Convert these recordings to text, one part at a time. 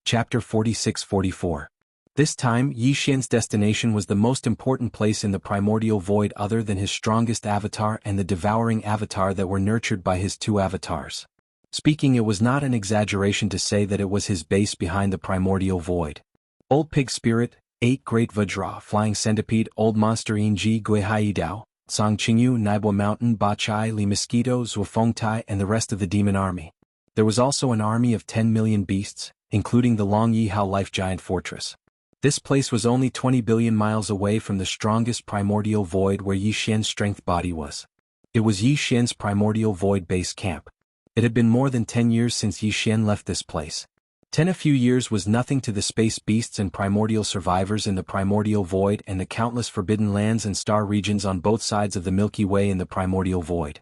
Chapter 46-44. This time, Yi Xian's destination was the most important place in the primordial void other than his strongest avatar and the devouring avatar that were nurtured by his two avatars. Speaking, it was not an exaggeration to say that it was his base behind the primordial void. Old Pig Spirit, 8 Great Vajra, Flying Centipede, Old Monster Inji Gui Haidao, Song Qingyu, Naibua Mountain, Ba Chai, Li Mosquito, Zhuofeng Tai, and the rest of the demon army. There was also an army of 10 million beasts, including the Long Yi Hao Life Giant Fortress. This place was only 20 billion miles away from the strongest primordial void where Yi Xian's strength body was. It was Yi Xian's primordial void base camp. It had been more than 10 years since Yi Xian left this place. A few years was nothing to the space beasts and primordial survivors in the primordial void and the countless forbidden lands and star regions on both sides of the Milky Way in the primordial void.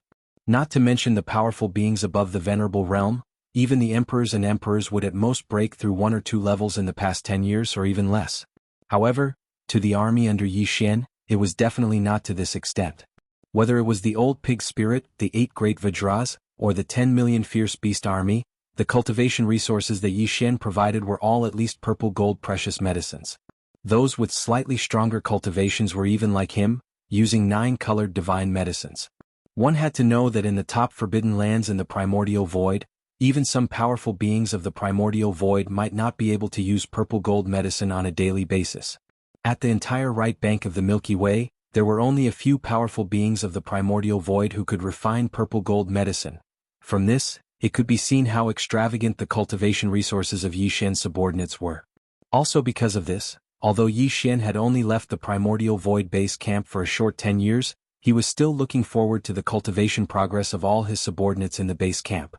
Not to mention the powerful beings above the venerable realm. Even the emperors and emperors would at most break through 1 or 2 levels in the past 10 years or even less. However, to the army under Yi Xian, it was definitely not to this extent. Whether it was the Old Pig Spirit, the 8 Great Vajras, or the 10 million Fierce Beast army, the cultivation resources that Yi Xian provided were all at least purple gold precious medicines. Those with slightly stronger cultivations were even like him, using 9-colored divine medicines. One had to know that in the top forbidden lands in the primordial void, even some powerful beings of the primordial void might not be able to use purple gold medicine on a daily basis. At the entire right bank of the Milky Way, there were only a few powerful beings of the primordial void who could refine purple gold medicine. From this, it could be seen how extravagant the cultivation resources of Yi Xian's subordinates were. Also because of this, although Yi Xian had only left the primordial void base camp for a short 10 years, he was still looking forward to the cultivation progress of all his subordinates in the base camp.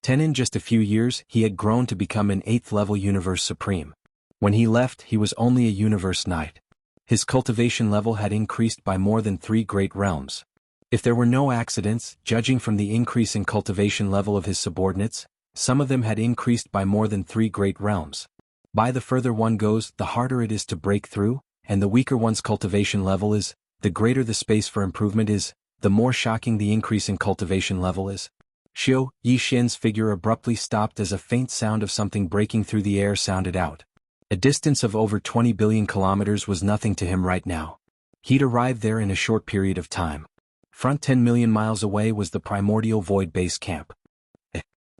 In just a few years, he had grown to become an 8th-level Universe Supreme. When he left, he was only a Universe Knight. His cultivation level had increased by more than 3 great realms. If there were no accidents, judging from the increase in cultivation level of his subordinates, some of them had increased by more than 3 great realms. By the further one goes, the harder it is to break through, and the weaker one's cultivation level is, the greater the space for improvement is, the more shocking the increase in cultivation level is. Xiu, Yi Xian's figure abruptly stopped as a faint sound of something breaking through the air sounded out. A distance of over 20 billion kilometers was nothing to him right now. He'd arrived there in a short period of time. Front 10 million miles away was the primordial void base camp.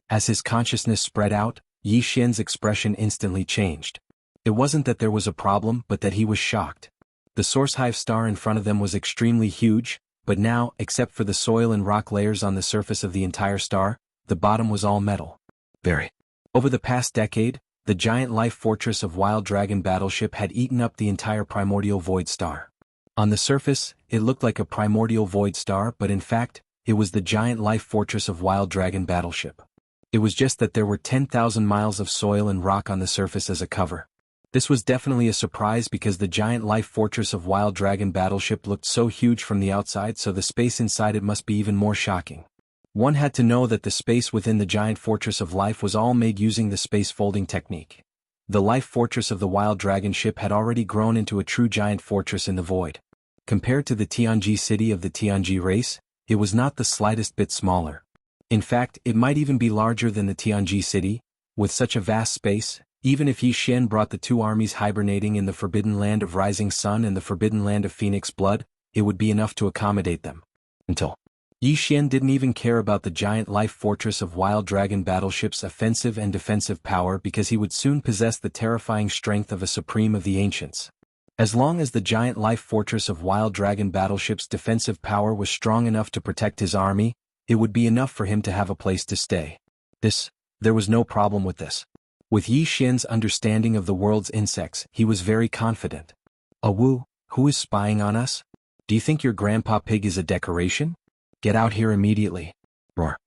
As his consciousness spread out, Yi Xian's expression instantly changed. It wasn't that there was a problem but that he was shocked. The source hive star in front of them was extremely huge, but now, except for the soil and rock layers on the surface of the entire star, the bottom was all metal. Over the past decade, the giant life fortress of Wild Dragon battleship had eaten up the entire primordial void star. On the surface, it looked like a primordial void star, but in fact, it was the giant life fortress of Wild Dragon battleship. It was just that there were 10,000 miles of soil and rock on the surface as a cover. This was definitely a surprise because the giant life fortress of Wild Dragon battleship looked so huge from the outside, so the space inside it must be even more shocking. One had to know that the space within the giant fortress of life was all made using the space folding technique. The life fortress of the Wild Dragon ship had already grown into a true giant fortress in the void. Compared to the Tianji city of the Tianji race, it was not the slightest bit smaller. In fact, it might even be larger than the Tianji city. With such a vast space, even if Yi Xian brought the 2 armies hibernating in the Forbidden Land of Rising Sun and the Forbidden Land of Phoenix Blood, it would be enough to accommodate them. Until Yi Xian didn't even care about the giant life fortress of Wild Dragon battleship's offensive and defensive power because he would soon possess the terrifying strength of a supreme of the ancients. As long as the giant life fortress of Wild Dragon battleship's defensive power was strong enough to protect his army, it would be enough for him to have a place to stay. There was no problem with this. With Yi Xian's understanding of the world's insects, he was very confident. Wu, who is spying on us? Do you think your grandpa pig is a decoration? Get out here immediately. Roar.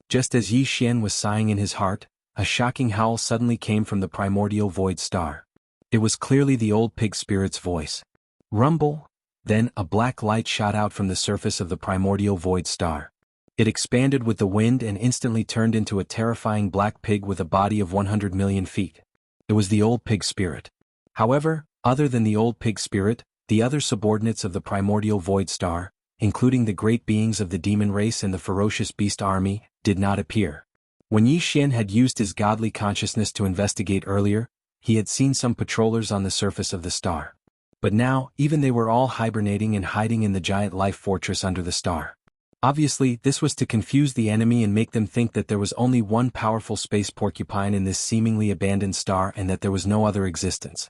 Just as Yi Xian was sighing in his heart, a shocking howl suddenly came from the primordial void star. It was clearly the Old Pig Spirit's voice. Rumble. Then a black light shot out from the surface of the primordial void star. It expanded with the wind and instantly turned into a terrifying black pig with a body of 100 million feet. It was the Old Pig Spirit. However, other than the Old Pig Spirit, the other subordinates of the primordial void star, including the great beings of the demon race and the ferocious beast army, did not appear. When Yi Xian had used his godly consciousness to investigate earlier, he had seen some patrollers on the surface of the star. But now, even they were all hibernating and hiding in the giant life fortress under the star. Obviously, this was to confuse the enemy and make them think that there was only one powerful space porcupine in this seemingly abandoned star and that there was no other existence.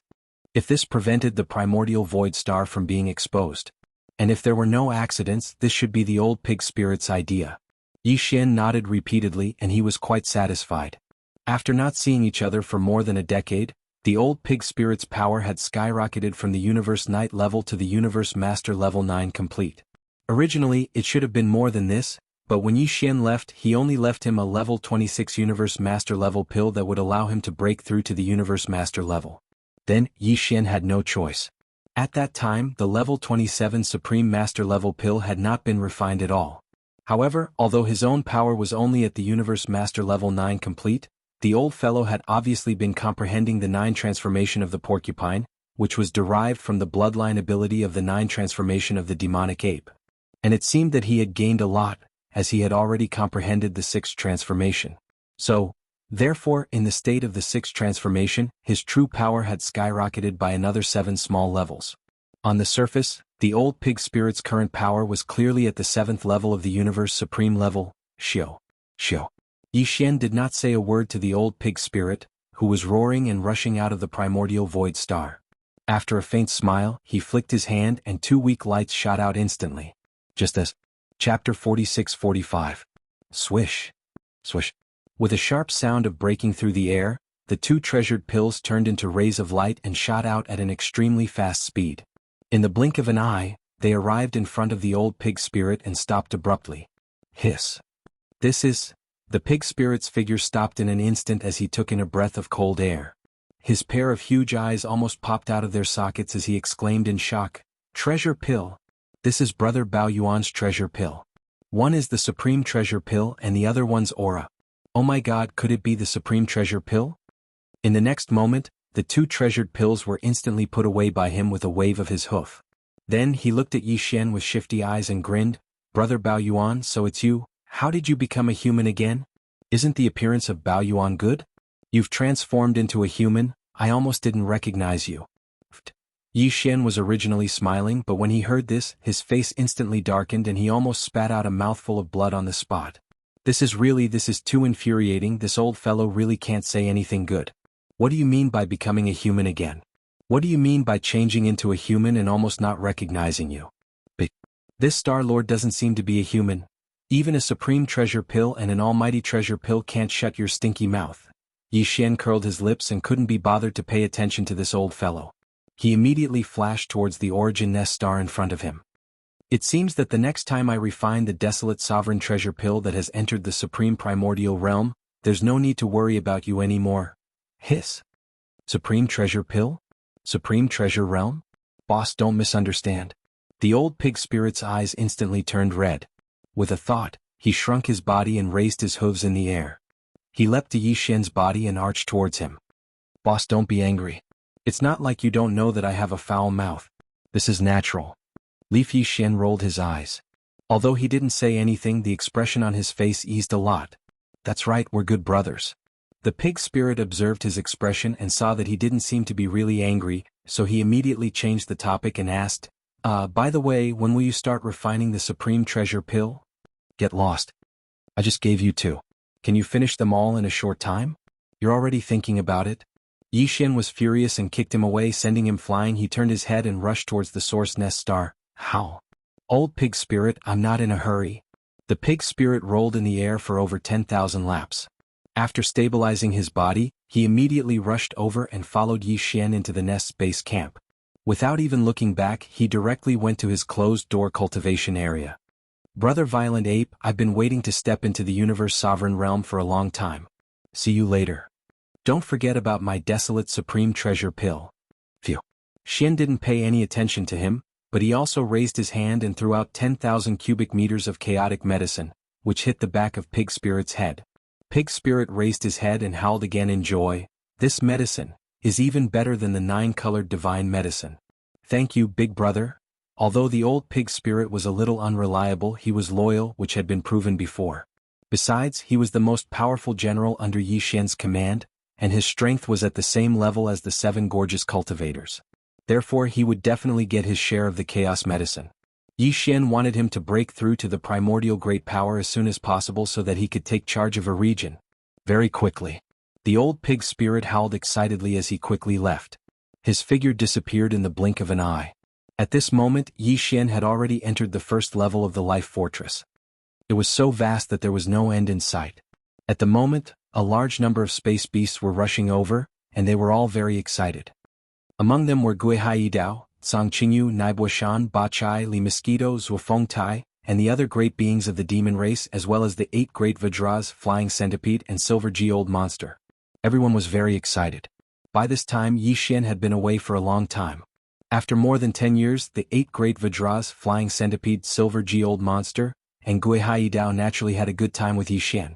If this prevented the primordial void star from being exposed, and if there were no accidents, this should be the old pig spirit's idea. Yi Xian nodded repeatedly and he was quite satisfied. After not seeing each other for more than a decade, the old pig spirit's power had skyrocketed from the Universe Knight level to the Universe Master level 9 complete. Originally, it should have been more than this, but when Yi Xian left, he only left him a level 26 Universe Master level pill that would allow him to break through to the Universe Master level. Then, Yi Xian had no choice. At that time, the level 27 Supreme Master level pill had not been refined at all. However, although his own power was only at the Universe Master level 9 complete, the old fellow had obviously been comprehending the 9 transformation of the porcupine, which was derived from the bloodline ability of the 9 transformation of the demonic ape. And it seemed that he had gained a lot, as he had already comprehended the 6th transformation. So, therefore, in the state of the 6th transformation, his true power had skyrocketed by another 7 small levels. On the surface, the old pig spirit's current power was clearly at the 7th level of the universe supreme level, Xiu. Yi Xian did not say a word to the old pig spirit, who was roaring and rushing out of the primordial void star. After a faint smile, he flicked his hand and 2 weak lights shot out instantly. Just as. Chapter 46-45. Swish. Swish. With a sharp sound of breaking through the air, the 2 treasured pills turned into rays of light and shot out at an extremely fast speed. In the blink of an eye, they arrived in front of the old pig spirit and stopped abruptly. Hiss. This is. The pig spirit's figure stopped in an instant as he took in a breath of cold air. His pair of huge eyes almost popped out of their sockets as he exclaimed in shock, "Treasure pill! This is Brother Bao Yuan's treasure pill. One is the supreme treasure pill and the other one's aura. Oh my god, could it be the supreme treasure pill?" In the next moment, the 2 treasured pills were instantly put away by him with a wave of his hoof. Then he looked at Yi Xian with shifty eyes and grinned, "Brother Bao Yuan, so it's you, how did you become a human again? Isn't the appearance of Bao Yuan good? You've transformed into a human, I almost didn't recognize you." Yi Xian was originally smiling, but when he heard this, his face instantly darkened and he almost spat out a mouthful of blood on the spot. This is too infuriating, this old fellow really can't say anything good. What do you mean by becoming a human again? What do you mean by changing into a human and almost not recognizing you? But this Star Lord doesn't seem to be a human. Even a supreme treasure pill and an almighty treasure pill can't shut your stinky mouth. Yi Xian curled his lips and couldn't be bothered to pay attention to this old fellow. He immediately flashed towards the origin nest star in front of him. "It seems that the next time I refine the desolate sovereign treasure pill that has entered the supreme primordial realm, there's no need to worry about you anymore." Hiss. Supreme treasure pill? Supreme treasure realm? Boss, don't misunderstand. The old pig spirit's eyes instantly turned red. With a thought, he shrunk his body and raised his hooves in the air. He leapt to Yi Xian's body and arched towards him. "Boss, don't be angry. It's not like you don't know that I have a foul mouth. This is natural." Yi Xian rolled his eyes. Although he didn't say anything, the expression on his face eased a lot. "That's right, we're good brothers." The pig spirit observed his expression and saw that he didn't seem to be really angry, so he immediately changed the topic and asked, by the way, when will you start refining the supreme treasure pill?" "Get lost. I just gave you 2. Can you finish them all in a short time? You're already thinking about it?" Yi Xian was furious and kicked him away, sending him flying. He turned his head and rushed towards the source nest star. "How? Old pig spirit, I'm not in a hurry." The pig spirit rolled in the air for over 10,000 laps. After stabilizing his body, he immediately rushed over and followed Yi Xian into the nest's base camp. Without even looking back, he directly went to his closed-door cultivation area. "Brother Violent Ape, I've been waiting to step into the universe sovereign realm for a long time. See you later. Don't forget about my desolate supreme treasure pill." Phew. Xian didn't pay any attention to him, but he also raised his hand and threw out 10,000 cubic meters of chaotic medicine, which hit the back of Pig Spirit's head. Pig Spirit raised his head and howled again in joy. "This medicine is even better than the 9-colored divine medicine. Thank you, big brother." Although the old Pig Spirit was a little unreliable, he was loyal, which had been proven before. Besides, he was the most powerful general under Yi Xian's command, and his strength was at the same level as the 7 gorgeous cultivators. Therefore he would definitely get his share of the chaos medicine. Yi Xian wanted him to break through to the primordial great power as soon as possible so that he could take charge of a region. Very quickly. The old pig spirit howled excitedly as he quickly left. His figure disappeared in the blink of an eye. At this moment, Yi Xian had already entered the first level of the life fortress. It was so vast that there was no end in sight. At the moment, a large number of space beasts were rushing over, and they were all very excited. Among them were Guihai Dao, Song Qingyu, Naibuoshan, Bachai, Li Mosquito, Zuofeng Tai, and the other great beings of the demon race, as well as the 8 great Vajras, Flying Centipede and Silver Geode Monster. Everyone was very excited. By this time Yi Xian had been away for a long time. After more than 10 years, the 8 great Vajras, Flying Centipede, Silver Geode Monster, and Guihai Dao naturally had a good time with Yi Xian.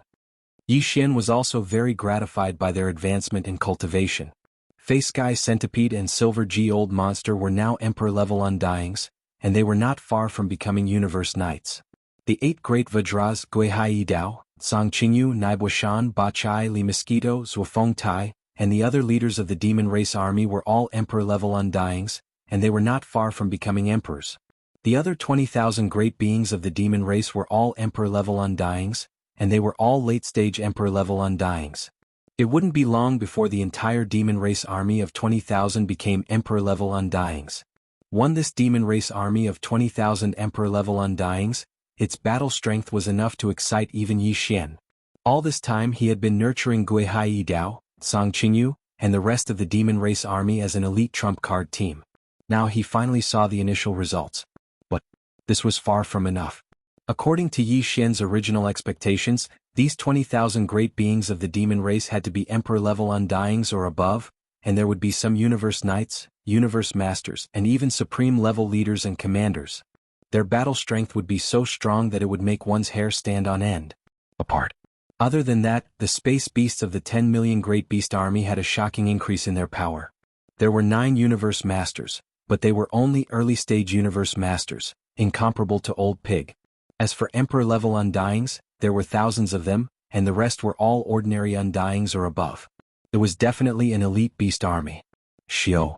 Yi Xian was also very gratified by their advancement in cultivation. Face Sky Centipede and Silver Geode Monster were now Emperor-level Undyings, and they were not far from becoming Universe Knights. The 8 great Vajras, Guihai Dao, Song Qingyu, Naibuoshan, Bachai, Li Mosquito, Zuofeng Tai, and the other leaders of the demon race army were all Emperor-level Undyings, and they were not far from becoming emperors. The other 20,000 great beings of the demon race were all Emperor-level Undyings, and they were all late-stage Emperor-level Undyings. It wouldn't be long before the entire demon race army of 20,000 became Emperor-level Undyings. This demon race army of 20,000 Emperor-level Undyings, its battle strength was enough to excite even Yi Xian. All this time he had been nurturing Guihai Dao, Song Qingyu, and the rest of the demon race army as an elite trump card team. Now he finally saw the initial results. But this was far from enough. According to Yi Xian's original expectations, these 20,000 great beings of the demon race had to be Emperor-level Undyings or above, and there would be some Universe Knights, Universe Masters, and even Supreme-level leaders and commanders. Their battle strength would be so strong that it would make one's hair stand on end. Apart. Other than that, the space beasts of the 10 million Great Beast Army had a shocking increase in their power. There were 9 Universe Masters, but they were only early-stage Universe Masters, incomparable to Old Pig. As for Emperor-level Undyings, there were thousands of them, and the rest were all ordinary Undyings or above. It was definitely an elite beast army. Xiao.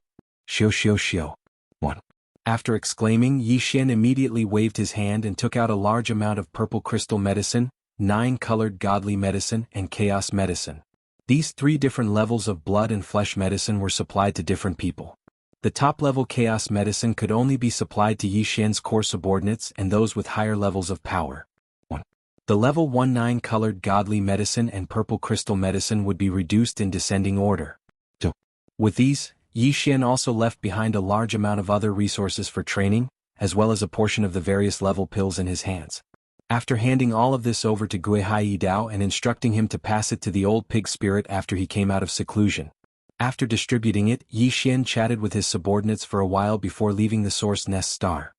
Xiao xiao xiao. 1. After exclaiming, Yi Xian immediately waved his hand and took out a large amount of purple crystal medicine, 9-colored godly medicine, and chaos medicine. These 3 different levels of blood and flesh medicine were supplied to different people. The top-level chaos medicine could only be supplied to Yi Xian's core subordinates and those with higher levels of power. 1. The level 1 9-colored godly medicine and purple crystal medicine would be reduced in descending order. 2. With these, Yi Xian also left behind a large amount of other resources for training, as well as a portion of the various level pills in his hands. After handing all of this over to Guihai Dao and instructing him to pass it to the old pig spirit after he came out of seclusion. After distributing it, Yi Xian chatted with his subordinates for a while before leaving the Source Nest Star.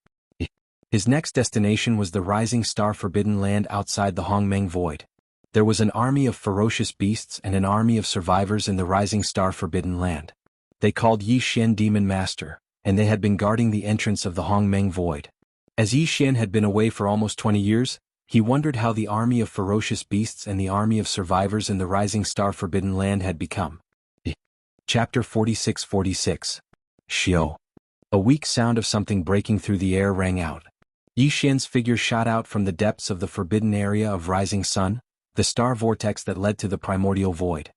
His next destination was the Rising Star Forbidden Land outside the Hongmeng Void. There was an army of ferocious beasts and an army of survivors in the Rising Star Forbidden Land. They called Yi Xian Demon Master, and they had been guarding the entrance of the Hongmeng Void. As Yi Xian had been away for almost 20 years, he wondered how the army of ferocious beasts and the army of survivors in the Rising Star Forbidden Land had become. Chapter 46-46. Xiao. A weak sound of something breaking through the air rang out. Yi Xian's figure shot out from the depths of the forbidden area of Rising Sun, the star vortex that led to the primordial void.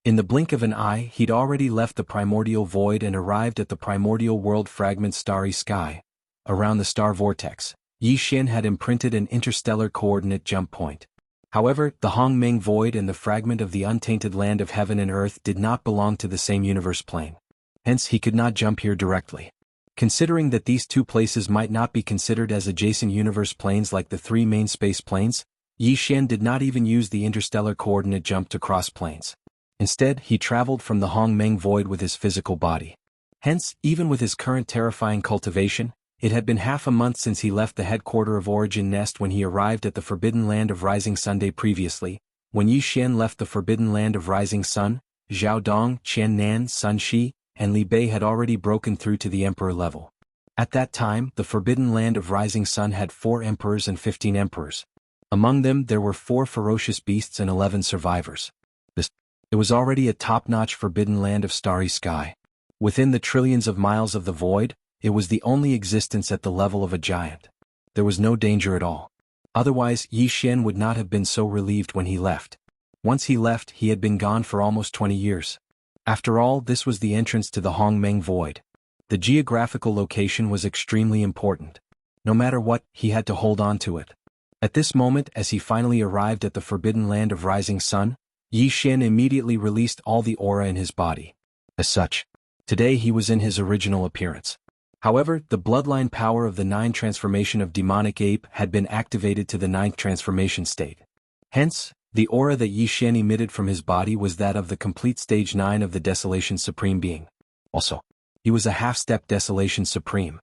In the blink of an eye, he'd already left the primordial void and arrived at the primordial world fragment starry sky. Around the star vortex, Yi Xian had imprinted an interstellar coordinate jump point. However, the Hongmeng Void and the fragment of the untainted land of heaven and earth did not belong to the same universe plane. Hence he could not jump here directly. Considering that these 2 places might not be considered as adjacent universe planes like the 3 main space planes, Yi Xian did not even use the interstellar coordinate jump to cross planes. Instead, he traveled from the Hongmeng Void with his physical body. Hence, even with his current terrifying cultivation, it had been half a month since he left the headquarter of Origin Nest when he arrived at the Forbidden Land of Rising Sunday previously. When Yi Xian left the Forbidden Land of Rising Sun, Zhao Dong, Qian Nan, Sun Shi, and Li Bei had already broken through to the Emperor level. At that time, the Forbidden Land of Rising Sun had 4 emperors and 15 emperors. Among them there were 4 ferocious beasts and 11 survivors. It was already a top-notch forbidden land of starry sky. Within the trillions of miles of the void, it was the only existence at the level of a giant. There was no danger at all. Otherwise, Yi Xian would not have been so relieved when he left. Once he left, he had been gone for almost 20 years. After all, this was the entrance to the Hongmeng Void. The geographical location was extremely important. No matter what, he had to hold on to it. At this moment, as he finally arrived at the forbidden land of Rising Sun, Yi Xian immediately released all the aura in his body. As such, today he was in his original appearance. However, the bloodline power of the 9th transformation of demonic ape had been activated to the 9th transformation state. Hence, the aura that Yi Xian emitted from his body was that of the complete stage 9 of the Desolation Supreme Being. Also, he was a half-step Desolation Supreme.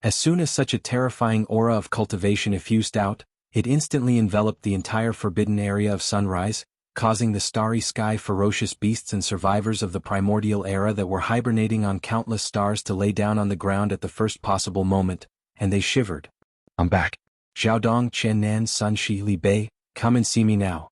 As soon as such a terrifying aura of cultivation effused out, it instantly enveloped the entire forbidden area of sunrise, causing the starry sky ferocious beasts and survivors of the primordial era that were hibernating on countless stars to lay down on the ground at the first possible moment, and they shivered. "I'm back. Xiaodong Chen Nan Sun Shi Li Bei, come and see me now."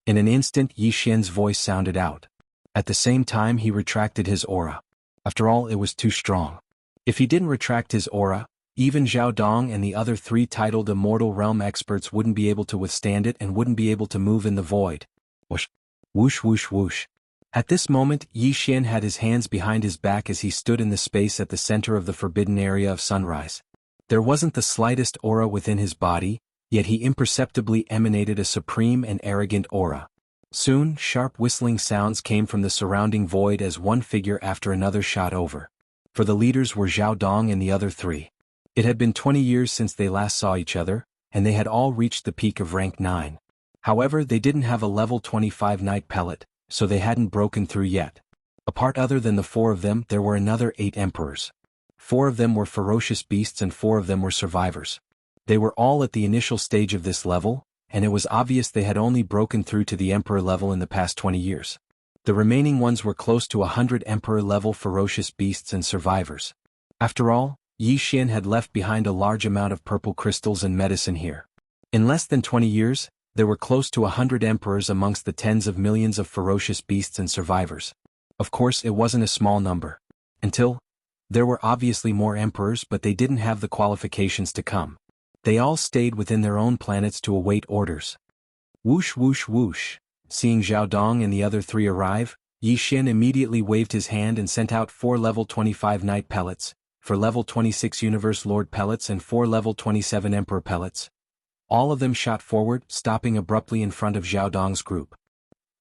In an instant Yi Xian's voice sounded out. At the same time he retracted his aura. After all, it was too strong. If he didn't retract his aura, even Zhao Dong and the other 3 titled Immortal Realm experts wouldn't be able to withstand it and wouldn't be able to move in the void. Whoosh, whoosh, whoosh, whoosh. At this moment, Yi Xian had his hands behind his back as he stood in the space at the center of the forbidden area of sunrise. There wasn't the slightest aura within his body, yet he imperceptibly emanated a supreme and arrogant aura. Soon, sharp whistling sounds came from the surrounding void as one figure after another shot over. For the leaders were Zhao Dong and the other 3. It had been 20 years since they last saw each other, and they had all reached the peak of rank 9. However, they didn't have a level 25 night pellet, so they hadn't broken through yet. Apart other than the 4 of them, there were another 8 emperors. 4 of them were ferocious beasts and 4 of them were survivors. They were all at the initial stage of this level, and it was obvious they had only broken through to the emperor level in the past 20 years. The remaining ones were close to 100 emperor level ferocious beasts and survivors. After all, Yi Xian had left behind a large amount of purple crystals and medicine here. In less than 20 years, there were close to 100 emperors amongst the tens of millions of ferocious beasts and survivors. Of course, it wasn't a small number. There were obviously more emperors, but they didn't have the qualifications to come. They all stayed within their own planets to await orders. Whoosh whoosh whoosh. Seeing Zhao Dong and the other 3 arrive, Yi Xian immediately waved his hand and sent out 4 level 25 night pellets, 4 level 26 Universe Lord pellets and 4 level 27 Emperor pellets. All of them shot forward, stopping abruptly in front of Zhao Dong's group.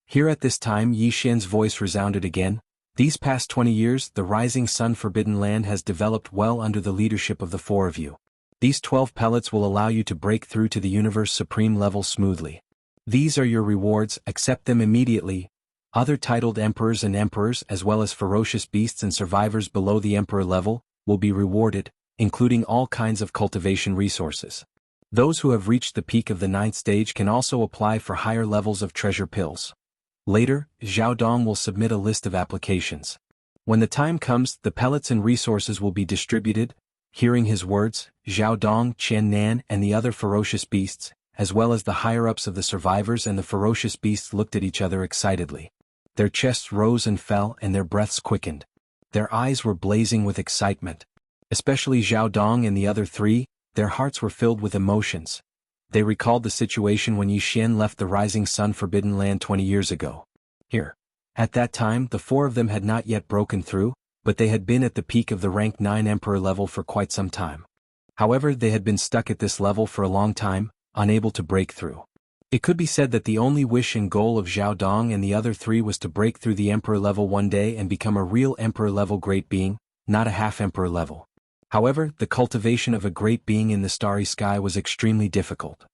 Here at this time Yi Xian's voice resounded again. These past 20 years, the Rising Sun Forbidden Land has developed well under the leadership of the 4 of you. These 12 pellets will allow you to break through to the Universe Supreme level smoothly. These are your rewards, accept them immediately. Other titled emperors and emperors as well as ferocious beasts and survivors below the emperor level will be rewarded, including all kinds of cultivation resources. Those who have reached the peak of the 9th stage can also apply for higher levels of treasure pills. Later, Zhao Dong will submit a list of applications. When the time comes, the pellets and resources will be distributed. Hearing his words, Zhao Dong, Chen Nan, and the other ferocious beasts, as well as the higher-ups of the survivors and the ferocious beasts looked at each other excitedly. Their chests rose and fell and their breaths quickened. Their eyes were blazing with excitement. Especially Zhao Dong and the other 3, their hearts were filled with emotions. They recalled the situation when Yi Xian left the Rising Sun Forbidden Land 20 years ago. Here. At that time, the 4 of them had not yet broken through, but they had been at the peak of the rank 9 Emperor level for quite some time. However, they had been stuck at this level for a long time, unable to break through. It could be said that the only wish and goal of Zhao Dong and the other 3 was to break through the Emperor level one day and become a real Emperor level great being, not a half Emperor level. However, the cultivation of a great being in the starry sky was extremely difficult.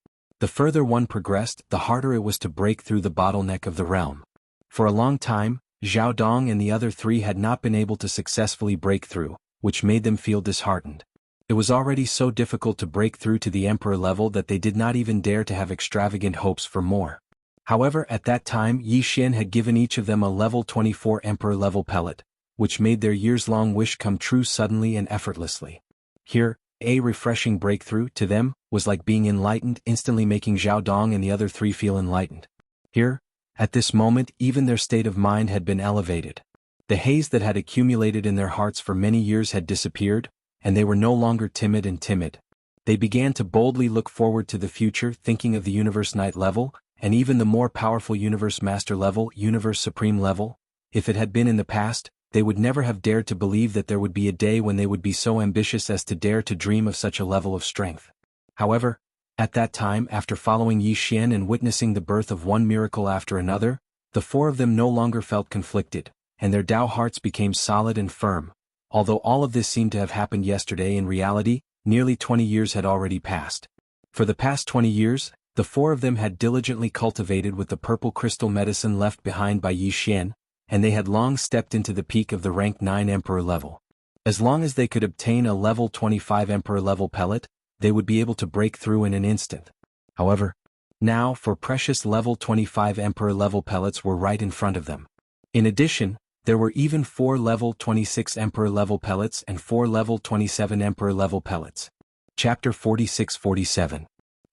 The further one progressed, the harder it was to break through the bottleneck of the realm. For a long time, Zhao Dong and the other 3 had not been able to successfully break through, which made them feel disheartened. It was already so difficult to break through to the Emperor level that they did not even dare to have extravagant hopes for more. However, at that time Yi Xian had given each of them a level 24 Emperor level pellet, which made their years-long wish come true suddenly and effortlessly. Here, a refreshing breakthrough, to them, was like being enlightened, instantly making Zhao Dong and the other 3 feel enlightened. Here, At this moment even their state of mind had been elevated. The haze that had accumulated in their hearts for many years had disappeared, and they were no longer timid and timid. They began to boldly look forward to the future, thinking of the Universe Knight level, and even the more powerful Universe Master level, Universe Supreme level. If it had been in the past, they would never have dared to believe that there would be a day when they would be so ambitious as to dare to dream of such a level of strength. However, at that time, after following Yi Xian and witnessing the birth of one miracle after another, the four of them no longer felt conflicted, and their Tao hearts became solid and firm. Although all of this seemed to have happened yesterday, in reality, nearly 20 years had already passed. For the past 20 years, the four of them had diligently cultivated with the purple crystal medicine left behind by Yi Xian, and they had long stepped into the peak of the rank 9 Emperor level. As long as they could obtain a level 25 Emperor level pellet, they would be able to break through in an instant. However, now, for precious level 25 Emperor level pellets were right in front of them. In addition, there were even 4 level 26 Emperor level pellets and 4 level 27 Emperor level pellets. Chapter 46-47.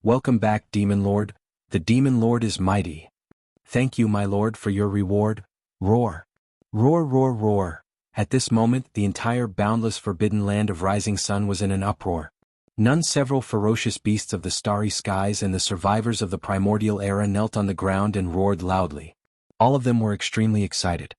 Welcome back, Demon Lord. The Demon Lord is mighty. Thank you, my lord, for your reward. Roar. Roar, roar, roar. At this moment, the entire boundless forbidden land of Rising Sun was in an uproar. Several ferocious beasts of the starry skies and the survivors of the primordial era knelt on the ground and roared loudly. All of them were extremely excited.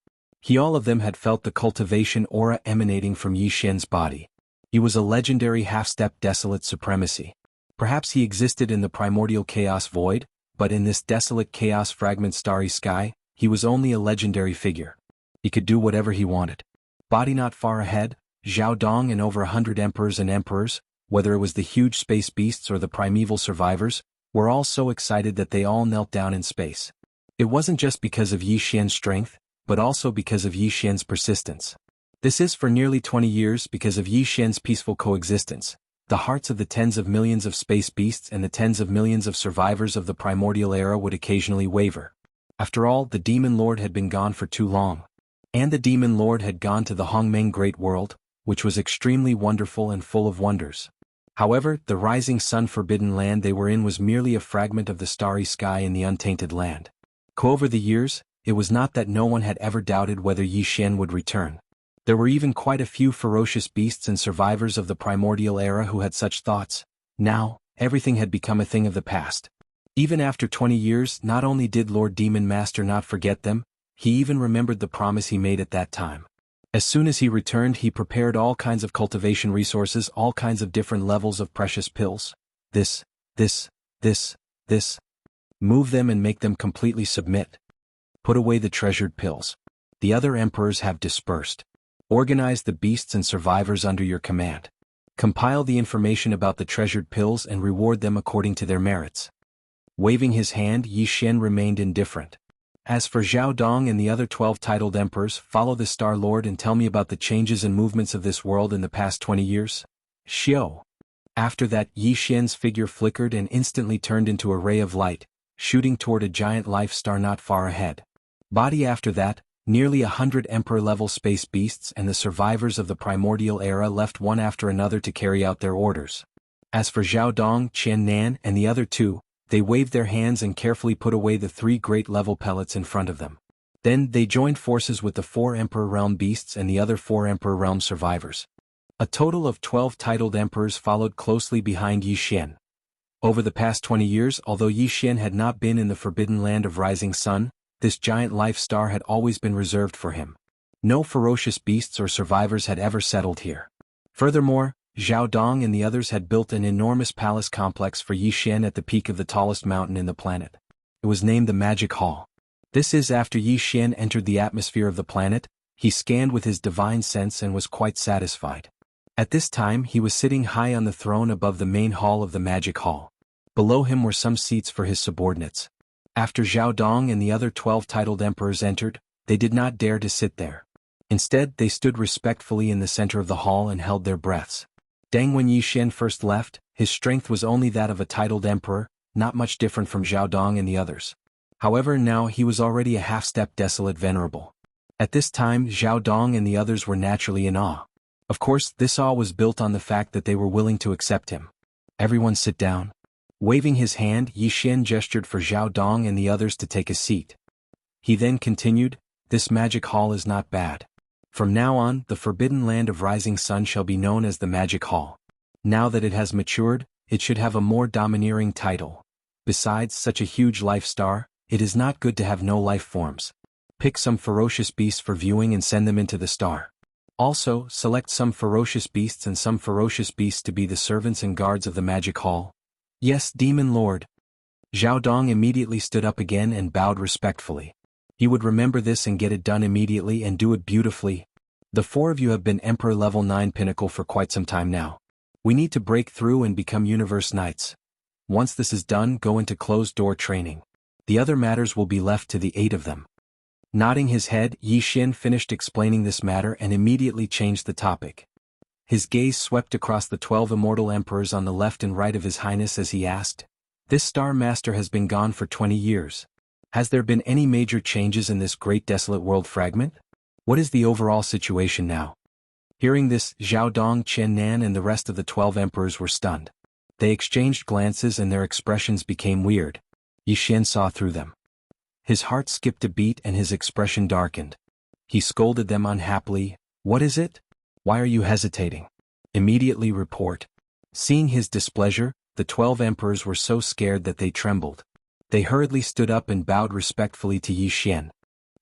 All of them had felt the cultivation aura emanating from Yi Xian's body. He was a legendary half-step desolate supremacy. Perhaps he existed in the primordial chaos void, but in this desolate chaos fragment starry sky, he was only a legendary figure. He could do whatever he wanted. Body not far ahead, Zhao Dong and over 100 emperors and emperors, whether it was the huge space beasts or the primeval survivors, were all so excited that they all knelt down in space. It wasn't just because of Yi Xian's strength, but also because of Yi Xian's persistence. This is for nearly 20 years because of Yi Xian's peaceful coexistence. The hearts of the tens of millions of space beasts and the tens of millions of survivors of the primordial era would occasionally waver. After all, the Demon Lord had been gone for too long. And the Demon Lord had gone to the Hongmeng Great World, which was extremely wonderful and full of wonders. However, the Rising Sun forbidden land they were in was merely a fragment of the starry sky in the untainted land. Over the years, it was not that no one had ever doubted whether Yi Xian would return. There were even quite a few ferocious beasts and survivors of the primordial era who had such thoughts. Now, everything had become a thing of the past. Even after 20 years, not only did Lord Demon Master not forget them, he even remembered the promise he made at that time. As soon as he returned, he prepared all kinds of cultivation resources, all kinds of different levels of precious pills. This. Move them and make them completely submit. Put away the treasured pills. The other emperors have dispersed. Organize the beasts and survivors under your command. Compile the information about the treasured pills and reward them according to their merits. Waving his hand, Yi Xian remained indifferent. As for Zhao Dong and the other 12 titled emperors, follow the Star Lord and tell me about the changes and movements of this world in the past 20 years. Xiao. After that, Yi Xian's figure flickered and instantly turned into a ray of light, shooting toward a giant life star not far ahead. Body after that, nearly 100 Emperor-level space beasts and the survivors of the primordial era left one after another to carry out their orders. As for Zhao Dong, Qian Nan and the other two, they waved their hands and carefully put away the 3 great level pellets in front of them. Then they joined forces with the 4 Emperor Realm beasts and the other 4 Emperor Realm survivors. A total of 12 titled emperors followed closely behind Yi Xian. Over the past 20 years, although Yi Xian had not been in the forbidden land of Rising Sun, this giant life star had always been reserved for him. No ferocious beasts or survivors had ever settled here. Furthermore, Zhao Dong and the others had built an enormous palace complex for Yi Xian at the peak of the tallest mountain in the planet. It was named the Magic Hall. This is after Yi Xian entered the atmosphere of the planet, he scanned with his divine sense and was quite satisfied. At this time he was sitting high on the throne above the main hall of the Magic Hall. Below him were some seats for his subordinates. After Zhao Dong and the other 12 titled emperors entered, they did not dare to sit there. Instead, they stood respectfully in the center of the hall and held their breaths. When Yi Xian first left, his strength was only that of a titled emperor, not much different from Zhao Dong and the others. However, now he was already a half-step desolate venerable. At this time, Zhao Dong and the others were naturally in awe. Of course, this awe was built on the fact that they were willing to accept him. Everyone sit down. Waving his hand, Yi Xian gestured for Zhao Dong and the others to take a seat. He then continued, "This magic hall is not bad. From now on, the forbidden land of rising sun shall be known as the Magic Hall. Now that it has matured, it should have a more domineering title. Besides such a huge life star, it is not good to have no life forms. Pick some ferocious beasts for viewing and send them into the star. Also, select some ferocious beasts and some ferocious beasts to be the servants and guards of the Magic Hall." "Yes, Demon Lord." Zhao Dong immediately stood up again and bowed respectfully. He would remember this and get it done immediately and do it beautifully. "The four of you have been Emperor Level 9 Pinnacle for quite some time now. We need to break through and become Universe Knights. Once this is done, go into closed-door training. The other matters will be left to the 8 of them." Nodding his head, Yi Xian finished explaining this matter and immediately changed the topic. His gaze swept across the 12 immortal emperors on the left and right of His Highness as he asked, "This Star Master has been gone for 20 years. Has there been any major changes in this great desolate world fragment? What is the overall situation now?" Hearing this, Zhao Dong, Chen Nan and the rest of the 12 emperors were stunned. They exchanged glances and their expressions became weird. Yi Xian saw through them. His heart skipped a beat and his expression darkened. He scolded them unhappily, "What is it? Why are you hesitating? Immediately report." Seeing his displeasure, the 12 emperors were so scared that they trembled. They hurriedly stood up and bowed respectfully to Yi Xian.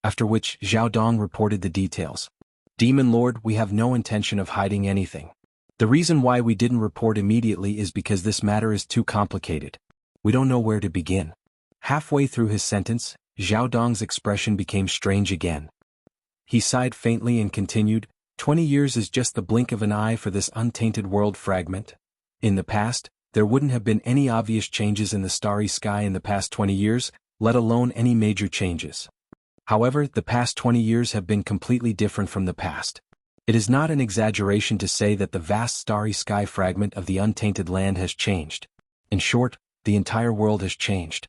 After which, Zhao Dong reported the details. "Demon Lord, we have no intention of hiding anything. The reason why we didn't report immediately is because this matter is too complicated. We don't know where to begin." Halfway through his sentence, Zhao Dong's expression became strange again. He sighed faintly and continued, 20 years is just the blink of an eye for this untainted world fragment. In the past, there wouldn't have been any obvious changes in the starry sky in the past 20 years, let alone any major changes. However, the past 20 years have been completely different from the past. It is not an exaggeration to say that the vast starry sky fragment of the untainted land has changed. In short, the entire world has changed.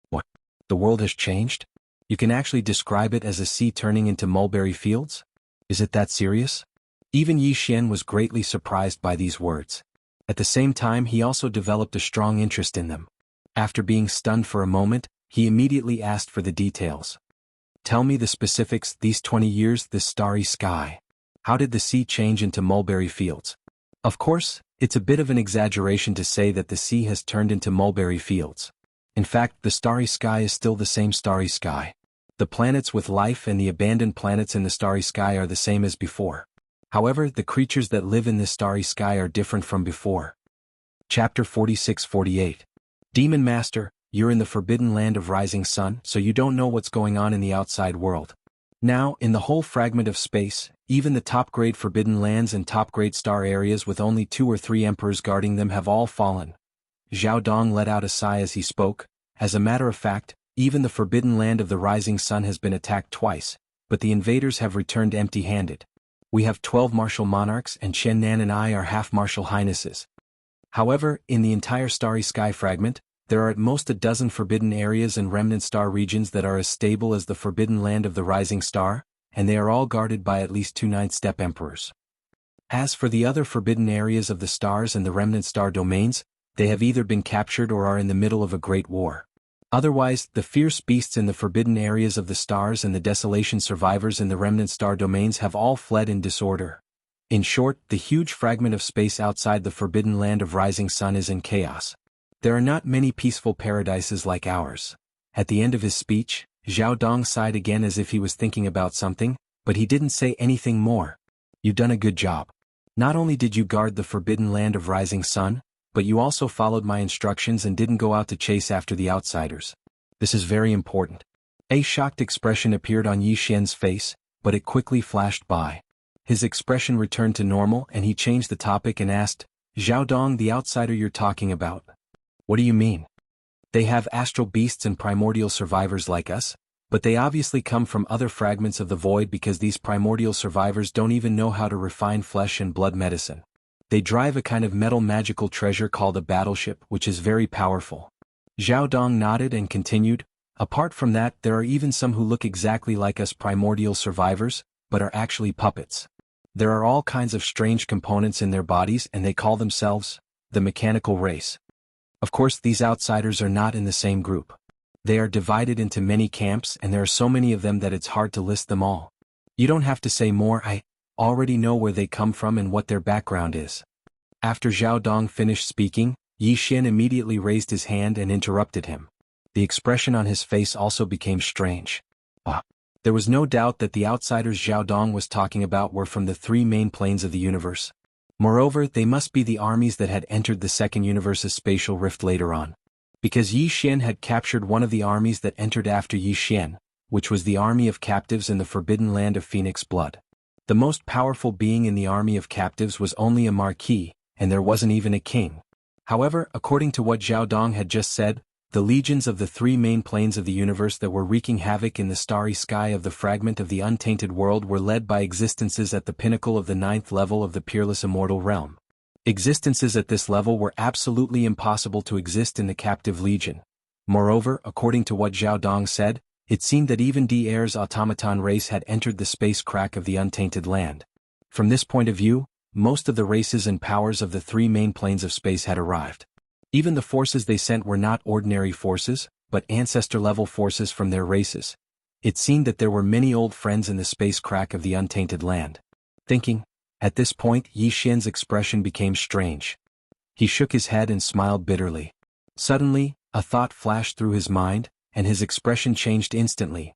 What? The world has changed? You can actually describe it as a sea turning into mulberry fields? Is it that serious? Even Yi Xian was greatly surprised by these words. At the same time, he also developed a strong interest in them. After being stunned for a moment, he immediately asked for the details. "Tell me the specifics, these 20 years, this starry sky. How did the sea change into mulberry fields?" Of course, it's a bit of an exaggeration to say that the sea has turned into mulberry fields. In fact, the starry sky is still the same starry sky. The planets with life and the abandoned planets in the starry sky are the same as before. However, the creatures that live in this starry sky are different from before. Chapter 46-48. Demon Master, you're in the forbidden land of rising sun, so you don't know what's going on in the outside world. Now, in the whole fragment of space, even the top-grade forbidden lands and top-grade star areas with only 2 or 3 emperors guarding them have all fallen. Zhao Dong let out a sigh as he spoke. As a matter of fact, even the forbidden land of the rising sun has been attacked twice, but the invaders have returned empty-handed. We have 12 martial monarchs and Chen Nan and I are half martial highnesses. However, in the entire starry sky fragment, there are at most a dozen forbidden areas and remnant star regions that are as stable as the forbidden land of the rising star, and they are all guarded by at least 2 ninth-step emperors. As for the other forbidden areas of the stars and the remnant star domains, they have either been captured or are in the middle of a great war. Otherwise, the fierce beasts in the forbidden areas of the stars and the desolation survivors in the remnant star domains have all fled in disorder. In short, the huge fragment of space outside the forbidden land of rising sun is in chaos. There are not many peaceful paradises like ours. At the end of his speech, Zhao Dong sighed again as if he was thinking about something, but he didn't say anything more. "You've done a good job. Not only did you guard the forbidden land of rising sun, but you also followed my instructions and didn't go out to chase after the outsiders. This is very important." A shocked expression appeared on Yi Xian's face, but it quickly flashed by. His expression returned to normal and he changed the topic and asked, "Zhao Dong, the outsider you're talking about. What do you mean? They have astral beasts and primordial survivors like us, but they obviously come from other fragments of the void because these primordial survivors don't even know how to refine flesh and blood medicine. They drive a kind of metal magical treasure called a battleship, which is very powerful." Zhao Dong nodded and continued, "Apart from that, there are even some who look exactly like us primordial survivors, but are actually puppets. There are all kinds of strange components in their bodies and they call themselves the mechanical race. Of course, these outsiders are not in the same group. They are divided into many camps and there are so many of them that it's hard to list them all. You don't have to say more, I already know where they come from and what their background is. After Zhao Dong finished speaking, Yi Xian immediately raised his hand and interrupted him. The expression on his face also became strange. There was no doubt that the outsiders Zhao Dong was talking about were from the three main planes of the universe. Moreover, they must be the armies that had entered the second universe's spatial rift later on. Because Yi Xian had captured one of the armies that entered after Yi Xian, which was the army of captives in the forbidden land of Phoenix Blood. The most powerful being in the army of captives was only a marquis, and there wasn't even a king. However, according to what Zhao Dong had just said, the legions of the three main planes of the universe that were wreaking havoc in the starry sky of the fragment of the untainted world were led by existences at the pinnacle of the 9th level of the peerless immortal realm. Existences at this level were absolutely impossible to exist in the captive legion. Moreover, according to what Zhao Dong said, it seemed that even D'Air's automaton race had entered the space crack of the untainted land. From this point of view, most of the races and powers of the three main planes of space had arrived. Even the forces they sent were not ordinary forces, but ancestor-level forces from their races. It seemed that there were many old friends in the space crack of the untainted land. Thinking, at this point Yi Xian's expression became strange. He shook his head and smiled bitterly. Suddenly, a thought flashed through his mind, and his expression changed instantly.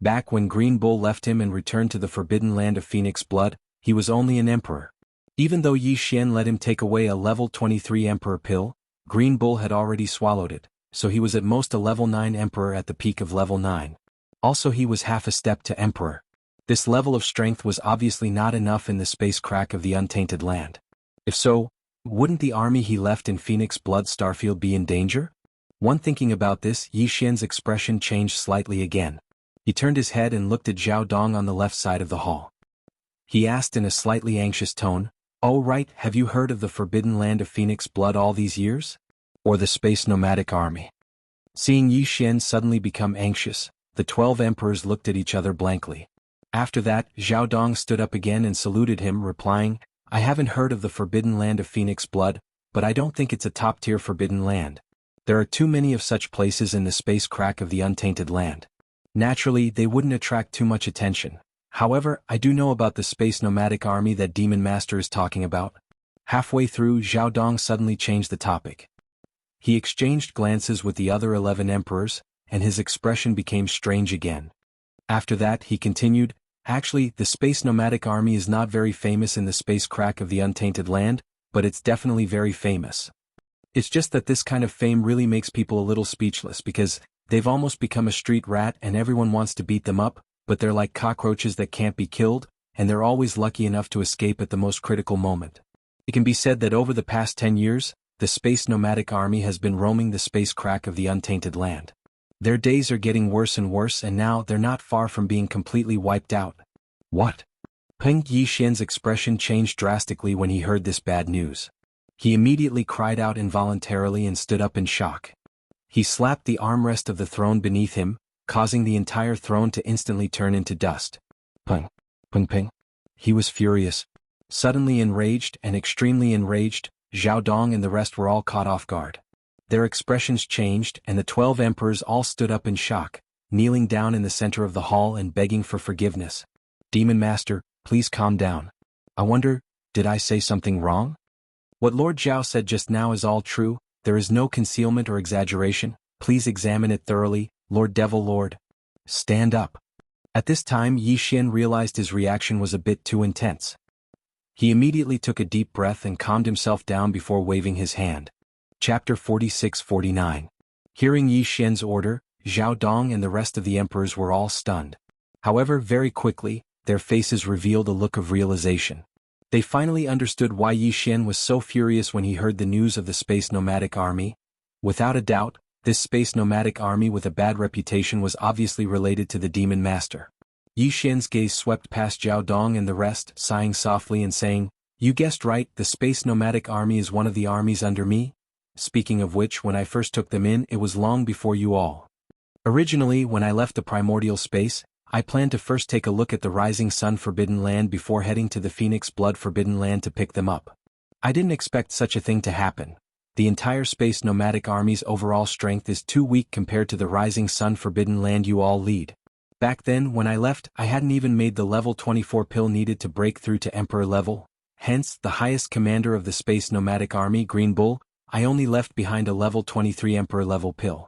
Back when Green Bull left him and returned to the forbidden land of Phoenix Blood, he was only an emperor. Even though Yi Xian let him take away a level 23 emperor pill, Green Bull had already swallowed it, so he was at most a level 9 emperor at the peak of level 9. Also he was half a step to emperor. This level of strength was obviously not enough in the space crack of the untainted land. If so, wouldn't the army he left in Phoenix Blood Starfield be in danger? One thinking about this, Yi Xian's expression changed slightly again. He turned his head and looked at Zhao Dong on the left side of the hall. He asked in a slightly anxious tone, "Oh right, have you heard of the forbidden land of Phoenix Blood all these years? Or the space nomadic army?" Seeing Yi Xian suddenly become anxious, the 12 emperors looked at each other blankly. After that, Zhao Dong stood up again and saluted him, replying, "I haven't heard of the forbidden land of Phoenix Blood, but I don't think it's a top-tier forbidden land. There are too many of such places in the space crack of the untainted land. Naturally, they wouldn't attract too much attention. However, I do know about the space nomadic army that Demon Master is talking about." Halfway through, Zhao Dong suddenly changed the topic. He exchanged glances with the other 11 emperors, and his expression became strange again. After that, he continued, "Actually, the space nomadic army is not very famous in the space crack of the untainted land, but it's definitely very famous. It's just that this kind of fame really makes people a little speechless because they've almost become a street rat and everyone wants to beat them up, but they're like cockroaches that can't be killed, and they're always lucky enough to escape at the most critical moment. It can be said that over the past 10 years, the space nomadic army has been roaming the space crack of the untainted land. Their days are getting worse and worse and now they're not far from being completely wiped out." "What?" Peng Yi Xian's expression changed drastically when he heard this bad news. He immediately cried out involuntarily and stood up in shock. He slapped the armrest of the throne beneath him, causing the entire throne to instantly turn into dust. "Peng, Peng Peng." He was furious. Suddenly enraged and extremely enraged, Zhao Dong and the rest were all caught off guard. Their expressions changed and the 12 emperors all stood up in shock, kneeling down in the center of the hall and begging for forgiveness. "Demon Master, please calm down. I wonder, did I say something wrong? What Lord Zhao said just now is all true, there is no concealment or exaggeration, please examine it thoroughly, Lord Devil Lord. Stand up." At this time Yi Xian realized his reaction was a bit too intense. He immediately took a deep breath and calmed himself down before waving his hand. Chapter 46-49. Hearing Yi Xian's order, Zhao Dong and the rest of the emperors were all stunned. However, very quickly, their faces revealed a look of realization. They finally understood why Yi Xian was so furious when he heard the news of the space nomadic army. Without a doubt, this space nomadic army with a bad reputation was obviously related to the Demon Master. Yi Xian's gaze swept past Zhao Dong and the rest, sighing softly and saying, "You guessed right, the space nomadic army is one of the armies under me. Speaking of which, when I first took them in, it was long before you all. Originally, when I left the primordial space, I planned to first take a look at the Rising Sun Forbidden Land before heading to the Phoenix Blood Forbidden Land to pick them up. I didn't expect such a thing to happen. The entire space nomadic army's overall strength is too weak compared to the rising sun forbidden land you all lead. Back then, when I left, I hadn't even made the level 24 pill needed to break through to Emperor level. Hence, the highest commander of the space nomadic army, Green Bull, I only left behind a level 23 Emperor level pill.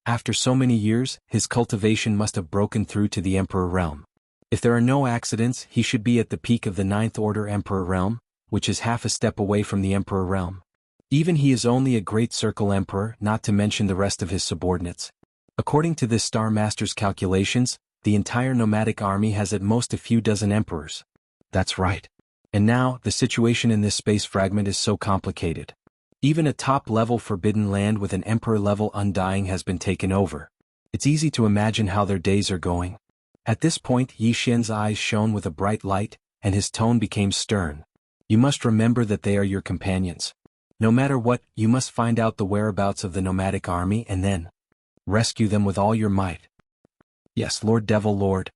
After so many years, his cultivation must have broken through to the Emperor realm. If there are no accidents, he should be at the peak of the 9th Order Emperor realm, which is half a step away from the Emperor realm. Even he is only a Great Circle Emperor, not to mention the rest of his subordinates. According to this Star Master's calculations, the entire nomadic army has at most a few dozen emperors. That's right. And now, the situation in this space fragment is so complicated. Even a top-level forbidden land with an emperor-level undying has been taken over. It's easy to imagine how their days are going. At this point, Yi Xian's eyes shone with a bright light, and his tone became stern. You must remember that they are your companions. No matter what, you must find out the whereabouts of the nomadic army and then rescue them with all your might. Yes, Lord Devil Lord.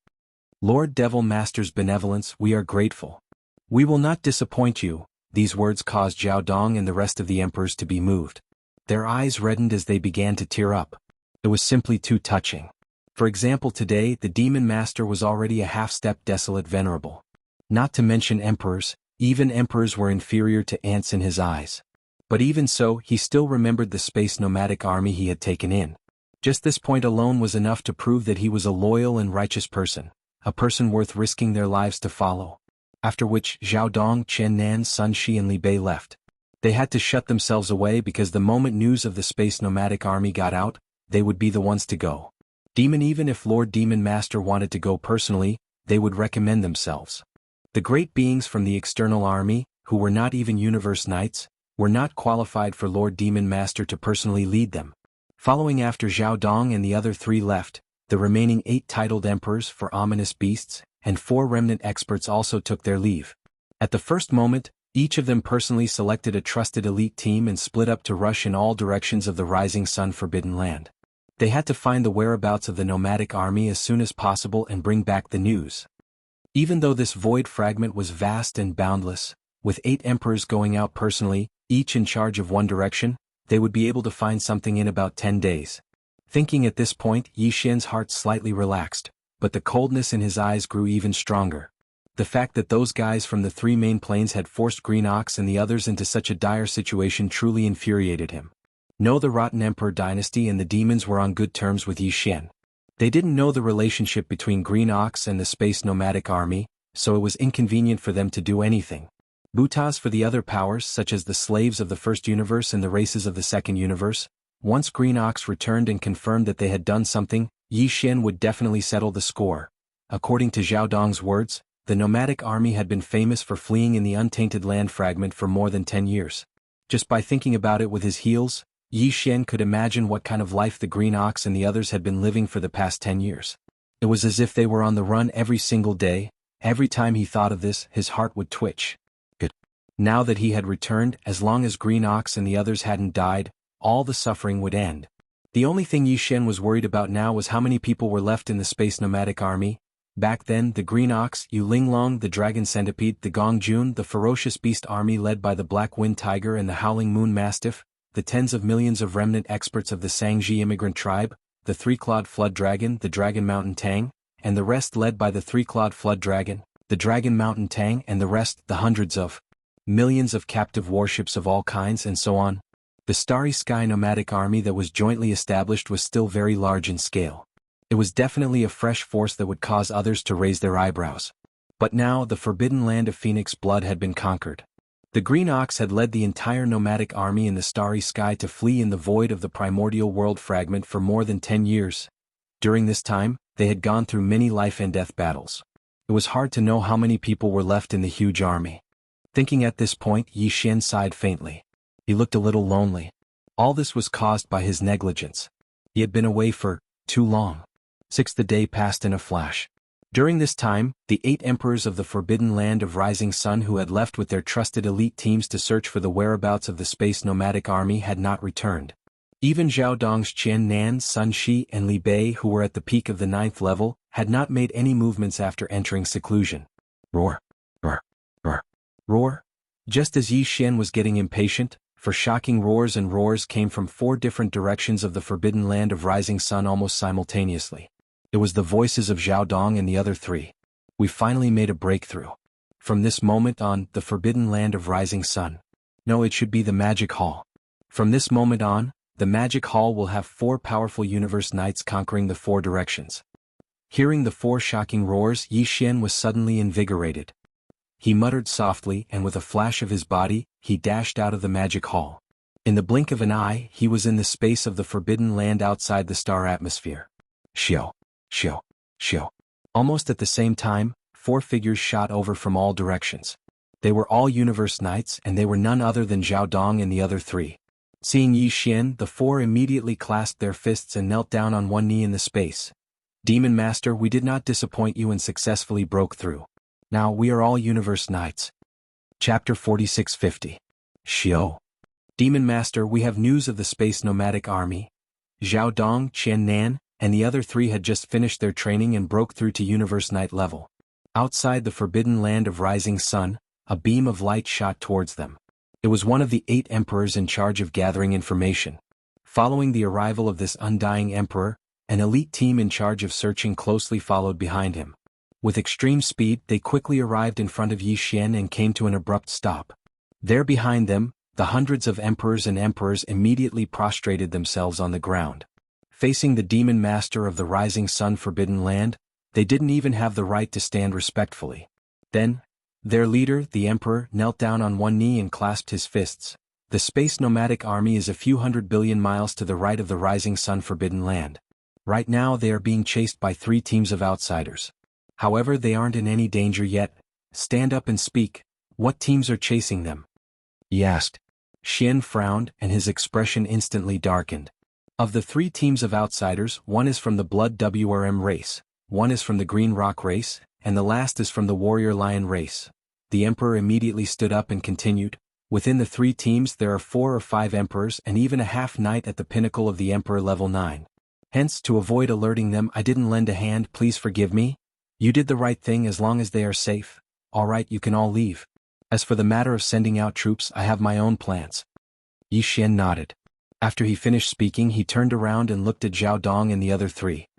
Lord Devil Master's benevolence, we are grateful. We will not disappoint you. These words caused Zhao Dong and the rest of the emperors to be moved. Their eyes reddened as they began to tear up. It was simply too touching. For example, today, the Demon Master was already a half-step desolate venerable. Not to mention emperors, even emperors were inferior to ants in his eyes. But even so, he still remembered the space nomadic army he had taken in. Just this point alone was enough to prove that he was a loyal and righteous person, a person worth risking their lives to follow. After which, Zhao Dong, Chen Nan, Sun Shi and Li Bei left. They had to shut themselves away because the moment news of the space nomadic army got out, they would be the ones to go. Even if Lord Demon Master wanted to go personally, they would recommend themselves. The great beings from the external army, who were not even Universe Knights, were not qualified for Lord Demon Master to personally lead them. Following after Zhao Dong and the other 3 left, the remaining 8 titled emperors for ominous beasts, and 4 remnant experts also took their leave. At the first moment, each of them personally selected a trusted elite team and split up to rush in all directions of the rising sun forbidden land. They had to find the whereabouts of the nomadic army as soon as possible and bring back the news. Even though this void fragment was vast and boundless, with 8 emperors going out personally, each in charge of one direction, they would be able to find something in about 10 days. Thinking at this point, Yi Xian's heart slightly relaxed, but the coldness in his eyes grew even stronger. The fact that those guys from the 3 main planes had forced Green Ox and the others into such a dire situation truly infuriated him. No, the Rotten Emperor dynasty and the demons were on good terms with Yi Xian. They didn't know the relationship between Green Ox and the space nomadic army, so it was inconvenient for them to do anything. Butas for the other powers such as the slaves of the first universe and the races of the second universe. Once Green Ox returned and confirmed that they had done something, Yi Xian would definitely settle the score. According to Zhao Dong's words, the nomadic army had been famous for fleeing in the untainted land fragment for more than 10 years. Just by thinking about it with his heels, Yi Xian could imagine what kind of life the Green Ox and the others had been living for the past 10 years. It was as if they were on the run every single day. Every time he thought of this, his heart would twitch. Good. Now that he had returned, as long as Green Ox and the others hadn't died, all the suffering would end. The only thing Yi Xian was worried about now was how many people were left in the space nomadic army. Back then, the Green Ox, Yu Linglong, the Dragon Centipede, the Gongjun, the Ferocious Beast army led by the Black Wind Tiger and the Howling Moon Mastiff, the tens of millions of remnant experts of the Sangji immigrant tribe, the 3-clawed Flood Dragon, the Dragon Mountain Tang, and the rest led by the 3-clawed Flood Dragon, the Dragon Mountain Tang and the rest, the hundreds of millions of captive warships of all kinds and so on. The Starry Sky nomadic army that was jointly established was still very large in scale. It was definitely a fresh force that would cause others to raise their eyebrows. But now the forbidden land of Phoenix blood had been conquered. The Green Ox had led the entire nomadic army in the Starry Sky to flee in the void of the primordial world fragment for more than 10 years. During this time, they had gone through many life and death battles. It was hard to know how many people were left in the huge army. Thinking at this point, Yi Xian sighed faintly. He looked a little lonely. All this was caused by his negligence. He had been away for too long. The day passed in a flash. During this time, the 8 emperors of the forbidden land of Rising Sun who had left with their trusted elite teams to search for the whereabouts of the space nomadic army had not returned. Even Zhao Dong's Chen Nan, Sun Shi and Li Bei, who were at the peak of the 9th level, had not made any movements after entering seclusion. Roar! Roar! Roar! Roar! Just as Yi Xian was getting impatient, for shocking roars and roars came from 4 different directions of the forbidden land of rising sun almost simultaneously. It was the voices of Zhao Dong and the other 3. We finally made a breakthrough. From this moment on, the forbidden land of rising sun. No, it should be the magic hall. From this moment on, the magic hall will have 4 powerful universe knights conquering the 4 directions. Hearing the 4 shocking roars, Yi Xian was suddenly invigorated. He muttered softly, and with a flash of his body, he dashed out of the magic hall. In the blink of an eye, he was in the space of the forbidden land outside the star atmosphere. Xiao, xiao, xiao. Almost at the same time, 4 figures shot over from all directions. They were all universe knights, and they were none other than Zhao Dong and the other 3. Seeing Yi Xian, the 4 immediately clasped their fists and knelt down on one knee in the space. Demon Master, we did not disappoint you and successfully broke through. Now we are all universe knights. Chapter 4650. Xiao. Demon Master, we have news of the space nomadic army. Zhao Dong, Qian Nan, and the other 3 had just finished their training and broke through to universe knight level. Outside the forbidden land of rising sun, a beam of light shot towards them. It was one of the 8 emperors in charge of gathering information. Following the arrival of this undying emperor, an elite team in charge of searching closely followed behind him. With extreme speed, they quickly arrived in front of Yi Xian and came to an abrupt stop. There behind them, the hundreds of emperors and emperors immediately prostrated themselves on the ground. Facing the demon master of the rising sun forbidden land, they didn't even have the right to stand respectfully. Then, their leader, the emperor, knelt down on one knee and clasped his fists. The space nomadic army is a few hundred billion miles to the right of the rising sun forbidden land. Right now they are being chased by 3 teams of outsiders. However, they aren't in any danger yet. Stand up and speak. What teams are chasing them? He asked. Xian frowned, and his expression instantly darkened. Of the 3 teams of outsiders, one is from the Blood WRM race, one is from the Green Rock race, and the last is from the Warrior Lion race. The emperor immediately stood up and continued. Within the 3 teams there are 4 or 5 emperors and even a half-knight at the pinnacle of the emperor level 9. Hence, to avoid alerting them, I didn't lend a hand. Please forgive me. You did the right thing as long as they are safe. All right, you can all leave. As for the matter of sending out troops, I have my own plans. Yi Xian nodded. After he finished speaking, he turned around and looked at Zhao Dong and the other 3.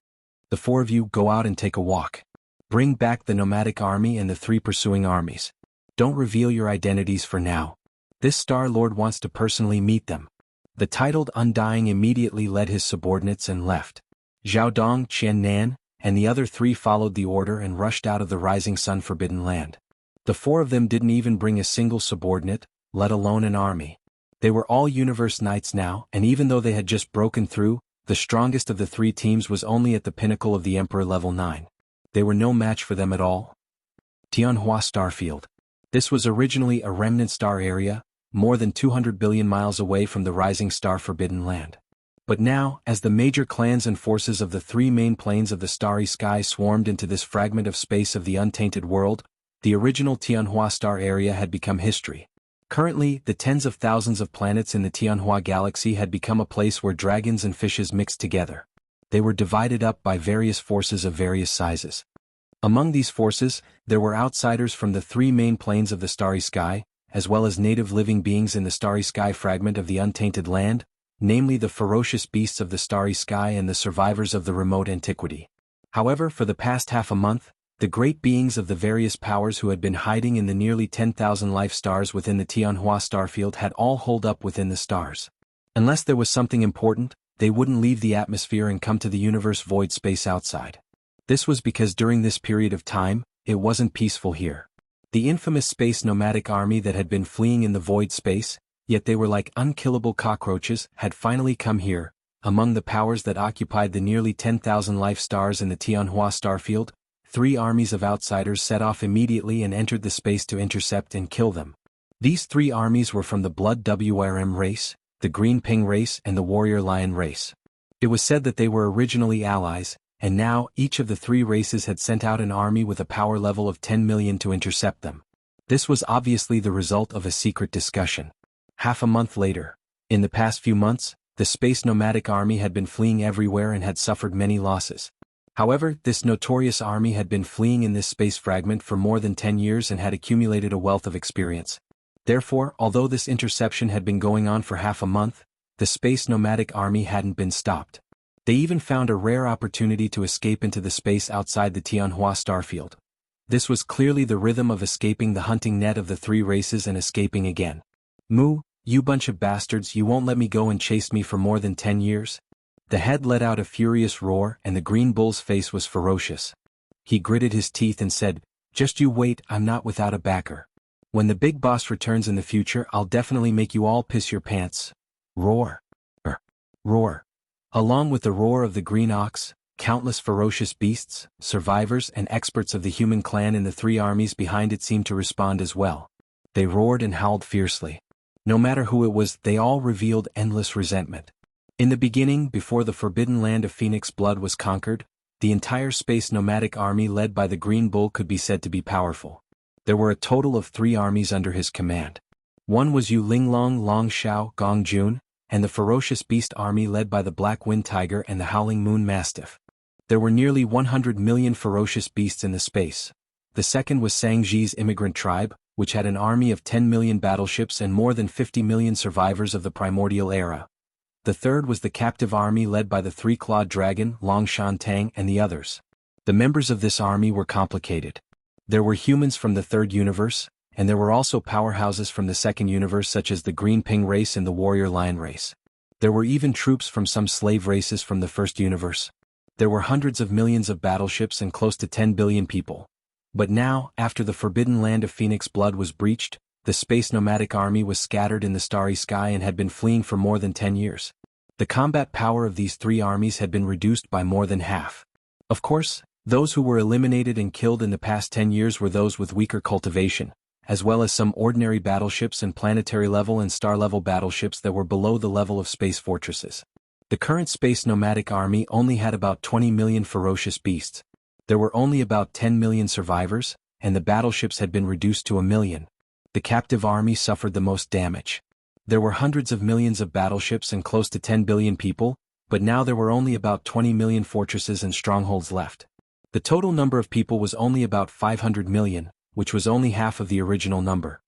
The 4 of you go out and take a walk. Bring back the nomadic army and the 3 pursuing armies. Don't reveal your identities for now. This Star Lord wants to personally meet them. The titled Undying immediately led his subordinates and left. Zhao Dong, Qian Nan, and the other 3 followed the order and rushed out of the rising sun forbidden land. The 4 of them didn't even bring a single subordinate, let alone an army. They were all universe knights now, and even though they had just broken through, the strongest of the 3 teams was only at the pinnacle of the Emperor level 9. They were no match for them at all. Tianhua Starfield. This was originally a remnant star area, more than 200 billion miles away from the rising star forbidden land. But now, as the major clans and forces of the 3 main planes of the starry sky swarmed into this fragment of space of the untainted world, the original Tianhua star area had become history. Currently, the tens of thousands of planets in the Tianhua galaxy had become a place where dragons and fishes mixed together. They were divided up by various forces of various sizes. Among these forces, there were outsiders from the 3 main planes of the starry sky, as well as native living beings in the starry sky fragment of the untainted land, namely the ferocious beasts of the starry sky and the survivors of the remote antiquity. However, for the past half a month, the great beings of the various powers who had been hiding in the nearly 10,000 life stars within the Tianhua starfield had all holed up within the stars. Unless there was something important, they wouldn't leave the atmosphere and come to the universe void space outside. This was because during this period of time, it wasn't peaceful here. The infamous space nomadic army that had been fleeing in the void space, yet they were like unkillable cockroaches, had finally come here. Among the powers that occupied the nearly 10,000 life stars in the Tianhua starfield, 3 armies of outsiders set off immediately and entered the space to intercept and kill them. These 3 armies were from the Blood WRM race, the Green Ping race and the Warrior Lion race. It was said that they were originally allies, and now each of the 3 races had sent out an army with a power level of 10 million to intercept them. This was obviously the result of a secret discussion. Half a month later, in the past few months, the space nomadic army had been fleeing everywhere and had suffered many losses. However, this notorious army had been fleeing in this space fragment for more than 10 years and had accumulated a wealth of experience. Therefore, although this interception had been going on for half a month, the space nomadic army hadn't been stopped. They even found a rare opportunity to escape into the space outside the Tianhua starfield. This was clearly the rhythm of escaping the hunting net of the three races and escaping again. "Moo, you bunch of bastards, you won't let me go and chase me for more than 10 years? The head let out a furious roar and the green bull's face was ferocious. He gritted his teeth and said, "Just you wait, I'm not without a backer. When the big boss returns in the future, I'll definitely make you all piss your pants." Roar. Roar. Along with the roar of the green ox, countless ferocious beasts, survivors and experts of the human clan in the three armies behind it seemed to respond as well. They roared and howled fiercely. No matter who it was, they all revealed endless resentment. In the beginning, before the forbidden land of Phoenix Blood was conquered, the entire space nomadic army led by the Green Bull could be said to be powerful. There were a total of 3 armies under his command. One was Yu Linglong Longshao Gongjun, and the ferocious beast army led by the Black Wind Tiger and the Howling Moon Mastiff. There were nearly 100 million ferocious beasts in the space. The second was Sangji's immigrant tribe, which had an army of 10 million battleships and more than 50 million survivors of the primordial era. The third was the captive army led by the three-clawed dragon, Longshan Tang, and the others. The members of this army were complicated. There were humans from the third universe, and there were also powerhouses from the second universe such as the Green Ping race and the Warrior Lion race. There were even troops from some slave races from the first universe. There were hundreds of millions of battleships and close to 10 billion people. But now, after the forbidden land of Phoenix Blood was breached, the space nomadic army was scattered in the starry sky and had been fleeing for more than 10 years. The combat power of these 3 armies had been reduced by more than half. Of course, those who were eliminated and killed in the past 10 years were those with weaker cultivation, as well as some ordinary battleships and planetary-level and star-level battleships that were below the level of space fortresses. The current space nomadic army only had about 20 million ferocious beasts. There were only about 10 million survivors, and the battleships had been reduced to 1 million. The captive army suffered the most damage. There were hundreds of millions of battleships and close to 10 billion people, but now there were only about 20 million fortresses and strongholds left. The total number of people was only about 500 million, which was only half of the original number.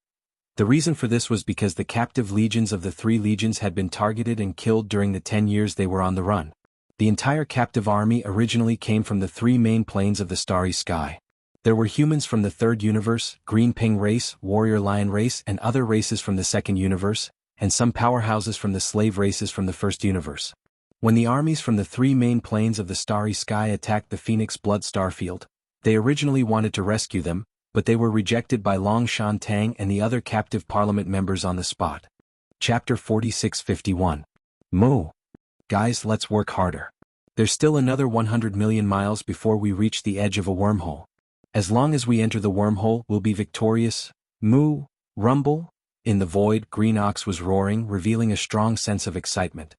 The reason for this was because the captive legions of the 3 legions had been targeted and killed during the 10 years they were on the run. The entire captive army originally came from the 3 main planes of the starry sky. There were humans from the third universe, Green Ping race, Warrior Lion race, and other races from the second universe, and some powerhouses from the slave races from the first universe. When the armies from the 3 main planes of the starry sky attacked the Phoenix Blood starfield, they originally wanted to rescue them, but they were rejected by Longshan Tang and the other captive parliament members on the spot. Chapter 4651. Moo. Guys, let's work harder. There's still another 100 million miles before we reach the edge of a wormhole. As long as we enter the wormhole, we'll be victorious. Moo. Rumble. In the void, Green Ox was roaring, revealing a strong sense of excitement.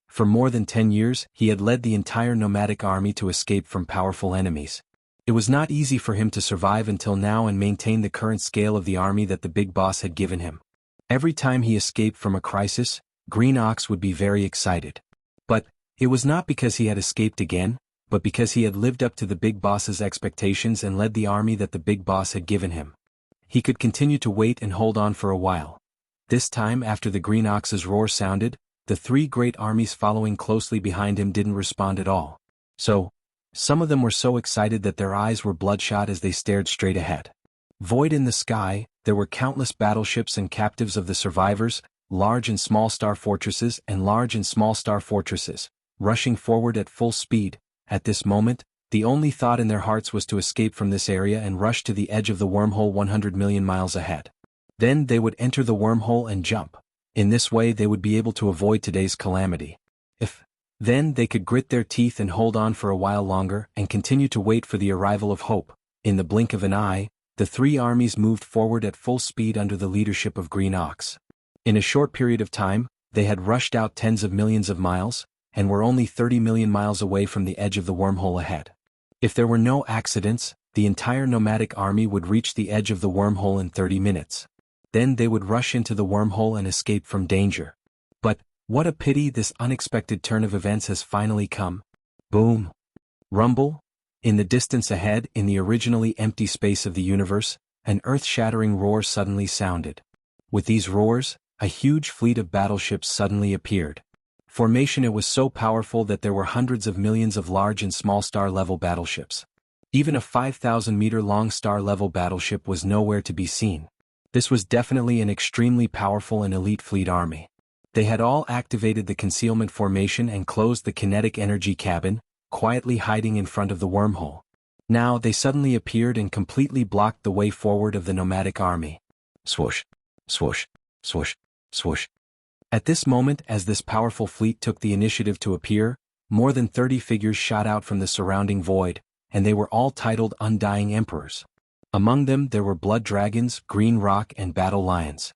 For more than 10 years, he had led the entire nomadic army to escape from powerful enemies. It was not easy for him to survive until now and maintain the current scale of the army that the big boss had given him. Every time he escaped from a crisis, Green Ox would be very excited. But it was not because he had escaped again, but because he had lived up to the big boss's expectations and led the army that the big boss had given him. He could continue to wait and hold on for a while. This time, after the Green Ox's roar sounded, the 3 great armies following closely behind him didn't respond at all. So, some of them were so excited that their eyes were bloodshot as they stared straight ahead. Void in the sky, there were countless battleships and captives of the survivors, large and small star fortresses and large and small star fortresses, rushing forward at full speed. At this moment, the only thought in their hearts was to escape from this area and rush to the edge of the wormhole 100 million miles ahead. Then they would enter the wormhole and jump. In this way they would be able to avoid today's calamity. Then they could grit their teeth and hold on for a while longer and continue to wait for the arrival of hope. In the blink of an eye, the 3 armies moved forward at full speed under the leadership of Green Ox. In a short period of time, they had rushed out tens of millions of miles, and were only 30 million miles away from the edge of the wormhole ahead. If there were no accidents, the entire nomadic army would reach the edge of the wormhole in 30 minutes. Then they would rush into the wormhole and escape from danger. But, what a pity this unexpected turn of events has finally come. Boom. Rumble. In the distance ahead, in the originally empty space of the universe, an earth-shattering roar suddenly sounded. With these roars, a huge fleet of battleships suddenly appeared. Formation it was so powerful that there were hundreds of millions of large and small star-level battleships. Even a 5,000-meter-long star-level battleship was nowhere to be seen. This was definitely an extremely powerful and elite fleet army. They had all activated the concealment formation and closed the kinetic energy cabin, quietly hiding in front of the wormhole. Now they suddenly appeared and completely blocked the way forward of the nomadic army. Swoosh, swoosh, swoosh, swoosh. At this moment, as this powerful fleet took the initiative to appear, more than 30 figures shot out from the surrounding void, and they were all titled Undying Emperors. Among them there were blood dragons, green rock and battle lions.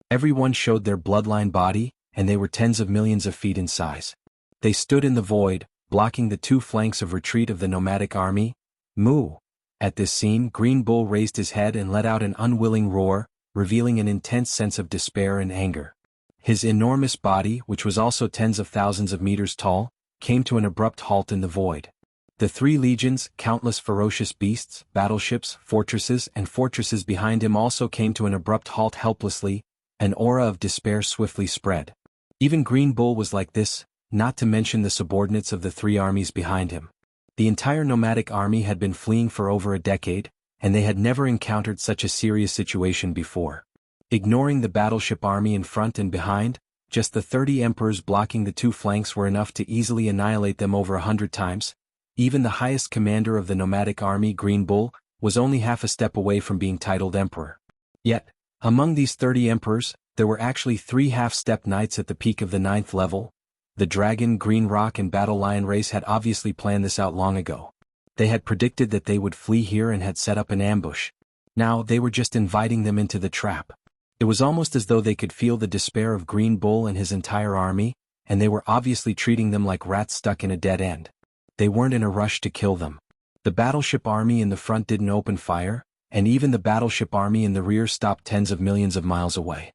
Everyone showed their bloodline body, and they were tens of millions of feet in size. They stood in the void, blocking the two flanks of retreat of the nomadic army. Moo! At this scene, Green Bull raised his head and let out an unwilling roar, revealing an intense sense of despair and anger. His enormous body, which was also tens of thousands of meters tall, came to an abrupt halt in the void. The three legions, countless ferocious beasts, battleships, fortresses and fortresses behind him also came to an abrupt halt helplessly. An aura of despair swiftly spread. Even Green Bull was like this, not to mention the subordinates of the three armies behind him. The entire nomadic army had been fleeing for over a decade, and they had never encountered such a serious situation before. Ignoring the battleship army in front and behind, just the 30 emperors blocking the two flanks were enough to easily annihilate them over 100 times. Even the highest commander of the nomadic army, Green Bull, was only half a step away from being titled emperor. Yet, among these 30 emperors, there were actually 3 half-step knights at the peak of the 9th level. The dragon, green rock and battle lion race had obviously planned this out long ago. They had predicted that they would flee here and had set up an ambush. Now they were just inviting them into the trap. It was almost as though they could feel the despair of Green Bull and his entire army, and they were obviously treating them like rats stuck in a dead end. They weren't in a rush to kill them. The battleship army in the front didn't open fire, and even the battleship army in the rear stopped tens of millions of miles away.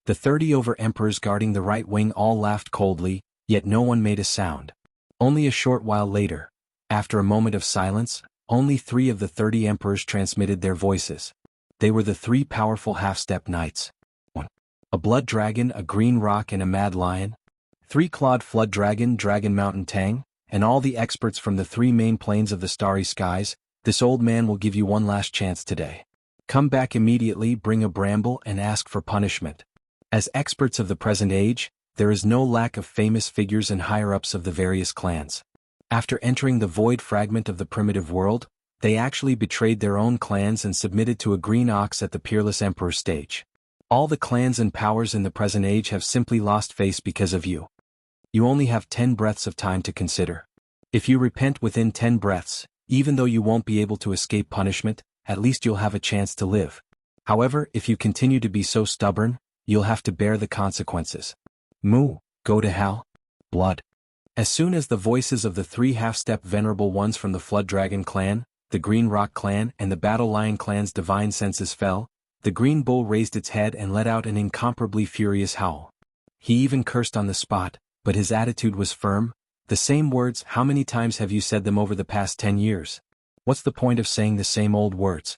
The 30 emperors guarding the right wing all laughed coldly, yet no one made a sound. Only a short while later, after a moment of silence, only 3 of the 30 emperors transmitted their voices. They were the 3 powerful half-step knights. 1. A blood dragon, a green rock and a mad lion. 3-clawed flood dragon, dragon mountain tang, and all the experts from the 3 main planes of the starry skies. This old man will give you one last chance today. Come back immediately, bring a bramble and ask for punishment. As experts of the present age, there is no lack of famous figures and higher-ups of the various clans. After entering the void fragment of the primitive world, they actually betrayed their own clans and submitted to a green ox at the Peerless Emperor stage. All the clans and powers in the present age have simply lost face because of you. You only have 10 breaths of time to consider. If you repent within 10 breaths, even though you won't be able to escape punishment, at least you'll have a chance to live. However, if you continue to be so stubborn, you'll have to bear the consequences. Moo, go to hell. Blood. As soon as the voices of the 3 half-step venerable ones from the Flood Dragon clan, the Green Rock clan and the Battle Lion clan's divine senses fell, the Green Bull raised its head and let out an incomparably furious howl. He even cursed on the spot, but his attitude was firm. The same words, how many times have you said them over the past 10 years? What's the point of saying the same old words?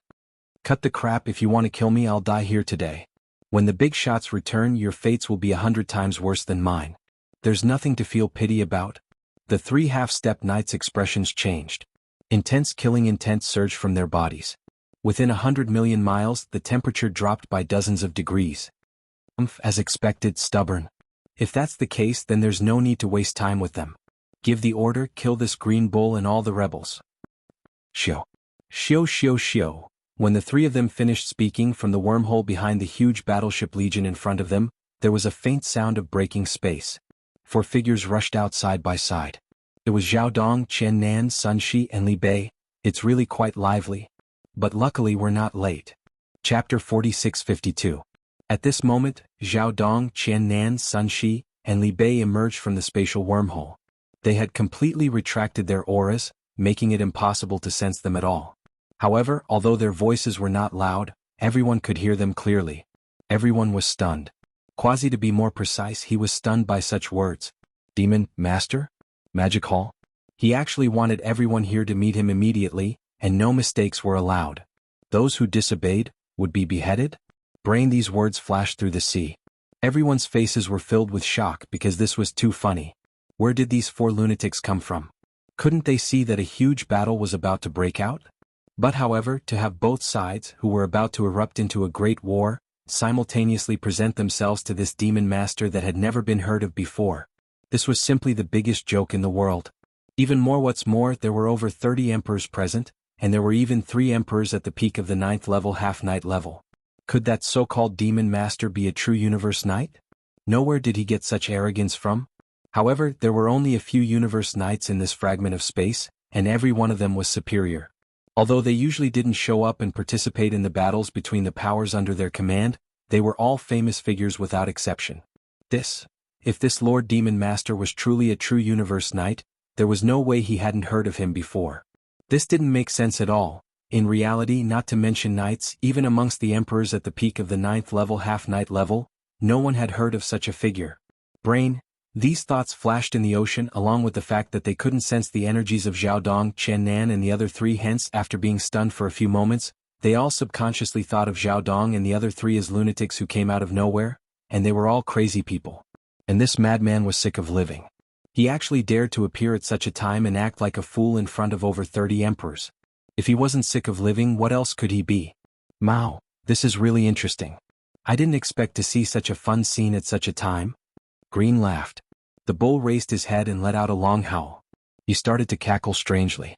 Cut the crap, if you want to kill me I'll die here today. When the big shots return your fates will be 100 times worse than mine. There's nothing to feel pity about. The 3 half-step knights' expressions changed. Intense killing intent surged from their bodies. Within 100 million miles the temperature dropped by dozens of degrees. As expected, stubborn. If that's the case then there's no need to waste time with them. Give the order, kill this Green Bull and all the rebels. Shio. Shio shio shio. When the 3 of them finished speaking from the wormhole behind the huge battleship legion in front of them, there was a faint sound of breaking space. 4 figures rushed out side by side. It was Zhao Dong, Chen Nan, Sun Shi and Li Bei. It's really quite lively. But luckily we're not late. Chapter 4652. At this moment, Zhao Dong, Chen Nan, Sun Shi, and Li Bei emerged from the spatial wormhole. They had completely retracted their auras, making it impossible to sense them at all. However, although their voices were not loud, everyone could hear them clearly. Everyone was stunned. Quasi to be more precise, he was stunned by such words. Demon, Master? Magic Hall? He actually wanted everyone here to meet him immediately, and no mistakes were allowed. Those who disobeyed would be beheaded? Brain, these words flashed through the sea. Everyone's faces were filled with shock because this was too funny. Where did these 4 lunatics come from? Couldn't they see that a huge battle was about to break out? But however, to have both sides, who were about to erupt into a great war, simultaneously present themselves to this demon master that had never been heard of before. This was simply the biggest joke in the world. Even more, what's more, there were over 30 emperors present, and there were even 3 emperors at the peak of the 9th level half-knight level. Could that so-called demon master be a true universe knight? Nowhere did he get such arrogance from. However, there were only a few universe knights in this fragment of space, and every one of them was superior. Although they usually didn't show up and participate in the battles between the powers under their command, they were all famous figures without exception. If this Lord Demon Master was truly a true universe knight, there was no way he hadn't heard of him before. This didn't make sense at all. In reality, not to mention knights, even amongst the emperors at the peak of the 9th level half-knight level, no one had heard of such a figure. Brain, these thoughts flashed in the ocean along with the fact that they couldn't sense the energies of Zhao Dong, Chen Nan and the other 3. Hence, after being stunned for a few moments, they all subconsciously thought of Zhao Dong and the other 3 as lunatics who came out of nowhere, and they were all crazy people. And this madman was sick of living. He actually dared to appear at such a time and act like a fool in front of over 30 emperors. If he wasn't sick of living, what else could he be? Mao, this is really interesting. I didn't expect to see such a fun scene at such a time. Green laughed. The bull raised his head and let out a long howl. He started to cackle strangely.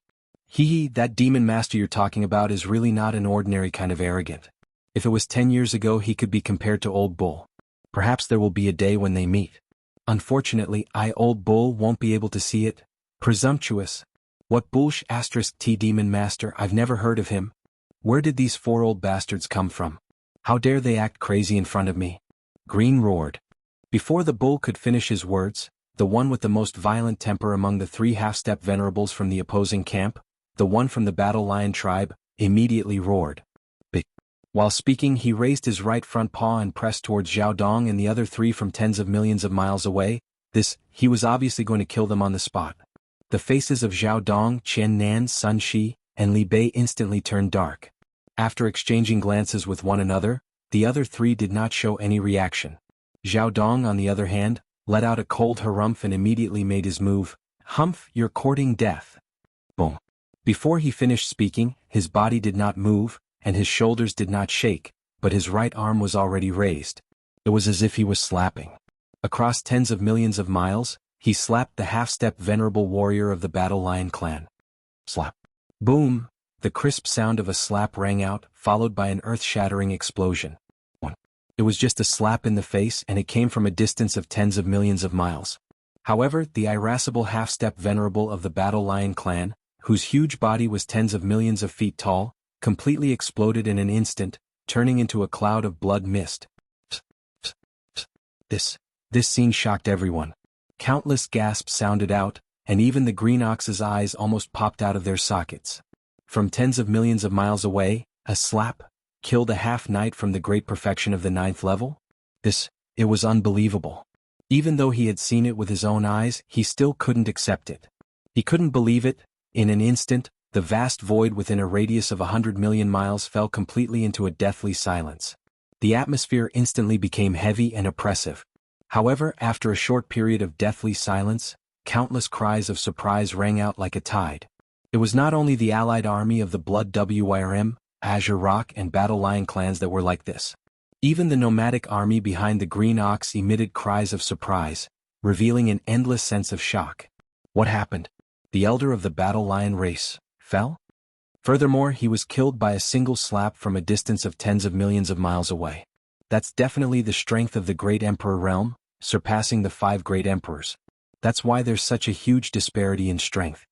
Hee, that demon master you're talking about is really not an ordinary kind of arrogant. If it was 10 years ago, he could be compared to Old Bull. Perhaps there will be a day when they meet. Unfortunately, Old Bull won't be able to see it. Presumptuous. What bullsh *T demon master, I've never heard of him. Where did these 4 old bastards come from? How dare they act crazy in front of me? Green roared. Before the bull could finish his words, the one with the most violent temper among the 3 half-step venerables from the opposing camp, the one from the Battle Lion tribe, immediately roared. Big. While speaking, he raised his right front paw and pressed towards Zhao Dong and the other 3 from tens of millions of miles away. He was obviously going to kill them on the spot. The faces of Zhao Dong, Chen Nan, Sun Shi, and Li Bei instantly turned dark. After exchanging glances with one another, the other 3 did not show any reaction. Zhao Dong, on the other hand, let out a cold harumph and immediately made his move. Humph, you're courting death. Boom. Before he finished speaking, his body did not move, and his shoulders did not shake, but his right arm was already raised. It was as if he was slapping. Across tens of millions of miles, he slapped the half-step venerable warrior of the Battle Lion clan. Slap. Boom! The crisp sound of a slap rang out, followed by an earth-shattering explosion. It was just a slap in the face, and it came from a distance of tens of millions of miles. However, the irascible half-step venerable of the Battle Lion clan, whose huge body was tens of millions of feet tall, completely exploded in an instant, turning into a cloud of blood mist. This scene shocked everyone. Countless gasps sounded out, and even the Green Ox's eyes almost popped out of their sockets. From tens of millions of miles away, a slap killed a half-knight from the great perfection of the 9th level? It was unbelievable. Even though he had seen it with his own eyes, he still couldn't accept it. He couldn't believe it. In an instant, the vast void within a radius of 100 million miles fell completely into a deathly silence. The atmosphere instantly became heavy and oppressive. However, after a short period of deathly silence, countless cries of surprise rang out like a tide. It was not only the allied army of the Blood WYRM, Azure Rock and Battle Lion clans that were like this. Even the nomadic army behind the Green Ox emitted cries of surprise, revealing an endless sense of shock. What happened? The elder of the Battle Lion race fell? Furthermore, he was killed by a single slap from a distance of tens of millions of miles away. That's definitely the strength of the Great Emperor realm, surpassing the 5 great emperors. That's why there's such a huge disparity in strength.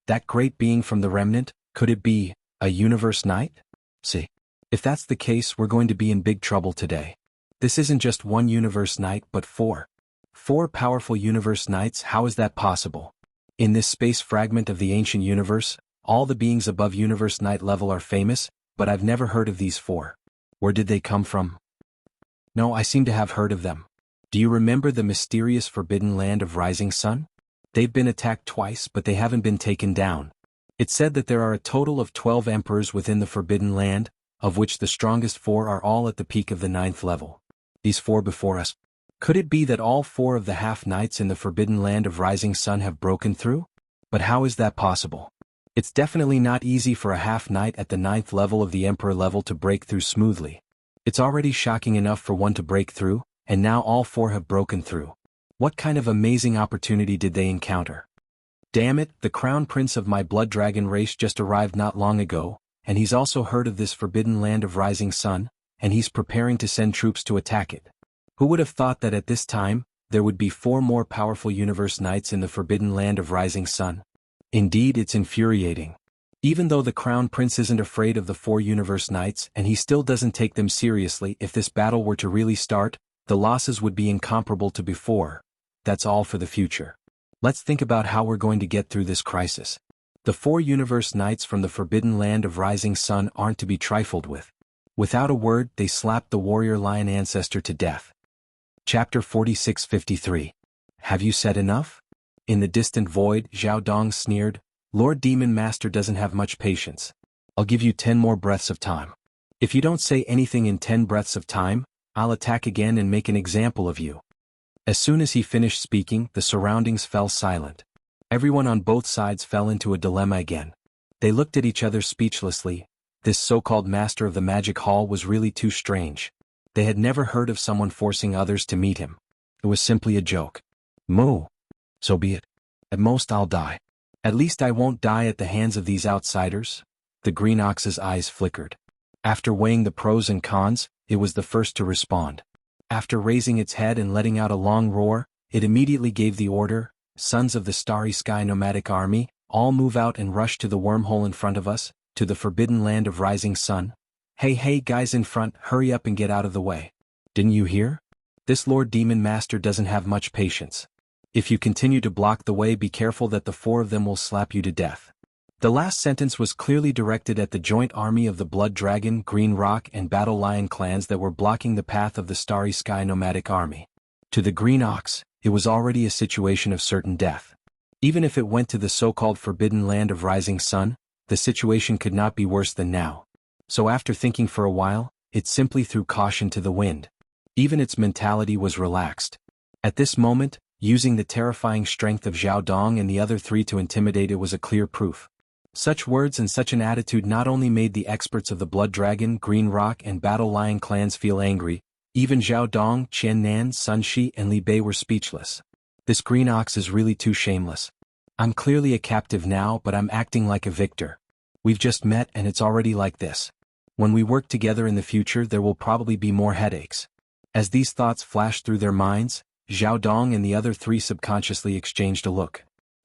That great being from the remnant, could it be a universe knight? See, if that's the case, we're going to be in big trouble today. This isn't just one universe knight but 4. 4 powerful universe knights. How is that possible? In this space fragment of the ancient universe, all the beings above universe knight level are famous, but I've never heard of these 4. Where did they come from? No, I seem to have heard of them. Do you remember the mysterious forbidden land of Rising Sun? They've been attacked twice, but they haven't been taken down. It's said that there are a total of 12 emperors within the Forbidden Land, of which the strongest 4 are all at the peak of the 9th level. These 4 before us. Could it be that all 4 of the half-knights in the Forbidden Land of Rising Sun have broken through? But how is that possible? It's definitely not easy for a half-knight at the 9th level of the Emperor level to break through smoothly. It's already shocking enough for one to break through, and now all 4 have broken through. What kind of amazing opportunity did they encounter? Damn it, the Crown Prince of my Blood Dragon race just arrived not long ago, and he's also heard of this Forbidden Land of Rising Sun, and he's preparing to send troops to attack it. Who would have thought that at this time, there would be 4 more powerful Universe Knights in the Forbidden Land of Rising Sun? Indeed, it's infuriating. Even though the Crown Prince isn't afraid of the 4 Universe Knights and he still doesn't take them seriously, if this battle were to really start, the losses would be incomparable to before. That's all for the future. Let's think about how we're going to get through this crisis. The 4 Universe Knights from the Forbidden Land of Rising Sun aren't to be trifled with. Without a word, they slapped the warrior lion ancestor to death. Chapter 46-53. Have you said enough? In the distant void, Zhao Dong sneered, Lord Demon Master doesn't have much patience. I'll give you 10 more breaths of time. If you don't say anything in 10 breaths of time, I'll attack again and make an example of you. As soon as he finished speaking, the surroundings fell silent. Everyone on both sides fell into a dilemma again. They looked at each other speechlessly. This so-called master of the magic hall was really too strange. They had never heard of someone forcing others to meet him. It was simply a joke. Moo. So be it. At most I'll die. At least I won't die at the hands of these outsiders. The green ox's eyes flickered. After weighing the pros and cons, it was the first to respond. After raising its head and letting out a long roar, it immediately gave the order, Sons of the Starry Sky Nomadic Army, all move out and rush to the wormhole in front of us, to the Forbidden Land of Rising Sun. Hey guys in front, hurry up and get out of the way. Didn't you hear? This Lord Demon Master doesn't have much patience. If you continue to block the way, be careful that the 4 of them will slap you to death. The last sentence was clearly directed at the joint army of the Blood Dragon, Green Rock and Battle Lion clans that were blocking the path of the Starry Sky Nomadic Army. To the Green Ox, it was already a situation of certain death. Even if it went to the so-called Forbidden Land of Rising Sun, the situation could not be worse than now. So after thinking for a while, it simply threw caution to the wind. Even its mentality was relaxed. At this moment, using the terrifying strength of Zhao Dong and the other 3 to intimidate it was a clear proof. Such words and such an attitude not only made the experts of the Blood Dragon, Green Rock and Battle Lion clans feel angry, even Zhao Dong, Qian Nan, Sun Shi and Li Bei were speechless. This Green Ox is really too shameless. I'm clearly a captive now, but I'm acting like a victor. We've just met and it's already like this. When we work together in the future, there will probably be more headaches. As these thoughts flashed through their minds, Zhao Dong and the other 3 subconsciously exchanged a look.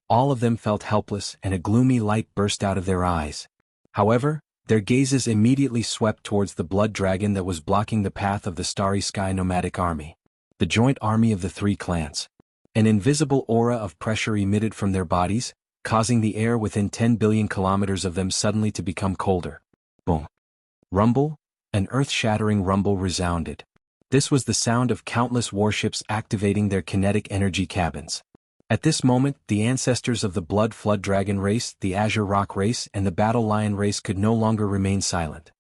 All of them felt helpless and a gloomy light burst out of their eyes. However, their gazes immediately swept towards the Blood Dragon that was blocking the path of the Starry Sky Nomadic Army. The joint army of the 3 clans. An invisible aura of pressure emitted from their bodies, causing the air within 10 billion kilometers of them suddenly to become colder. Boom. Rumble? An earth-shattering rumble resounded. This was the sound of countless warships activating their kinetic energy cabins. At this moment, the ancestors of the Blood Flood Dragon race, the Azure Rock race, and the Battle Lion race could no longer remain silent.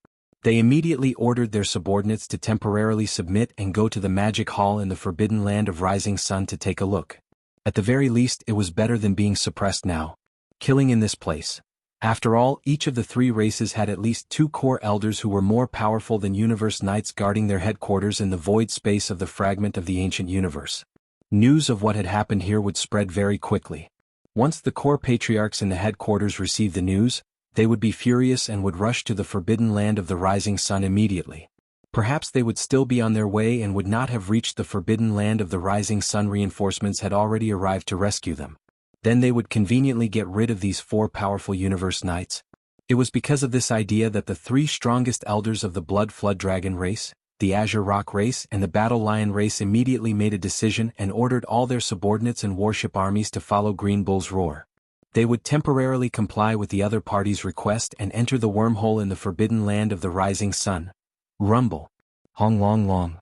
They immediately ordered their subordinates to temporarily submit and go to the Magic Hall in the Forbidden Land of Rising Sun to take a look. At the very least, it was better than being suppressed now. Killing in this place. After all, each of the 3 races had at least 2 core elders who were more powerful than Universe Knights guarding their headquarters in the void space of the fragment of the ancient universe. News of what had happened here would spread very quickly. Once the core patriarchs in the headquarters received the news, they would be furious and would rush to the Forbidden Land of the Rising Sun immediately. Perhaps they would still be on their way and would not have reached the Forbidden Land of the Rising Sun. Reinforcements had already arrived to rescue them. Then they would conveniently get rid of these 4 powerful Universe Knights. It was because of this idea that the 3 strongest elders of the Blood Flood Dragon race, the Azure Rock race and the Battle Lion race immediately made a decision and ordered all their subordinates and warship armies to follow Green Bull's roar. They would temporarily comply with the other party's request and enter the wormhole in the Forbidden Land of the Rising Sun. Rumble. Hong long long.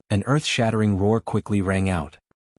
An earth-shattering roar quickly rang out.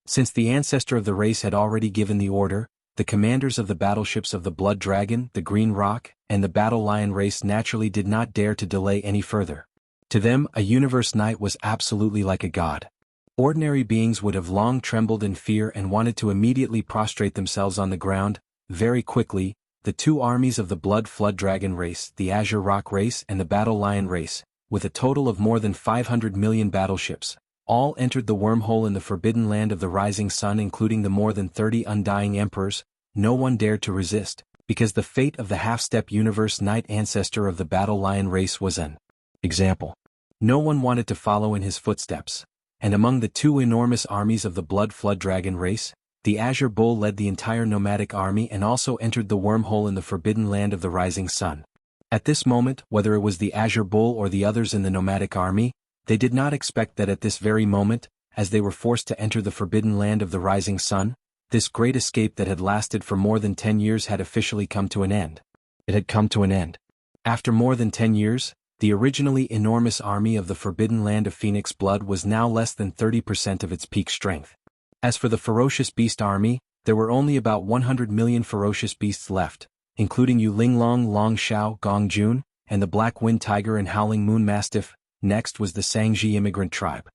Since the ancestor of the race had already given the order, the commanders of the battleships of the Blood Dragon, the Green Rock, and the Battle Lion race naturally did not dare to delay any further. To them, a Universe Knight was absolutely like a god. Ordinary beings would have long trembled in fear and wanted to immediately prostrate themselves on the ground. Very quickly, the two armies of the Blood Flood Dragon race, the Azure Rock race and the Battle Lion race, with a total of more than 500 million battleships, all entered the wormhole in the forbidden land of the rising sun, including the more than 30 undying emperors. No one dared to resist, because the fate of the half-step Universe Knight ancestor of the Battle Lion race was an example. No one wanted to follow in his footsteps, and among the two enormous armies of the Blood Flood Dragon race, the Azure Bull led the entire nomadic army and also entered the wormhole in the forbidden land of the rising sun. At this moment, whether it was the Azure Bull or the others in the nomadic army, they did not expect that at this very moment, as they were forced to enter the forbidden land of the rising sun, this great escape that had lasted for more than 10 years had officially come to an end. It had come to an end. After more than 10 years, the originally enormous army of the forbidden land of Phoenix Blood was now less than 30% of its peak strength. As for the ferocious beast army, there were only about 100 million ferocious beasts left, including Yu Linglong, Long Xiao, Gong Jun, and the Black Wind Tiger and Howling Moon Mastiff. Next was the Sangji immigrant tribe.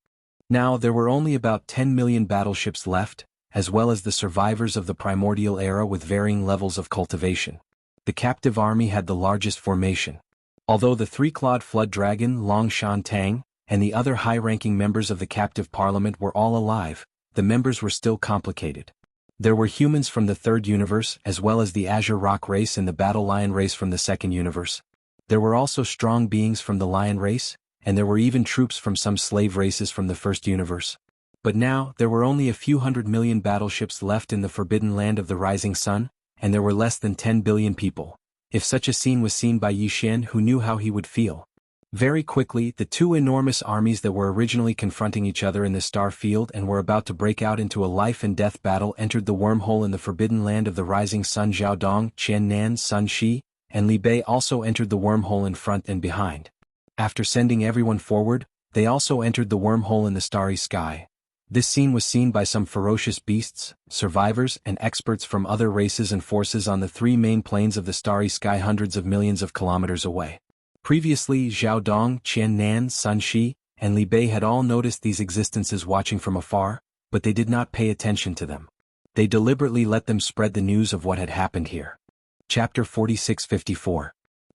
Now there were only about 10 million battleships left, as well as the survivors of the primordial era with varying levels of cultivation. The captive army had the largest formation. Although the three-clawed flood dragon Long Shan Tang and the other high-ranking members of the captive parliament were all alive, the members were still complicated. There were humans from the third universe as well as the Azure Rock race and the Battle Lion race from the second universe. There were also strong beings from the Lion race, and there were even troops from some slave races from the first universe. But now, there were only a few 100 million battleships left in the forbidden land of the rising sun, and there were less than 10 billion people. If such a scene was seen by Yi Xian, who knew how he would feel. Very quickly, the two enormous armies that were originally confronting each other in the star field and were about to break out into a life-and-death battle entered the wormhole in the forbidden land of the rising sun. Zhao Dong, Qian Nan, Sun Shi, and Li Bei also entered the wormhole in front and behind. After sending everyone forward, they also entered the wormhole in the starry sky. This scene was seen by some ferocious beasts, survivors, and experts from other races and forces on the three main planes of the starry sky hundreds of millions of kilometers away. Previously, Zhao Dong, Qian Nan, Sun Shi, and Li Bei had all noticed these existences watching from afar, but they did not pay attention to them. They deliberately let them spread the news of what had happened here. Chapter 46-54.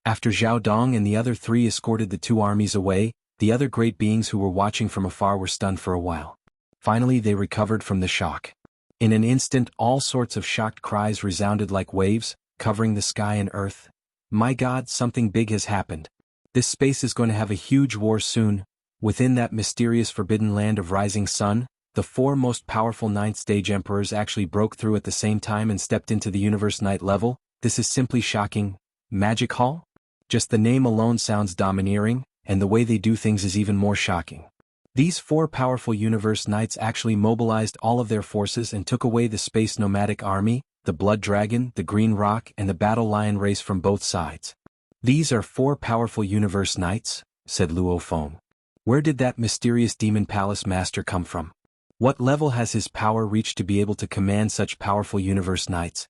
After Zhao Dong and the other three escorted the two armies away, the other great beings who were watching from afar were stunned for a while. Finally they recovered from the shock. In an instant all sorts of shocked cries resounded like waves, covering the sky and earth. My God, something big has happened. This space is going to have a huge war soon. Within that mysterious forbidden land of rising sun, the four most powerful ninth stage emperors actually broke through at the same time and stepped into the Universe Knight level. This is simply shocking. Magic Hall? Just the name alone sounds domineering, and the way they do things is even more shocking. These four powerful Universe Knights actually mobilized all of their forces and took away the Space Nomadic Army, the Blood Dragon, the Green Rock, and the Battle Lion race from both sides. These are four powerful Universe Knights, said Luo Feng. Where did that mysterious Demon Palace Master come from? What level has his power reached to be able to command such powerful Universe Knights?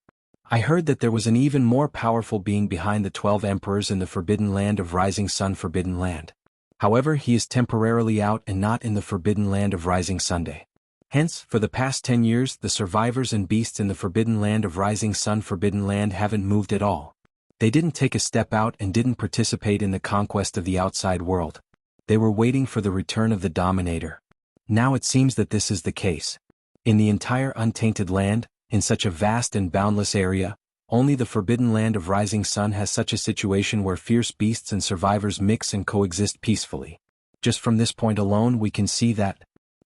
I heard that there was an even more powerful being behind the 12 emperors in the Forbidden Land of Rising Sun Forbidden Land. However, he is temporarily out and not in the Forbidden Land of Rising Sunday. Hence, for the past 10 years, the survivors and beasts in the Forbidden Land of Rising Sun Forbidden Land haven't moved at all. They didn't take a step out and didn't participate in the conquest of the outside world. They were waiting for the return of the Dominator. Now it seems that this is the case. In the entire untainted land, in such a vast and boundless area, only the Forbidden Land of Rising Sun has such a situation where fierce beasts and survivors mix and coexist peacefully. Just from this point alone we can see that,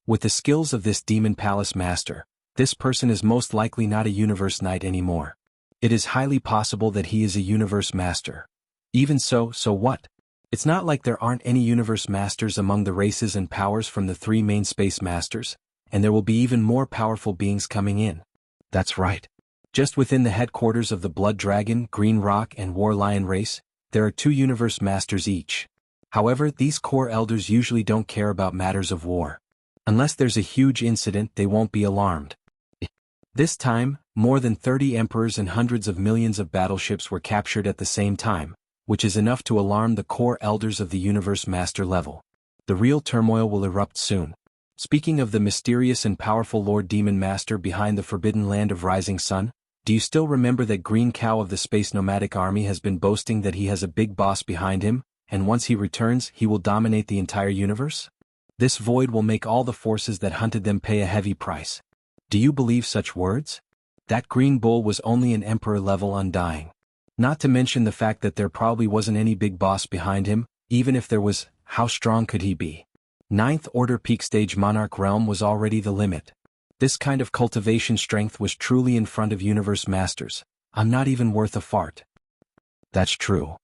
with the skills of this Demon Palace Master, this person is most likely not a Universe Knight anymore. It is highly possible that he is a Universe Master. Even so what? It's not like there aren't any Universe Masters among the races and powers from the three main Space Masters, and there will be even more powerful beings coming in. That's right. Just within the headquarters of the Blood Dragon, Green Rock, and War Lion race, there are 2 Universe Masters each. However, these core elders usually don't care about matters of war. Unless there's a huge incident, they won't be alarmed. This time, more than 30 emperors and hundreds of millions of battleships were captured at the same time, which is enough to alarm the core elders of the Universe Master level. The real turmoil will erupt soon. Speaking of the mysterious and powerful Lord Demon Master behind the Forbidden Land of Rising Sun, do you still remember that Green Cow of the Space Nomadic Army has been boasting that he has a big boss behind him, and once he returns he will dominate the entire universe? This void will make all the forces that hunted them pay a heavy price. Do you believe such words? That green bull was only an emperor-level undying. Not to mention the fact that there probably wasn't any big boss behind him, even if there was, how strong could he be? Ninth Order Peak Stage Monarch Realm was already the limit. This kind of cultivation strength was truly in front of Universe Masters. I'm not even worth a fart. That's true.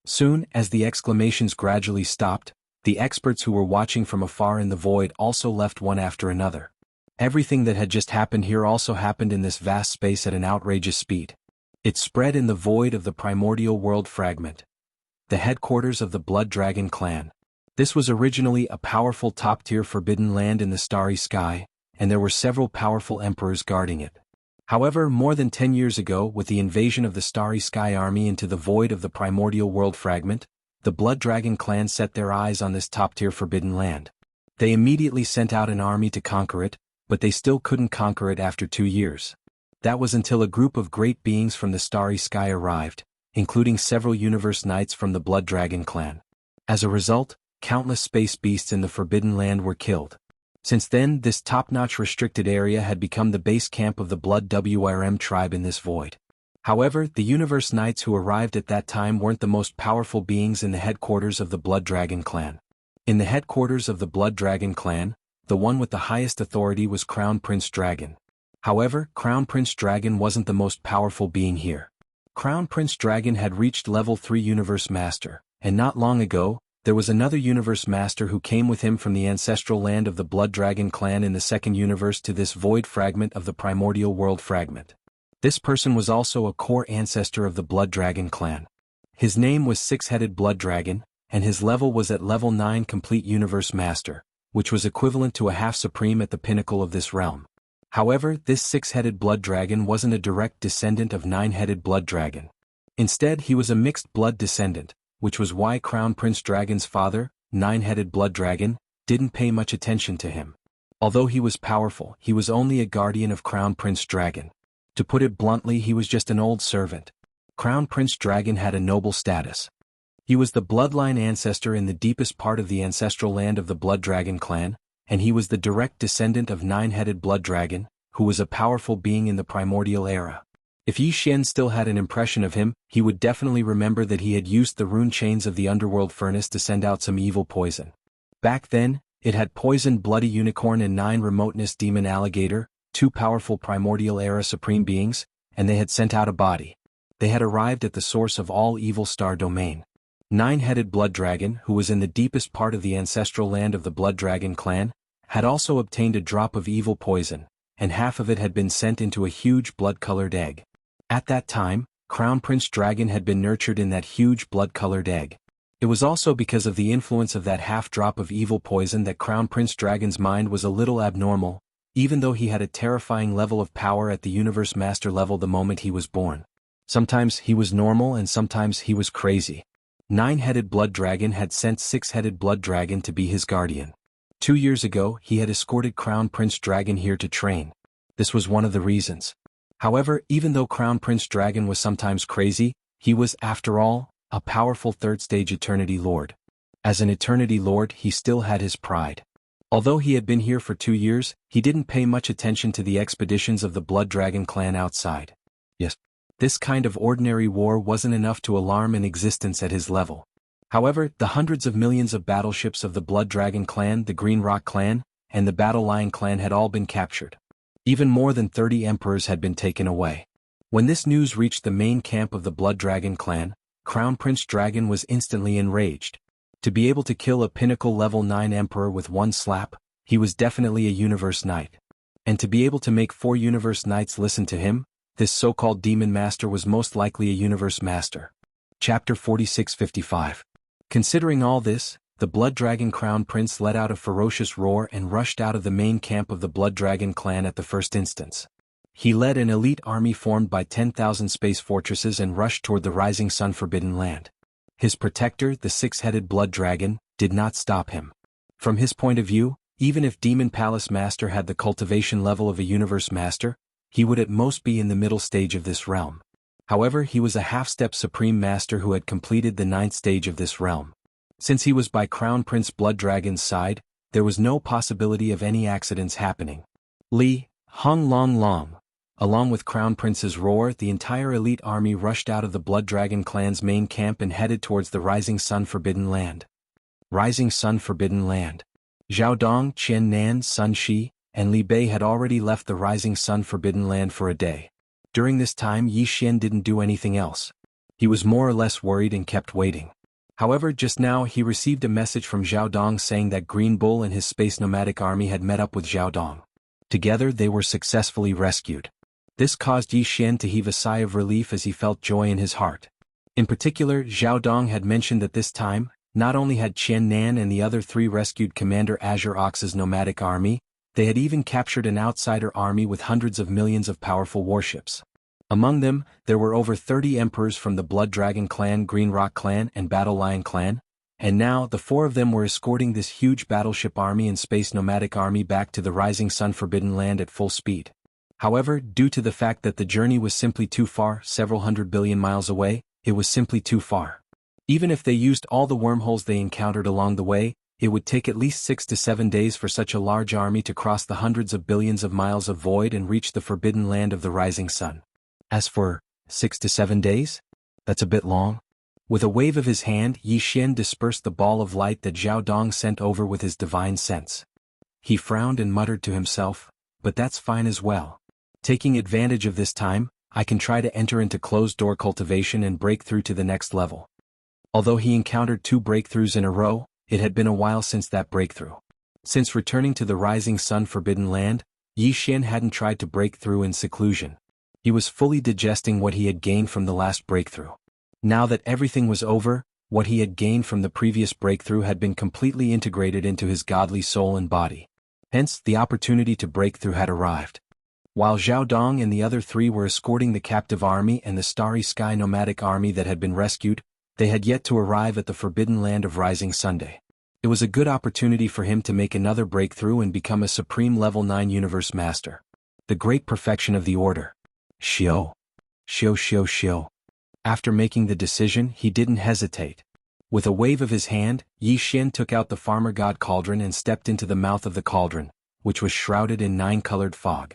Soon, as the exclamations gradually stopped, the experts who were watching from afar in the void also left one after another. Everything that had just happened here also happened in this vast space at an outrageous speed. It spread in the void of the primordial world fragment, the headquarters of the Blood Dragon clan. This was originally a powerful top-tier forbidden land in the starry sky, and there were several powerful emperors guarding it. However, more than 10 years ago, with the invasion of the Starry Sky Army into the void of the primordial world fragment, the Blood Dragon clan set their eyes on this top-tier forbidden land. They immediately sent out an army to conquer it, but they still couldn't conquer it after 2 years. That was until a group of great beings from the Starry Sky arrived, including several Universe Knights from the Blood Dragon clan. As a result, countless space beasts in the Forbidden Land were killed. Since then, this top-notch restricted area had become the base camp of the Blood WRM tribe in this void. However, the Universe Knights who arrived at that time weren't the most powerful beings in the headquarters of the Blood Dragon clan. In the headquarters of the Blood Dragon clan, the one with the highest authority was Crown Prince Dragon. However, Crown Prince Dragon wasn't the most powerful being here. Crown Prince Dragon had reached level 3 Universe Master, and not long ago, there was another Universe Master who came with him from the ancestral land of the Blood Dragon clan in the second universe to this void fragment of the primordial world fragment. This person was also a core ancestor of the Blood Dragon clan. His name was Six-Headed Blood Dragon, and his level was at level 9 Complete Universe Master, which was equivalent to a half-supreme at the pinnacle of this realm. However, this Six-Headed Blood Dragon wasn't a direct descendant of Nine-Headed Blood Dragon. Instead, he was a mixed blood descendant, which was why Crown Prince Dragon's father, Nine-Headed Blood Dragon, didn't pay much attention to him. Although he was powerful, he was only a guardian of Crown Prince Dragon. To put it bluntly, he was just an old servant. Crown Prince Dragon had a noble status. He was the bloodline ancestor in the deepest part of the ancestral land of the Blood Dragon clan, and he was the direct descendant of Nine-Headed Blood Dragon, who was a powerful being in the primordial era. If Yi Xian still had an impression of him, he would definitely remember that he had used the rune chains of the underworld furnace to send out some evil poison. Back then, it had poisoned Bloody Unicorn and 9 Remoteness Demon Alligator, 2 powerful primordial era supreme beings, and they had sent out a body. They had arrived at the source of all evil star domain. Nine-Headed Blood Dragon, who was in the deepest part of the ancestral land of the Blood Dragon clan, had also obtained a drop of evil poison, and half of it had been sent into a huge blood-colored egg. At that time, Crown Prince Dragon had been nurtured in that huge blood-colored egg. It was also because of the influence of that half-drop of evil poison that Crown Prince Dragon's mind was a little abnormal, even though he had a terrifying level of power at the Universe Master level the moment he was born. Sometimes he was normal and sometimes he was crazy. Nine-Headed Blood Dragon had sent Six-Headed Blood Dragon to be his guardian. 2 years ago, he had escorted Crown Prince Dragon here to train. This was one of the reasons. However, even though Crown Prince Dragon was sometimes crazy, he was, after all, a powerful third-stage Eternity Lord. As an Eternity Lord, he still had his pride. Although he had been here for 2 years, he didn't pay much attention to the expeditions of the Blood Dragon clan outside. Yes, this kind of ordinary war wasn't enough to alarm an existence at his level. However, the hundreds of millions of battleships of the Blood Dragon clan, the Green Rock clan, and the Battle Lion clan had all been captured. Even more than 30 emperors had been taken away. When this news reached the main camp of the Blood Dragon clan, Crown Prince Dragon was instantly enraged. To be able to kill a pinnacle level 9 emperor with one slap, he was definitely a Universe Knight. And to be able to make 4 Universe Knights listen to him, this so-called Demon Master was most likely a Universe Master. Chapter 4655. Considering all this, the Blood Dragon Crown Prince let out a ferocious roar and rushed out of the main camp of the Blood Dragon clan at the first instance. He led an elite army formed by 10,000 space fortresses and rushed toward the rising sun forbidden land. His protector, the six-headed blood dragon, did not stop him. From his point of view, even if Demon Palace Master had the cultivation level of a Universe Master, he would at most be in the middle stage of this realm. However, he was a half-step Supreme Master who had completed the 9th stage of this realm. Since he was by Crown Prince Blood Dragon's side, there was no possibility of any accidents happening. Li, Hung Long Long. Along with Crown Prince's roar, the entire elite army rushed out of the Blood Dragon clan's main camp and headed towards the Rising Sun Forbidden Land. Rising Sun Forbidden Land. Zhao Dong, Qian Nan, Sun Shi, and Li Bei had already left the Rising Sun Forbidden Land for a day. During this time Yi Xian didn't do anything else. He was more or less worried and kept waiting. However, just now he received a message from Zhao Dong saying that Green Bull and his space nomadic army had met up with Zhao Dong. Together they were successfully rescued. This caused Yi Xian to heave a sigh of relief as he felt joy in his heart. In particular, Zhao Dong had mentioned that this time, not only had Qian Nan and the other 3 rescued Commander Azure Ox's nomadic army, they had even captured an outsider army with hundreds of millions of powerful warships. Among them, there were over 30 emperors from the Blood Dragon clan, Green Rock clan, and Battle Lion clan, and now the 4 of them were escorting this huge battleship army and space nomadic army back to the Rising Sun Forbidden Land at full speed. However, due to the fact that the journey was simply too far, several hundred billion miles away, it was simply too far. Even if they used all the wormholes they encountered along the way, it would take at least 6 to 7 days for such a large army to cross the hundreds of billions of miles of void and reach the forbidden land of the rising sun. As for 6 to 7 days? That's a bit long. With a wave of his hand, Yi Xian dispersed the ball of light that Zhao Dong sent over with his divine sense. He frowned and muttered to himself, but that's fine as well. Taking advantage of this time, I can try to enter into closed-door cultivation and break through to the next level. Although he encountered 2 breakthroughs in a row, it had been a while since that breakthrough. Since returning to the Rising Sun Forbidden Land, Yi Xian hadn't tried to break through in seclusion. He was fully digesting what he had gained from the last breakthrough. Now that everything was over, what he had gained from the previous breakthrough had been completely integrated into his godly soul and body. Hence, the opportunity to break through had arrived. While Zhao Dong and the other 3 were escorting the captive army and the Starry Sky nomadic army that had been rescued, they had yet to arrive at the forbidden land of Rising Sunday. It was a good opportunity for him to make another breakthrough and become a supreme level 9 universe master. The great perfection of the order. Xiao. Xiao Xiao Xiao. After making the decision, he didn't hesitate. With a wave of his hand, Yi Xian took out the farmer god cauldron and stepped into the mouth of the cauldron, which was shrouded in 9-colored fog.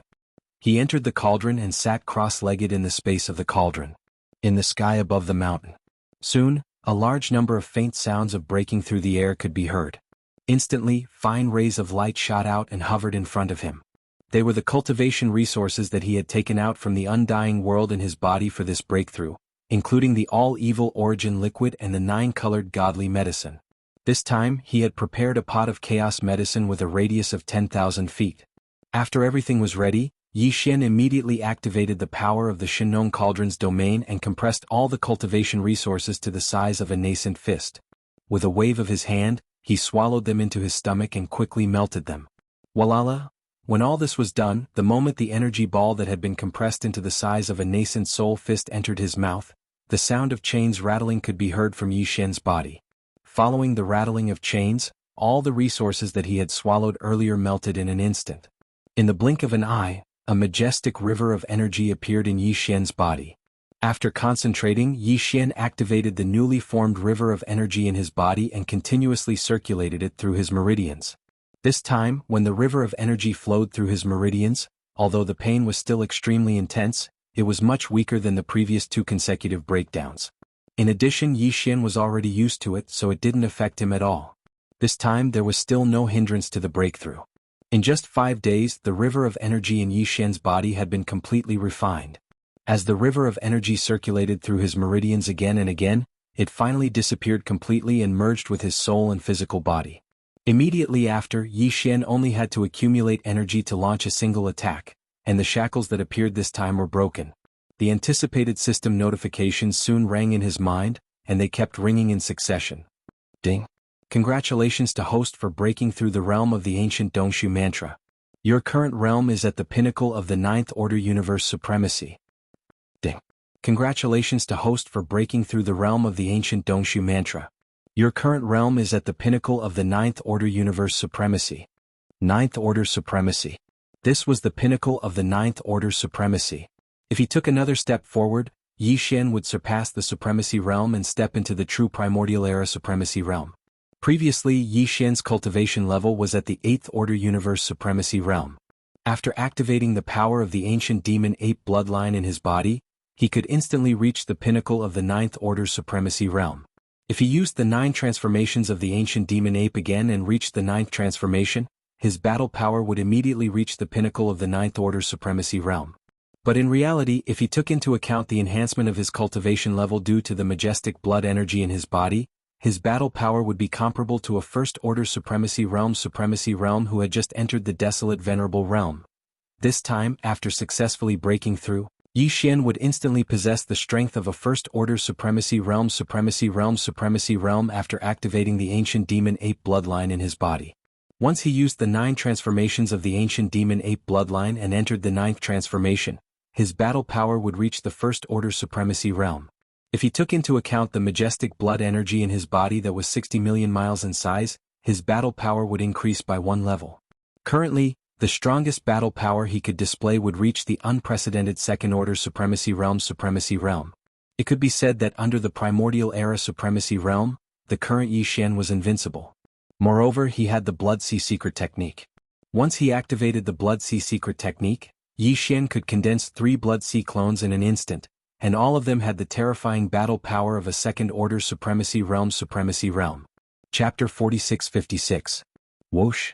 He entered the cauldron and sat cross-legged in the space of the cauldron, in the sky above the mountain. Soon, a large number of faint sounds of breaking through the air could be heard. Instantly, fine rays of light shot out and hovered in front of him. They were the cultivation resources that he had taken out from the undying world in his body for this breakthrough, including the all-evil origin liquid and the 9-colored godly medicine. This time, he had prepared a pot of chaos medicine with a radius of 10,000 feet. After everything was ready, Yi Xian immediately activated the power of the Shinong Cauldron's domain and compressed all the cultivation resources to the size of a nascent fist. With a wave of his hand, he swallowed them into his stomach and quickly melted them. Walala! When all this was done, the moment the energy ball that had been compressed into the size of a nascent soul fist entered his mouth, the sound of chains rattling could be heard from Yi Xian's body. Following the rattling of chains, all the resources that he had swallowed earlier melted in an instant. In the blink of an eye, a majestic river of energy appeared in Yi Xian's body. After concentrating, Yi Xian activated the newly formed river of energy in his body and continuously circulated it through his meridians. This time, when the river of energy flowed through his meridians, although the pain was still extremely intense, it was much weaker than the previous 2 consecutive breakdowns. In addition, Yi Xian was already used to it, so it didn't affect him at all. This time there was still no hindrance to the breakthrough. In just 5 days, the river of energy in Yi Xian's body had been completely refined. As the river of energy circulated through his meridians again and again, it finally disappeared completely and merged with his soul and physical body. Immediately after, Yi Xian only had to accumulate energy to launch a single attack, and the shackles that appeared this time were broken. The anticipated system notifications soon rang in his mind, and they kept ringing in succession. Ding! Congratulations to host for breaking through the realm of the ancient Dongshu mantra. Your current realm is at the pinnacle of the Ninth Order Universe Supremacy. Ding. Congratulations to host for breaking through the realm of the ancient Dongshu mantra. Your current realm is at the pinnacle of the Ninth Order Universe Supremacy. Ninth Order Supremacy. This was the pinnacle of the Ninth Order Supremacy. If he took another step forward, Yi Xian would surpass the Supremacy realm and step into the true Primordial Era Supremacy realm. Previously, Yi Xian's cultivation level was at the 8th Order Universe Supremacy realm. After activating the power of the ancient demon ape bloodline in his body, he could instantly reach the pinnacle of the 9th Order Supremacy realm. If he used the 9 transformations of the ancient demon ape again and reached the 9th transformation, his battle power would immediately reach the pinnacle of the 9th Order Supremacy realm. But in reality, if he took into account the enhancement of his cultivation level due to the majestic blood energy in his body, his battle power would be comparable to a First Order Supremacy realm who had just entered the desolate Venerable realm. This time, after successfully breaking through, Yi Xian would instantly possess the strength of a First Order Supremacy realm after activating the ancient demon ape bloodline in his body. Once he used the 9 transformations of the ancient demon ape bloodline and entered the 9th transformation, his battle power would reach the First Order Supremacy realm. If he took into account the majestic blood energy in his body that was 60 million miles in size, his battle power would increase by 1 level. Currently, the strongest battle power he could display would reach the unprecedented Second Order Supremacy realm. It could be said that under the Primordial Era Supremacy realm, the current Yi Xian was invincible. Moreover, he had the Blood Sea Secret Technique. Once he activated the Blood Sea Secret Technique, Yi Xian could condense 3 Blood Sea clones in an instant, and all of them had the terrifying battle power of a Second Order Supremacy realm. Chapter 46-56. Whoosh!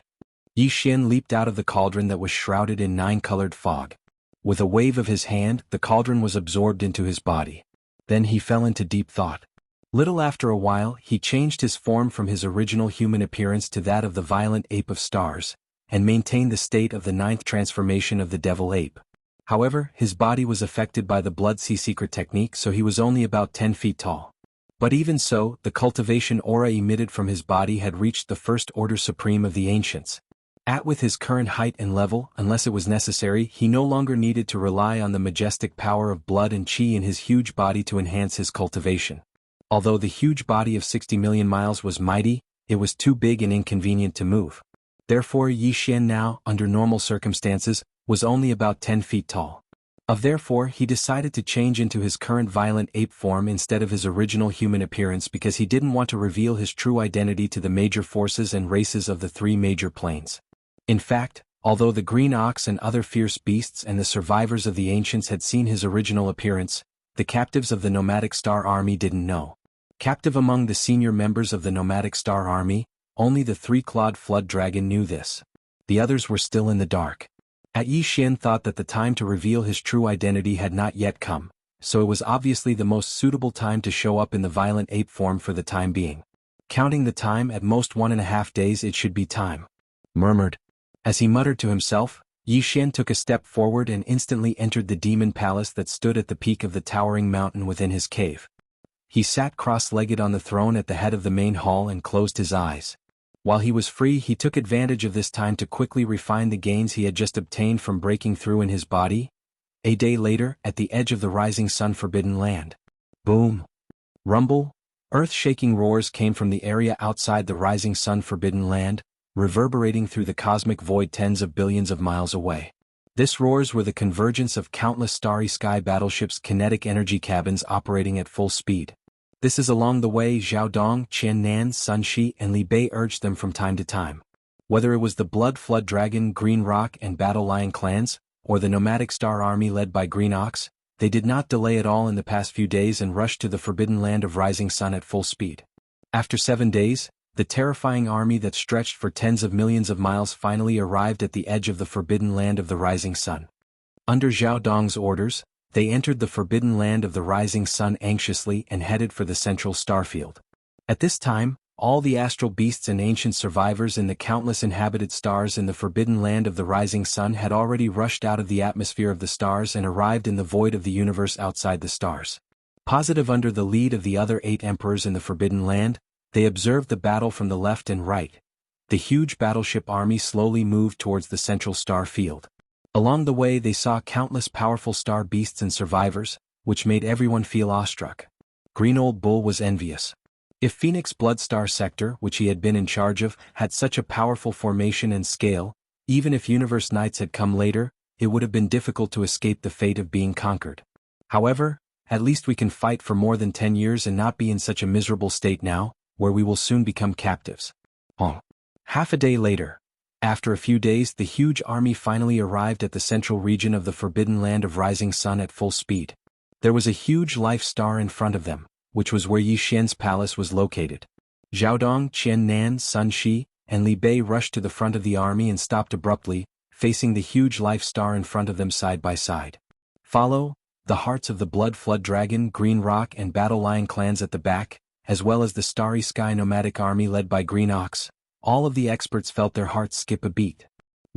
Yi Xian leaped out of the cauldron that was shrouded in 9-colored fog. With a wave of his hand, the cauldron was absorbed into his body. Then he fell into deep thought. Little after a while, he changed his form from his original human appearance to that of the violent ape of stars, and maintained the state of the 9th transformation of the devil ape. However, his body was affected by the Blood Sea Secret Technique, so he was only about 10 feet tall. But even so, the cultivation aura emitted from his body had reached the First Order Supreme of the Ancients. With his current height and level, unless it was necessary, he no longer needed to rely on the majestic power of blood and chi in his huge body to enhance his cultivation. Although the huge body of 60 million miles was mighty, it was too big and inconvenient to move. Therefore, Yi Xian now, under normal circumstances, was only about 10 feet tall. Therefore, he decided to change into his current violent ape form instead of his original human appearance because he didn't want to reveal his true identity to the major forces and races of the 3 major planes. In fact, although the green ox and other fierce beasts and the survivors of the ancients had seen his original appearance, the captives of the nomadic star army didn't know. Captive among the senior members of the nomadic star army, only the 3-clawed flood dragon knew this. The others were still in the dark. Yi Xian thought that the time to reveal his true identity had not yet come, so it was obviously the most suitable time to show up in the violent ape form for the time being. Counting the time, at most 1.5 days it should be time. Murmured. As he muttered to himself, Yi Xian took a step forward and instantly entered the demon palace that stood at the peak of the towering mountain within his cave. He sat cross-legged on the throne at the head of the main hall and closed his eyes. While he was free, he took advantage of this time to quickly refine the gains he had just obtained from breaking through in his body. A day later, at the edge of the rising sun forbidden land. Boom! Rumble! Earth-shaking roars came from the area outside the rising sun forbidden land, reverberating through the cosmic void tens of billions of miles away. These roars were the convergence of countless starry sky battleships' kinetic energy cabins operating at full speed. This is along the way Zhao Dong, Qian Nan, Sun Shi, and Li Bei urged them from time to time. Whether it was the Blood Flood Dragon, Green Rock, and Battle Lion clans, or the nomadic star army led by Green Ox, they did not delay at all in the past few days and rushed to the forbidden land of rising sun at full speed. After 7 days, the terrifying army that stretched for tens of millions of miles finally arrived at the edge of the forbidden land of the rising sun. Under Zhao Dong's orders, they entered the forbidden land of the rising sun anxiously and headed for the central starfield. At this time, all the astral beasts and ancient survivors in the countless inhabited stars in the forbidden land of the rising sun had already rushed out of the atmosphere of the stars and arrived in the void of the universe outside the stars. Positive under the lead of the other 8 emperors in the forbidden land, they observed the battle from the left and right. the huge battleship army slowly moved towards the central star field. Along the way they saw countless powerful star beasts and survivors, which made everyone feel awestruck. Green Old Bull was envious. If Phoenix Bloodstar Sector, which he had been in charge of, had such a powerful formation and scale, even if Universe Knights had come later, it would have been difficult to escape the fate of being conquered. However, at least we can fight for more than 10 years and not be in such a miserable state now, where we will soon become captives. Half a day later. After a few days, the huge army finally arrived at the central region of the Forbidden Land of Rising Sun at full speed. There was a huge life star in front of them, which was where Yi Xian's palace was located. Xiaodong, Qian Nan, Sun Shi, and Li Bei rushed to the front of the army and stopped abruptly, facing the huge life star in front of them side by side. Follow, the hearts of the Blood Flood Dragon, Green Rock and Battle Lion clans at the back, as well as the Starry Sky nomadic army led by Green Ox. All of the experts felt their hearts skip a beat.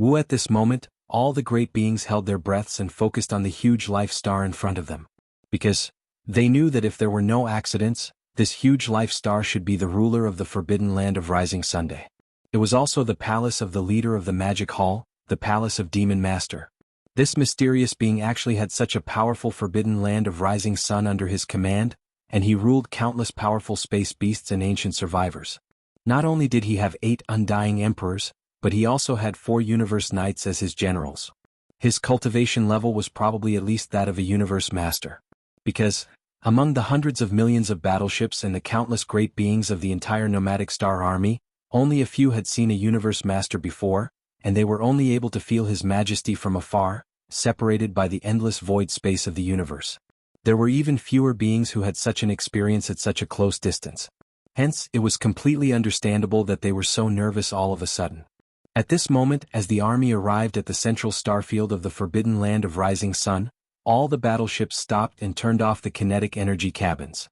At this moment, all the great beings held their breaths and focused on the huge life star in front of them. Because they knew that if there were no accidents, this huge life star should be the ruler of the Forbidden Land of Rising Sunday. It was also the palace of the leader of the Magic Hall, the palace of Demon Master. This mysterious being actually had such a powerful Forbidden Land of Rising Sun under his command, and he ruled countless powerful space beasts and ancient survivors. Not only did he have 8 undying emperors, but he also had 4 Universe Knights as his generals. His cultivation level was probably at least that of a Universe Master. Because, among the hundreds of millions of battleships and the countless great beings of the entire nomadic star army, only a few had seen a Universe Master before, and they were only able to feel his majesty from afar, separated by the endless void space of the universe. There were even fewer beings who had such an experience at such a close distance. Hence, it was completely understandable that they were so nervous all of a sudden. At this moment, as the army arrived at the central starfield of the Forbidden Land of Rising Sun, all the battleships stopped and turned off the kinetic energy cabins.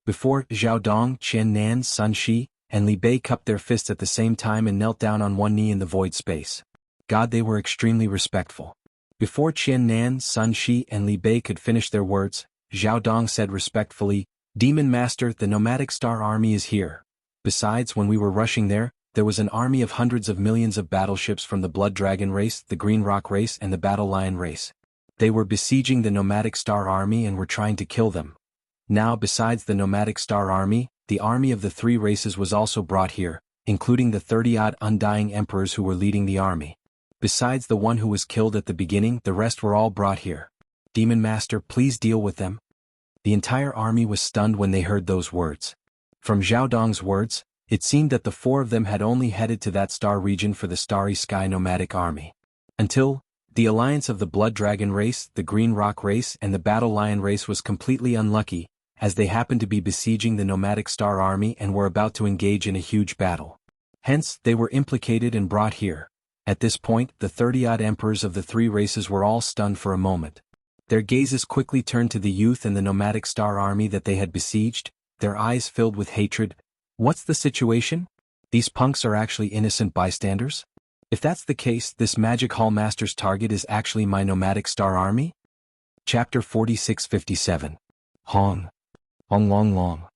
Before Xiaodong, Qian Nan, Sun Shi, and Li Bei cupped their fists at the same time and knelt down on one knee in the void space. God, they were extremely respectful. Before Qian Nan, Sun Shi, and Li Bei could finish their words, Xiaodong said respectfully, "Demon Master, the nomadic star army is here." Besides, when we were rushing there was an army of hundreds of millions of battleships from the Blood Dragon race, the Green Rock race, and the Battle Lion race. They were besieging the nomadic star army and were trying to kill them. Now, besides the nomadic star army, the army of the 3 races was also brought here, including the 30-odd undying emperors who were leading the army. Besides the one who was killed at the beginning, the rest were all brought here. Demon Master, please deal with them. The entire army was stunned when they heard those words. From Xiaodong's words, it seemed that the 4 of them had only headed to that star region for the Starry Sky nomadic army. Until, the alliance of the Blood Dragon race, the Green Rock race, and the Battle Lion race was completely unlucky, as they happened to be besieging the nomadic star army and were about to engage in a huge battle. Hence, they were implicated and brought here. At this point, the 30-odd emperors of the 3 races were all stunned for a moment. Their gazes quickly turned to the youth and the nomadic star army that they had besieged, their eyes filled with hatred. What's the situation? These punks are actually innocent bystanders? If that's the case, this Magic Hall Master's target is actually my nomadic star army? Chapter 4657. Hong. Hong long long.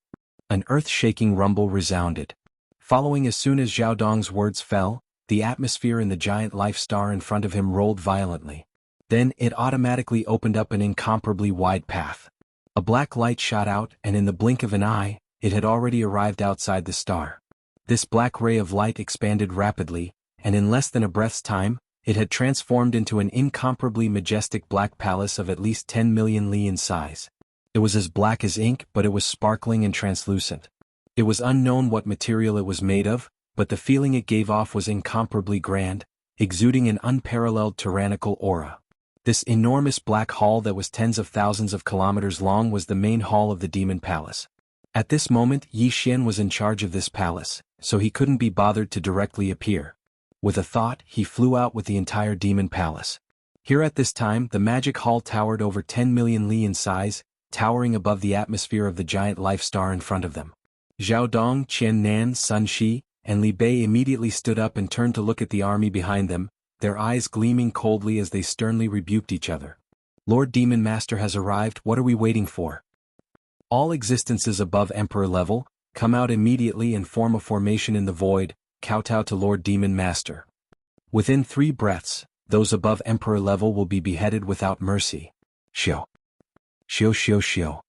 An earth-shaking rumble resounded. Following as soon as Xiaodong's words fell, the atmosphere in the giant life star in front of him rolled violently. Then it automatically opened up an incomparably wide path. A black light shot out, and in the blink of an eye, it had already arrived outside the star. This black ray of light expanded rapidly, and in less than a breath's time, it had transformed into an incomparably majestic black palace of at least 10 million li in size. It was as black as ink, but it was sparkling and translucent. It was unknown what material it was made of, but the feeling it gave off was incomparably grand, exuding an unparalleled tyrannical aura. This enormous black hall that was tens of thousands of kilometers long was the main hall of the Demon Palace. At this moment, Yi Xian was in charge of this palace, so he couldn't be bothered to directly appear. With a thought, he flew out with the entire Demon Palace. Here at this time, the magic hall towered over 10 million li in size, towering above the atmosphere of the giant life star in front of them. Xiaodong, Qian Nan, Sun Shi, and Li Bei immediately stood up and turned to look at the army behind them, their eyes gleaming coldly as they sternly rebuked each other. Lord Demon Master has arrived, what are we waiting for? All existences above Emperor level, come out immediately and form a formation in the void, kowtow to Lord Demon Master. Within 3 breaths, those above Emperor level will be beheaded without mercy. Xiao. Xiao xiao xiao.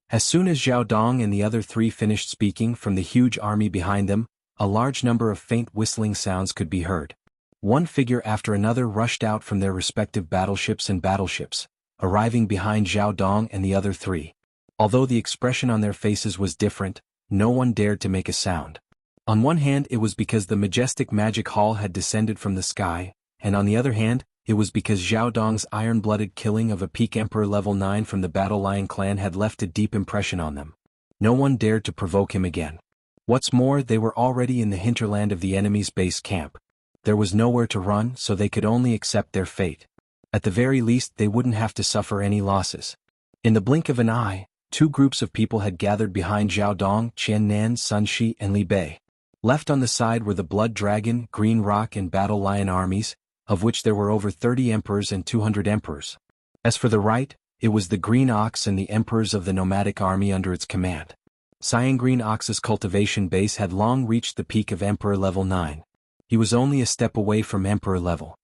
As soon as Zhao Dong and the other 3 finished speaking, from the huge army behind them, a large number of faint whistling sounds could be heard. One figure after another rushed out from their respective battleships, arriving behind Zhao Dong and the other 3. Although the expression on their faces was different, no one dared to make a sound. On one hand, it was because the majestic magic hall had descended from the sky, and on the other hand, it was because Zhao Dong's iron-blooded killing of a peak Emperor level 9 from the Battle Lion clan had left a deep impression on them. No one dared to provoke him again. What's more, they were already in the hinterland of the enemy's base camp. There was nowhere to run, so they could only accept their fate. At the very least, they wouldn't have to suffer any losses. In the blink of an eye, 2 groups of people had gathered behind Zhao Dong, Qian Nan, Sun Shi, and Li Bei. Left on the side were the Blood Dragon, Green Rock, and Battle Lion armies, of which there were over 30 emperors and 200 emperors. As for the right, it was the Green Ox and the emperors of the nomadic army under its command. Cyan Green Ox's cultivation base had long reached the peak of Emperor level 9. He was only a step away from Emperor level.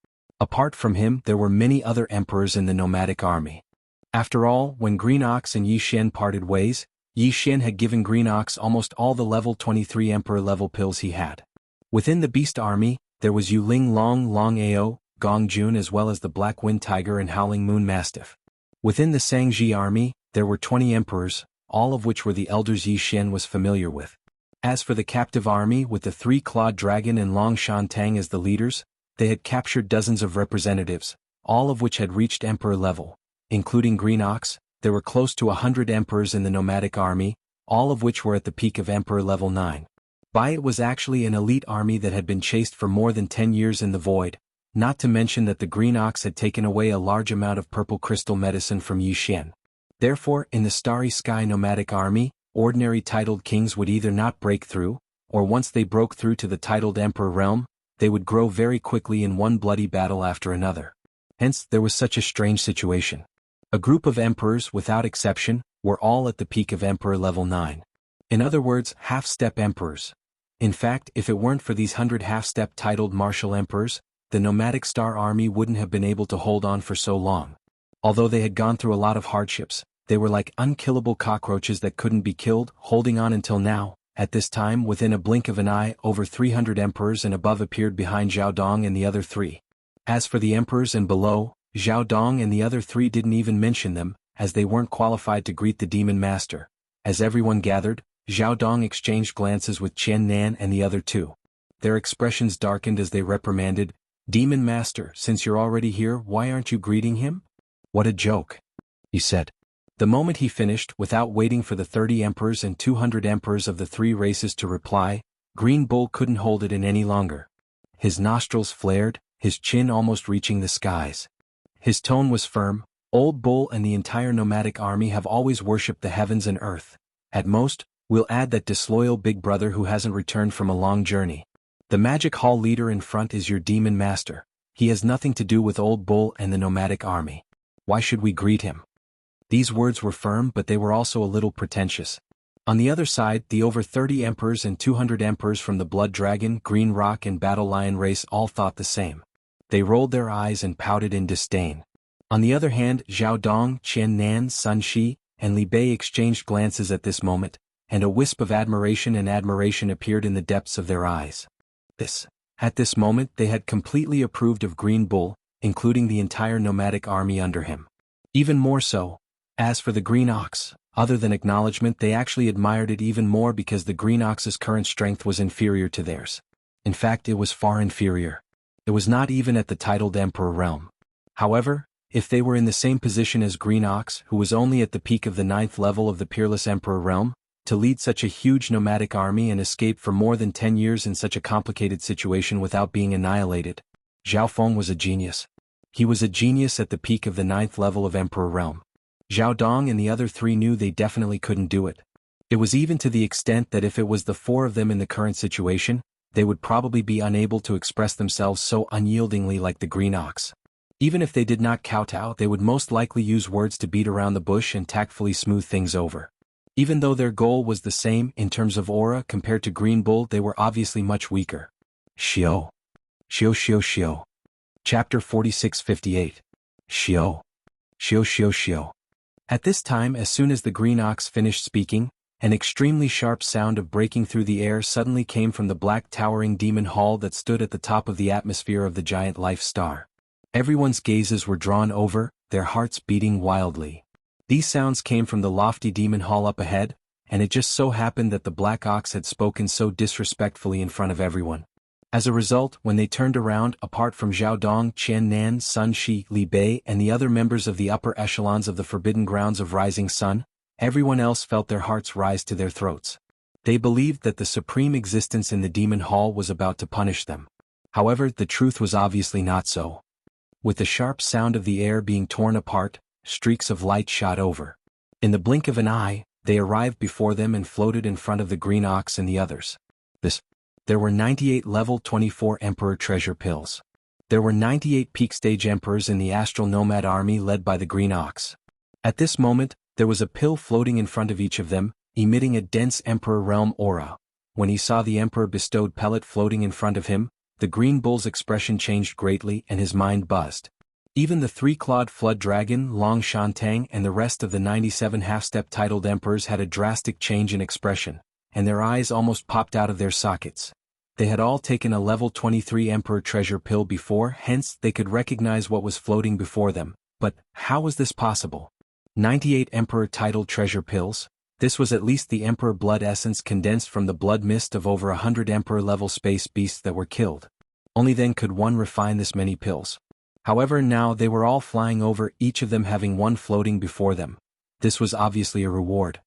Apart from him, there were many other emperors in the nomadic army. After all, when Green Ox and Yi Xian parted ways, Yi Xian had given Green Ox almost all the level 23 Emperor level pills he had. Within the Beast Army, there was Yuling Long Ao, Gong Jun, as well as the Black Wind Tiger and Howling Moon Mastiff. Within the Sangji Army, there were 20 emperors, all of which were the elders Yi Xian was familiar with. As for the captive army, with the 3-clawed dragon and Long Shan Tang as the leaders, they had captured dozens of representatives, all of which had reached Emperor level. Including Green Ox, there were close to 100 emperors in the nomadic army, all of which were at the peak of Emperor level 9. It was actually an elite army that had been chased for more than 10 years in the void, not to mention that the Green Ox had taken away a large amount of purple crystal medicine from Yi Xian. Therefore, in the Starry Sky nomadic army, ordinary titled kings would either not break through, or once they broke through to the titled emperor realm, they would grow very quickly in one bloody battle after another. Hence, there was such a strange situation. A group of emperors, without exception, were all at the peak of Emperor level 9. In other words, half-step emperors. In fact, if it weren't for these 100 half-step titled martial emperors, the nomadic star army wouldn't have been able to hold on for so long. Although they had gone through a lot of hardships, they were like unkillable cockroaches that couldn't be killed, holding on until now. At this time, within a blink of an eye, over 300 emperors and above appeared behind Zhao Dong and the other 3. As for the emperors and below, Zhao Dong and the other 3 didn't even mention them, as they weren't qualified to greet the Demon Master. As everyone gathered, Zhao Dong exchanged glances with Qian Nan and the other 2. Their expressions darkened as they reprimanded, "Demon Master, since you're already here, why aren't you greeting him?" "What a joke," he said. The moment he finished, without waiting for the 30 emperors and 200 emperors of the 3 races to reply, Green Bull couldn't hold it in any longer. His nostrils flared, his chin almost reaching the skies. His tone was firm. "Old Bull and the entire nomadic army have always worshipped the heavens and earth. At most, we'll add that disloyal big brother who hasn't returned from a long journey. The magic hall leader in front is your Demon Master. He has nothing to do with Old Bull and the nomadic army. Why should we greet him?" These words were firm, but they were also a little pretentious. On the other side, the over 30 emperors and 200 emperors from the Blood Dragon, Green Rock and Battle Lion race all thought the same. They rolled their eyes and pouted in disdain. On the other hand, Zhao Dong, Qian Nan, Sun Shi, and Li Bei exchanged glances at this moment, and a wisp of admiration appeared in the depths of their eyes. At this moment they had completely approved of Green Bull, including the entire nomadic army under him. Even more so. As for the Green Ox, other than acknowledgement, they actually admired it even more because the Green Ox's current strength was inferior to theirs. In fact, it was far inferior. It was not even at the titled Emperor realm. However, if they were in the same position as Green Ox, who was only at the peak of the 9th level of the Peerless Emperor realm, to lead such a huge nomadic army and escape for more than 10 years in such a complicated situation without being annihilated, Zhao Feng was a genius. He was a genius at the peak of the 9th level of Emperor realm. Zhao Dong and the other 3 knew they definitely couldn't do it. It was even to the extent that if it was the 4 of them in the current situation, they would probably be unable to express themselves so unyieldingly like the Green Ox. Even if they did not kowtow, they would most likely use words to beat around the bush and tactfully smooth things over. Even though their goal was the same in terms of aura compared to Green Bull, they were obviously much weaker. Xiao. Xiao Xiao Xiao. Chapter 4658. Xiao. Xiao Xiao Xiao. At this time, as soon as the green ox finished speaking, an extremely sharp sound of breaking through the air suddenly came from the black towering demon hall that stood at the top of the atmosphere of the giant life star. Everyone's gazes were drawn over, their hearts beating wildly. These sounds came from the lofty demon hall up ahead, and it just so happened that the black ox had spoken so disrespectfully in front of everyone. As a result, when they turned around, apart from Zhao Dong, Qian Nan, Sun Shi, Li Bei and the other members of the upper echelons of the Forbidden Grounds of Rising Sun, everyone else felt their hearts rise to their throats. They believed that the supreme existence in the demon hall was about to punish them. However, the truth was obviously not so. With the sharp sound of the air being torn apart, streaks of light shot over. In the blink of an eye, they arrived before them and floated in front of the green ox and the others. There were 98 level 24 Emperor treasure pills. There were 98 peak stage emperors in the astral nomad army led by the green ox. At this moment, there was a pill floating in front of each of them, emitting a dense emperor realm aura. When he saw the emperor bestowed pellet floating in front of him, the green bull's expression changed greatly and his mind buzzed. Even the three-clawed flood dragon, Long Shantang and the rest of the 97 half-step titled emperors had a drastic change in expression, and their eyes almost popped out of their sockets. They had all taken a level 23 Emperor treasure pill before, hence they could recognize what was floating before them. But how was this possible? 98 Emperor titled treasure pills? This was at least the Emperor blood essence condensed from the blood mist of over 100 Emperor level space beasts that were killed. Only then could one refine this many pills. However, now they were all flying over, each of them having one floating before them. This was obviously a reward.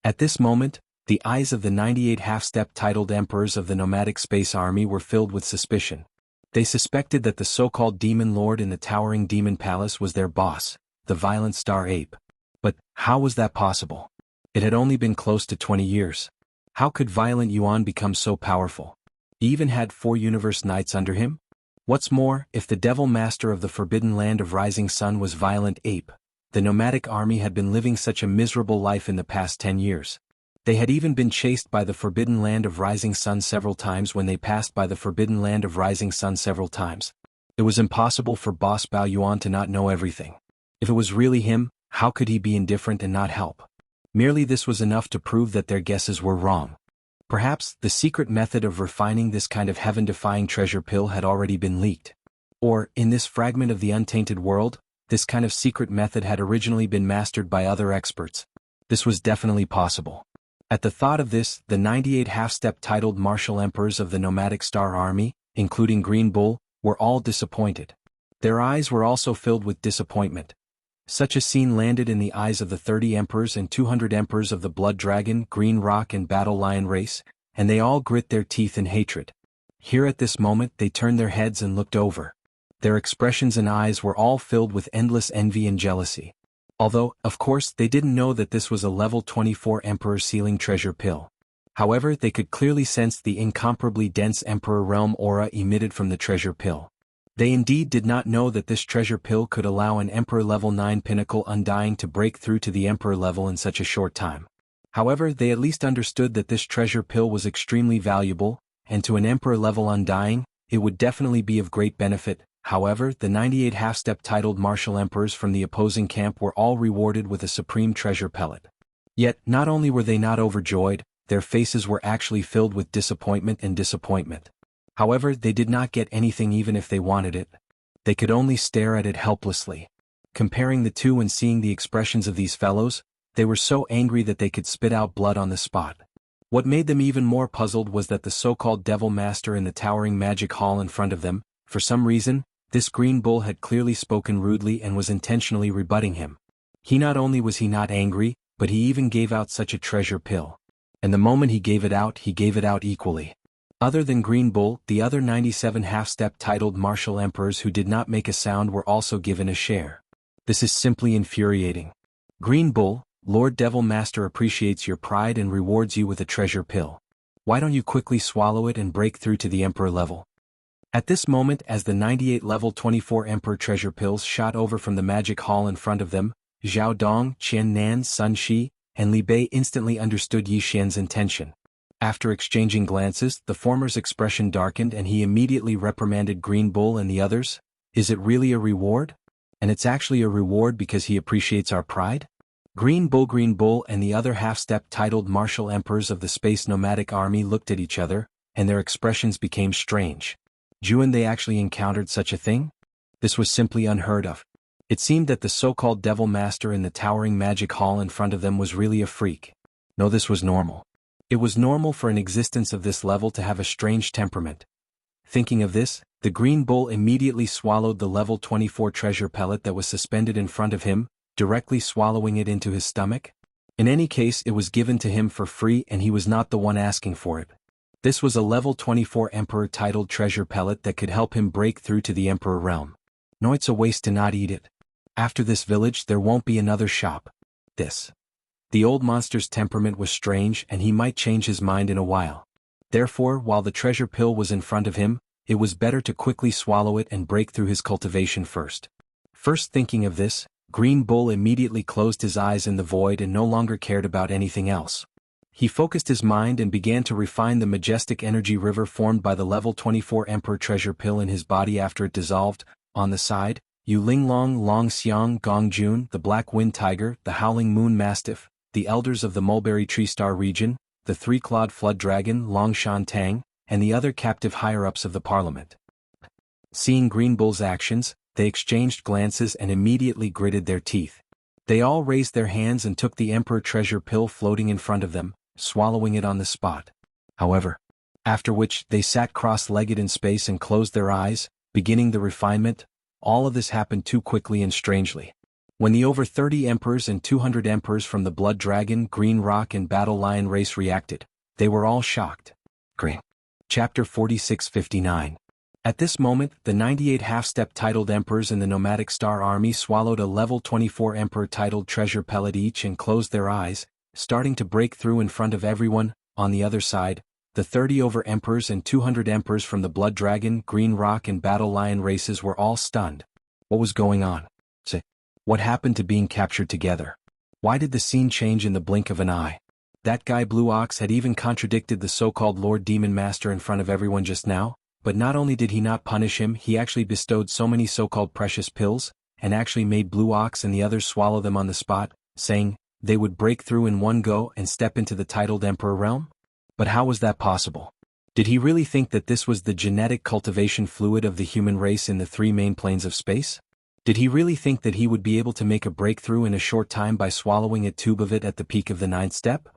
At this moment, the eyes of the 98 half-step titled emperors of the nomadic space army were filled with suspicion. They suspected that the so-called demon lord in the towering demon palace was their boss, the violent star ape. But how was that possible? It had only been close to 20 years. How could violent Yuan become so powerful? He even had 4 universe knights under him? What's more, if the devil master of the forbidden land of Rising Sun was violent ape, the nomadic army had been living such a miserable life in the past 10 years. They had even been chased by the forbidden land of Rising Sun several times when they passed by the forbidden land of Rising Sun several times. It was impossible for Boss Bao Yuan to not know everything. If it was really him, how could he be indifferent and not help? Merely this was enough to prove that their guesses were wrong. Perhaps the secret method of refining this kind of heaven-defying treasure pill had already been leaked. Or, in this fragment of the untainted world, this kind of secret method had originally been mastered by other experts. This was definitely possible. At the thought of this, the 98 half-step titled martial emperors of the nomadic star army, including Green Bull, were all disappointed. Their eyes were also filled with disappointment. Such a scene landed in the eyes of the 30 emperors and 200 emperors of the Blood Dragon, Green Rock and Battle Lion race, and they all grit their teeth in hatred. Here at this moment they turned their heads and looked over. Their expressions and eyes were all filled with endless envy and jealousy. Although, of course, they didn't know that this was a level 24 Emperor Sealing treasure pill. However, they could clearly sense the incomparably dense Emperor Realm aura emitted from the treasure pill. They indeed did not know that this treasure pill could allow an Emperor level 9 pinnacle Undying to break through to the Emperor level in such a short time. However, they at least understood that this treasure pill was extremely valuable, and to an Emperor level Undying, it would definitely be of great benefit. However, the 98 half-step titled martial emperors from the opposing camp were all rewarded with a supreme treasure pellet. Yet, not only were they not overjoyed, their faces were actually filled with disappointment and disappointment. However, they did not get anything even if they wanted it. They could only stare at it helplessly. Comparing the two and seeing the expressions of these fellows, they were so angry that they could spit out blood on the spot. What made them even more puzzled was that the so-called Devil Master in the towering magic hall in front of them, for some reason, this Green Bull had clearly spoken rudely and was intentionally rebutting him. Not only was he not angry, but he even gave out such a treasure pill. And the moment he gave it out equally. Other than Green Bull, the other 97 half-step titled martial emperors who did not make a sound were also given a share. This is simply infuriating. Green Bull, Lord Devil Master appreciates your pride and rewards you with a treasure pill. Why don't you quickly swallow it and break through to the Emperor level? At this moment, as the 98 level 24 Emperor treasure pills shot over from the magic hall in front of them, Zhao Dong, Qian Nan, Sun Shi, and Li Bei instantly understood Yi Xian's intention. After exchanging glances, the former's expression darkened and he immediately reprimanded Green Bull and the others. Is it really a reward? And it's actually a reward because he appreciates our pride? Green Bull and the other half-step titled martial emperors of the space nomadic army looked at each other, and their expressions became strange. Juan, they actually encountered such a thing? This was simply unheard of. It seemed that the so-called devil master in the towering magic hall in front of them was really a freak. No, this was normal. It was normal for an existence of this level to have a strange temperament. Thinking of this, the Green Bull immediately swallowed the level 24 treasure pellet that was suspended in front of him, directly swallowing it into his stomach. In any case, it was given to him for free and he was not the one asking for it. This was a level 24 Emperor titled treasure pellet that could help him break through to the Emperor realm. No, it's a waste to not eat it. After this village there won't be another shop. The old monster's temperament was strange and he might change his mind in a while. Therefore, while the treasure pill was in front of him, it was better to quickly swallow it and break through his cultivation first. First thinking of this, Green Bull immediately closed his eyes in the void and no longer cared about anything else. He focused his mind and began to refine the majestic energy river formed by the level 24 Emperor treasure pill in his body after it dissolved. On the side, Yu Linglong, Long Xiang, Gong Jun, the Black Wind Tiger, the Howling Moon Mastiff, the elders of the Mulberry Tree Star region, the three-clawed flood dragon Long Shan Tang, and the other captive higher-ups of the parliament. Seeing Green Bull's actions, they exchanged glances and immediately gritted their teeth. They all raised their hands and took the Emperor treasure pill floating in front of them, swallowing it on the spot. However, after which they sat cross-legged in space and closed their eyes, beginning the refinement. All of this happened too quickly and strangely. When the over 30 emperors and 200 emperors from the Blood Dragon, Green Rock and Battle Lion race reacted, they were all shocked. Green. Chapter 46:59. At this moment, the 98 half-step titled emperors in the Nomadic Star Army swallowed a level 24 emperor titled treasure pellet each and closed their eyes, starting to break through in front of everyone. On the other side, the 30 over emperors and 200 emperors from the Blood Dragon, Green Rock and Battle Lion races were all stunned. What was going on? What happened to being captured together? Why did the scene change in the blink of an eye? That guy Blue Ox had even contradicted the so-called Lord Demon Master in front of everyone just now, but not only did he not punish him, he actually bestowed so many so-called precious pills, and actually made Blue Ox and the others swallow them on the spot, saying they would break through in one go and step into the titled Emperor realm? But how was that possible? Did he really think that this was the genetic cultivation fluid of the human race in the three main planes of space? Did he really think that he would be able to make a breakthrough in a short time by swallowing a tube of it at the peak of the ninth step?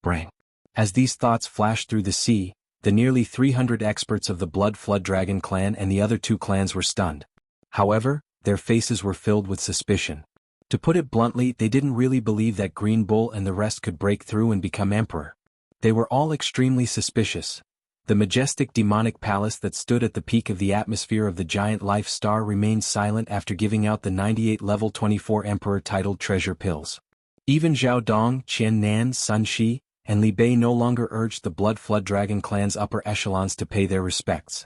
Brain. As these thoughts flashed through the sea, the nearly 300 experts of the Blood Flood Dragon clan and the other two clans were stunned. However, their faces were filled with suspicion. To put it bluntly, they didn't really believe that Green Bull and the rest could break through and become emperor. They were all extremely suspicious. The majestic demonic palace that stood at the peak of the atmosphere of the giant life star remained silent after giving out the 98 level 24 emperor titled treasure pills. Even Zhao Dong, Qian Nan, Sun Shi, and Li Bei no longer urged the Blood Flood Dragon clan's upper echelons to pay their respects.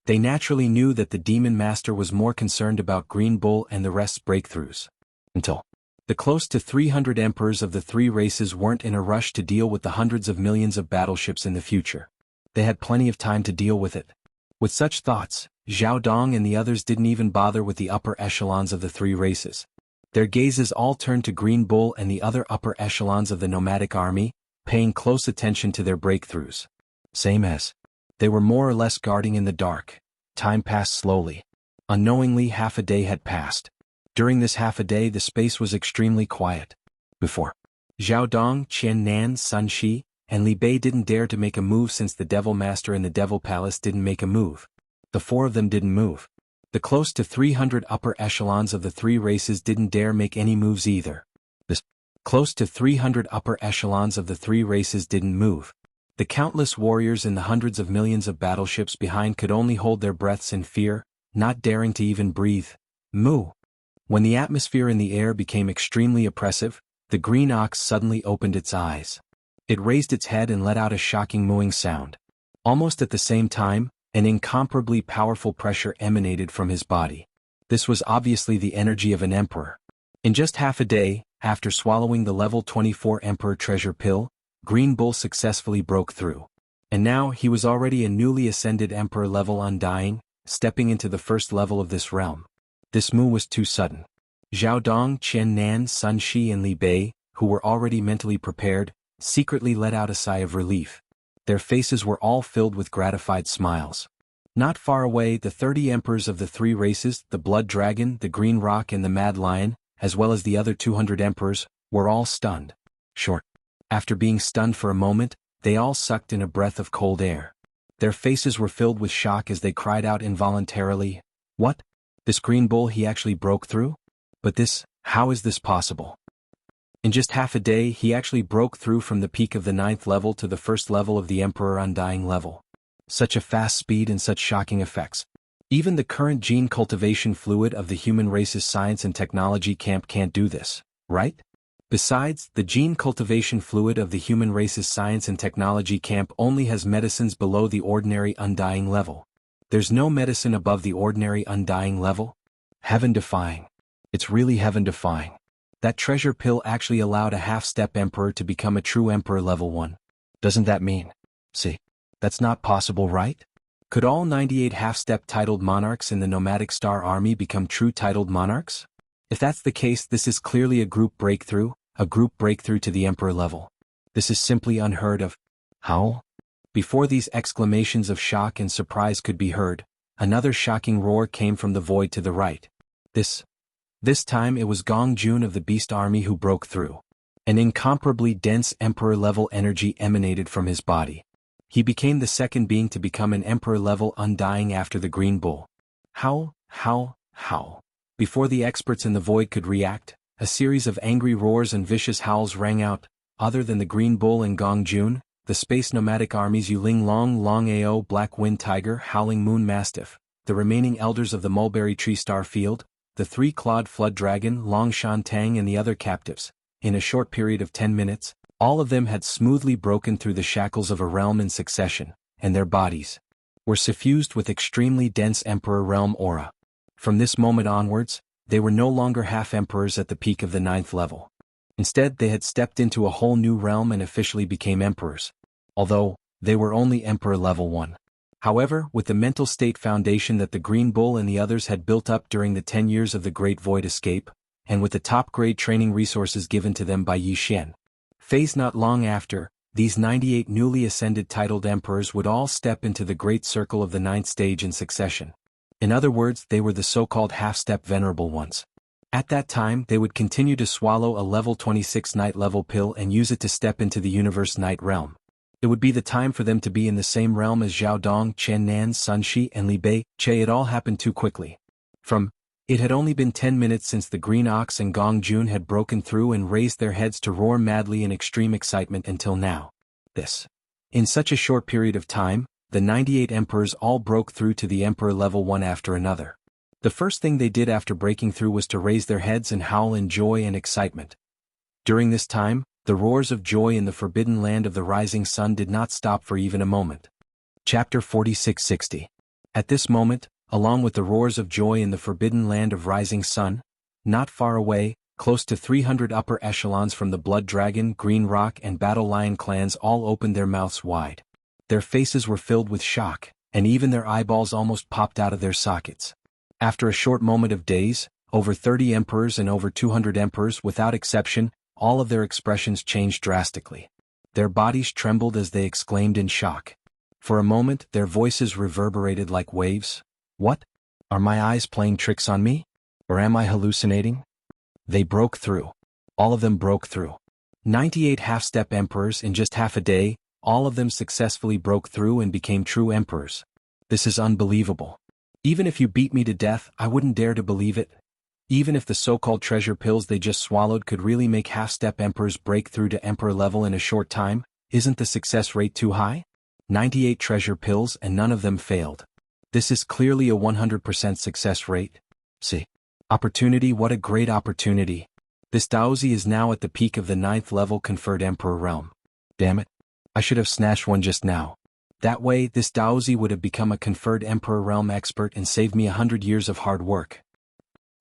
They naturally knew that the Demon Master was more concerned about Green Bull and the rest's breakthroughs. Until the close to 300 emperors of the three races weren't in a rush to deal with the hundreds of millions of battleships in the future. They had plenty of time to deal with it. With such thoughts, Zhao Dong and the others didn't even bother with the upper echelons of the three races. Their gazes all turned to Green Bull and the other upper echelons of the nomadic army, paying close attention to their breakthroughs. Same as they were more or less guarding in the dark. Time passed slowly. Unknowingly, half a day had passed. During this half a day, the space was extremely quiet. Before Zhao Dong, Qian Nan, Sun Shi, and Li Bei didn't dare to make a move since the Devil Master in the Devil Palace didn't make a move. The four of them didn't move. The close to 300 upper echelons of the three races didn't dare make any moves either. The close to 300 upper echelons of the three races didn't move. The countless warriors in the hundreds of millions of battleships behind could only hold their breaths in fear, not daring to even breathe. Moo. When the atmosphere in the air became extremely oppressive, the green ox suddenly opened its eyes. It raised its head and let out a shocking mooing sound. Almost at the same time, an incomparably powerful pressure emanated from his body. This was obviously the energy of an emperor. In just half a day, after swallowing the level 24 emperor treasure pill, Green Bull successfully broke through. And now he was already a newly ascended Emperor level Undying, stepping into the first level of this realm. This move was too sudden. Zhao Dong, Qian Nan, Sun Shi and Li Bei, who were already mentally prepared, secretly let out a sigh of relief. Their faces were all filled with gratified smiles. Not far away, the 30 emperors of the 3 races, the Blood Dragon, the Green Roc and the Mad Lion, as well as the other 200 emperors, were all stunned. After being stunned for a moment, they all sucked in a breath of cold air. Their faces were filled with shock as they cried out involuntarily, "What? This Green Bull, he actually broke through? But how is this possible?" In just half a day, he actually broke through from the peak of the 9th level to the first level of the Emperor Undying level. Such a fast speed and such shocking effects. Even the current gene cultivation fluid of the human race's science and technology camp can't do this, right? Besides, the gene cultivation fluid of the human race's science and technology camp only has medicines below the ordinary Undying level. There's no medicine above the ordinary Undying level? Heaven-defying. It's really heaven-defying. That treasure pill actually allowed a half-step emperor to become a true emperor level 1. Doesn't that mean? That's not possible, right? Could all 98 half-step titled monarchs in the nomadic star army become true titled monarchs? If that's the case, this is clearly a group breakthrough to the emperor level. This is simply unheard of. How? Before these exclamations of shock and surprise could be heard, another shocking roar came from the void to the right. This time it was Gong Jun of the Beast Army who broke through. An incomparably dense emperor-level energy emanated from his body. He became the second being to become an emperor-level Undying after the Green Bull. How? Before the experts in the void could react, a series of angry roars and vicious howls rang out. Other than the Green Bull and Gong Jun, the space nomadic armies Yuling Long Ao Black Wind Tiger Howling Moon Mastiff, the remaining elders of the Mulberry Tree Star Field, the 3-clawed Flood Dragon Long Shan Tang and the other captives, in a short period of 10 minutes, all of them had smoothly broken through the shackles of a realm in succession, and their bodies were suffused with extremely dense Emperor Realm aura. From this moment onwards, they were no longer half-emperors at the peak of the 9th level. Instead, they had stepped into a whole new realm and officially became emperors. Although, they were only Emperor Level 1. However, with the mental state foundation that the Green Bull and the others had built up during the 10 years of the Great Void Escape, and with the top-grade training resources given to them by Yi Xian, phase not long after, these 98 newly ascended titled emperors would all step into the Great Circle of the 9th stage in succession. In other words, they were the so-called half-step venerable ones. At that time, they would continue to swallow a level 26 night level pill and use it to step into the universe night realm. It would be the time for them to be in the same realm as Zhao Dong, Qian Nan, Sun Shi and Li Bei. It all happened too quickly. It had only been 10 minutes since the Green Ox and Gong Jun had broken through and raised their heads to roar madly in extreme excitement until now. In such a short period of time, the 98 emperors all broke through to the Emperor Level 1 after another. The first thing they did after breaking through was to raise their heads and howl in joy and excitement. During this time, the roars of joy in the forbidden land of the rising sun did not stop for even a moment. Chapter 4660. At this moment, along with the roars of joy in the forbidden land of rising sun, not far away, close to 300 upper echelons from the Blood Dragon, Green Roc and Battle Lion clans all opened their mouths wide. Their faces were filled with shock, and even their eyeballs almost popped out of their sockets. After a short moment of daze, over 30 emperors and over 200 emperors without exception, all of their expressions changed drastically. Their bodies trembled as they exclaimed in shock. For a moment, their voices reverberated like waves. What? Are my eyes playing tricks on me? Or am I hallucinating? They broke through. All of them broke through. 98 half-step emperors in just half a day, all of them successfully broke through and became true emperors. This is unbelievable. Even if you beat me to death, I wouldn't dare to believe it. Even if the so-called treasure pills they just swallowed could really make half-step emperors break through to emperor level in a short time, isn't the success rate too high? 98 treasure pills and none of them failed. This is clearly a 100% success rate. Opportunity, what a great opportunity. This Daozi is now at the peak of the 9th level conferred emperor realm. Damn it. I should have snatched one just now. That way, this Daozi would have become a conferred Emperor Realm expert and saved me 100 years of hard work.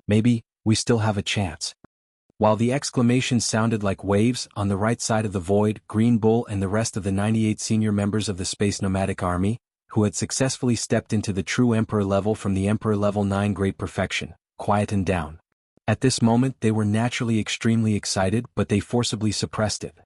Maybe, we still have a chance. While the exclamations sounded like waves, on the right side of the void, Green Bull and the rest of the 98 senior members of the Space Nomadic Army, who had successfully stepped into the true Emperor level from the Emperor level 9 Great Perfection, quietened down. At this moment they were naturally extremely excited, but they forcibly suppressed it.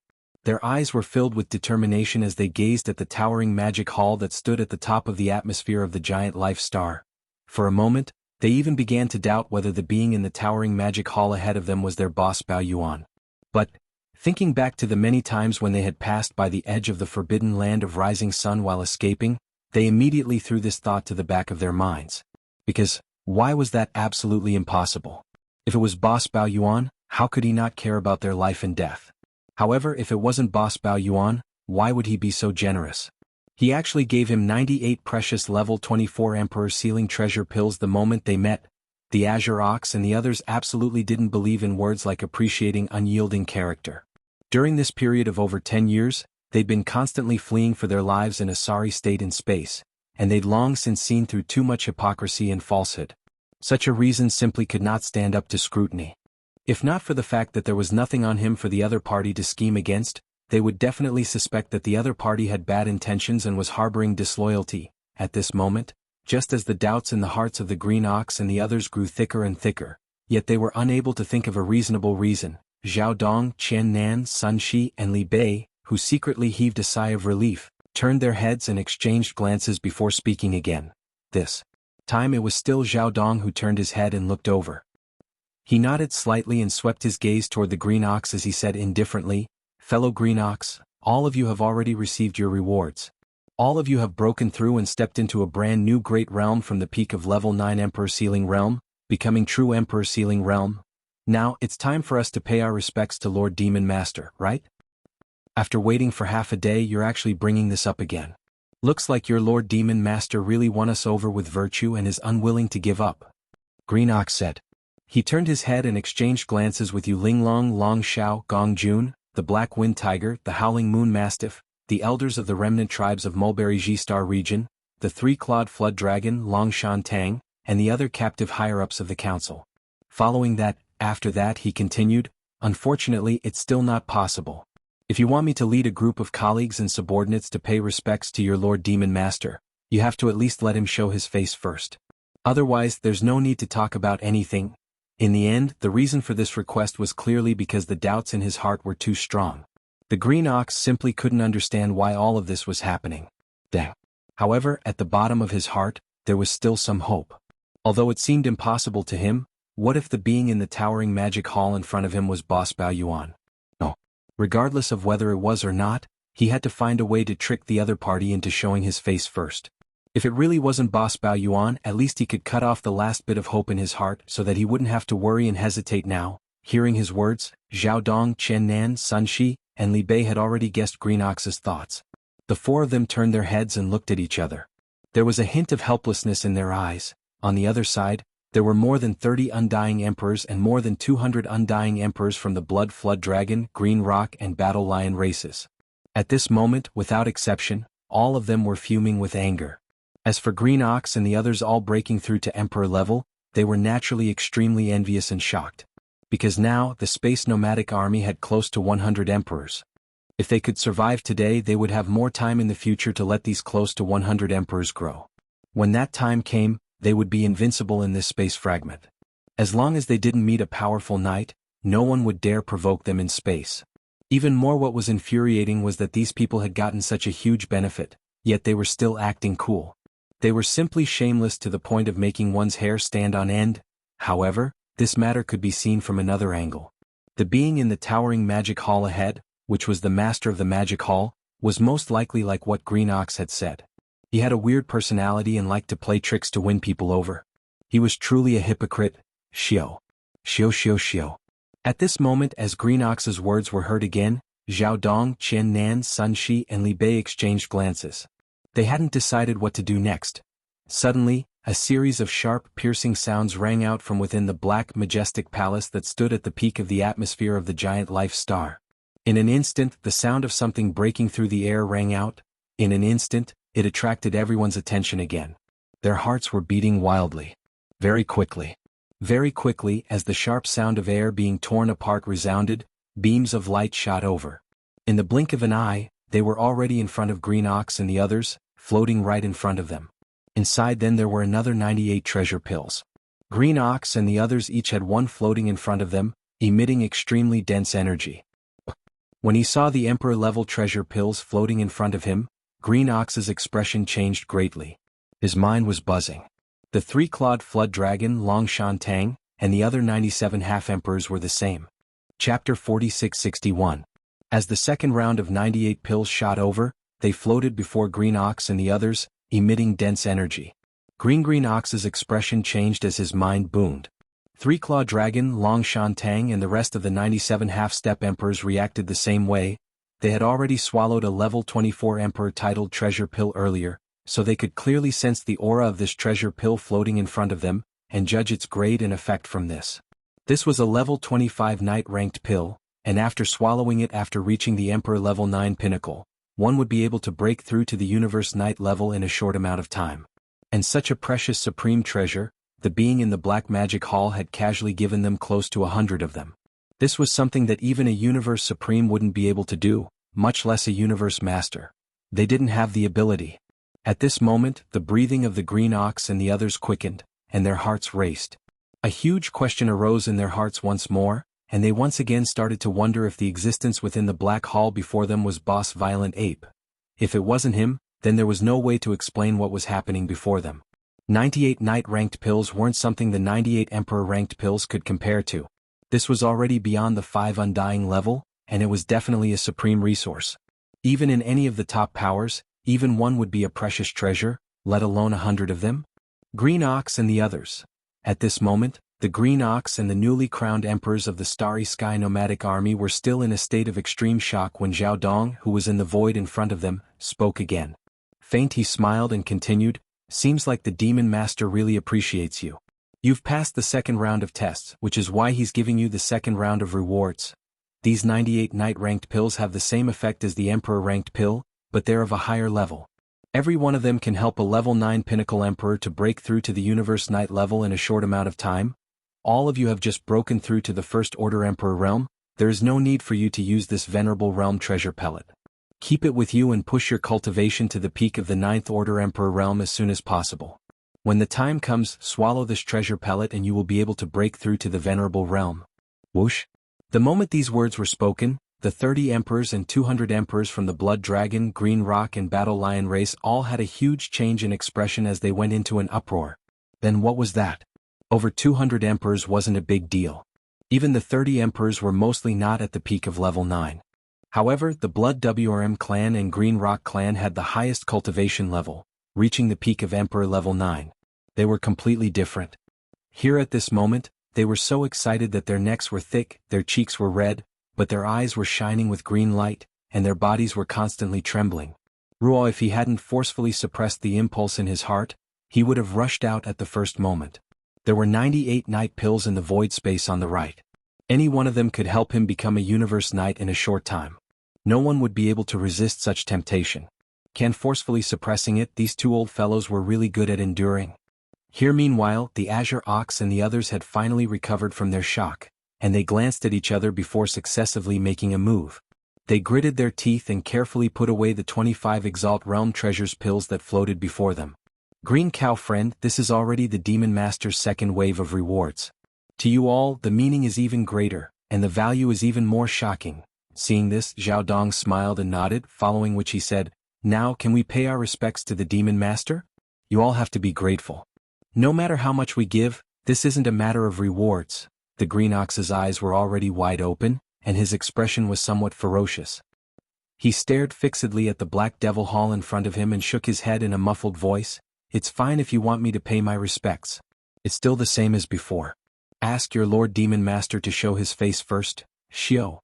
Their eyes were filled with determination as they gazed at the towering magic hall that stood at the top of the atmosphere of the giant life star. For a moment, they even began to doubt whether the being in the towering magic hall ahead of them was their boss Bao Yuan. But, thinking back to the many times when they had passed by the edge of the forbidden land of rising sun while escaping, they immediately threw this thought to the back of their minds. Because, why was that absolutely impossible? If it was boss Bao Yuan, how could he not care about their life and death? However, if it wasn't boss Bao Yuan, why would he be so generous? He actually gave him 98 precious level 24 Emperor Sealing Treasure Pills the moment they met. The Azure Ox and the others absolutely didn't believe in words like appreciating unyielding character. During this period of over 10 years, they'd been constantly fleeing for their lives in a sorry state in space, and they'd long since seen through too much hypocrisy and falsehood. Such a reason simply could not stand up to scrutiny. If not for the fact that there was nothing on him for the other party to scheme against, they would definitely suspect that the other party had bad intentions and was harboring disloyalty. At this moment, just as the doubts in the hearts of the Green Ox and the others grew thicker and thicker, yet they were unable to think of a reasonable reason, Zhao Dong, Qian Nan, Sun Shi, and Li Bei, who secretly heaved a sigh of relief, turned their heads and exchanged glances before speaking again. This time it was still Zhao Dong who turned his head and looked over. He nodded slightly and swept his gaze toward the Green Ox as he said indifferently, "Fellow Green Ox, all of you have already received your rewards. All of you have broken through and stepped into a brand new great realm from the peak of level 9 Emperor Sealing Realm, becoming true Emperor Sealing Realm. Now, it's time for us to pay our respects to Lord Demon Master, right? After waiting for half a day, you're actually bringing this up again. Looks like your Lord Demon Master really won us over with virtue and is unwilling to give up," Green Ox said. He turned his head and exchanged glances with Yu Linglong, Long Xiao, Gong Jun, the Black Wind Tiger, the Howling Moon Mastiff, the elders of the remnant tribes of Mulberry G-Star region, the three-clawed flood dragon, Long Shan Tang, and the other captive higher-ups of the council. Following that, after that, he continued, "Unfortunately, it's still not possible. If you want me to lead a group of colleagues and subordinates to pay respects to your Lord Demon Master, you have to at least let him show his face first. Otherwise, there's no need to talk about anything." In the end, the reason for this request was clearly because the doubts in his heart were too strong. The Green Ox simply couldn't understand why all of this was happening. However, at the bottom of his heart, there was still some hope. Although it seemed impossible to him, what if the being in the towering magic hall in front of him was boss Bao Yuan? No. Regardless of whether it was or not, he had to find a way to trick the other party into showing his face first. If it really wasn't boss Bao Yuan, at least he could cut off the last bit of hope in his heart so that he wouldn't have to worry and hesitate now. Hearing his words, Zhao Dong, Qian Nan, Sun Shi, and Li Bei had already guessed Green Ox's thoughts. The four of them turned their heads and looked at each other. There was a hint of helplessness in their eyes. On the other side, there were more than 30 Undying Emperors and more than 200 Undying Emperors from the Blood Flood Dragon, Green Rock, and Battle Lion races. At this moment, without exception, all of them were fuming with anger. As for Green Ox and the others all breaking through to Emperor level, they were naturally extremely envious and shocked. Because now, the Space Nomadic Army had close to 100 Emperors. If they could survive today, they would have more time in the future to let these close to 100 Emperors grow. When that time came, they would be invincible in this space fragment. As long as they didn't meet a powerful knight, no one would dare provoke them in space. Even more, what was infuriating was that these people had gotten such a huge benefit, yet they were still acting cool. They were simply shameless to the point of making one's hair stand on end. However, this matter could be seen from another angle. The being in the towering magic hall ahead, which was the master of the magic hall, was most likely like what Green Ox had said. He had a weird personality and liked to play tricks to win people over. He was truly a hypocrite. Xiao. At this moment, as Green Ox's words were heard again, Zhao Dong, Qian Nan, Sun Shi, and Li Bei exchanged glances. They hadn't decided what to do next. Suddenly, a series of sharp, piercing sounds rang out from within the black, majestic palace that stood at the peak of the atmosphere of the giant life star. In an instant, the sound of something breaking through the air rang out. In an instant, it attracted everyone's attention again. Their hearts were beating wildly. Very quickly. Very quickly, as the sharp sound of air being torn apart resounded, beams of light shot over. In the blink of an eye, they were already in front of Green Ox and the others, floating right in front of them. Inside then there were another 98 treasure pills. Green Ox and the others each had one floating in front of them, emitting extremely dense energy. When he saw the Emperor-level treasure pills floating in front of him, Green Ox's expression changed greatly. His mind was buzzing. The three-clawed flood dragon Long Shan Tang and the other 97 half-emperors were the same. Chapter 4661. As the second round of 98 pills shot over, they floated before Green Ox and the others, emitting dense energy. Green Ox's expression changed as his mind boomed. Three-clawed dragon Long Shan Tang and the rest of the 97 half-step emperors reacted the same way. They had already swallowed a level 24 emperor-titled treasure pill earlier, so they could clearly sense the aura of this treasure pill floating in front of them, and judge its grade and effect from this. This was a level 25 knight-ranked pill, and after swallowing it after reaching the Emperor level 9 pinnacle, one would be able to break through to the Universe Knight level in a short amount of time. And such a precious supreme treasure, the being in the Black Magic Hall had casually given them close to 100 of them. This was something that even a Universe Supreme wouldn't be able to do, much less a Universe Master. They didn't have the ability. At this moment, the breathing of the Green Ox and the others quickened, and their hearts raced. A huge question arose in their hearts once more, and they once again started to wonder if the existence within the Black Hall before them was Boss Violent Ape. If it wasn't him, then there was no way to explain what was happening before them. 98 knight-ranked pills weren't something the 98 emperor-ranked pills could compare to. This was already beyond the 5 undying level, and it was definitely a supreme resource. Even in any of the top powers, even one would be a precious treasure, let alone 100 of them. Green Ox and the others. At this moment, the Green Ox and the newly crowned emperors of the Starry Sky Nomadic Army were still in a state of extreme shock when Zhao Dong, who was in the void in front of them, spoke again. Faint, he smiled and continued, "Seems like the Demon Master really appreciates you. You've passed the second round of tests, which is why he's giving you the second round of rewards. These 98 knight-ranked pills have the same effect as the Emperor-ranked pill, but they're of a higher level. Every one of them can help a level 9 pinnacle emperor to break through to the Universe Knight level in a short amount of time. All of you have just broken through to the First Order Emperor realm. There is no need for you to use this venerable realm treasure pellet. Keep it with you and push your cultivation to the peak of the 9th Order Emperor realm as soon as possible. When the time comes, swallow this treasure pellet and you will be able to break through to the venerable realm." Whoosh! The moment these words were spoken, the 30 emperors and 200 emperors from the Blood Dragon, Green Rock and Battle Lion race all had a huge change in expression as they went into an uproar. Then what was that? Over 200 emperors wasn't a big deal. Even the 30 emperors were mostly not at the peak of level 9. However, the Blood WRM clan and Green Rock clan had the highest cultivation level, reaching the peak of Emperor level 9. They were completely different. Here at this moment, they were so excited that their necks were thick, their cheeks were red, but their eyes were shining with green light, and their bodies were constantly trembling. Ruo, if he hadn't forcefully suppressed the impulse in his heart, he would have rushed out at the first moment. There were 98 night pills in the void space on the right. Any one of them could help him become a Universe Knight in a short time. No one would be able to resist such temptation. Can forcefully suppressing it, these two old fellows were really good at enduring. Here meanwhile, the Azure Ox and the others had finally recovered from their shock, and they glanced at each other before successively making a move. They gritted their teeth and carefully put away the 25 Exalt Realm Treasures pills that floated before them. Green Cow friend, this is already the Demon Master's second wave of rewards. To you all, the meaning is even greater, and the value is even more shocking. Seeing this, Zhao Dong smiled and nodded, following which he said, "Now can we pay our respects to the Demon Master? You all have to be grateful. No matter how much we give, this isn't a matter of rewards." The Green Ox's eyes were already wide open, and his expression was somewhat ferocious. He stared fixedly at the Black Devil Hall in front of him and shook his head in a muffled voice. "It's fine if you want me to pay my respects. It's still the same as before. Ask your Lord Demon Master to show his face first. Shio.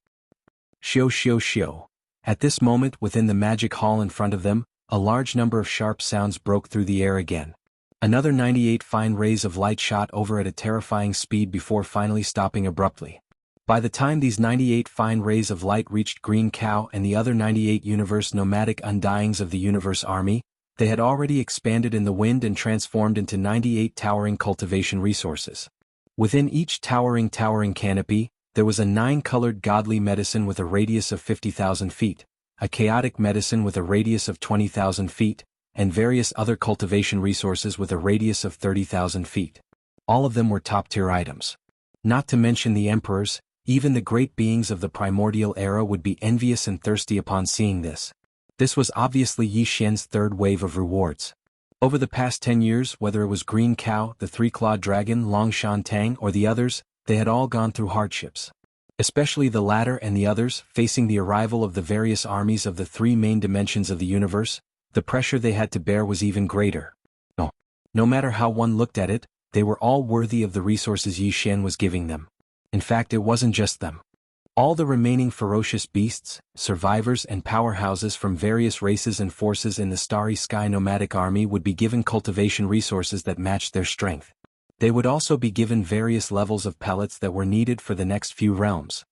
Shio. At this moment, within the magic hall in front of them, a large number of sharp sounds broke through the air again. Another 98 fine rays of light shot over at a terrifying speed before finally stopping abruptly. By the time these 98 fine rays of light reached Green Cow and the other 98 Universe Nomadic Undyings of the Universe Army, they had already expanded in the wind and transformed into 98 towering cultivation resources. Within each towering canopy, there was a 9-colored godly medicine with a radius of 50,000 feet, a chaotic medicine with a radius of 20,000 feet, and various other cultivation resources with a radius of 30,000 feet. All of them were top-tier items. Not to mention the emperors, even the great beings of the primordial era would be envious and thirsty upon seeing this. This was obviously Yi Xian's third wave of rewards. Over the past 10 years, whether it was Green Cow, the Three-Clawed Dragon, Long Shan Tang, or the others, they had all gone through hardships. Especially the latter and the others, facing the arrival of the various armies of the three main dimensions of the universe, the pressure they had to bear was even greater. No matter how one looked at it, they were all worthy of the resources Yi Xian was giving them. In fact, it wasn't just them. All the remaining ferocious beasts, survivors and powerhouses from various races and forces in the Starry Sky nomadic army would be given cultivation resources that matched their strength. They would also be given various levels of pellets that were needed for the next few realms.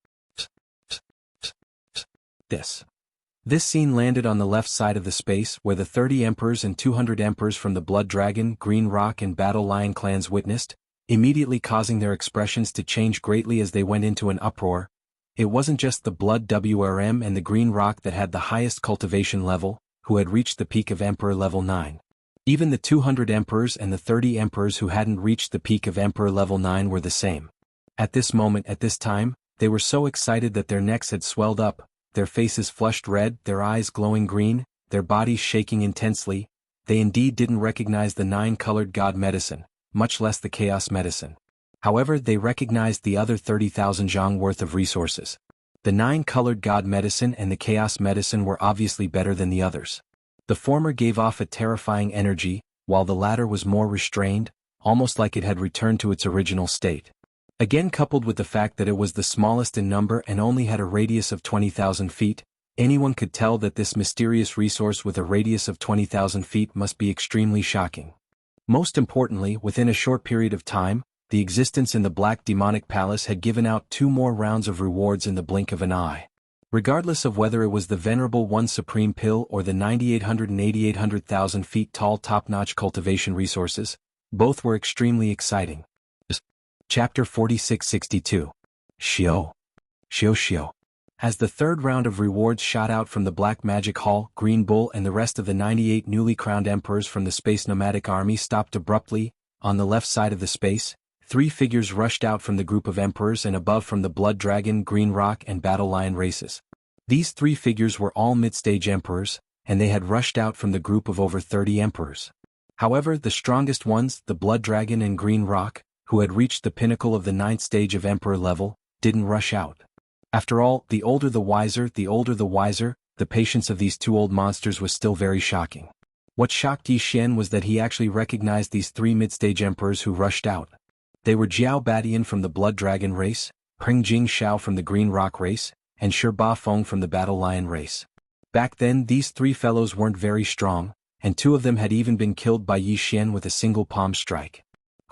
This scene landed on the left side of the space where the 30 emperors and 200 emperors from the Blood Dragon, Green Rock and Battle Lion clans witnessed, immediately causing their expressions to change greatly as they went into an uproar. It wasn't just the Blood WRM and the Green Rock that had the highest cultivation level, who had reached the peak of Emperor level 9. Even the 200 emperors and the 30 emperors who hadn't reached the peak of Emperor level 9 were the same. At this moment, at this time, they were so excited that their necks had swelled up, their faces flushed red, their eyes glowing green, their bodies shaking intensely. They indeed didn't recognize the 9-colored god medicine, much less the chaos medicine. However, they recognized the other 30,000 zhang worth of resources. The 9-colored god medicine and the chaos medicine were obviously better than the others. The former gave off a terrifying energy, while the latter was more restrained, almost like it had returned to its original state. Again, coupled with the fact that it was the smallest in number and only had a radius of 20,000 feet, anyone could tell that this mysterious resource with a radius of 20,000 feet must be extremely shocking. Most importantly, within a short period of time, the existence in the Black Demonic Palace had given out 2 more rounds of rewards in the blink of an eye. Regardless of whether it was the Venerable One Supreme Pill or the 9,800 and 8,800,000 feet tall top-notch cultivation resources, both were extremely exciting. Chapter 4662. Xiao. As the third round of rewards shot out from the Black Magic Hall, Green Bull and the rest of the 98 newly crowned emperors from the Space Nomadic Army stopped abruptly. On the left side of the space, 3 figures rushed out from the group of emperors and above from the Blood Dragon, Green Rock and Battle Lion races. These 3 figures were all mid-stage emperors, and they had rushed out from the group of over 30 emperors. However, the strongest ones, the Blood Dragon and Green Rock, who had reached the pinnacle of the 9th stage of emperor level, didn't rush out. After all, the older the wiser, the patience of these 2 old monsters was still very shocking. What shocked Yi Xian was that he actually recognized these 3 mid-stage emperors who rushed out. They were Jiao Badian from the Blood Dragon race, Peng Jing Xiao from the Green Rock race, and Shi Ba Feng from the Battle Lion race. Back then, these 3 fellows weren't very strong, and 2 of them had even been killed by Yi Xian with a single palm strike.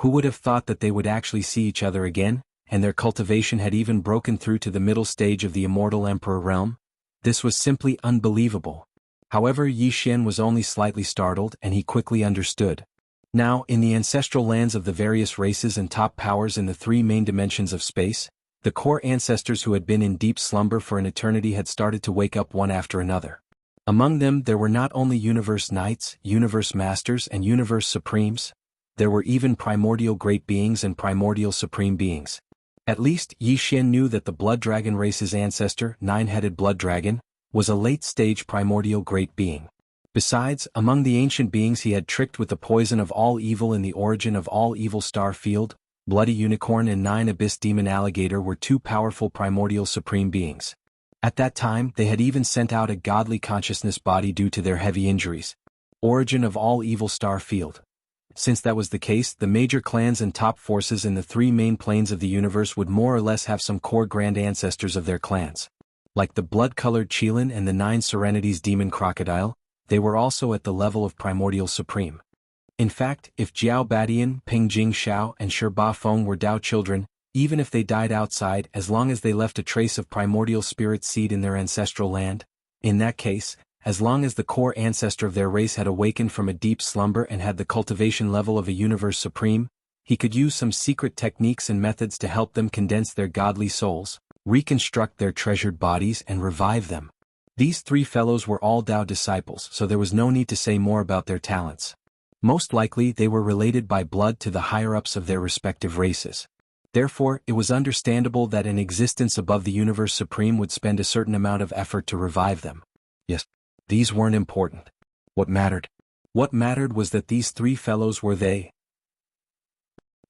Who would have thought that they would actually see each other again, and their cultivation had even broken through to the middle stage of the Immortal Emperor realm? This was simply unbelievable. However, Yi Xian was only slightly startled and he quickly understood. Now, in the ancestral lands of the various races and top powers in the 3 main dimensions of space, the core ancestors who had been in deep slumber for an eternity had started to wake up one after another. Among them there were not only Universe Knights, Universe Masters and Universe Supremes, there were even primordial great beings and primordial supreme beings. At least, Yi Xian knew that the Blood Dragon race's ancestor, 9-headed Blood Dragon, was a late-stage primordial great being. Besides, among the ancient beings he had tricked with the poison of all evil in the origin of all evil Star Field, Bloody Unicorn and 9 Abyss Demon Alligator were 2 powerful primordial supreme beings. At that time, they had even sent out a godly consciousness body due to their heavy injuries. Origin of all evil Star Field. Since that was the case, the major clans and top forces in the 3 main planes of the universe would more or less have some core grand ancestors of their clans. Like the blood-colored Qilin and the 9 Serenities Demon Crocodile, they were also at the level of Primordial Supreme. In fact, if Jiao Badian, Peng Jing Xiao and Shi Ba Feng were Dao children, even if they died outside as long as they left a trace of primordial spirit seed in their ancestral land, in that case, as long as the core ancestor of their race had awakened from a deep slumber and had the cultivation level of a Universe Supreme, he could use some secret techniques and methods to help them condense their godly souls, reconstruct their treasured bodies and revive them. These three fellows were all Tao disciples, so there was no need to say more about their talents. Most likely they were related by blood to the higher-ups of their respective races. Therefore, it was understandable that an existence above the universe supreme would spend a certain amount of effort to revive them. Yes, these weren't important. What mattered? What mattered was that these three fellows were they.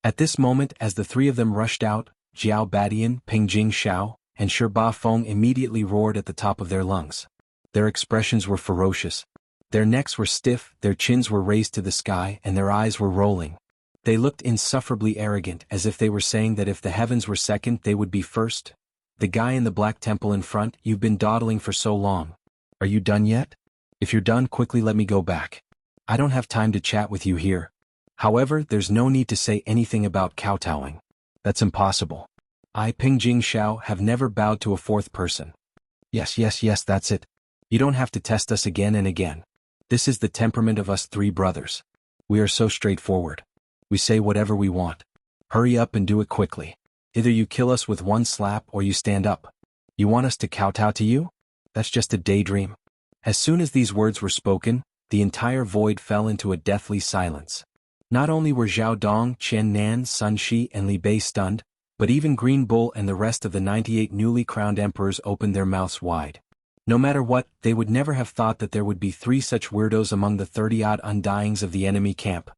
At this moment, as the three of them rushed out, Jiao Badian, Pingjing Xiao, and Shi Bafeng immediately roared at the top of their lungs. Their expressions were ferocious. Their necks were stiff, their chins were raised to the sky, and their eyes were rolling. They looked insufferably arrogant, as if they were saying that if the heavens were second they would be first. The guy in the black temple in front, you've been dawdling for so long. Are you done yet? If you're done, quickly let me go back. I don't have time to chat with you here. However, there's no need to say anything about kowtowing. That's impossible. I, Pingjing Xiao, have never bowed to a fourth person. Yes, that's it. You don't have to test us again and again. This is the temperament of us three brothers. We are so straightforward. We say whatever we want. Hurry up and do it quickly. Either you kill us with one slap or you stand up. You want us to kowtow to you? That's just a daydream. As soon as these words were spoken, the entire void fell into a deathly silence. Not only were Zhao Dong, Chen Nan, Sun Shi and Li Bei stunned, but even Green Bull and the rest of the 98 newly crowned emperors opened their mouths wide. No matter what, they would never have thought that there would be three such weirdos among the 30-odd undyings of the enemy camp.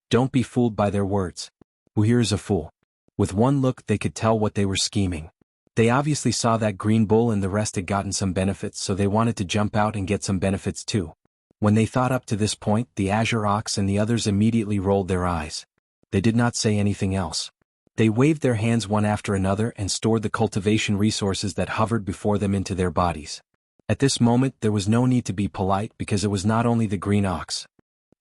Don't be fooled by their words. Who here is a fool? With one look they could tell what they were scheming. They obviously saw that Green Bull and the rest had gotten some benefits, so they wanted to jump out and get some benefits too. When they thought up to this point, the Azure Ox and the others immediately rolled their eyes. They did not say anything else. They waved their hands one after another and stored the cultivation resources that hovered before them into their bodies. At this moment there was no need to be polite because it was not only the Green Ox.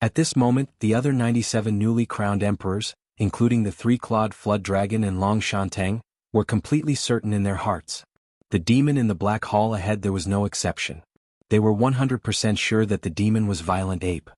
At this moment the other 97 newly crowned emperors, including the three-clawed Flood Dragon and Long Shantang, were completely certain in their hearts. The demon in the black hall ahead, there was no exception. They were 100% sure that the demon was Violent Ape.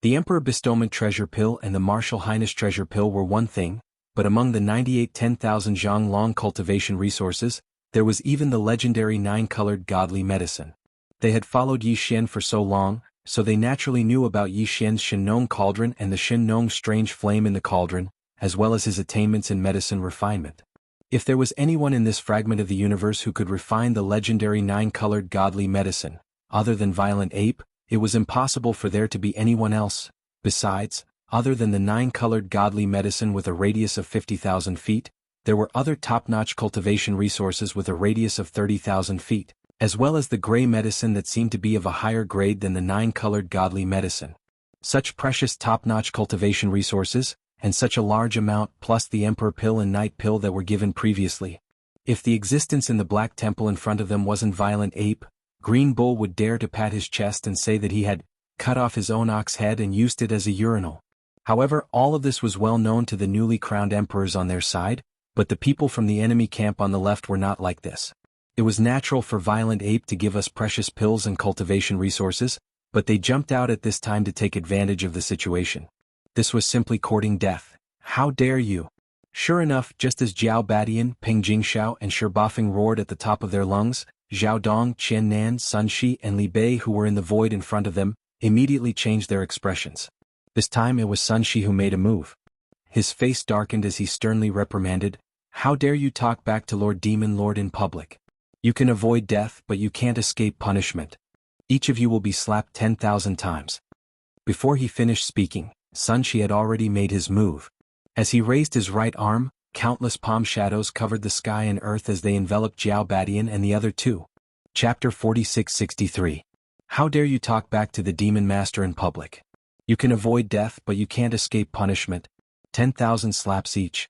The Emperor Bestowment Treasure Pill and the Martial Highness Treasure Pill were one thing, but among the 98 10,000 Zhang Long cultivation resources, there was even the legendary 9-colored godly medicine. They had followed Yi Xian for so long, so they naturally knew about Yi Xian's Shen-Nong cauldron and the Shen-Nong strange flame in the cauldron, as well as his attainments in medicine refinement. If there was anyone in this fragment of the universe who could refine the legendary 9-colored godly medicine, other than Violent Ape, it was impossible for there to be anyone else. Besides, other than the 9-colored godly medicine with a radius of 50,000 feet, there were other top-notch cultivation resources with a radius of 30,000 feet, as well as the gray medicine that seemed to be of a higher grade than the 9-colored godly medicine. Such precious top-notch cultivation resources, and such a large amount plus the Emperor Pill and Night Pill that were given previously. If the existence in the Black Temple in front of them wasn't Violent Ape, Green Bull would dare to pat his chest and say that he had cut off his own ox head and used it as a urinal. However, all of this was well known to the newly crowned emperors on their side, but the people from the enemy camp on the left were not like this. It was natural for Violent Ape to give us precious pills and cultivation resources, but they jumped out at this time to take advantage of the situation. This was simply courting death. How dare you? Sure enough, just as Jiao Badian, Pingjing Xiao and Shi Bafeng roared at the top of their lungs, Zhao Dong, Chen Nan, Sun Shi and Li Bei, who were in the void in front of them, immediately changed their expressions. This time it was Sun Shi who made a move. His face darkened as he sternly reprimanded, "How dare you talk back to Lord Demon Lord in public? You can avoid death, but you can't escape punishment. Each of you will be slapped 10,000 times." Before he finished speaking, Sun Shi had already made his move. As he raised his right arm, countless palm shadows covered the sky and earth as they enveloped Jiao Badian and the other two. Chapter 46-63. How dare you talk back to the Demon Master in public? You can avoid death, but you can't escape punishment. 10,000 slaps each.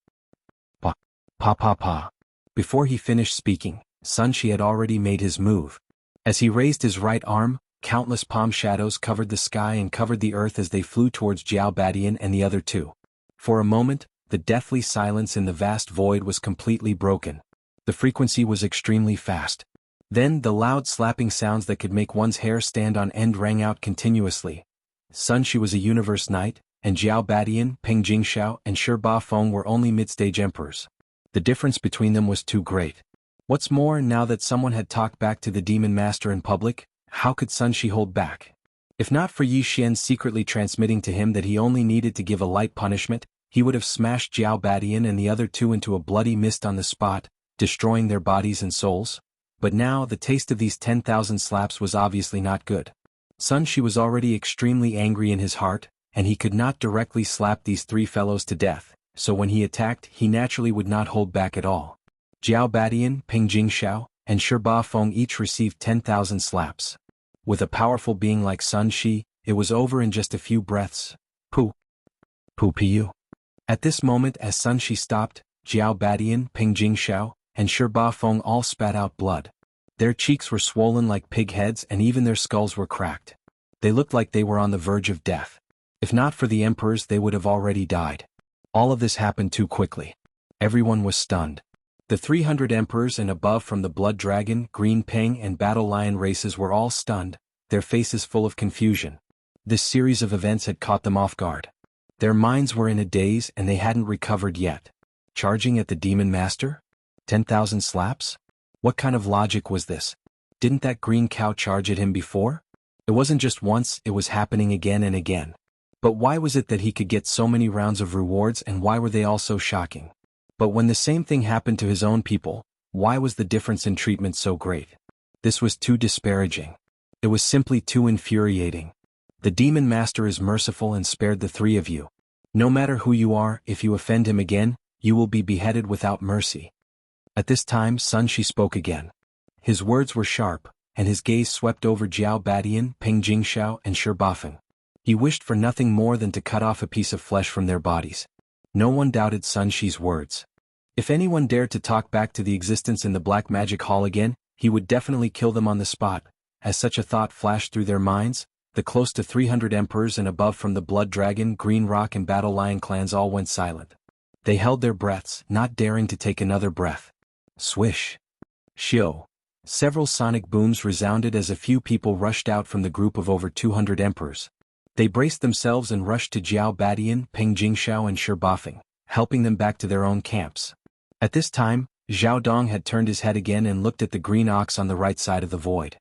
Pa. Pa pa pa. Before he finished speaking, Sun Shi had already made his move. As he raised his right arm, countless palm shadows covered the sky and covered the earth as they flew towards Jiao Badian and the other two. For a moment, the deathly silence in the vast void was completely broken. The frequency was extremely fast. Then the loud slapping sounds that could make one's hair stand on end rang out continuously. Sun Shi was a universe knight, and Jiao Badian, Peng Jingxiao, and Shi Bafeng were only mid-stage emperors. The difference between them was too great. What's more, now that someone had talked back to the Demon Master in public, how could Sun Shi hold back? If not for Yi Xian secretly transmitting to him that he only needed to give a light punishment, he would have smashed Jiao Badian and the other two into a bloody mist on the spot, destroying their bodies and souls. But now the taste of these 10,000 slaps was obviously not good. Sun Shi was already extremely angry in his heart, and he could not directly slap these three fellows to death, so when he attacked he naturally would not hold back at all. Jiao Badian, Peng Jingxiao, and Shi Bafeng each received 10,000 slaps. With a powerful being like Sun Shi, it was over in just a few breaths. Pu. Pu. At this moment, as Sun Shi stopped, Jiao Badian, Peng Jingxiao, and Shi Bafeng all spat out blood. Their cheeks were swollen like pig heads and even their skulls were cracked. They looked like they were on the verge of death. If not for the emperors, they would have already died. All of this happened too quickly. Everyone was stunned. The 300 emperors and above from the Blood Dragon, Green Peng and Battle Lion races were all stunned, their faces full of confusion. This series of events had caught them off guard. Their minds were in a daze and they hadn't recovered yet. Charging at the Demon Master? 10,000 slaps? What kind of logic was this? Didn't that green cow charge at him before? It wasn't just once, it was happening again and again. But why was it that he could get so many rounds of rewards and why were they all so shocking? But when the same thing happened to his own people, why was the difference in treatment so great? This was too disparaging. It was simply too infuriating. The Demon Master is merciful and spared the three of you. No matter who you are, if you offend him again, you will be beheaded without mercy. At this time Sun Shi spoke again. His words were sharp, and his gaze swept over Jiao Badian, Peng Jingxiao, and Shi Bafeng. He wished for nothing more than to cut off a piece of flesh from their bodies. No one doubted Sun Shi's words. If anyone dared to talk back to the existence in the Black Magic Hall again, he would definitely kill them on the spot. As such a thought flashed through their minds, the close to 300 emperors and above from the Blood Dragon, Green Rock and Battle Lion clans all went silent. They held their breaths, not daring to take another breath. Swish. Shio. Several sonic booms resounded as a few people rushed out from the group of over 200 emperors. They braced themselves and rushed to Jiao Badian, Peng Jingxiao and Shi Bafeng, helping them back to their own camps. At this time, Zhao Dong had turned his head again and looked at the green ox on the right side of the void.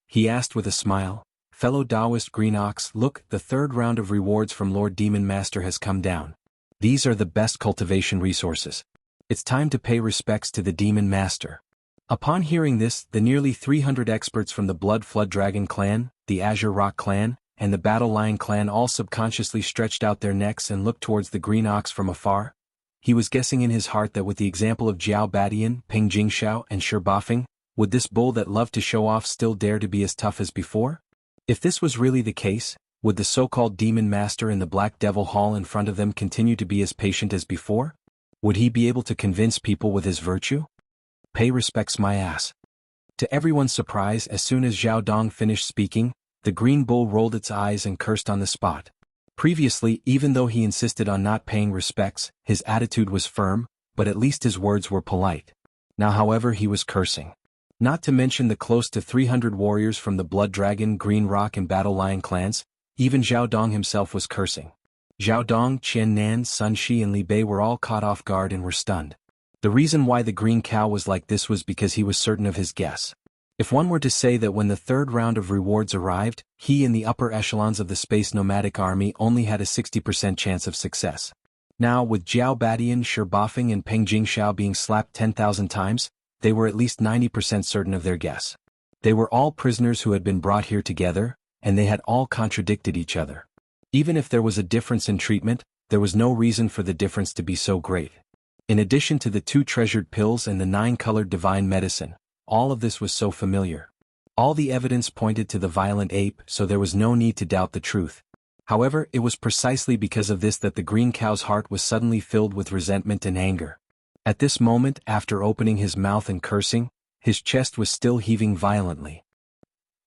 He asked with a smile, "Fellow Taoist Green Ox, look, the third round of rewards from Lord Demon Master has come down. These are the best cultivation resources. It's time to pay respects to the Demon Master." Upon hearing this, the nearly 300 experts from the Blood Flood Dragon clan, the Azure Rock clan, and the Battle Lion clan all subconsciously stretched out their necks and looked towards the green ox from afar. He was guessing in his heart that with the example of Jiao Badian, Peng Jingxiao and Shi Bafeng, would this bull that loved to show off still dare to be as tough as before? If this was really the case, would the so-called Demon Master in the Black Devil Hall in front of them continue to be as patient as before? Would he be able to convince people with his virtue? Pay respects my ass. To everyone's surprise, as soon as Zhao Dong finished speaking, the green bull rolled its eyes and cursed on the spot. Previously, even though he insisted on not paying respects, his attitude was firm, but at least his words were polite. Now however he was cursing. Not to mention the close to 300 warriors from the Blood Dragon, Green Rock and Battle Lion clans, even Zhao Dong himself was cursing. Zhao Dong, Qian Nan, Sun Shi and Li Bei were all caught off guard and were stunned. The reason why the green cow was like this was because he was certain of his guess. If one were to say that when the third round of rewards arrived, he in the upper echelons of the Space Nomadic Army only had a 60% chance of success. Now, with Jiao Badian, Shi Bafeng and Peng Jingxiao being slapped 10,000 times, they were at least 90% certain of their guess. They were all prisoners who had been brought here together, and they had all contradicted each other. Even if there was a difference in treatment, there was no reason for the difference to be so great. In addition to the 2 treasured pills and the 9-colored divine medicine, all of this was so familiar. All the evidence pointed to the violent ape, so there was no need to doubt the truth. However, it was precisely because of this that the green cow's heart was suddenly filled with resentment and anger. At this moment, after opening his mouth and cursing, his chest was still heaving violently.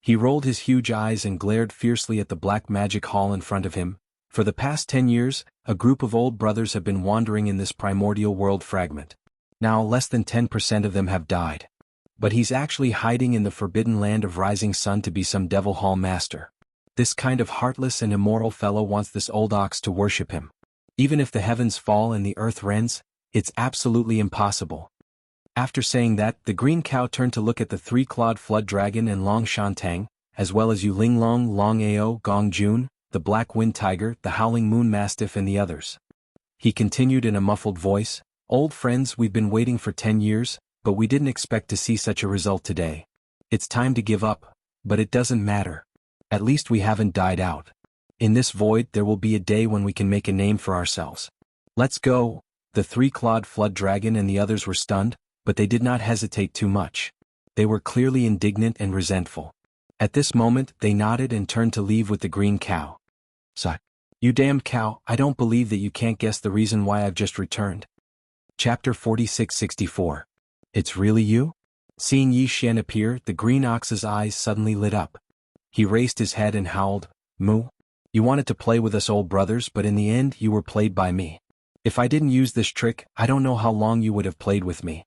He rolled his huge eyes and glared fiercely at the Black Magic Hall in front of him. For the past 10 years, a group of old brothers have been wandering in this primordial world fragment. Now less than 10% of them have died. But he's actually hiding in the forbidden land of Rising Sun to be some Devil Hall master. This kind of heartless and immoral fellow wants this old ox to worship him. Even if the heavens fall and the earth rends, it's absolutely impossible. After saying that, the green cow turned to look at the three-clawed flood dragon and Long Shantang, as well as Yu Linglong, Long Ao, Gong Jun, the black wind tiger, the howling moon mastiff and the others. He continued in a muffled voice, "Old friends, we've been waiting for 10 years, but we didn't expect to see such a result today. It's time to give up, but it doesn't matter. At least we haven't died out. In this void there will be a day when we can make a name for ourselves. Let's go." The three-clawed flood dragon and the others were stunned, but they did not hesitate too much. They were clearly indignant and resentful. At this moment they nodded and turned to leave with the green cow. "Suck. You damned cow, I don't believe that you can't guess the reason why I've just returned." Chapter 46-64. It's really you? Seeing Yi Xian appear, the green ox's eyes suddenly lit up. He raised his head and howled, "Moo! You wanted to play with us old brothers, but in the end you were played by me. If I didn't use this trick, I don't know how long you would have played with me."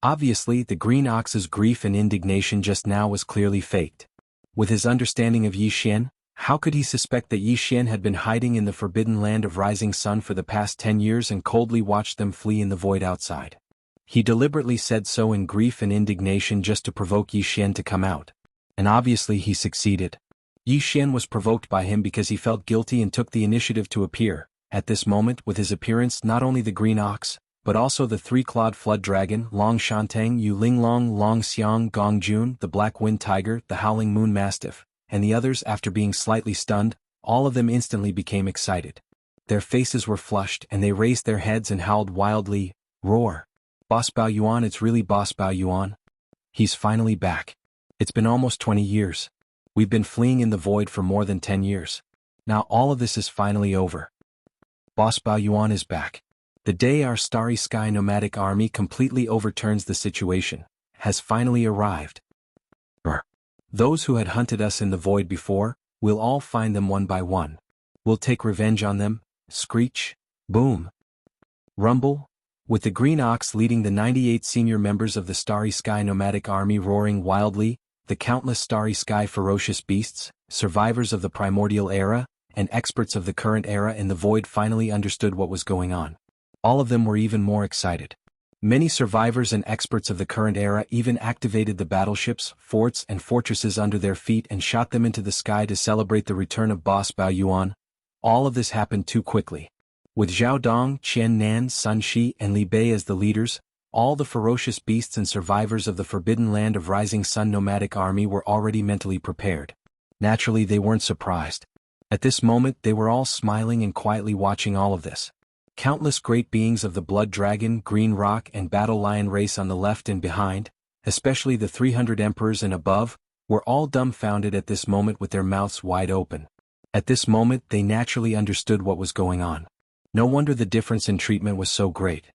Obviously, the green ox's grief and indignation just now was clearly faked. With his understanding of Yi Xian, how could he suspect that Yi Xian had been hiding in the forbidden land of Rising Sun for the past 10 years and coldly watched them flee in the void outside? He deliberately said so in grief and indignation just to provoke Yi Xian to come out. And obviously he succeeded. Yi Xian was provoked by him because he felt guilty and took the initiative to appear. At this moment, with his appearance, not only the green ox, but also the three-clawed flood dragon, Long Shantang, Yu Linglong, Long Xiang, Gong Jun, the black wind tiger, the howling moon mastiff, and the others, after being slightly stunned, all of them instantly became excited. Their faces were flushed and they raised their heads and howled wildly, "Roar! Boss Bao Yuan, it's really Boss Bao Yuan. He's finally back. It's been almost 20 years. We've been fleeing in the void for more than 10 years. Now all of this is finally over. Boss Bao Yuan is back. The day our Starry Sky nomadic army completely overturns the situation has finally arrived. Those who had hunted us in the void before, we'll all find them one by one. We'll take revenge on them." Screech, boom, rumble, with the green ox leading the 98 senior members of the Starry Sky nomadic army roaring wildly, the countless Starry Sky ferocious beasts, survivors of the primordial era, and experts of the current era in the void finally understood what was going on. All of them were even more excited. Many survivors and experts of the current era even activated the battleships, forts and fortresses under their feet and shot them into the sky to celebrate the return of Boss Bao Yuan. All of this happened too quickly. With Zhao Dong, Qian Nan, Sun Shi and Li Bei as the leaders, all the ferocious beasts and survivors of the forbidden land of Rising Sun nomadic army were already mentally prepared. Naturally, they weren't surprised. At this moment they were all smiling and quietly watching all of this. Countless great beings of the Blood Dragon, Green Rock and Battle Lion race on the left and behind, especially the 300 emperors and above, were all dumbfounded at this moment with their mouths wide open. At this moment they naturally understood what was going on. No wonder the difference in treatment was so great.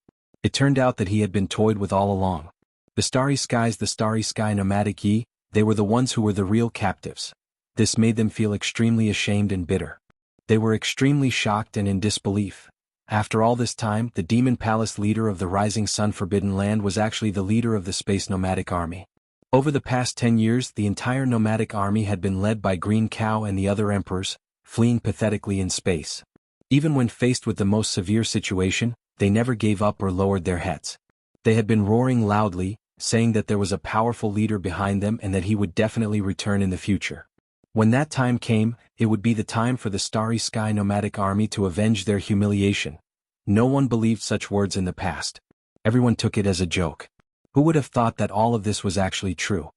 It turned out that he had been toyed with all along. The Starry Sky nomadic Yi, they were the ones who were the real captives. This made them feel extremely ashamed and bitter. They were extremely shocked and in disbelief. After all this time, the Demon Palace leader of the Rising Sun Forbidden Land was actually the leader of the Space Nomadic Army. Over the past 10 years, the entire nomadic army had been led by Green Cow and the other emperors, fleeing pathetically in space. Even when faced with the most severe situation, they never gave up or lowered their heads. They had been roaring loudly, saying that there was a powerful leader behind them and that he would definitely return in the future. When that time came, it would be the time for the Starry Sky nomadic army to avenge their humiliation. No one believed such words in the past. Everyone took it as a joke. Who would have thought that all of this was actually true?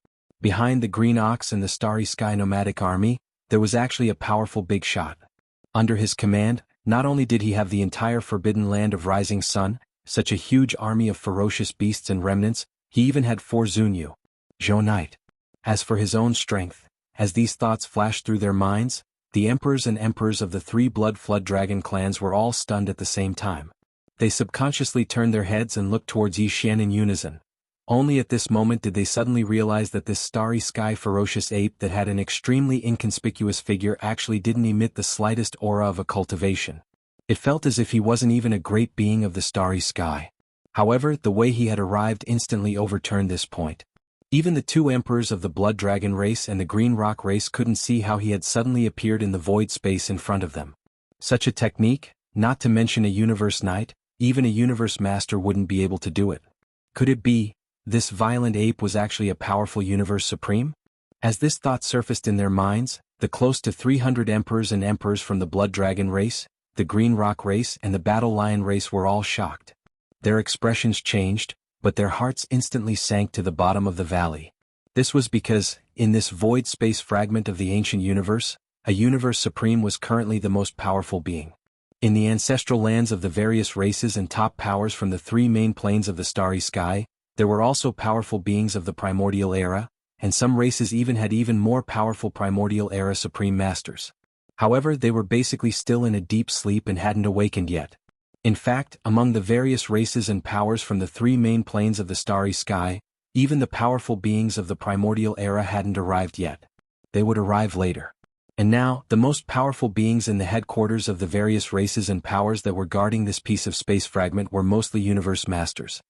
Behind the Green Ox and the Starry Sky nomadic army, there was actually a powerful big shot. Under his command, not only did he have the entire forbidden land of Rising Sun, such a huge army of ferocious beasts and remnants, he even had 4 Zunyu. Zhou Knight. As for his own strength, as these thoughts flashed through their minds, the emperors and emperors of the 3 Blood Flood Dragon clans were all stunned at the same time. They subconsciously turned their heads and looked towards Yi Xian in unison. Only at this moment did they suddenly realize that this Starry Sky ferocious ape that had an extremely inconspicuous figure actually didn't emit the slightest aura of a cultivation. It felt as if he wasn't even a great being of the Starry Sky. However, the way he had arrived instantly overturned this point. Even the two emperors of the Blood Dragon race and the Green Rock race couldn't see how he had suddenly appeared in the void space in front of them. Such a technique, not to mention a Universe Knight, even a Universe Master wouldn't be able to do it. Could it be, this violent ape was actually a powerful Universe Supreme? As this thought surfaced in their minds, the close to 300 emperors and emperors from the Blood Dragon race, the Green Rock race and the Battle Lion race were all shocked. Their expressions changed, but their hearts instantly sank to the bottom of the valley. This was because, in this void space fragment of the ancient universe, a Universe Supreme was currently the most powerful being. In the ancestral lands of the various races and top powers from the three main planes of the starry sky, there were also powerful beings of the primordial era, and some races even had even more powerful primordial era supreme masters. However, they were basically still in a deep sleep and hadn't awakened yet. In fact, among the various races and powers from the three main planes of the starry sky, even the powerful beings of the primordial era hadn't arrived yet. They would arrive later. And now, the most powerful beings in the headquarters of the various races and powers that were guarding this piece of space fragment were mostly Universe Masters.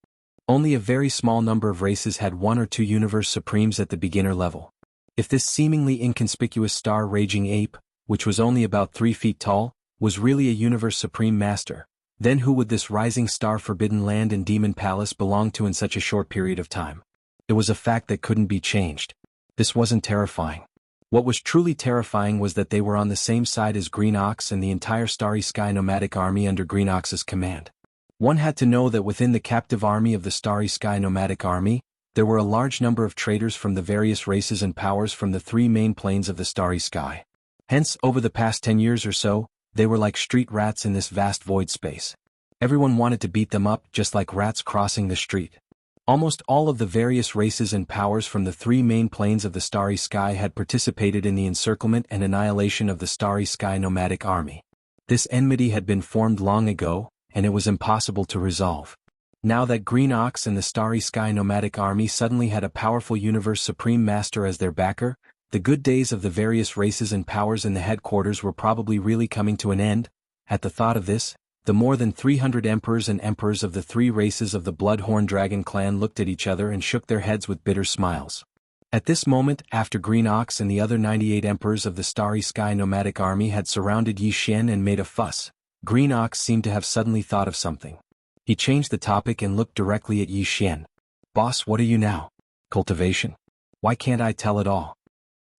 Only a very small number of races had one or two Universe Supremes at the beginner level. If this seemingly inconspicuous star raging ape, which was only about 3 feet tall, was really a Universe Supreme Master, then who would this rising star Forbidden Land and Demon Palace belong to in such a short period of time? It was a fact that couldn't be changed. This wasn't terrifying. What was truly terrifying was that they were on the same side as Green Ox and the entire Starry Sky nomadic army under Green Ox's command. One had to know that within the captive army of the Starry Sky nomadic army, there were a large number of traitors from the various races and powers from the three main planes of the Starry Sky. Hence, over the past 10 years or so, they were like street rats in this vast void space. Everyone wanted to beat them up just like rats crossing the street. Almost all of the various races and powers from the three main planes of the Starry Sky had participated in the encirclement and annihilation of the Starry Sky nomadic army. This enmity had been formed long ago, and it was impossible to resolve. Now that Green Ox and the Starry Sky nomadic army suddenly had a powerful Universe Supreme Master as their backer, the good days of the various races and powers in the headquarters were probably really coming to an end. At the thought of this, the more than 300 emperors and emperors of the three races of the Bloodhorn Dragon clan looked at each other and shook their heads with bitter smiles. At this moment, after Green Ox and the other 98 emperors of the Starry Sky nomadic army had surrounded Yi Xian and made a fuss, Green Ox seemed to have suddenly thought of something. He changed the topic and looked directly at Yi Xian. "Boss, what are you now? Cultivation? Why can't I tell it all?"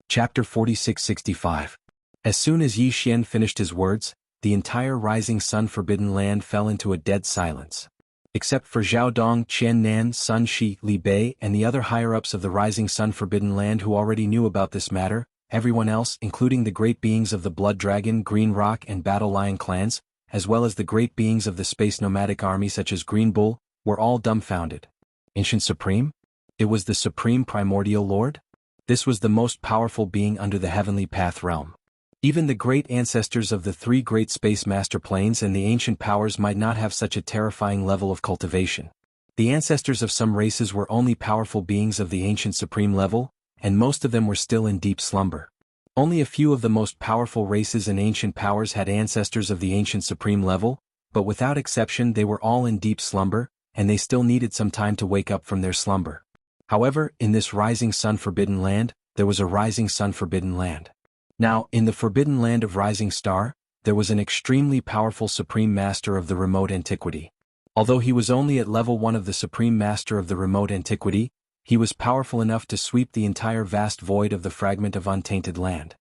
Chapter 46-65. As soon as Yi Xian finished his words, the entire Rising Sun Forbidden Land fell into a dead silence. Except for Zhao Dong, Qian Nan, Sun Shi, Li Bei and the other higher-ups of the Rising Sun Forbidden Land who already knew about this matter, everyone else, including the great beings of the Blood Dragon, Green Rock and Battle Lion clans, as well as the great beings of the Space Nomadic Army such as Green Bull, were all dumbfounded. Ancient Supreme? It was the Supreme Primordial Lord? This was the most powerful being under the Heavenly Path realm. Even the great ancestors of the three great Space Master planes and the ancient powers might not have such a terrifying level of cultivation. The ancestors of some races were only powerful beings of the ancient supreme level, and most of them were still in deep slumber. Only a few of the most powerful races and ancient powers had ancestors of the ancient supreme level, but without exception they were all in deep slumber, and they still needed some time to wake up from their slumber. However, in this Rising Sun Forbidden Land, there was a Rising Sun Forbidden Land. Now, in the Forbidden Land of Rising Star, there was an extremely powerful Supreme Master of the remote antiquity. Although he was only at level 1 of the Supreme Master of the remote antiquity, he was powerful enough to sweep the entire vast void of the fragment of untainted land.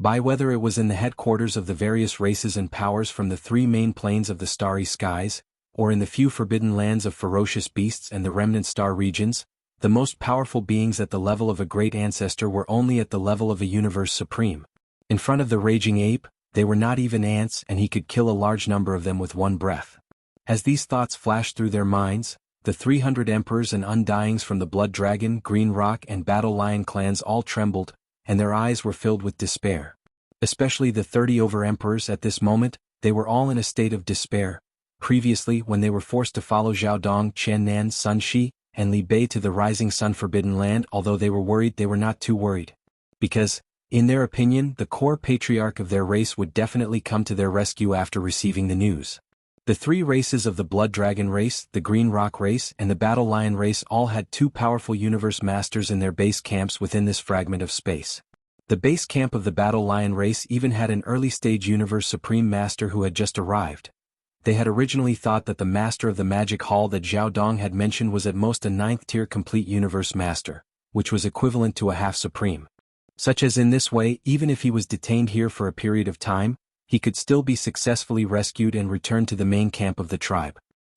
By whether it was in the headquarters of the various races and powers from the three main planes of the starry skies, or in the few forbidden lands of ferocious beasts and the remnant star regions, the most powerful beings at the level of a great ancestor were only at the level of a universe supreme. In front of the raging ape, they were not even ants and he could kill a large number of them with one breath. As these thoughts flashed through their minds, the 300 emperors and undyings from the Blood Dragon, Green Rock and Battle Lion clans all trembled, and their eyes were filled with despair. Especially the 30 over-emperors at this moment, they were all in a state of despair. Previously, when they were forced to follow Zhao Dong, Qian Nan, Sun Shi, and Li Bei to the Rising Sun Forbidden Land, although they were worried, they were not too worried. Because, in their opinion, the core patriarch of their race would definitely come to their rescue after receiving the news. The three races of the Blood Dragon race, the Green Rock race, and the Battle Lion race all had two powerful universe masters in their base camps within this fragment of space. The base camp of the Battle Lion race even had an early-stage universe supreme master who had just arrived. They had originally thought that the master of the magic hall that Zhao Dong had mentioned was at most a 9th-tier complete universe master, which was equivalent to a half-supreme. Such as in this way, even if he was detained here for a period of time, he could still be successfully rescued and returned to the main camp of the tribe.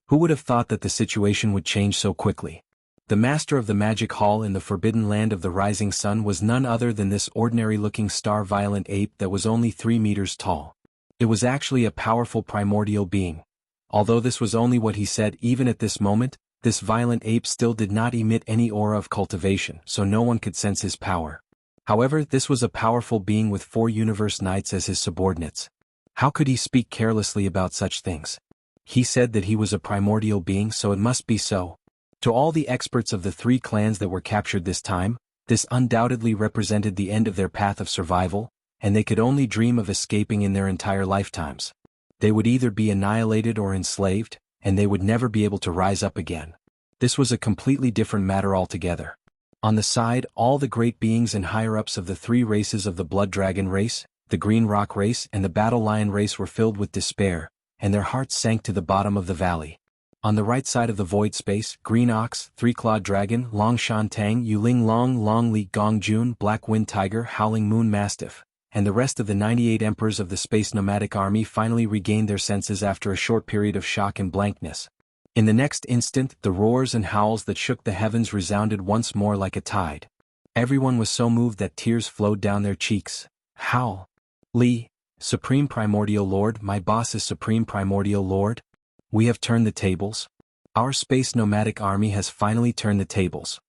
Who would have thought that the situation would change so quickly? The master of the magic hall in the forbidden land of the rising sun was none other than this ordinary-looking star-violent ape that was only 3 meters tall. It was actually a powerful primordial being. Although this was only what he said even at this moment, this violent ape still did not emit any aura of cultivation, so no one could sense his power. However, this was a powerful being with 4 universe knights as his subordinates. How could he speak carelessly about such things? He said that he was a primordial being, so it must be so. To all the experts of the 3 clans that were captured this time, this undoubtedly represented the end of their path of survival, and they could only dream of escaping in their entire lifetimes. They would either be annihilated or enslaved, and they would never be able to rise up again. This was a completely different matter altogether. On the side, all the great beings and higher-ups of the 3 races of the Blood Dragon race, the Green Rock race, and the Battle Lion race were filled with despair, and their hearts sank to the bottom of the valley. On the right side of the void space, Green Ox, 3-Clawed Dragon, Long Shan Tang, Yuling Long, Long Li Gong Jun, Black Wind Tiger, Howling Moon Mastiff, and the rest of the 98 emperors of the Space Nomadic Army finally regained their senses after a short period of shock and blankness. In the next instant, the roars and howls that shook the heavens resounded once more like a tide. Everyone was so moved that tears flowed down their cheeks. Howl. Li, Supreme Primordial Lord, my boss is Supreme Primordial Lord. We have turned the tables. Our Space Nomadic Army has finally turned the tables.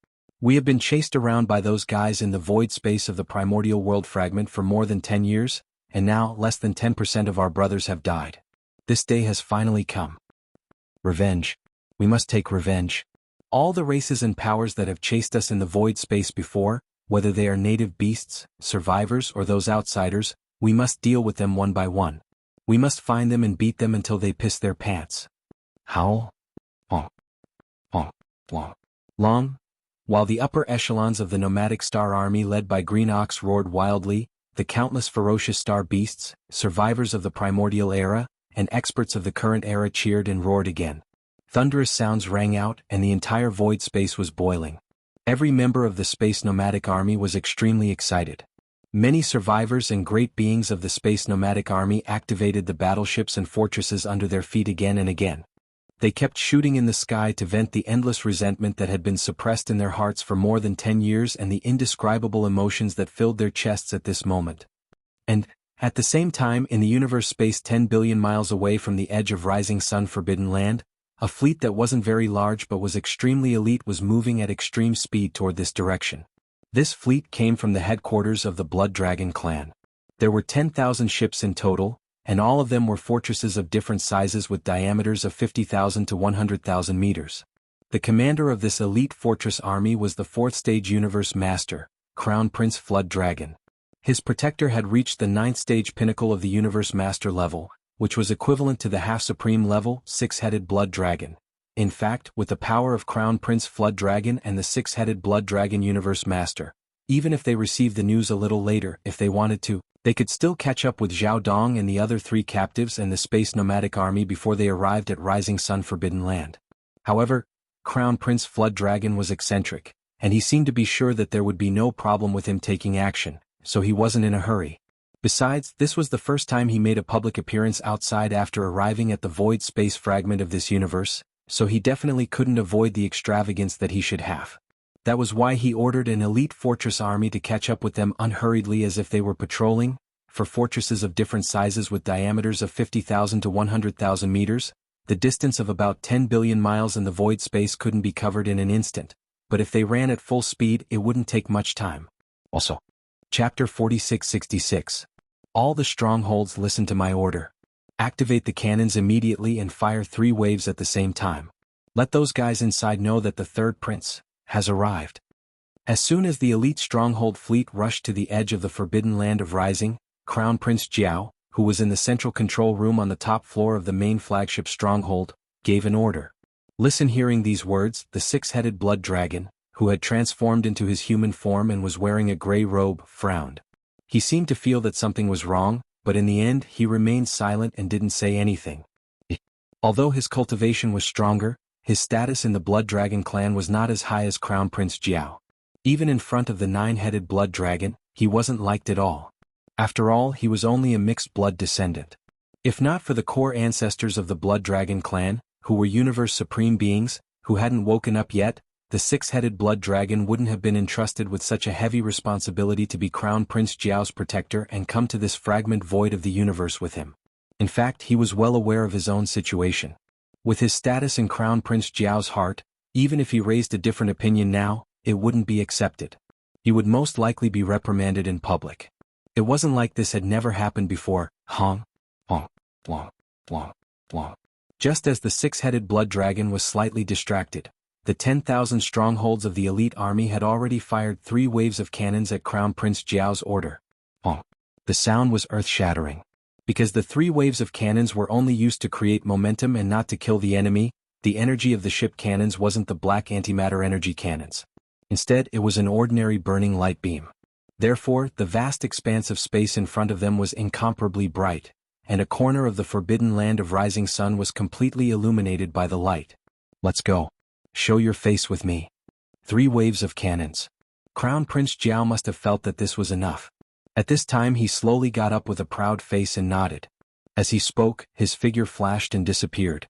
We have been chased around by those guys in the void space of the primordial world fragment for more than 10 years, and now less than 10% of our brothers have died. This day has finally come. Revenge. We must take revenge. All the races and powers that have chased us in the void space before, whether they are native beasts, survivors, or those outsiders, we must deal with them one by one. We must find them and beat them until they piss their pants. Howl. Honk. Honk. Long. Long. While the upper echelons of the nomadic star army led by Green Ox roared wildly, the countless ferocious star beasts, survivors of the primordial era, and experts of the current era cheered and roared again. Thunderous sounds rang out, and the entire void space was boiling. Every member of the Space Nomadic Army was extremely excited. Many survivors and great beings of the Space Nomadic Army activated the battleships and fortresses under their feet again and again. They kept shooting in the sky to vent the endless resentment that had been suppressed in their hearts for more than 10 years and the indescribable emotions that filled their chests at this moment. And, at the same time, in the universe space 10 billion miles away from the edge of Rising Sun Forbidden Land, a fleet that wasn't very large but was extremely elite was moving at extreme speed toward this direction. This fleet came from the headquarters of the Blood Dragon clan. There were 10,000 ships in total, and all of them were fortresses of different sizes with diameters of 50,000 to 100,000 meters. The commander of this elite fortress army was the 4th stage universe master, Crown Prince Flood Dragon. His protector had reached the 9th stage pinnacle of the universe master level, which was equivalent to the half-supreme level, 6-headed Blood Dragon. In fact, with the power of Crown Prince Flood Dragon and the 6-headed Blood Dragon Universe Master, even if they received the news a little later, if they wanted to, they could still catch up with Zhao Dong and the other 3 captives and the Space Nomadic Army before they arrived at Rising Sun Forbidden Land. However, Crown Prince Flood Dragon was eccentric, and he seemed to be sure that there would be no problem with him taking action, so he wasn't in a hurry. Besides, this was the first time he made a public appearance outside after arriving at the void space fragment of this universe, so he definitely couldn't avoid the extravagance that he should have. That was why he ordered an elite fortress army to catch up with them unhurriedly as if they were patrolling, for fortresses of different sizes with diameters of 50,000 to 100,000 meters, the distance of about 10 billion miles in the void space couldn't be covered in an instant, but if they ran at full speed it wouldn't take much time. Also, Chapter 4666. All the strongholds listen to my order. Activate the cannons immediately and fire 3 waves at the same time. Let those guys inside know that the 3rd prince has arrived. As soon as the elite stronghold fleet rushed to the edge of the forbidden land of Rising, Crown Prince Jiao, who was in the central control room on the top floor of the main flagship stronghold, gave an order. Listen. Hearing these words, the six-headed blood dragon, who had transformed into his human form and was wearing a gray robe, frowned. He seemed to feel that something was wrong, but in the end he remained silent and didn't say anything. Although his cultivation was stronger, his status in the Blood Dragon clan was not as high as Crown Prince Jiao. Even in front of the nine-headed blood dragon, he wasn't liked at all. After all, he was only a mixed blood descendant. If not for the core ancestors of the Blood Dragon clan, who were universe supreme beings, who hadn't woken up yet, the six-headed blood dragon wouldn't have been entrusted with such a heavy responsibility to be Crown Prince Jiao's protector and come to this fragment void of the universe with him. In fact, he was well aware of his own situation. With his status in Crown Prince Jiao's heart, even if he raised a different opinion now, it wouldn't be accepted. He would most likely be reprimanded in public. It wasn't like this had never happened before. Hong, hong, long, long, long. Just as the six-headed blood dragon was slightly distracted, the 10,000 strongholds of the elite army had already fired 3 waves of cannons at Crown Prince Jiao's order. Hong. The sound was earth-shattering. Because the 3 waves of cannons were only used to create momentum and not to kill the enemy, the energy of the ship cannons wasn't the black antimatter energy cannons. Instead, it was an ordinary burning light beam. Therefore, the vast expanse of space in front of them was incomparably bright, and a corner of the forbidden land of rising sun was completely illuminated by the light. Let's go. Show your face with me. 3 waves of cannons. Crown Prince Jiao must have felt that this was enough. At this time he slowly got up with a proud face and nodded. As he spoke, his figure flashed and disappeared.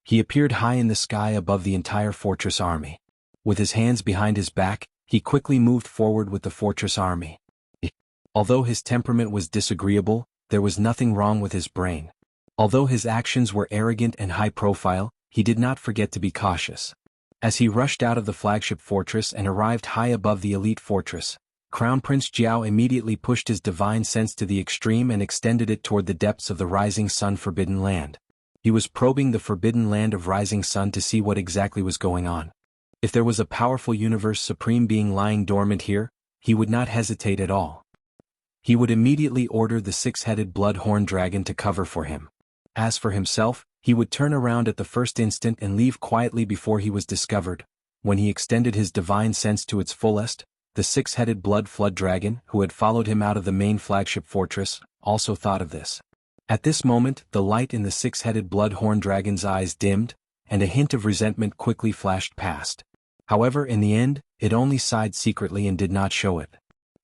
He appeared high in the sky above the entire fortress army. With his hands behind his back, he quickly moved forward with the fortress army. Although his temperament was disagreeable, there was nothing wrong with his brain. Although his actions were arrogant and high-profile, he did not forget to be cautious. As he rushed out of the flagship fortress and arrived high above the elite fortress, Crown Prince Jiao immediately pushed his divine sense to the extreme and extended it toward the depths of the Rising Sun Forbidden Land. He was probing the Forbidden Land of Rising Sun to see what exactly was going on. If there was a powerful universe supreme being lying dormant here, he would not hesitate at all. He would immediately order the 6-headed blood-horn dragon to cover for him. As for himself, he would turn around at the first instant and leave quietly before he was discovered. When he extended his divine sense to its fullest, the 6-headed blood flood dragon, who had followed him out of the main flagship fortress, also thought of this. At this moment, the light in the 6-headed blood-horn dragon's eyes dimmed, and a hint of resentment quickly flashed past. However, in the end, it only sighed secretly and did not show it.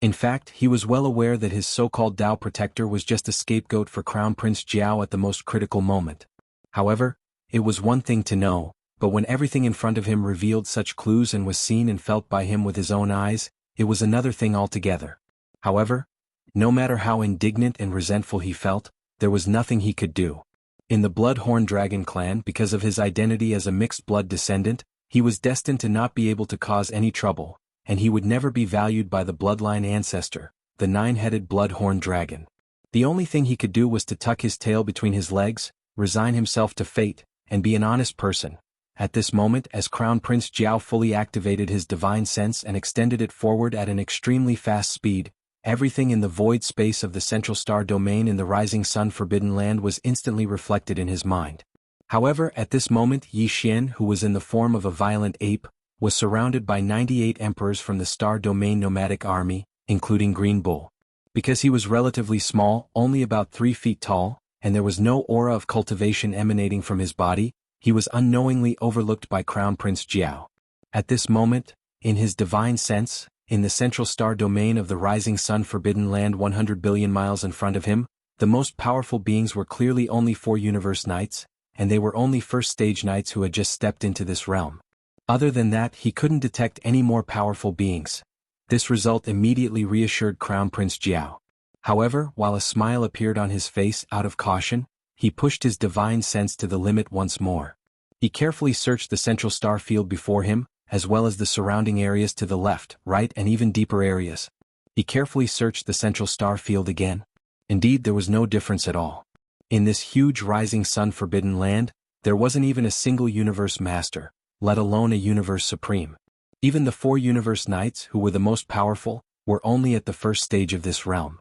In fact, he was well aware that his so-called Tao protector was just a scapegoat for Crown Prince Jiao at the most critical moment. However, it was one thing to know, but when everything in front of him revealed such clues and was seen and felt by him with his own eyes, it was another thing altogether. However, no matter how indignant and resentful he felt, there was nothing he could do. In the Bloodhorn Dragon clan, because of his identity as a mixed blood descendant, he was destined to not be able to cause any trouble, and he would never be valued by the bloodline ancestor, the 9-headed Bloodhorn Dragon. The only thing he could do was to tuck his tail between his legs, resign himself to fate, and be an honest person. At this moment, as Crown Prince Jiao fully activated his divine sense and extended it forward at an extremely fast speed, everything in the void space of the central star domain in the Rising Sun Forbidden Land was instantly reflected in his mind. However, at this moment Yi Xian, who was in the form of a violent ape, was surrounded by 98 emperors from the Star Domain nomadic army, including Green Bull. Because he was relatively small, only about 3 feet tall, and there was no aura of cultivation emanating from his body, he was unknowingly overlooked by Crown Prince Jiao. At this moment, in his divine sense, in the central star domain of the Rising Sun Forbidden Land 100 billion miles in front of him, the most powerful beings were clearly only 4 universe knights, and they were only first-stage knights who had just stepped into this realm. Other than that, he couldn't detect any more powerful beings. This result immediately reassured Crown Prince Jiao. However, while a smile appeared on his face out of caution, he pushed his divine sense to the limit once more. He carefully searched the central star field before him, as well as the surrounding areas to the left, right, and even deeper areas. He carefully searched the central star field again. Indeed, there was no difference at all. In this huge Rising Sun Forbidden Land, there wasn't even a single universe master, let alone a universe supreme. Even the 4 universe knights, who were the most powerful, were only at the first stage of this realm.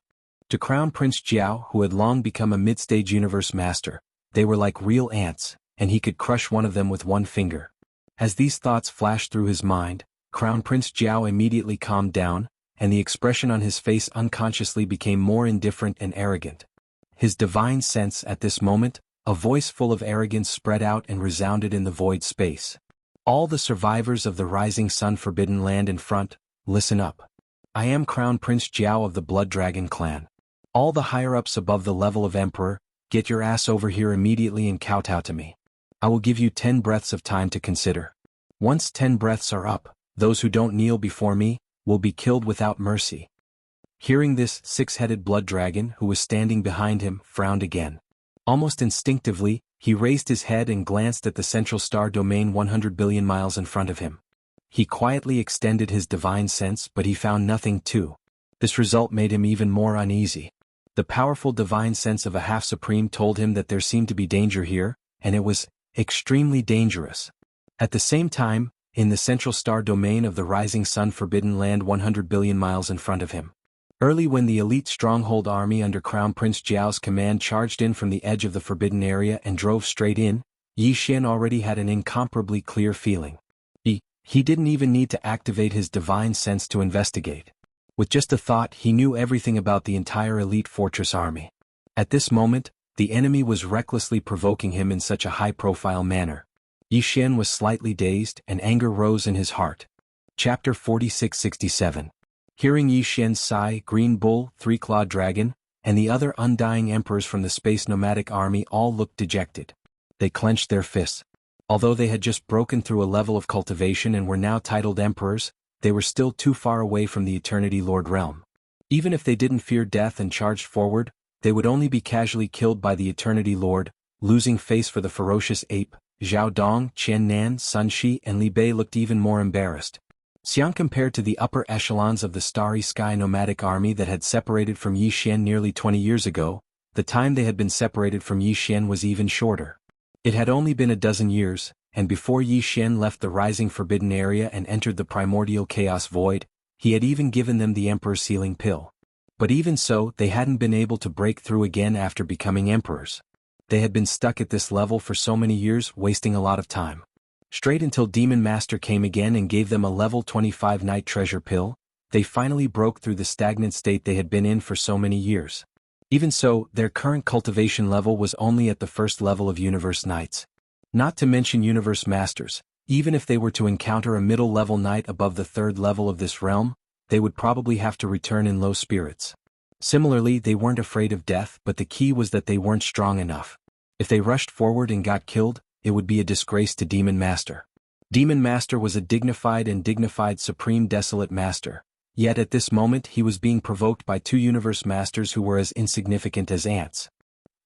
To Crown Prince Jiao, who had long become a mid-stage universe master, they were like real ants, and he could crush one of them with one finger. As these thoughts flashed through his mind, Crown Prince Jiao immediately calmed down, and the expression on his face unconsciously became more indifferent and arrogant. His divine sense at this moment, a voice full of arrogance spread out and resounded in the void space. All the survivors of the Rising Sun Forbidden Land in front, listen up. I am Crown Prince Jiao of the Blood Dragon clan. All the higher-ups above the level of Emperor, get your ass over here immediately and kowtow to me. I will give you 10 breaths of time to consider. Once 10 breaths are up, those who don't kneel before me will be killed without mercy. Hearing this, six-headed blood dragon who was standing behind him frowned again. Almost instinctively, he raised his head and glanced at the central star domain 100 billion miles in front of him. He quietly extended his divine sense, but he found nothing too. This result made him even more uneasy. The powerful divine sense of a half-supreme told him that there seemed to be danger here, and it was extremely dangerous. At the same time, in the central star domain of the Rising Sun Forbidden Land 100 billion miles in front of him. Early when the elite stronghold army under Crown Prince Jiao's command charged in from the edge of the forbidden area and drove straight in, Yi Xian already had an incomparably clear feeling. He didn't even need to activate his divine sense to investigate. With just a thought, he knew everything about the entire elite fortress army. At this moment, the enemy was recklessly provoking him in such a high-profile manner. Yi Xian was slightly dazed, and anger rose in his heart. Chapter 46-67. Hearing Yi Xian's sigh, Green Bull, Three-Clawed Dragon, and the other undying emperors from the space nomadic army all looked dejected. They clenched their fists. Although they had just broken through a level of cultivation and were now titled emperors, they were still too far away from the Eternity Lord realm. Even if they didn't fear death and charged forward, they would only be casually killed by the Eternity Lord. Losing face for the ferocious ape, Zhao Dong, Qian Nan, Sun Shi and Li Bei looked even more embarrassed. Xiang compared to the upper echelons of the Starry Sky nomadic army that had separated from Yi Xian nearly 20 years ago, the time they had been separated from Yi Xian was even shorter. It had only been a dozen years, and before Yi Xian left the Rising Forbidden Area and entered the primordial chaos void, he had even given them the Emperor's Sealing Pill. But even so, they hadn't been able to break through again after becoming emperors. They had been stuck at this level for so many years, wasting a lot of time. Straight until Demon Master came again and gave them a level 25 Night Treasure Pill, they finally broke through the stagnant state they had been in for so many years. Even so, their current cultivation level was only at the first level of Universe Knights. Not to mention Universe Masters, even if they were to encounter a middle-level knight above the third level of this realm, they would probably have to return in low spirits. Similarly, they weren't afraid of death, but the key was that they weren't strong enough. If they rushed forward and got killed, it would be a disgrace to Demon Master. Demon Master was a dignified Supreme Desolate Master. Yet at this moment he was being provoked by two Universe Masters who were as insignificant as ants.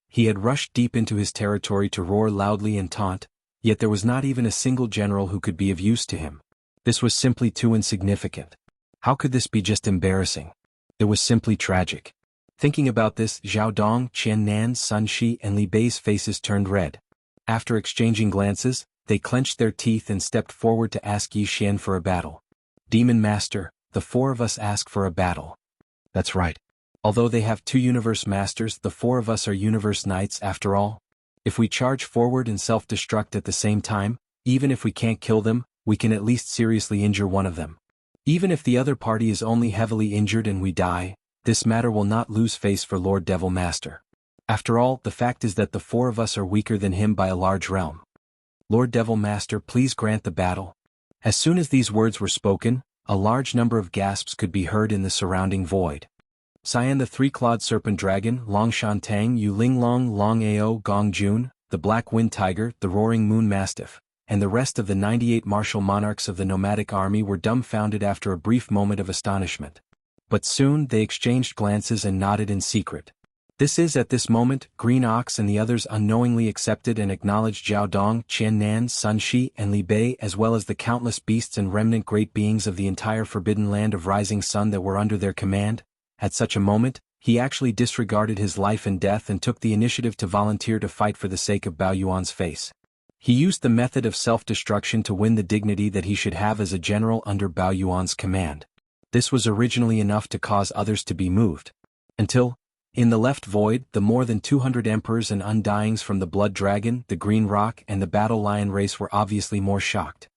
He had rushed deep into his territory to roar loudly and taunt, yet there was not even a single general who could be of use to him. This was simply too insignificant. How could this be just embarrassing? It was simply tragic. Thinking about this, Zhao Dong, Qian Nan, Sun Shi and Li Bei's faces turned red. After exchanging glances, they clenched their teeth and stepped forward to ask Yi Xian for a battle. Demon Master, the four of us ask for a battle. That's right. Although they have two Universe Masters, the four of us are Universe Knights after all. If we charge forward and self-destruct at the same time, even if we can't kill them, we can at least seriously injure one of them. Even if the other party is only heavily injured and we die, this matter will not lose face for Lord Devil Master. After all, the fact is that the four of us are weaker than him by a large realm. Lord Devil Master, please grant the battle. As soon as these words were spoken, a large number of gasps could be heard in the surrounding void. Cyan the Three-Clawed Serpent Dragon, Long Shantang, Yu Linglong, Long Ao, Gong Jun, the Black Wind Tiger, the Roaring Moon Mastiff, and the rest of the 98 martial monarchs of the nomadic army were dumbfounded after a brief moment of astonishment. But soon they exchanged glances and nodded in secret. This is at this moment, Green Ox and the others unknowingly accepted and acknowledged Zhao Dong, Qian Nan, Sun Shi and Li Bei as well as the countless beasts and remnant great beings of the entire forbidden land of Rising Sun that were under their command. At such a moment, he actually disregarded his life and death and took the initiative to volunteer to fight for the sake of Bao Yuan's face. He used the method of self-destruction to win the dignity that he should have as a general under Bao Yuan's command. This was originally enough to cause others to be moved. Until, In the left void, the more than 200 emperors and undyings from the Blood Dragon, the Green Rock, and the Battle Lion race were obviously more shocked.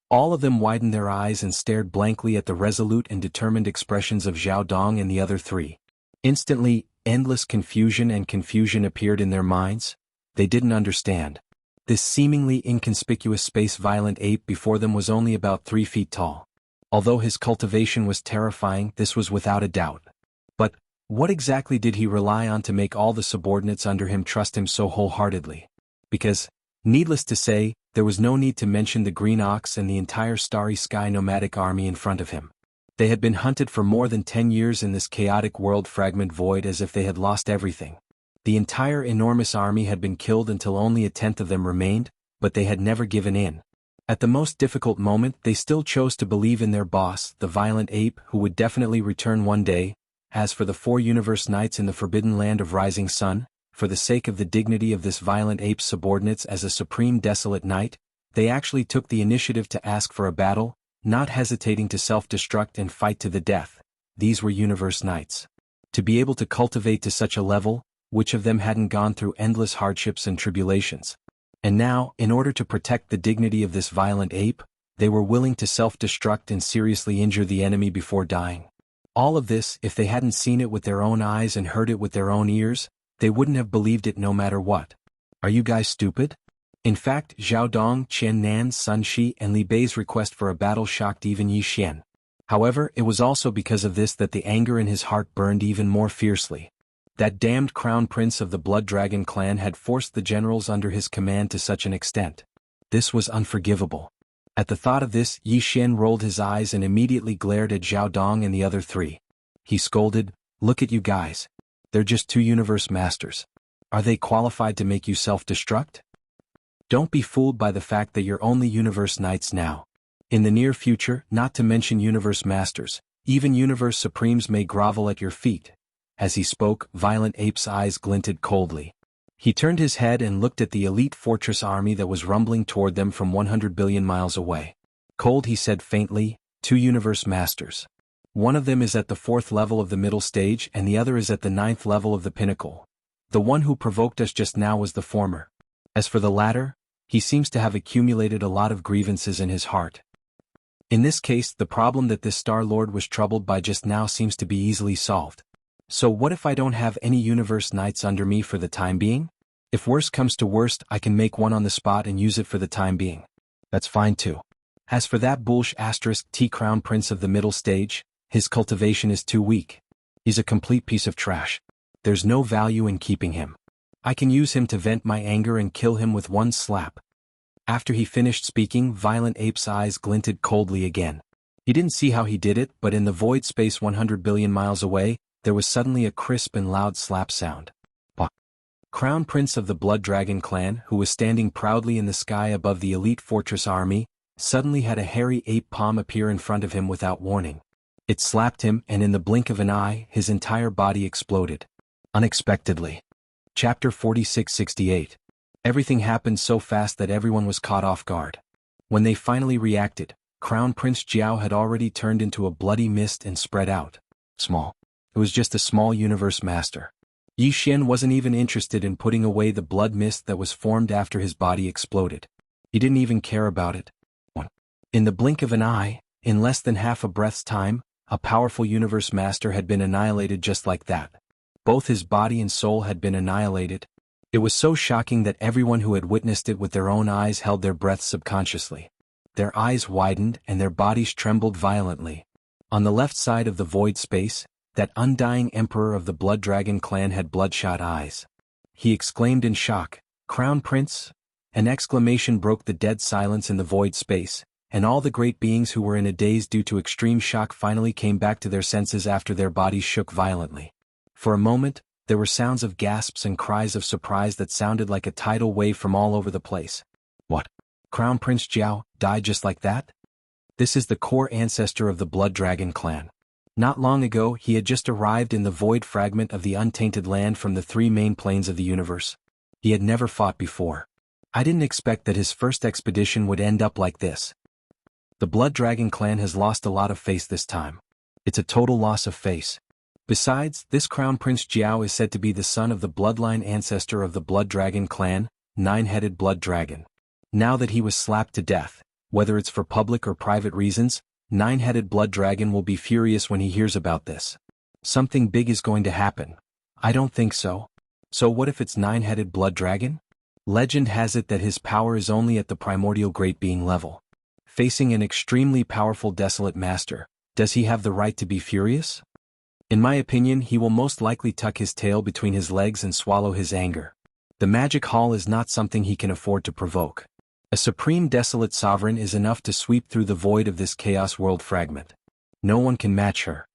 All of them widened their eyes and stared blankly at the resolute and determined expressions of Zhao Dong and the other three. Instantly, endless confusion appeared in their minds. They didn't understand. This seemingly inconspicuous space-violent ape before them was only about 3 feet tall. Although his cultivation was terrifying, this was without a doubt. But what exactly did he rely on to make all the subordinates under him trust him so wholeheartedly? Because, needless to say, there was no need to mention the Green Ox and the entire Starry Sky nomadic army in front of him. They had been hunted for more than 10 years in this chaotic world fragment void as if they had lost everything. The entire enormous army had been killed until only 1/10 of them remained, but they had never given in. At the most difficult moment, they still chose to believe in their boss, the violent ape, who would definitely return one day. As for the 4 universe knights in the forbidden land of Rising Sun, for the sake of the dignity of this violent ape's subordinates as a supreme desolate knight, they actually took the initiative to ask for a battle, not hesitating to self-destruct and fight to the death. These were universe knights. To be able to cultivate to such a level, which of them hadn't gone through endless hardships and tribulations? And now, in order to protect the dignity of this violent ape, they were willing to self-destruct and seriously injure the enemy before dying. All of this, if they hadn't seen it with their own eyes and heard it with their own ears, they wouldn't have believed it no matter what. Are you guys stupid? In fact, Zhao Dong, Qian Nan, Sun Shi, and Li Bei's request for a battle shocked even Yi Xian. However, it was also because of this that the anger in his heart burned even more fiercely. That damned crown prince of the Blood Dragon clan had forced the generals under his command to such an extent. This was unforgivable. At the thought of this, Yi Xian rolled his eyes and immediately glared at Zhao Dong and the other 3. He scolded, "Look at you guys. They're just 2 universe masters. Are they qualified to make you self-destruct? Don't be fooled by the fact that you're only universe knights now. In the near future, not to mention universe masters, even universe supremes may grovel at your feet." As he spoke, Violent Ape's eyes glinted coldly. He turned his head and looked at the elite fortress army that was rumbling toward them from 100 billion miles away. Cold, he said faintly, 2 universe masters. One of them is at the 4th level of the middle stage and the other is at the 9th level of the pinnacle. The one who provoked us just now was the former. As for the latter, he seems to have accumulated a lot of grievances in his heart. In this case, the problem that this Star Lord was troubled by just now seems to be easily solved. So what if I don't have any universe knights under me for the time being? If worst comes to worst, I can make one on the spot and use it for the time being. That's fine too. As for that T crown prince of the middle stage, his cultivation is too weak. He's a complete piece of trash. There's no value in keeping him. I can use him to vent my anger and kill him with one slap. After he finished speaking, Violent Ape's eyes glinted coldly again. He didn't see how he did it, but in the void space 100 billion miles away, there was suddenly a crisp and loud slap sound. Crown Prince of the Blood Dragon clan, who was standing proudly in the sky above the elite fortress army, suddenly had a hairy ape palm appear in front of him without warning. It slapped him, and in the blink of an eye, his entire body exploded. Unexpectedly. Chapter 46-68. Everything happened so fast that everyone was caught off guard. When they finally reacted, Crown Prince Jiao had already turned into a bloody mist and spread out. Small. It was just a small universe master. Yi Xian wasn't even interested in putting away the blood mist that was formed after his body exploded. He didn't even care about it. In the blink of an eye, in less than half a breath's time, a powerful universe master had been annihilated just like that. Both his body and soul had been annihilated. It was so shocking that everyone who had witnessed it with their own eyes held their breath subconsciously. Their eyes widened and their bodies trembled violently. On the left side of the void space, that undying emperor of the Blood Dragon clan had bloodshot eyes. He exclaimed in shock, "Crown Prince?" An exclamation broke the dead silence in the void space, and all the great beings who were in a daze due to extreme shock finally came back to their senses after their bodies shook violently. For a moment, there were sounds of gasps and cries of surprise that sounded like a tidal wave from all over the place. What? Crown Prince Jiao died just like that? This is the core ancestor of the Blood Dragon clan. Not long ago, he had just arrived in the void fragment of the untainted land from the 3 main planes of the universe. He had never fought before. I didn't expect that his first expedition would end up like this. The Blood Dragon clan has lost a lot of face this time. It's a total loss of face. Besides, this Crown Prince Jiao is said to be the son of the bloodline ancestor of the Blood Dragon clan, Nine-Headed Blood Dragon. Now that he was slapped to death, whether it's for public or private reasons, Nine-Headed Blood Dragon will be furious when he hears about this. Something big is going to happen. I don't think so. So what if it's Nine-Headed Blood Dragon? Legend has it that his power is only at the primordial great being level. Facing an extremely powerful desolate master, does he have the right to be furious? In my opinion, he will most likely tuck his tail between his legs and swallow his anger. The magic hall is not something he can afford to provoke. A supreme desolate sovereign is enough to sweep through the void of this chaos world fragment. No one can match her.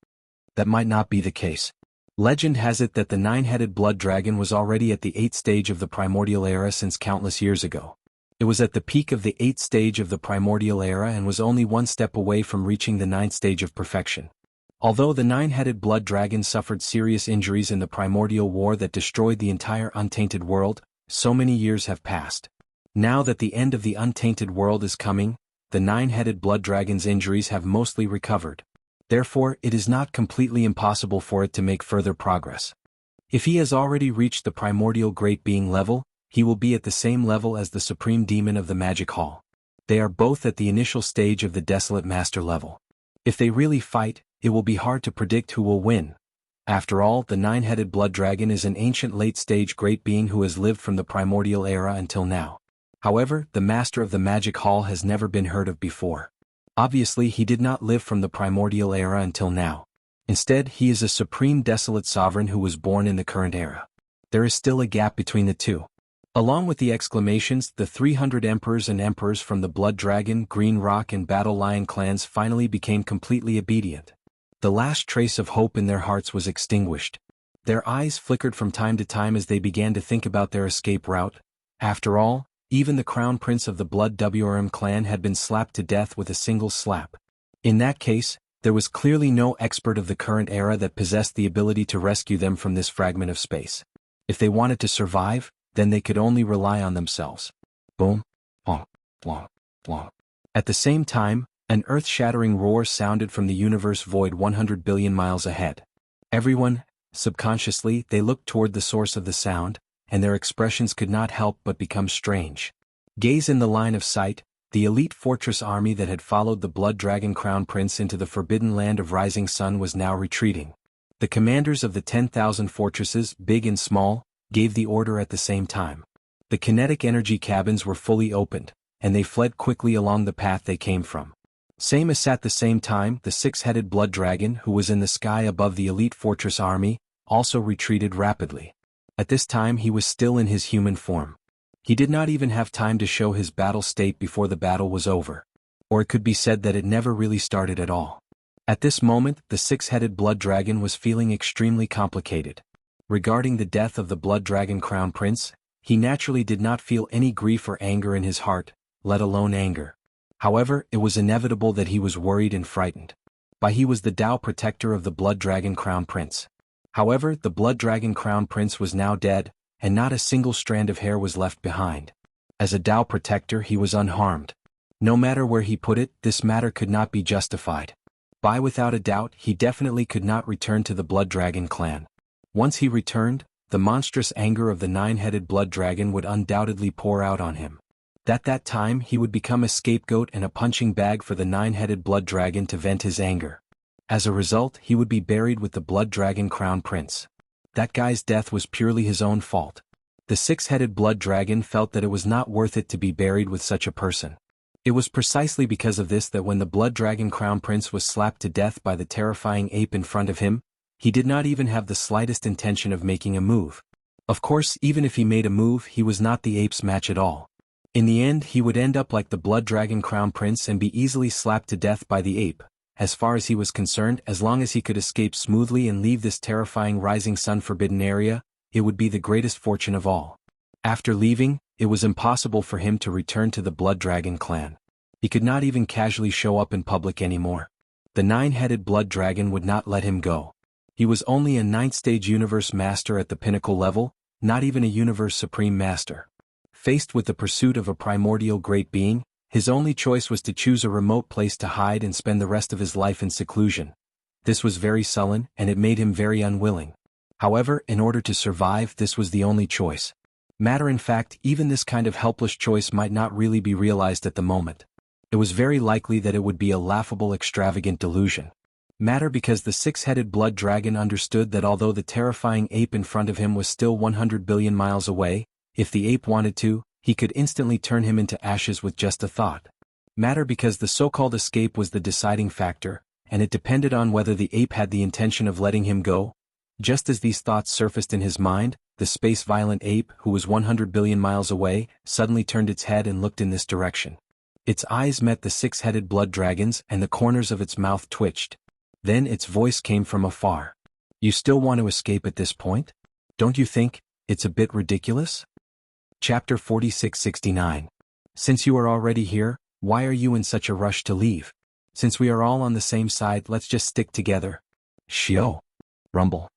That might not be the case. Legend has it that the Nine-Headed Blood Dragon was already at the 8th stage of the primordial era since countless years ago. It was at the peak of the 8th stage of the primordial era and was only one step away from reaching the 9th stage of perfection. Although the Nine-Headed Blood Dragon suffered serious injuries in the primordial war that destroyed the entire untainted world, so many years have passed. Now that the end of the untainted world is coming, the Nine-Headed Blood Dragon's injuries have mostly recovered. Therefore, it is not completely impossible for it to make further progress. If he has already reached the primordial great being level, he will be at the same level as the supreme demon of the magic hall. They are both at the initial stage of the desolate master level. If they really fight, it will be hard to predict who will win. After all, the Nine-Headed Blood Dragon is an ancient late-stage great being who has lived from the primordial era until now. However, the master of the magic hall has never been heard of before. Obviously, he did not live from the primordial era until now. Instead, he is a supreme desolate sovereign who was born in the current era. There is still a gap between the two. Along with the exclamations, the 300 emperors and emperors from the Blood Dragon, Green Rock and Battle Lion clans finally became completely obedient. The last trace of hope in their hearts was extinguished. Their eyes flickered from time to time as they began to think about their escape route. After all, even the Crown Prince of the Blood WRM clan had been slapped to death with a single slap. In that case, there was clearly no expert of the current era that possessed the ability to rescue them from this fragment of space. If they wanted to survive, then they could only rely on themselves. Boom, bonk, bonk, bonk. At the same time, an earth-shattering roar sounded from the universe void 100 billion miles ahead. Everyone, subconsciously, they looked toward the source of the sound, and their expressions could not help but become strange. Gaze in the line of sight, the elite fortress army that had followed the Blood Dragon Crown Prince into the forbidden land of Rising Sun was now retreating. The commanders of the 10,000 fortresses, big and small, gave the order at the same time. The kinetic energy cabins were fully opened, and they fled quickly along the path they came from. Same as at the same time, the six-headed Blood Dragon, who was in the sky above the elite fortress army, also retreated rapidly. At this time he was still in his human form. He did not even have time to show his battle state before the battle was over. Or it could be said that it never really started at all. At this moment, the six-headed Blood Dragon was feeling extremely complicated. Regarding the death of the Blood Dragon Crown Prince, he naturally did not feel any grief or anger in his heart, let alone anger. However, it was inevitable that he was worried and frightened. He was the Tao protector of the Blood Dragon Crown Prince. However, the Blood Dragon Crown Prince was now dead, and not a single strand of hair was left behind. As a Tao protector, he was unharmed. No matter where he put it, this matter could not be justified. Without a doubt, he definitely could not return to the Blood Dragon clan. Once he returned, the monstrous anger of the nine-headed Blood Dragon would undoubtedly pour out on him. At that time he would become a scapegoat and a punching bag for the nine-headed Blood Dragon to vent his anger. As a result, he would be buried with the Blood Dragon Crown Prince. That guy's death was purely his own fault. The six-headed Blood Dragon felt that it was not worth it to be buried with such a person. It was precisely because of this that when the Blood Dragon Crown Prince was slapped to death by the terrifying ape in front of him, he did not even have the slightest intention of making a move. Of course, even if he made a move, he was not the ape's match at all. In the end, he would end up like the Blood Dragon Crown Prince and be easily slapped to death by the ape. As far as he was concerned, as long as he could escape smoothly and leave this terrifying Rising Sun forbidden area, it would be the greatest fortune of all. After leaving, it was impossible for him to return to the Blood Dragon clan. He could not even casually show up in public anymore. The nine-headed Blood Dragon would not let him go. He was only a 9th stage universe master at the pinnacle level, not even a universe supreme master. Faced with the pursuit of a primordial great being, his only choice was to choose a remote place to hide and spend the rest of his life in seclusion. This was very sullen, and it made him very unwilling. However, in order to survive, this was the only choice. Matter in fact, even this kind of helpless choice might not really be realized at the moment. It was very likely that it would be a laughable, extravagant delusion. Matter because the six-headed blood dragon understood that although the terrifying ape in front of him was still 100 billion miles away, if the ape wanted to, he could instantly turn him into ashes with just a thought. Matter because the so-called escape was the deciding factor, and it depended on whether the ape had the intention of letting him go. Just as these thoughts surfaced in his mind, the space-violent ape, who was 100 billion miles away, suddenly turned its head and looked in this direction. Its eyes met the six-headed blood dragon's, and the corners of its mouth twitched. Then its voice came from afar. "You still want to escape at this point? Don't you think it's a bit ridiculous?" Chapter 4669. Since you are already here, why are you in such a rush to leave? Since we are all on the same side, let's just stick together. Xiao. Rumble.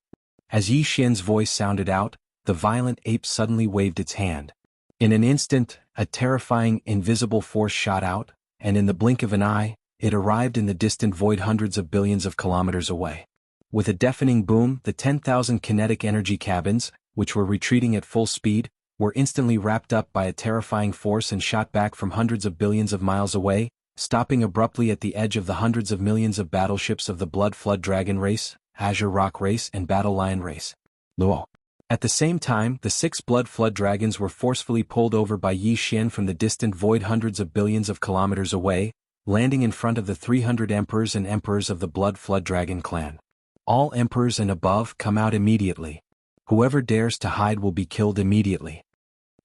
As Yi Xian's voice sounded out, the violent ape suddenly waved its hand. In an instant, a terrifying, invisible force shot out, and in the blink of an eye, it arrived in the distant void hundreds of billions of kilometers away. With a deafening boom, the 10,000 kinetic energy cabins, which were retreating at full speed, were instantly wrapped up by a terrifying force and shot back from hundreds of billions of miles away, stopping abruptly at the edge of the hundreds of millions of battleships of the Blood Flood Dragon race, Azure Rock race, and Battle Lion race. Luo. At the same time, the 6 Blood Flood Dragons were forcefully pulled over by Yi Xian from the distant void hundreds of billions of kilometers away, landing in front of the 300 emperors and emperors of the Blood Flood Dragon clan. All emperors and above come out immediately. Whoever dares to hide will be killed immediately.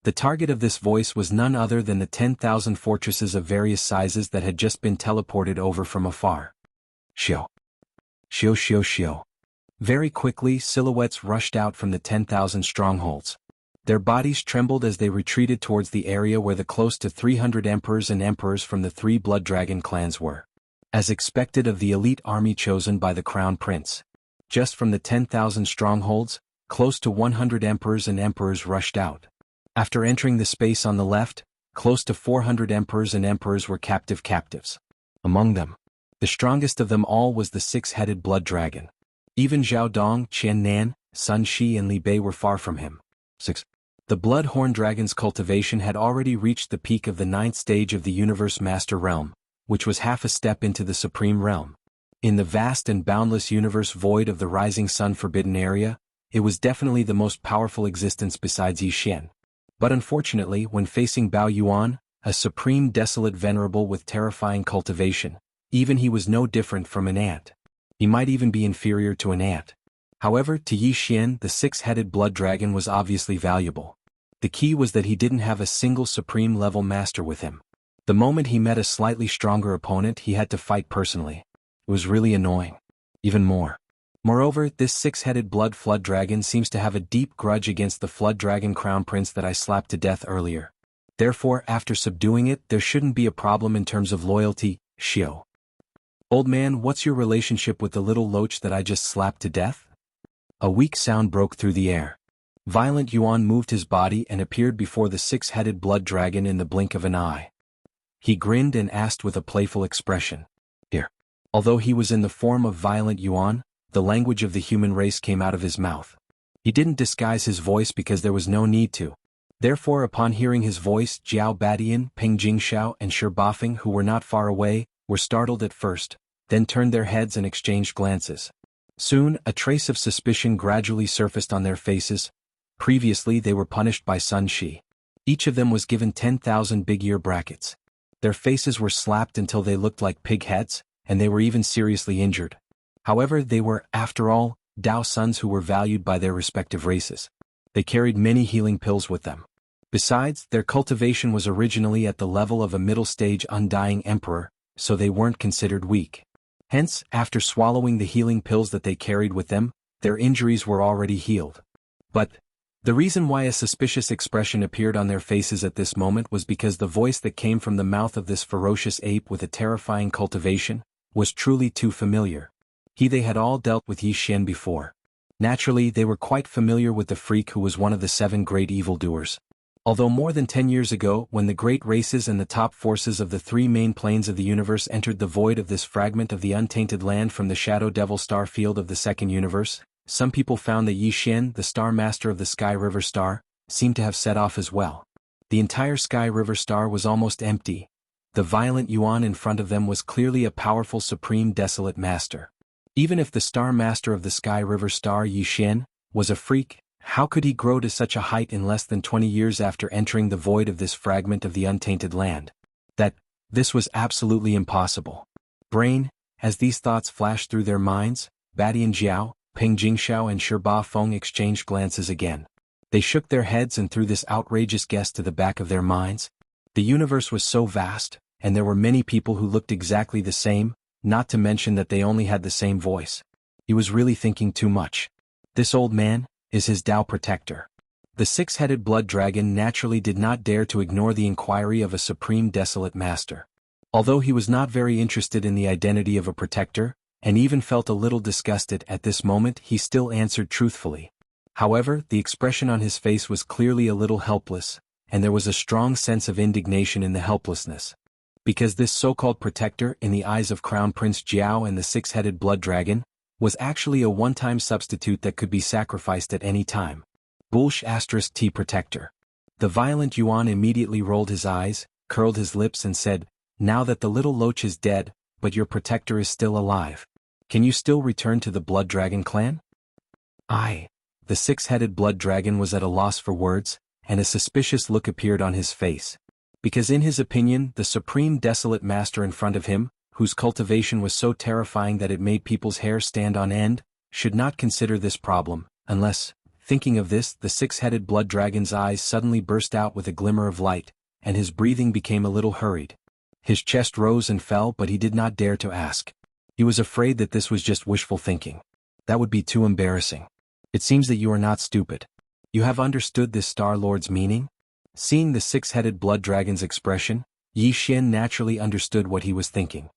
The target of this voice was none other than the 10,000 fortresses of various sizes that had just been teleported over from afar. Xiao. Xiao xiao xiao. Very quickly, silhouettes rushed out from the 10,000 strongholds. Their bodies trembled as they retreated towards the area where the close to 300 emperors and emperors from the 3 Blood Dragon clans were. As expected of the elite army chosen by the Crown Prince. Just from the 10,000 strongholds, close to 100 emperors and emperors rushed out. After entering the space on the left, close to 400 emperors and emperors were captives. Among them, the strongest of them all was the 6-headed blood dragon. Even Zhao Dong, Qian Nan, Sun Shi and Li Bei were far from him. 6. The Bloodhorn Dragon's cultivation had already reached the peak of the 9th stage of the Universe Master Realm, which was half a step into the Supreme Realm. In the vast and boundless universe void of the Rising Sun Forbidden Area, it was definitely the most powerful existence besides Yi Xian. But unfortunately, when facing Bao Yuan, a supreme desolate venerable with terrifying cultivation, even he was no different from an ant. He might even be inferior to an ant. However, to Yi Xian, the 6-headed blood dragon was obviously valuable. The key was that he didn't have a single supreme level master with him. The moment he met a slightly stronger opponent, he had to fight personally. It was really annoying. Even more. Moreover, this 6-headed blood flood dragon seems to have a deep grudge against the flood dragon crown prince that I slapped to death earlier. Therefore, after subduing it, there shouldn't be a problem in terms of loyalty. Xiao. Old man, what's your relationship with the little loach that I just slapped to death? A weak sound broke through the air. Violent Yuan moved his body and appeared before the 6-headed blood dragon in the blink of an eye. He grinned and asked with a playful expression. Here. Although he was in the form of Violent Yuan, the language of the human race came out of his mouth. He didn't disguise his voice because there was no need to. Therefore, upon hearing his voice, Jiao Badian, Ping Jingxiao and Shi Bafeng, who were not far away, were startled at first, then turned their heads and exchanged glances. Soon, a trace of suspicion gradually surfaced on their faces. Previously they were punished by Sun Shi. Each of them was given 10,000 big ear brackets. Their faces were slapped until they looked like pig heads, and they were even seriously injured. However, they were, after all, Dao sons who were valued by their respective races. They carried many healing pills with them. Besides, their cultivation was originally at the level of a middle-stage undying emperor, so they weren't considered weak. Hence, after swallowing the healing pills that they carried with them, their injuries were already healed. But the reason why a suspicious expression appeared on their faces at this moment was because the voice that came from the mouth of this ferocious ape with a terrifying cultivation was truly too familiar. They had all dealt with Yi Xian before. Naturally, they were quite familiar with the freak who was one of the 7 great evildoers. Although more than 10 years ago, when the great races and the top forces of the three main planes of the universe entered the void of this fragment of the untainted land from the Shadow Devil star field of the second universe, some people found that Yi Xian, the Star Master of the Sky River Star, seemed to have set off as well. The entire Sky River Star was almost empty. The violent Yuan in front of them was clearly a powerful supreme desolate master. Even if the Star Master of the Sky River Star Yi Xian was a freak, how could he grow to such a height in less than 20 years after entering the void of this fragment of the untainted land? This was absolutely impossible. Brain, as these thoughts flashed through their minds, Badian Jiao, Ping Jingxiao and Ba Feng exchanged glances again. They shook their heads and threw this outrageous guess to the back of their minds. The universe was so vast, and there were many people who looked exactly the same, not to mention that they only had the same voice. He was really thinking too much. This old man is his Tao protector. The six-headed blood dragon naturally did not dare to ignore the inquiry of a supreme desolate master. Although he was not very interested in the identity of a protector, and even felt a little disgusted at this moment, he still answered truthfully. However, the expression on his face was clearly a little helpless, and there was a strong sense of indignation in the helplessness. Because this so-called protector, in the eyes of Crown Prince Jiao and the six-headed blood dragon, was actually a one-time substitute that could be sacrificed at any time. T protector. The violent Yuan immediately rolled his eyes, curled his lips and said, "Now that the little loach is dead, but your protector is still alive. Can you still return to the Blood Dragon clan?" The six-headed blood dragon was at a loss for words, and a suspicious look appeared on his face. Because in his opinion, the supreme desolate master in front of him, whose cultivation was so terrifying that it made people's hair stand on end, should not consider this problem, unless, thinking of this, the six-headed blood dragon's eyes suddenly burst out with a glimmer of light, and his breathing became a little hurried. His chest rose and fell, but he did not dare to ask. He was afraid that this was just wishful thinking. That would be too embarrassing. It seems that you are not stupid. You have understood this Star Lord's meaning? Seeing the six-headed blood dragon's expression, Yi Xian naturally understood what he was thinking.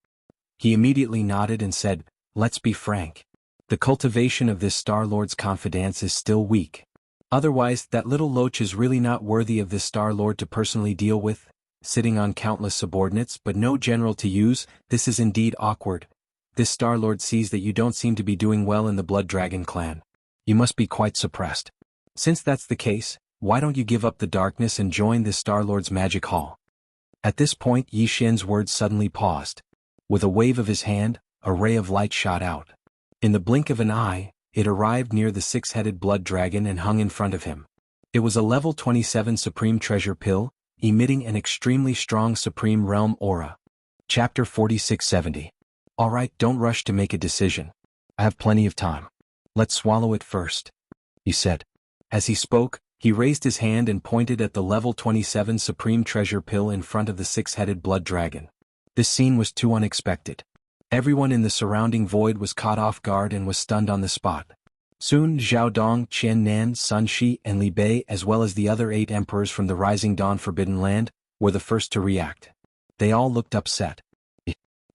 He immediately nodded and said, "Let's be frank. The cultivation of this Star Lord's confidence is still weak. Otherwise, that little loach is really not worthy of this Star Lord to personally deal with, sitting on countless subordinates but no general to use. This is indeed awkward. This Star Lord sees that you don't seem to be doing well in the Blood Dragon clan. You must be quite suppressed. Since that's the case, why don't you give up the darkness and join this Star Lord's magic hall?" At this point, Yi Xian's words suddenly paused. With a wave of his hand, a ray of light shot out. In the blink of an eye, it arrived near the six-headed blood dragon and hung in front of him. It was a level 27 Supreme Treasure Pill, emitting an extremely strong Supreme Realm aura. Chapter 4670. Alright, don't rush to make a decision. I have plenty of time. Let's swallow it first, he said. As he spoke, he raised his hand and pointed at the level 27 Supreme Treasure Pill in front of the six-headed blood dragon. This scene was too unexpected. Everyone in the surrounding void was caught off guard and was stunned on the spot. Soon Zhao Dong, Qian Nan, Sun Shi, and Li Bei, as well as the other 8 emperors from the Rising Dawn Forbidden Land, were the first to react. They all looked upset.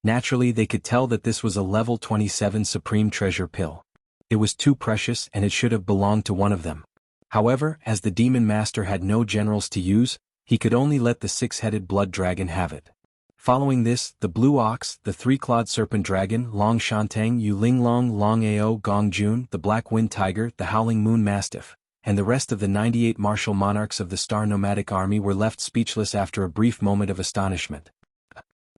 Naturally, they could tell that this was a level 27 Supreme Treasure Pill. It was too precious and it should have belonged to one of them. However, as the Demon Master had no generals to use, he could only let the six-headed blood dragon have it. Following this, the Blue Ox, the Three-Clawed Serpent Dragon, Long Shantang, Yu Linglong, Long Ao, Gong Jun, the Black Wind Tiger, the Howling Moon Mastiff, and the rest of the 98 martial monarchs of the Star Nomadic Army were left speechless after a brief moment of astonishment.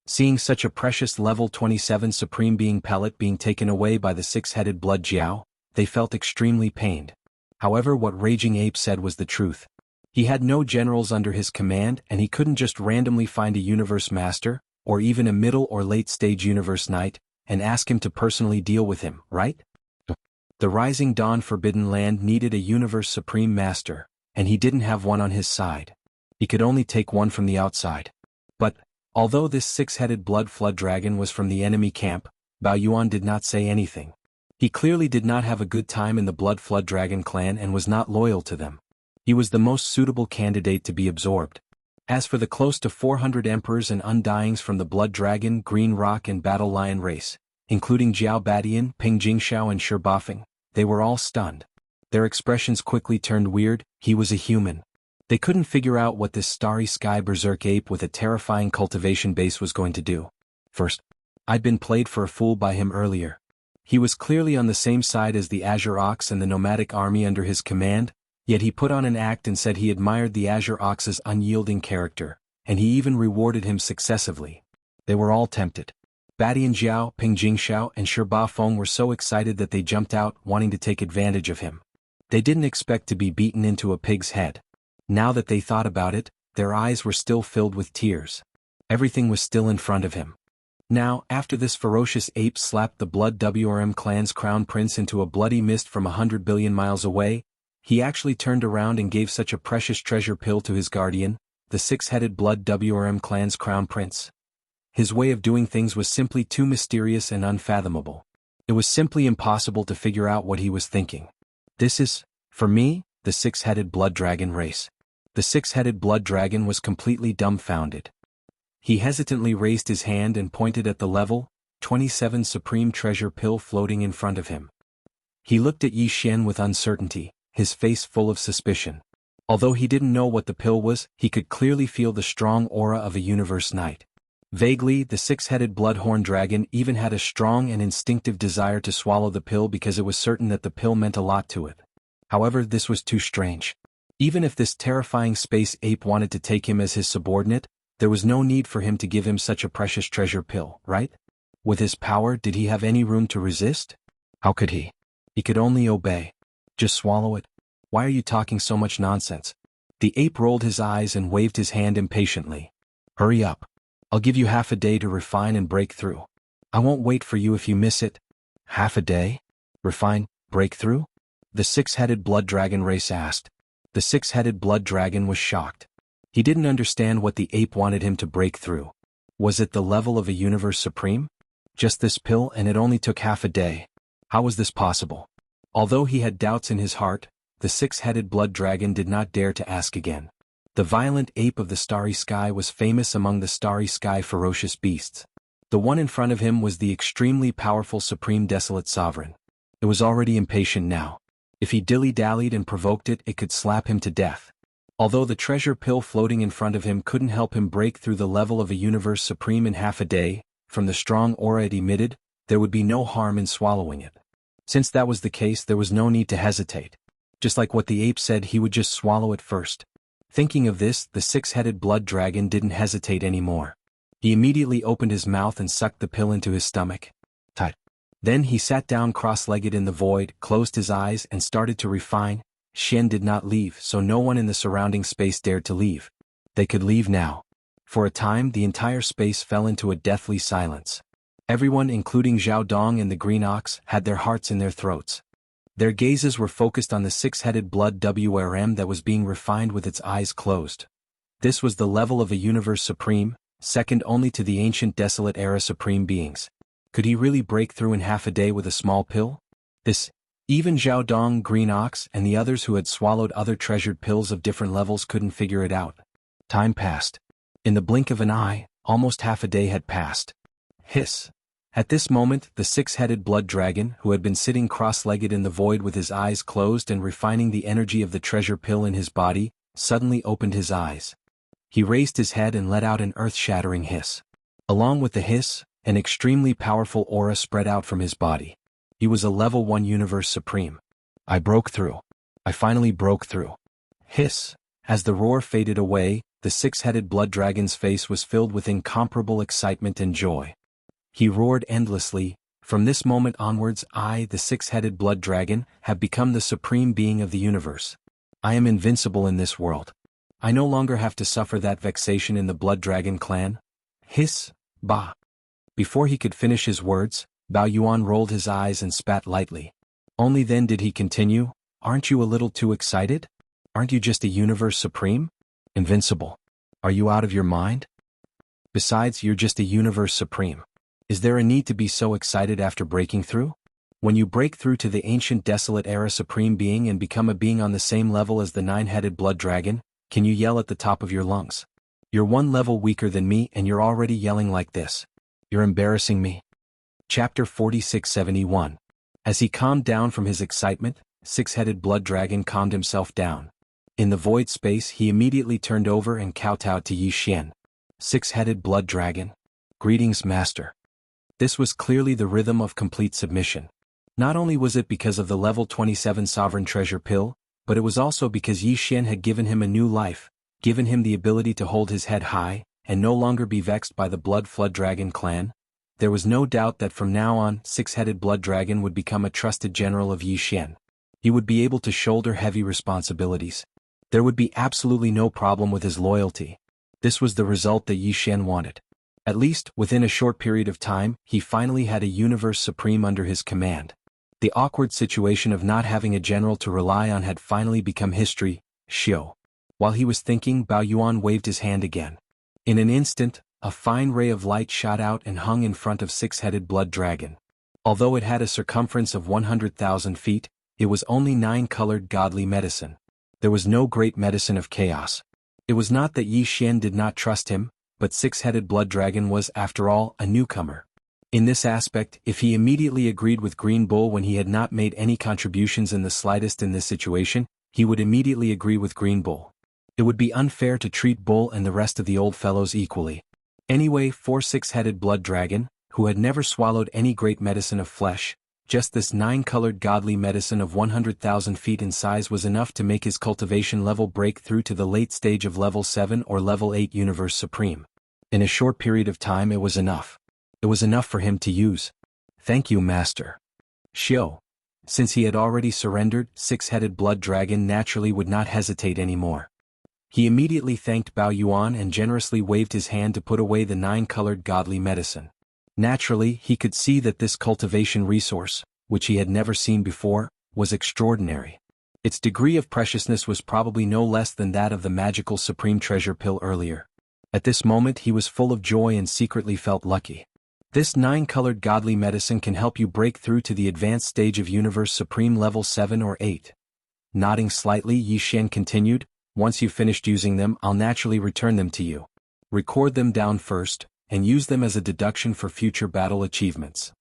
Seeing such a precious level 27 Supreme Being pellet being taken away by the six-headed blood Jiao, they felt extremely pained. However, what Raging Ape said was the truth. He had no generals under his command and he couldn't just randomly find a universe master, or even a middle or late-stage universe knight, and ask him to personally deal with him, right? The Rising Dawn Forbidden Land needed a universe supreme master, and he didn't have one on his side. He could only take one from the outside. But, although this six-headed blood flood dragon was from the enemy camp, Bao Yuan did not say anything. He clearly did not have a good time in the Blood Flood Dragon clan and was not loyal to them. He was the most suitable candidate to be absorbed. As for the close to 400 emperors and undyings from the Blood Dragon, Green Rock and Battle Lion race, including Jiao Badian, Ping Jingxiao and Shi Bafeng, they were all stunned. Their expressions quickly turned weird. He was a human. They couldn't figure out what this starry sky berserk ape with a terrifying cultivation base was going to do. First, I'd been played for a fool by him earlier. He was clearly on the same side as the Azure Ox and the nomadic army under his command, yet he put on an act and said he admired the Azure Ox's unyielding character, and he even rewarded him successively. They were all tempted. Badian Jiao, Ping Jingxiao, and Shiba Feng were so excited that they jumped out, wanting to take advantage of him. They didn't expect to be beaten into a pig's head. Now that they thought about it, their eyes were still filled with tears. Everything was still in front of him. Now, after this ferocious ape slapped the Blood WRM clan's crown prince into a bloody mist from 100 billion miles away, he actually turned around and gave such a precious treasure pill to his guardian, the six-headed Blood WRM clan's crown prince. His way of doing things was simply too mysterious and unfathomable. It was simply impossible to figure out what he was thinking. This is, for me, the six-headed blood dragon race. The six-headed blood dragon was completely dumbfounded. He hesitantly raised his hand and pointed at the level 27 supreme treasure pill floating in front of him. He looked at Yi Xian with uncertainty, his face full of suspicion. Although he didn't know what the pill was, he could clearly feel the strong aura of a universe knight. Vaguely, the six-headed bloodhorn dragon even had a strong and instinctive desire to swallow the pill because it was certain that the pill meant a lot to it. However, this was too strange. Even if this terrifying space ape wanted to take him as his subordinate, there was no need for him to give him such a precious treasure pill, right? With his power, did he have any room to resist? How could he? He could only obey. Just swallow it. Why are you talking so much nonsense? The ape rolled his eyes and waved his hand impatiently. Hurry up. I'll give you half a day to refine and break through. I won't wait for you if you miss it. Half a day? Refine, break through? The six-headed blood dragon race asked. The six-headed blood dragon was shocked. He didn't understand what the ape wanted him to break through. Was it the level of a universe supreme? Just this pill, and it only took half a day. How was this possible? Although he had doubts in his heart, the six-headed blood dragon did not dare to ask again. The violent ape of the starry sky was famous among the starry sky ferocious beasts. The one in front of him was the extremely powerful supreme desolate sovereign. It was already impatient now. If he dilly-dallied and provoked it, it could slap him to death. Although the treasure pill floating in front of him couldn't help him break through the level of a universe supreme in half a day, from the strong aura it emitted, there would be no harm in swallowing it. Since that was the case, there was no need to hesitate. Just like what the ape said, he would just swallow it first. Thinking of this, the six-headed blood dragon didn't hesitate anymore. He immediately opened his mouth and sucked the pill into his stomach. Tut. Then he sat down cross-legged in the void, closed his eyes and started to refine. Xian did not leave, so no one in the surrounding space dared to leave. They could leave now. For a time, the entire space fell into a deathly silence. Everyone, including Zhao Dong and the Green Ox, had their hearts in their throats. Their gazes were focused on the six-headed blood WRM that was being refined with its eyes closed. This was the level of a universe supreme, second only to the ancient desolate era supreme beings. Could he really break through in half a day with a small pill? Even Zhao Dong, Green Ox, and the others who had swallowed other treasured pills of different levels couldn't figure it out. Time passed. In the blink of an eye, almost half a day had passed. Hiss. At this moment, the six-headed blood dragon, who had been sitting cross-legged in the void with his eyes closed and refining the energy of the treasure pill in his body, suddenly opened his eyes. He raised his head and let out an earth-shattering hiss. Along with the hiss, an extremely powerful aura spread out from his body. He was a level 1 universe supreme. I broke through. I finally broke through. Hiss. As the roar faded away, the six-headed blood dragon's face was filled with incomparable excitement and joy. He roared endlessly. From this moment onwards, I, the six-headed blood dragon, have become the supreme being of the universe. I am invincible in this world. I no longer have to suffer that vexation in the blood dragon clan. Hiss. Bah. Before he could finish his words, Bao Yuan rolled his eyes and spat lightly. Only then did he continue, aren't you a little too excited? Aren't you just a universe supreme? Invincible. Are you out of your mind? Besides, you're just a universe supreme. Is there a need to be so excited after breaking through? When you break through to the ancient desolate era supreme being and become a being on the same level as the nine-headed blood dragon, can you yell at the top of your lungs? You're one level weaker than me and you're already yelling like this. You're embarrassing me. Chapter 4671. As he calmed down from his excitement, six-headed blood dragon calmed himself down. In the void space he immediately turned over and kowtowed to Yi Xian. Six-headed blood dragon. Greetings, master. This was clearly the rhythm of complete submission. Not only was it because of the level 27 sovereign treasure pill, but it was also because Yi Xian had given him a new life, given him the ability to hold his head high, and no longer be vexed by the Blood Flood Dragon clan. There was no doubt that from now on, Six-Headed Blood Dragon would become a trusted general of Yi Xian. He would be able to shoulder heavy responsibilities. There would be absolutely no problem with his loyalty. This was the result that Yi Xian wanted. At least, within a short period of time, he finally had a Universe Supreme under his command. The awkward situation of not having a general to rely on had finally become history. Xiu. While he was thinking, Bao Yuan waved his hand again. In an instant, a fine ray of light shot out and hung in front of Six-Headed Blood Dragon. Although it had a circumference of 100,000 feet, it was only 9-colored godly medicine. There was no great medicine of chaos. It was not that Yi Xian did not trust him, but Six-Headed Blood Dragon was, after all, a newcomer. In this aspect, if he immediately agreed with Green Bull when he had not made any contributions in the slightest in this situation, he would immediately agree with Green Bull. It would be unfair to treat Bull and the rest of the old fellows equally. Anyway, for Six-Headed Blood Dragon, who had never swallowed any great medicine of flesh, just this 9-colored godly medicine of 100,000 feet in size was enough to make his cultivation level break through to the late stage of level 7 or level 8 Universe Supreme. In a short period of time it was enough. It was enough for him to use. Thank you, master. Xiu. Since he had already surrendered, Six-Headed Blood Dragon naturally would not hesitate anymore. He immediately thanked Bao Yuan and generously waved his hand to put away the 9-colored godly medicine. Naturally, he could see that this cultivation resource, which he had never seen before, was extraordinary. Its degree of preciousness was probably no less than that of the magical supreme treasure pill earlier. At this moment he was full of joy and secretly felt lucky. This 9-colored godly medicine can help you break through to the advanced stage of Universe Supreme level 7 or 8. Nodding slightly, Yi Xian continued, once you've finished using them, I'll naturally return them to you. Record them down first, and use them as a deduction for future battle achievements.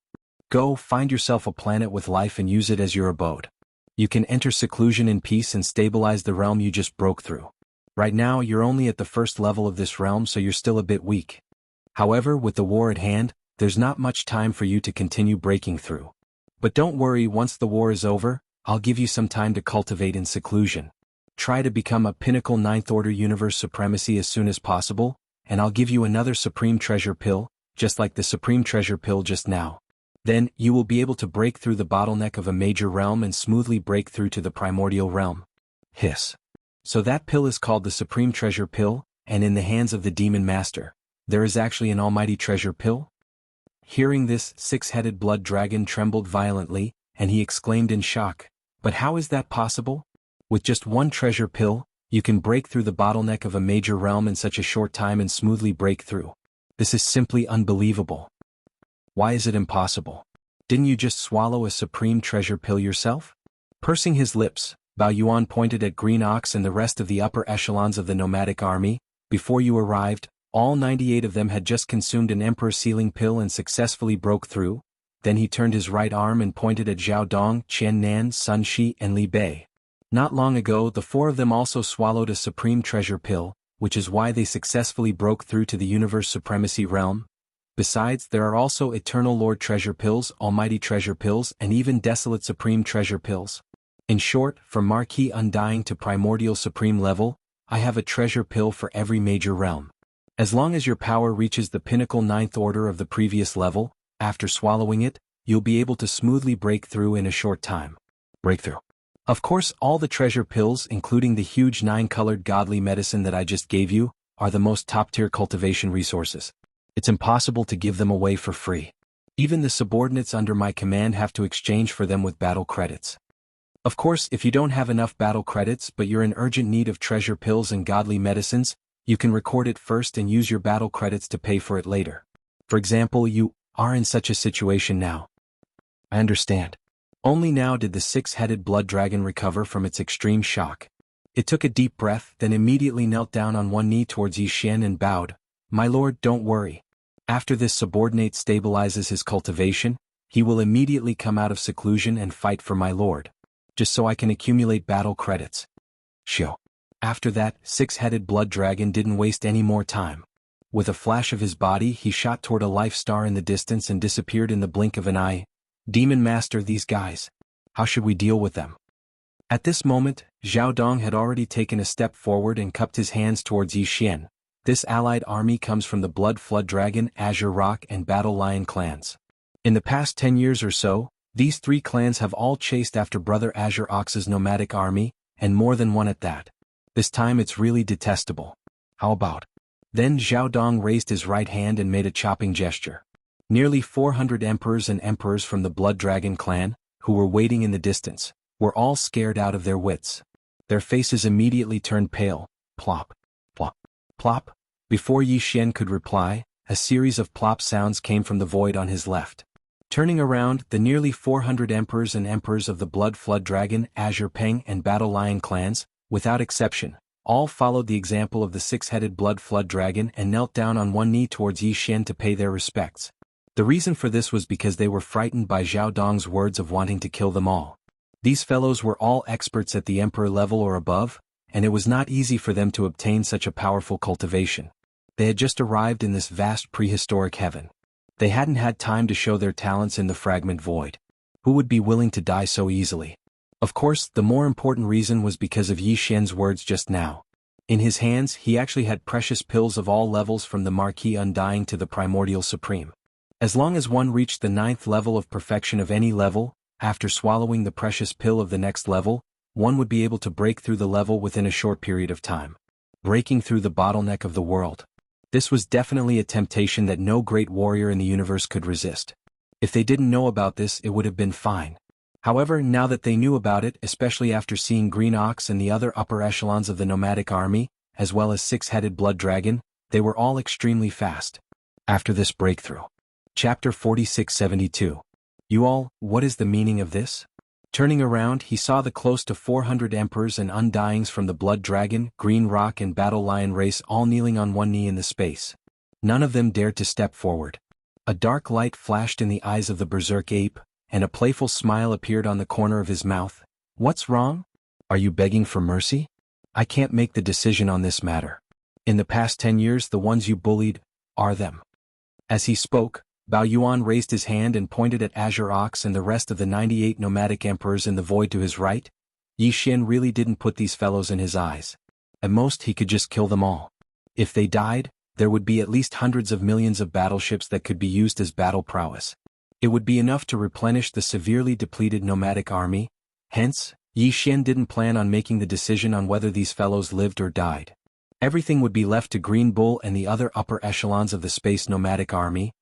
Go, find yourself a planet with life and use it as your abode. You can enter seclusion in peace and stabilize the realm you just broke through. Right now you're only at the first level of this realm, so you're still a bit weak. However, with the war at hand, there's not much time for you to continue breaking through. But don't worry, once the war is over, I'll give you some time to cultivate in seclusion. Try to become a pinnacle 9th order universe supremacy as soon as possible, and I'll give you another supreme treasure pill, just like the supreme treasure pill just now. Then, you will be able to break through the bottleneck of a major realm and smoothly break through to the primordial realm. Hiss. So that pill is called the supreme treasure pill, and in the hands of the demon master, there is actually an almighty treasure pill? Hearing this, Six-Headed Blood Dragon trembled violently, and he exclaimed in shock, but how is that possible? With just one treasure pill, you can break through the bottleneck of a major realm in such a short time and smoothly break through. This is simply unbelievable. Why is it impossible? Didn't you just swallow a supreme treasure pill yourself? Pursing his lips, Bao Yuan pointed at Green Ox and the rest of the upper echelons of the nomadic army. Before you arrived, all 98 of them had just consumed an emperor sealing pill and successfully broke through. Then he turned his right arm and pointed at Zhao Dong, Qian Nan, Sun Shi, and Li Bei. Not long ago, the 4 of them also swallowed a supreme treasure pill, which is why they successfully broke through to the universe supremacy realm. Besides, there are also eternal lord treasure pills, almighty treasure pills, and even desolate supreme treasure pills. In short, from Marquis Undying to primordial supreme level, I have a treasure pill for every major realm. As long as your power reaches the pinnacle 9th order of the previous level, after swallowing it, you'll be able to smoothly break through in a short time. Breakthrough. Of course, all the treasure pills, including the huge 9-colored godly medicine that I just gave you, are the most top-tier cultivation resources. It's impossible to give them away for free. Even the subordinates under my command have to exchange for them with battle credits. Of course, if you don't have enough battle credits but you're in urgent need of treasure pills and godly medicines, you can record it first and use your battle credits to pay for it later. For example, you are in such a situation now. I understand. Only now did the 6-headed blood dragon recover from its extreme shock. It took a deep breath, then immediately knelt down on one knee towards Yi Xian and bowed. My lord, don't worry. After this subordinate stabilizes his cultivation, he will immediately come out of seclusion and fight for my lord. Just so I can accumulate battle credits. Xiu. After that, six-headed blood dragon didn't waste any more time. With a flash of his body, he shot toward a life star in the distance and disappeared in the blink of an eye. Demon Master, these guys. How should we deal with them? At this moment, Zhao Dong had already taken a step forward and cupped his hands towards Yi Xian. This allied army comes from the Blood Flood Dragon, Azure Rock and Battle Lion clans. In the past 10 years or so, these three clans have all chased after Brother Azure Ox's nomadic army, and more than one at that. This time it's really detestable. How about? Then Zhao Dong raised his right hand and made a chopping gesture. Nearly 400 emperors and emperors from the Blood Dragon clan, who were waiting in the distance, were all scared out of their wits. Their faces immediately turned pale. Plop. Plop. Plop. Before Yi Xian could reply, a series of plop sounds came from the void on his left. Turning around, the nearly 400 emperors and emperors of the Blood Flood Dragon, Azure Peng and Battle Lion clans, without exception, all followed the example of the six-headed Blood Flood Dragon and knelt down on one knee towards Yi Xian to pay their respects. The reason for this was because they were frightened by Zhao Dong's words of wanting to kill them all. These fellows were all experts at the emperor level or above, and it was not easy for them to obtain such a powerful cultivation. They had just arrived in this vast prehistoric heaven. They hadn't had time to show their talents in the fragment void. Who would be willing to die so easily? Of course, the more important reason was because of Yi Xian's words just now. In his hands, he actually had precious pills of all levels from the Marquis Undying to the Primordial Supreme. As long as one reached the 9th level of perfection of any level, after swallowing the precious pill of the next level, one would be able to break through the level within a short period of time. Breaking through the bottleneck of the world. This was definitely a temptation that no great warrior in the universe could resist. If they didn't know about this, it would have been fine. However, now that they knew about it, especially after seeing Green Ox and the other upper echelons of the nomadic army, as well as six-headed blood dragon, they were all extremely fast. After this breakthrough. Chapter 4672. You all, what is the meaning of this? Turning around, he saw the close to 400 emperors and undyings from the Blood Dragon, Green Rock and Battle Lion race all kneeling on one knee in the space. None of them dared to step forward. A dark light flashed in the eyes of the berserk ape, and a playful smile appeared on the corner of his mouth. What's wrong? Are you begging for mercy? I can't make the decision on this matter. In the past 10 years the ones you bullied, are them. As he spoke, Bao Yuan raised his hand and pointed at Azure Ox and the rest of the 98 nomadic emperors in the void to his right. Yi Xian really didn't put these fellows in his eyes. At most he could just kill them all. If they died, there would be at least hundreds of millions of battleships that could be used as battle prowess. It would be enough to replenish the severely depleted nomadic army. Hence, Yi Xian didn't plan on making the decision on whether these fellows lived or died. Everything would be left to Green Bull and the other upper echelons of the space nomadic army.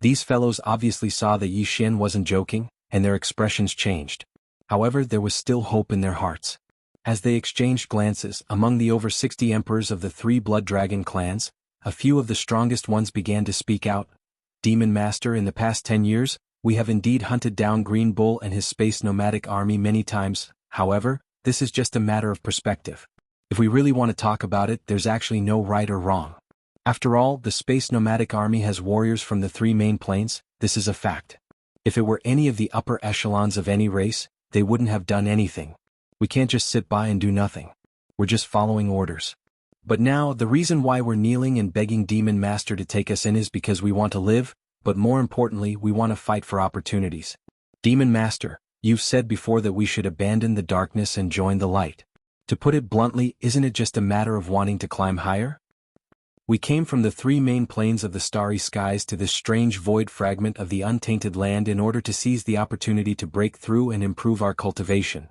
These fellows obviously saw that Yi Xian wasn't joking, and their expressions changed. However, there was still hope in their hearts. As they exchanged glances, among the over 60 emperors of the 3 Blood Dragon clans, a few of the strongest ones began to speak out. Demon Master, in the past 10 years, we have indeed hunted down Green Bull and his space nomadic army many times. However, this is just a matter of perspective. If we really want to talk about it, there's actually no right or wrong. After all, the space nomadic army has warriors from the 3 main planes. This is a fact. If it were any of the upper echelons of any race, they wouldn't have done anything. We can't just sit by and do nothing. We're just following orders. But now, the reason why we're kneeling and begging Demon Master to take us in is because we want to live, but more importantly, we want to fight for opportunities. Demon Master, you've said before that we should abandon the darkness and join the light. To put it bluntly, isn't it just a matter of wanting to climb higher? We came from the 3 main planes of the starry skies to this strange void fragment of the untainted land in order to seize the opportunity to break through and improve our cultivation.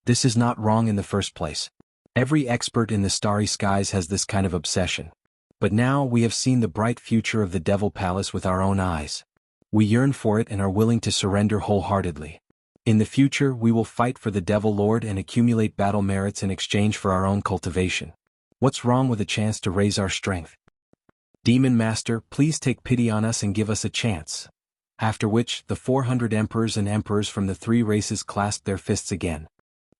This is not wrong in the first place. Every expert in the starry skies has this kind of obsession. But now we have seen the bright future of the Devil Palace with our own eyes. We yearn for it and are willing to surrender wholeheartedly. In the future we will fight for the Devil Lord and accumulate battle merits in exchange for our own cultivation. What's wrong with a chance to raise our strength? Demon Master, please take pity on us and give us a chance. After which, the 400 emperors and emperors from the 3 races clasped their fists again.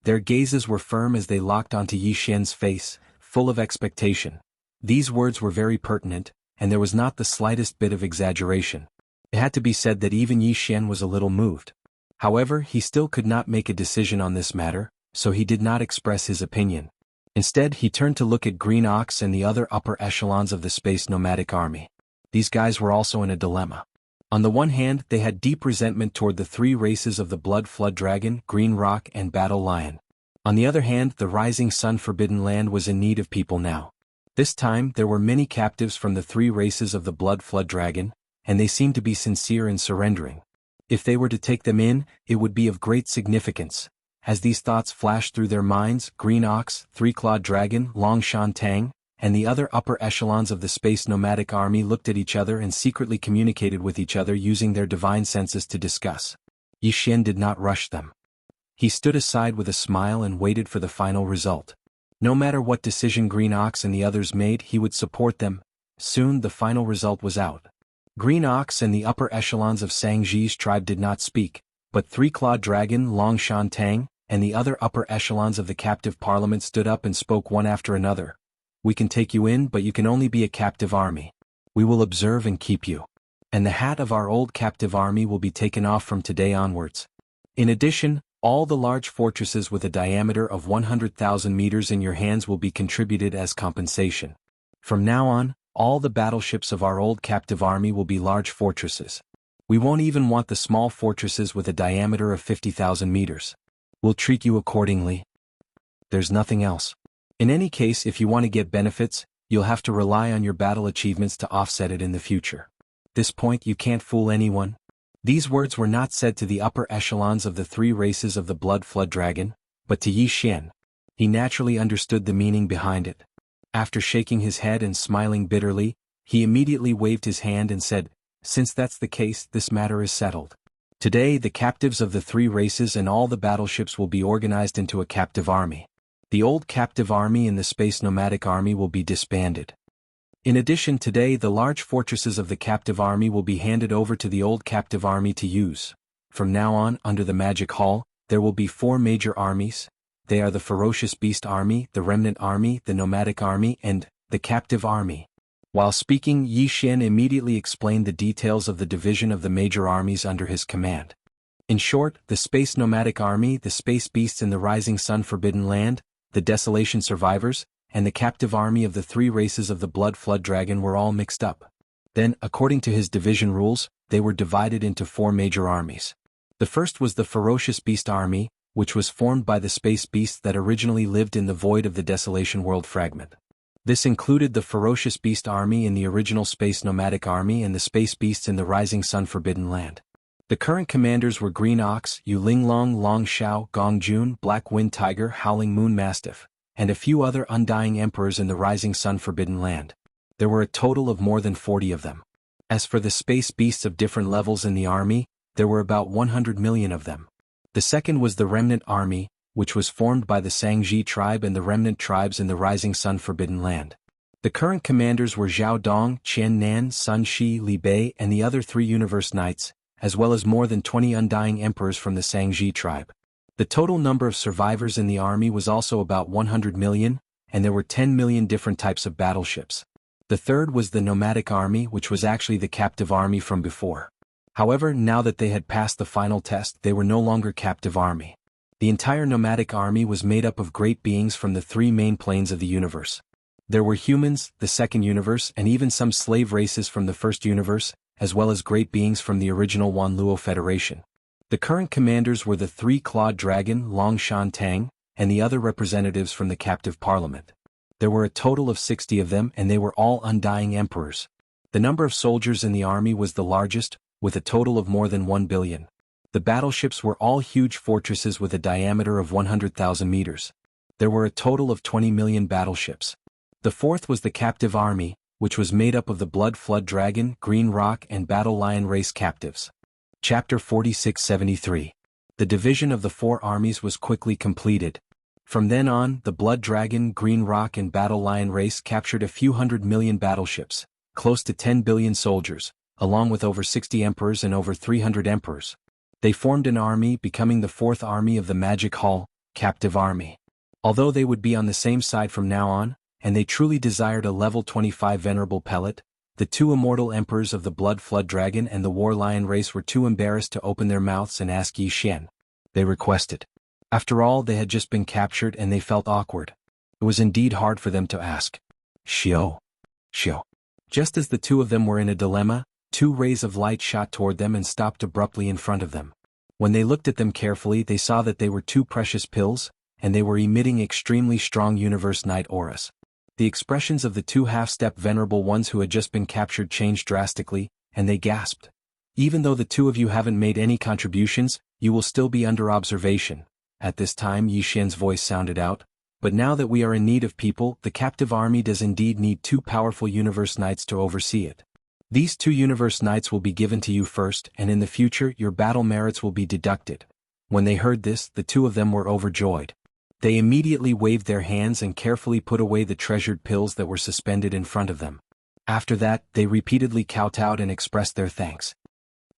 Their gazes were firm as they locked onto Yi Xian's face, full of expectation. These words were very pertinent, and there was not the slightest bit of exaggeration. It had to be said that even Yi Xian was a little moved. However, he still could not make a decision on this matter, so he did not express his opinion. Instead, he turned to look at Green Ox and the other upper echelons of the space nomadic army. These guys were also in a dilemma. On the one hand, they had deep resentment toward the three races of the Blood Flood Dragon, Green Rock, and Battle Lion. On the other hand, the Rising Sun Forbidden Land was in need of people now. This time, there were many captives from the three races of the Blood Flood Dragon, and they seemed to be sincere in surrendering. If they were to take them in, it would be of great significance. As these thoughts flashed through their minds, Green Ox, Three-Clawed Dragon, Long Shan Tang, and the other upper echelons of the space nomadic army looked at each other and secretly communicated with each other using their divine senses to discuss. Yi Xian did not rush them. He stood aside with a smile and waited for the final result. No matter what decision Green Ox and the others made, he would support them. Soon the final result was out. Green Ox and the upper echelons of Sangji's tribe did not speak, but Three-Clawed Dragon, Long Shan Tang, and the other upper echelons of the captive parliament stood up and spoke one after another. We can take you in, but you can only be a captive army. We will observe and keep you. And the hat of our old captive army will be taken off from today onwards. In addition, all the large fortresses with a diameter of 100,000 meters in your hands will be contributed as compensation. From now on, all the battleships of our old captive army will be large fortresses. We won't even want the small fortresses with a diameter of 50,000 meters. We'll treat you accordingly. There's nothing else. In any case, if you want to get benefits, you'll have to rely on your battle achievements to offset it in the future. This point you can't fool anyone. These words were not said to the upper echelons of the three races of the Blood Flood Dragon, but to Yi Xian. He naturally understood the meaning behind it. After shaking his head and smiling bitterly, he immediately waved his hand and said, "Since that's the case, this matter is settled. Today the captives of the three races and all the battleships will be organized into a captive army. The old captive army and the space nomadic army will be disbanded. In addition, today the large fortresses of the captive army will be handed over to the old captive army to use. From now on, under the Magic Hall, there will be four major armies. They are the Ferocious Beast Army, the Remnant Army, the Nomadic Army, and the Captive Army." While speaking, Yi Xian immediately explained the details of the division of the major armies under his command. In short, the Space Nomadic Army, the Space Beasts in the Rising Sun Forbidden Land, the Desolation Survivors, and the captive army of the three races of the Blood Flood Dragon were all mixed up. Then, according to his division rules, they were divided into four major armies. The first was the Ferocious Beast Army, which was formed by the space beasts that originally lived in the void of the Desolation World Fragment. This included the Ferocious Beast Army in the original Space Nomadic Army and the Space Beasts in the Rising Sun Forbidden Land. The current commanders were Green Ox, Yu Linglong, Long Shao, Gong Jun, Black Wind Tiger, Howling Moon Mastiff, and a few other undying emperors in the Rising Sun Forbidden Land. There were a total of more than 40 of them. As for the space beasts of different levels in the army, there were about 100 million of them. The second was the Remnant Army, which was formed by the Sangji tribe and the remnant tribes in the Rising Sun Forbidden Land. The current commanders were Zhao Dong, Qian Nan, Sun Shi, Li Bei, and the other three Universe Knights, as well as more than 20 undying emperors from the Sangji tribe. The total number of survivors in the army was also about 100 million, and there were 10 million different types of battleships. The third was the Nomadic Army, which was actually the captive army from before. However, now that they had passed the final test, they were no longer captive army. The entire Nomadic Army was made up of great beings from the three main planes of the universe. There were humans, the second universe, and even some slave races from the first universe, as well as great beings from the original Wanluo Federation. The current commanders were the Three-Clawed Dragon, Long Shan Tang, and the other representatives from the captive parliament. There were a total of 60 of them, and they were all undying emperors. The number of soldiers in the army was the largest, with a total of more than 1 billion. The battleships were all huge fortresses with a diameter of 100,000 meters. There were a total of 20 million battleships. The fourth was the captive army, which was made up of the Blood Flood Dragon, Green Rock, and Battle Lion race captives. Chapter 4673. The division of the four armies was quickly completed. From then on, the Blood Dragon, Green Rock, and Battle Lion race captured a few 100 million battleships, close to 10 billion soldiers, along with over 60 emperors and over 300 emperors. They formed an army, becoming the fourth army of the Magic Hall, Captive Army. Although they would be on the same side from now on, and they truly desired a level 25 venerable pellet, the two immortal emperors of the Blood Flood Dragon and the War Lion race were too embarrassed to open their mouths and ask Yi Xian. They requested. After all, they had just been captured and they felt awkward. It was indeed hard for them to ask. Xiao. Xiao. Just as the two of them were in a dilemma, two rays of light shot toward them and stopped abruptly in front of them. When they looked at them carefully, they saw that they were two precious pills, and they were emitting extremely strong universe night auras. The expressions of the two half-step venerable ones who had just been captured changed drastically, and they gasped. Even though the two of you haven't made any contributions, you will still be under observation. At this time Yi Xian's voice sounded out. But now that we are in need of people, the captive army does indeed need two powerful universe knights to oversee it. These two universe knights will be given to you first, and in the future your battle merits will be deducted. When they heard this, the two of them were overjoyed. They immediately waved their hands and carefully put away the treasured pills that were suspended in front of them. After that, they repeatedly kowtowed and expressed their thanks.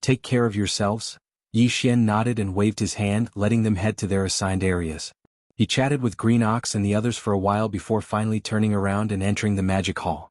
Take care of yourselves. Yi Xian nodded and waved his hand, letting them head to their assigned areas. He chatted with Green Ox and the others for a while before finally turning around and entering the magic hall.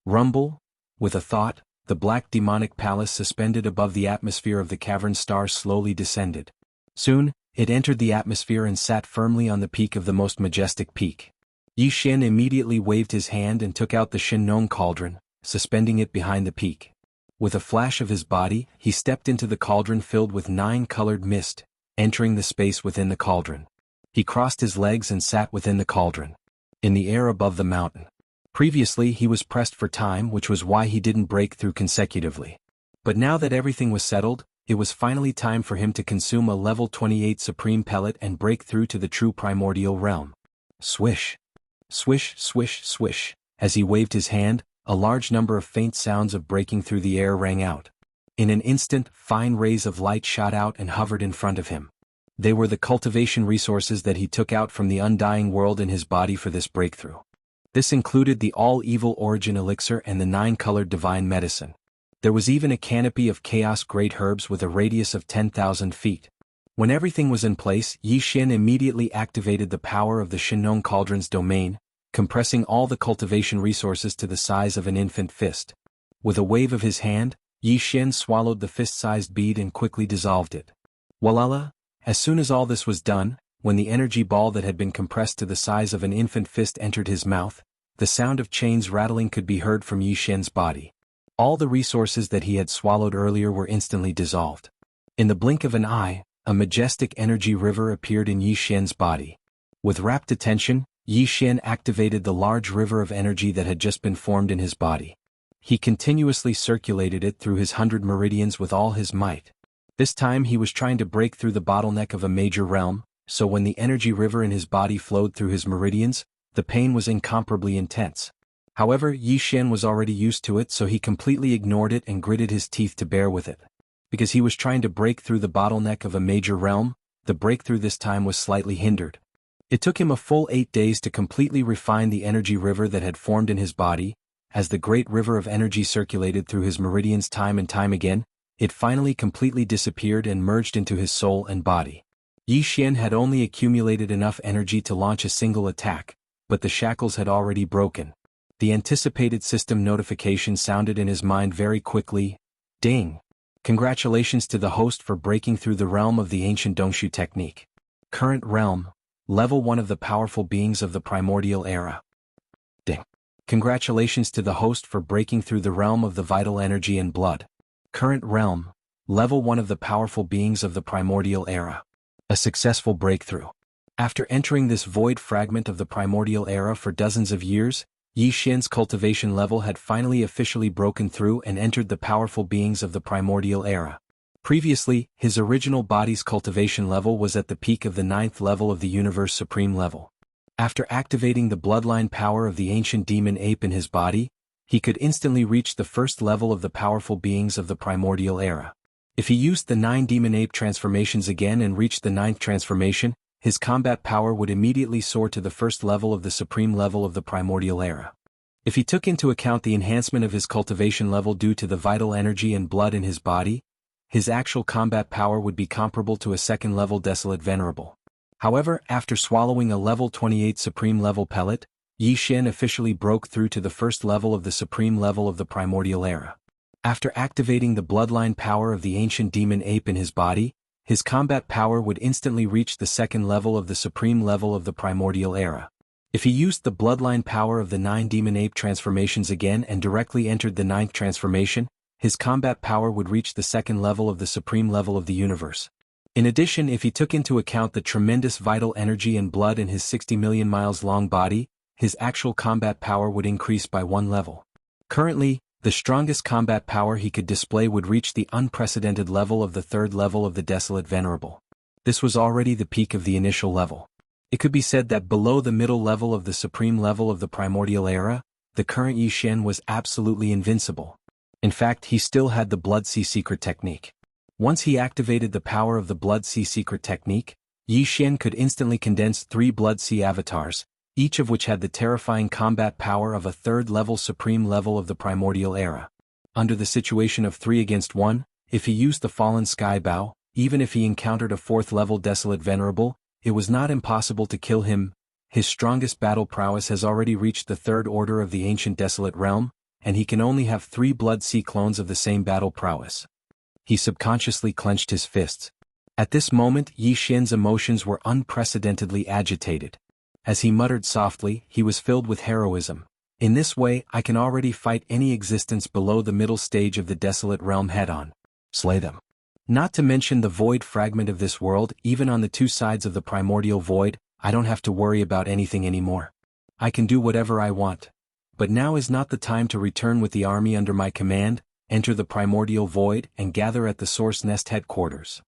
Rumble? With a thought, the black demonic palace suspended above the atmosphere of the cavern star slowly descended. Soon, it entered the atmosphere and sat firmly on the peak of the most majestic peak. Yi Xian immediately waved his hand and took out the Shinong cauldron, suspending it behind the peak. With a flash of his body, he stepped into the cauldron filled with 9-colored mist, entering the space within the cauldron. He crossed his legs and sat within the cauldron, in the air above the mountain. Previously he was pressed for time, which was why he didn't break through consecutively. But now that everything was settled, it was finally time for him to consume a level 28 supreme pellet and break through to the true primordial realm. Swish. Swish, swish, swish. As he waved his hand, a large number of faint sounds of breaking through the air rang out. In an instant, fine rays of light shot out and hovered in front of him. They were the cultivation resources that he took out from the undying world in his body for this breakthrough. This included the all-evil origin elixir and the 9-colored divine medicine. There was even a canopy of chaos great herbs with a radius of 10,000 feet. When everything was in place, Yi Xian immediately activated the power of the Shinong Cauldron's domain, compressing all the cultivation resources to the size of an infant fist. With a wave of his hand, Yi Xian swallowed the fist-sized bead and quickly dissolved it. Walala! As soon as all this was done, when the energy ball that had been compressed to the size of an infant fist entered his mouth, the sound of chains rattling could be heard from Yi Xian's body. All the resources that he had swallowed earlier were instantly dissolved. In the blink of an eye, a majestic energy river appeared in Yi Xian's body. With rapt attention, Yi Xian activated the large river of energy that had just been formed in his body. He continuously circulated it through his 100 meridians with all his might. This time he was trying to break through the bottleneck of a major realm, so when the energy river in his body flowed through his meridians, the pain was incomparably intense. However, Yi Xian was already used to it, so he completely ignored it and gritted his teeth to bear with it. Because he was trying to break through the bottleneck of a major realm, the breakthrough this time was slightly hindered. It took him a full 8 days to completely refine the energy river that had formed in his body. As the great river of energy circulated through his meridians time and time again, it finally completely disappeared and merged into his soul and body. Yi Xian had only accumulated enough energy to launch a single attack, but the shackles had already broken. The anticipated system notification sounded in his mind very quickly. Ding! Congratulations to the host for breaking through the realm of the ancient Dongshu technique. Current realm, level 1 of the powerful beings of the primordial era. Ding! Congratulations to the host for breaking through the realm of the vital energy and blood. Current realm, level 1 of the powerful beings of the primordial era. A successful breakthrough. After entering this void fragment of the primordial era for dozens of years, Yi Xian's cultivation level had finally officially broken through and entered the powerful beings of the primordial era. Previously, his original body's cultivation level was at the peak of the 9th level of the universe supreme level. After activating the bloodline power of the ancient demon ape in his body, he could instantly reach the first level of the powerful beings of the primordial era. If he used the 9 demon ape transformations again and reached the 9th transformation, his combat power would immediately soar to the first level of the supreme level of the primordial era. If he took into account the enhancement of his cultivation level due to the vital energy and blood in his body, his actual combat power would be comparable to a second-level desolate venerable. However, after swallowing a level 28 supreme level pellet, Yi Xian officially broke through to the first level of the supreme level of the primordial era. After activating the bloodline power of the ancient demon ape in his body, his combat power would instantly reach the second level of the supreme level of the primordial era. If he used the bloodline power of the 9 demon ape transformations again and directly entered the 9th transformation, his combat power would reach the 2nd level of the supreme level of the universe. In addition, if he took into account the tremendous vital energy and blood in his 60 million miles long body, his actual combat power would increase by 1 level. Currently, the strongest combat power he could display would reach the unprecedented level of the 3rd level of the Desolate Venerable. This was already the peak of the initial level. It could be said that below the middle level of the supreme level of the primordial era, the current Yi Xian was absolutely invincible. In fact, he still had the Blood Sea Secret technique. Once he activated the power of the Blood Sea Secret technique, Yi Xian could instantly condense 3 Blood Sea avatars, each of which had the terrifying combat power of a 3rd level supreme level of the primordial era. Under the situation of 3 against 1, if he used the Fallen Sky Bow, even if he encountered a 4th level Desolate Venerable, it was not impossible to kill him. His strongest battle prowess has already reached the 3rd order of the ancient Desolate Realm, and he can only have 3 Blood Sea clones of the same battle prowess. He subconsciously clenched his fists. At this moment, Yi Xian's emotions were unprecedentedly agitated. As he muttered softly, he was filled with heroism. In this way, I can already fight any existence below the middle stage of the Desolate Realm head-on. Slay them. Not to mention the void fragment of this world, even on the 2 sides of the primordial void, I don't have to worry about anything anymore. I can do whatever I want. But now is not the time to return with the army under my command, enter the primordial void, and gather at the Source Nest headquarters.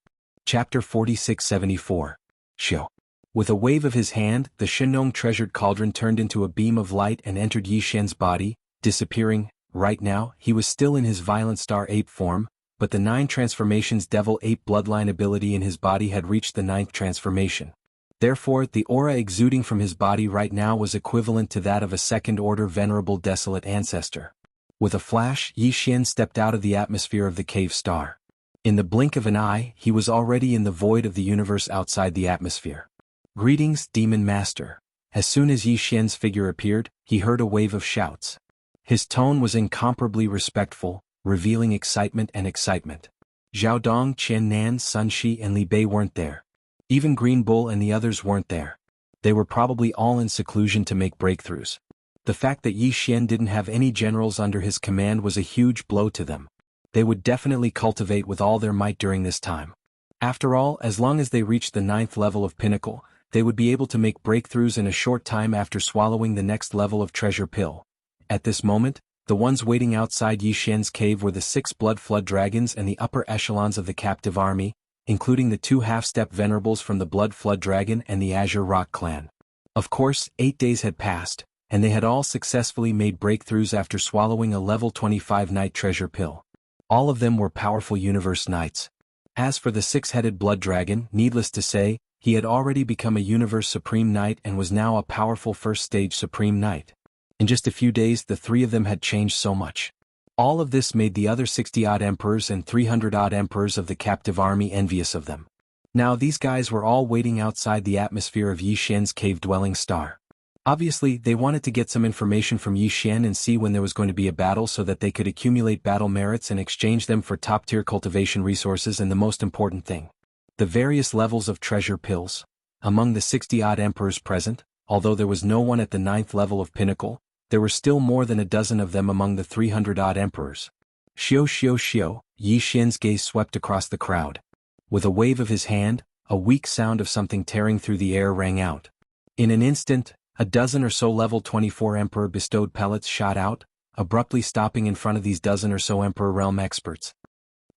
Chapter 4674. Xiao. With a wave of his hand, the Shenong treasured cauldron turned into a beam of light and entered Yi Xian's body, disappearing. Right now, he was still in his violent star ape form, but the 9 transformations devil ape bloodline ability in his body had reached the 9th transformation. Therefore, the aura exuding from his body right now was equivalent to that of a 2nd-order venerable desolate ancestor. With a flash, Yi Xian stepped out of the atmosphere of the cave star. In the blink of an eye, he was already in the void of the universe outside the atmosphere. Greetings, Demon Master. As soon as Yi Xian's figure appeared, he heard a wave of shouts. His tone was incomparably respectful, revealing excitement and excitement. Zhao Dong, Qian Nan, Sun Shi and Li Bei weren't there. Even Green Bull and the others weren't there. They were probably all in seclusion to make breakthroughs. The fact that Yi Xian didn't have any generals under his command was a huge blow to them. They would definitely cultivate with all their might during this time. After all, as long as they reached the 9th level of Pinnacle, they would be able to make breakthroughs in a short time after swallowing the next level of treasure pill. At this moment, the ones waiting outside Yi Xian's cave were the 6 blood flood dragons and the upper echelons of the captive army, including the 2 half-step venerables from the blood flood dragon and the Azure Rock clan. Of course, 8 days had passed, and they had all successfully made breakthroughs after swallowing a level 25 night treasure pill. All of them were powerful universe knights. As for the 6-headed blood dragon, needless to say, he had already become a universe supreme knight and was now a powerful first-stage supreme knight. In just a few days, the 3 of them had changed so much. All of this made the other 60-odd emperors and 300-odd emperors of the captive army envious of them. Now these guys were all waiting outside the atmosphere of Yi Xian's cave-dwelling star. Obviously, they wanted to get some information from Yi Xian and see when there was going to be a battle so that they could accumulate battle merits and exchange them for top-tier cultivation resources and the most important thing, the various levels of treasure pills. Among the 60-odd emperors present, although there was no one at the 9th level of Pinnacle, there were still more than a dozen of them among the 300-odd emperors. Xiao xiao xiao, Yi Xian's gaze swept across the crowd. With a wave of his hand, a weak sound of something tearing through the air rang out. In an instant, a dozen or so level 24 emperor bestowed pellets shot out, abruptly stopping in front of these dozen or so emperor realm experts.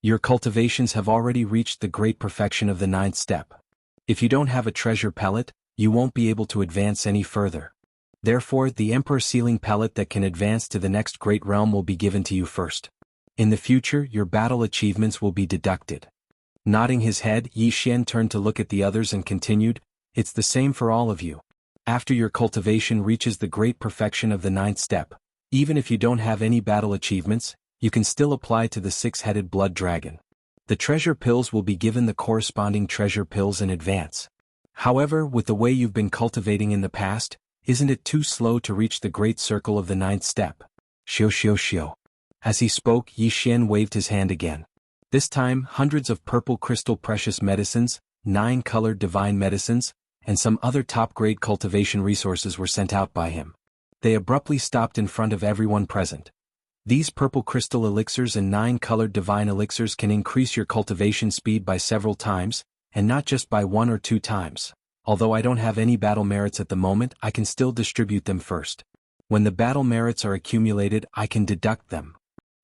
Your cultivations have already reached the great perfection of the 9th step. If you don't have a treasure pellet, you won't be able to advance any further. Therefore, the Emperor Sealing Pellet that can advance to the next great realm will be given to you first. In the future, your battle achievements will be deducted. Nodding his head, Yi Xian turned to look at the others and continued, it's the same for all of you. After your cultivation reaches the great perfection of the 9th step, even if you don't have any battle achievements, you can still apply to the 6-headed blood dragon. The treasure pills will be given the corresponding treasure pills in advance. However, with the way you've been cultivating in the past, isn't it too slow to reach the great circle of the 9th step? Xiao xiao xiao. As he spoke, Yi Xian waved his hand again. This time, hundreds of purple crystal precious medicines, 9 colored divine medicines, and some other top-grade cultivation resources were sent out by him. They abruptly stopped in front of everyone present. These purple crystal elixirs and 9-colored divine elixirs can increase your cultivation speed by several times, and not just by 1 or 2 times. Although I don't have any battle merits at the moment, I can still distribute them first. When the battle merits are accumulated, I can deduct them.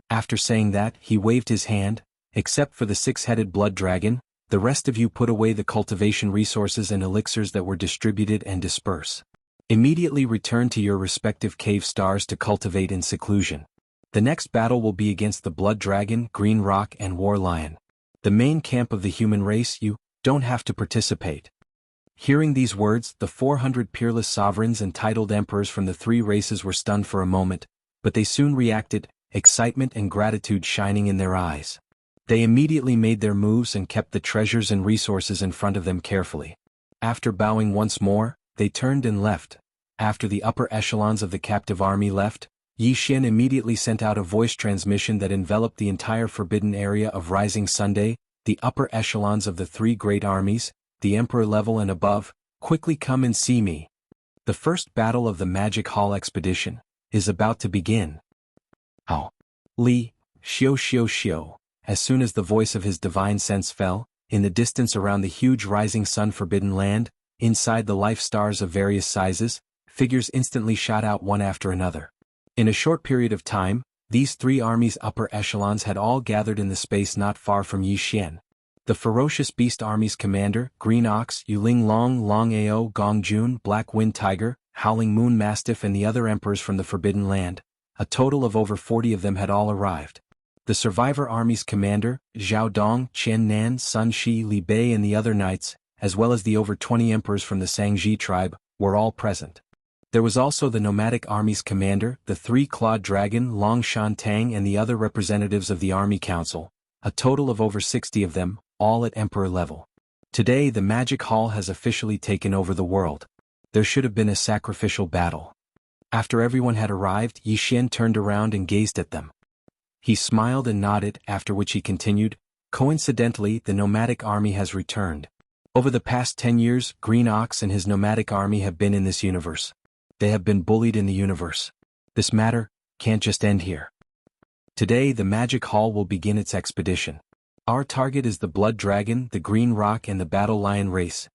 After saying that, he waved his hand. Except for the 6-headed blood dragon, the rest of you put away the cultivation resources and elixirs that were distributed and disperse. Immediately return to your respective cave stars to cultivate in seclusion. The next battle will be against the blood dragon, green rock and war lion. The main camp of the human race. You don't have to participate. Hearing these words, the 400 peerless sovereigns and titled emperors from the 3 races were stunned for a moment, but they soon reacted, excitement and gratitude shining in their eyes. They immediately made their moves and kept the treasures and resources in front of them carefully. After bowing once more, they turned and left. After the upper echelons of the captive army left, Yi Xian immediately sent out a voice transmission that enveloped the entire forbidden area of Rising Sunday. The upper echelons of the 3 great armies, the Emperor level and above, quickly come and see me. The first battle of the Magic Hall expedition is about to begin. Oh. Li, Xiao. As soon as the voice of his divine sense fell, in the distance around the huge rising sun forbidden land, inside the life stars of various sizes, figures instantly shot out one after another. In a short period of time, these 3 armies' upper echelons had all gathered in the space not far from Yi Xian. The ferocious beast army's commander, Green Ox, Yuling Long, Long Ao, Gong Jun, Black Wind Tiger, Howling Moon Mastiff and the other emperors from the Forbidden Land, a total of over 40 of them had all arrived. The survivor army's commander, Zhao Dong, Chen Nan, Sun Shi, Li Bei and the other knights, as well as the over 20 emperors from the Sangji tribe, were all present. There was also the nomadic army's commander, the 3-clawed dragon, Long Shan Tang and the other representatives of the army council, a total of over 60 of them, all at emperor level. Today the Magic Hall has officially taken over the world. There should have been a sacrificial battle. After everyone had arrived, Yi Xian turned around and gazed at them. He smiled and nodded, after which he continued, "Coincidentally, the nomadic army has returned. Over the past 10 years, Green Ox and his nomadic army have been in this universe. They have been bullied in the universe. This matter can't just end here. Today the Magic Hall will begin its expedition. Our target is the Blood Dragon, the Green Rock and the Battle Lion race.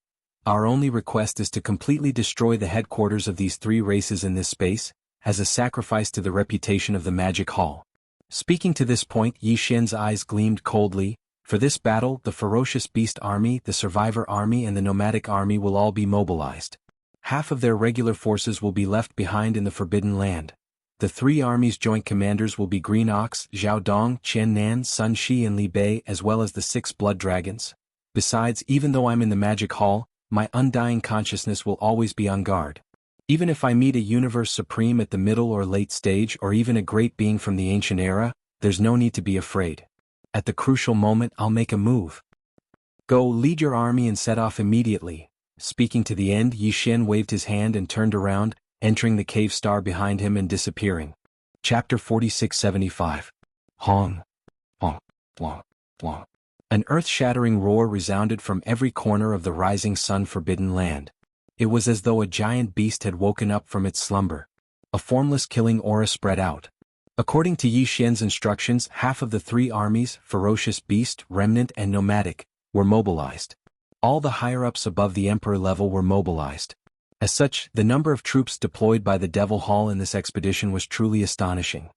Our only request is to completely destroy the headquarters of these 3 races in this space, as a sacrifice to the reputation of the Magic Hall." Speaking to this point, Yi Xian's eyes gleamed coldly. For this battle, the ferocious beast army, the survivor army and the nomadic army will all be mobilized. Half of their regular forces will be left behind in the Forbidden Land. The 3 armies' joint commanders will be Green Ox, Zhao Dong, Chen Nan, Sun Shi and Li Bei as well as the 6 blood dragons. Besides, even though I'm in the Magic Hall, my undying consciousness will always be on guard. Even if I meet a universe supreme at the middle or late stage or even a great being from the ancient era, there's no need to be afraid. At the crucial moment I'll make a move. Go lead your army and set off immediately. Speaking to the end, Yi Xian waved his hand and turned around, entering the cave star behind him and disappearing. Chapter 4675. Hong. Hong. Hong. Hong. An earth-shattering roar resounded from every corner of the rising sun forbidden land. It was as though a giant beast had woken up from its slumber. A formless killing aura spread out. According to Yi Xian's instructions, half of the 3 armies, ferocious beast, remnant and nomadic, were mobilized. All the higher-ups above the emperor level were mobilized. As such, the number of troops deployed by the Devil Hall in this expedition was truly astonishing.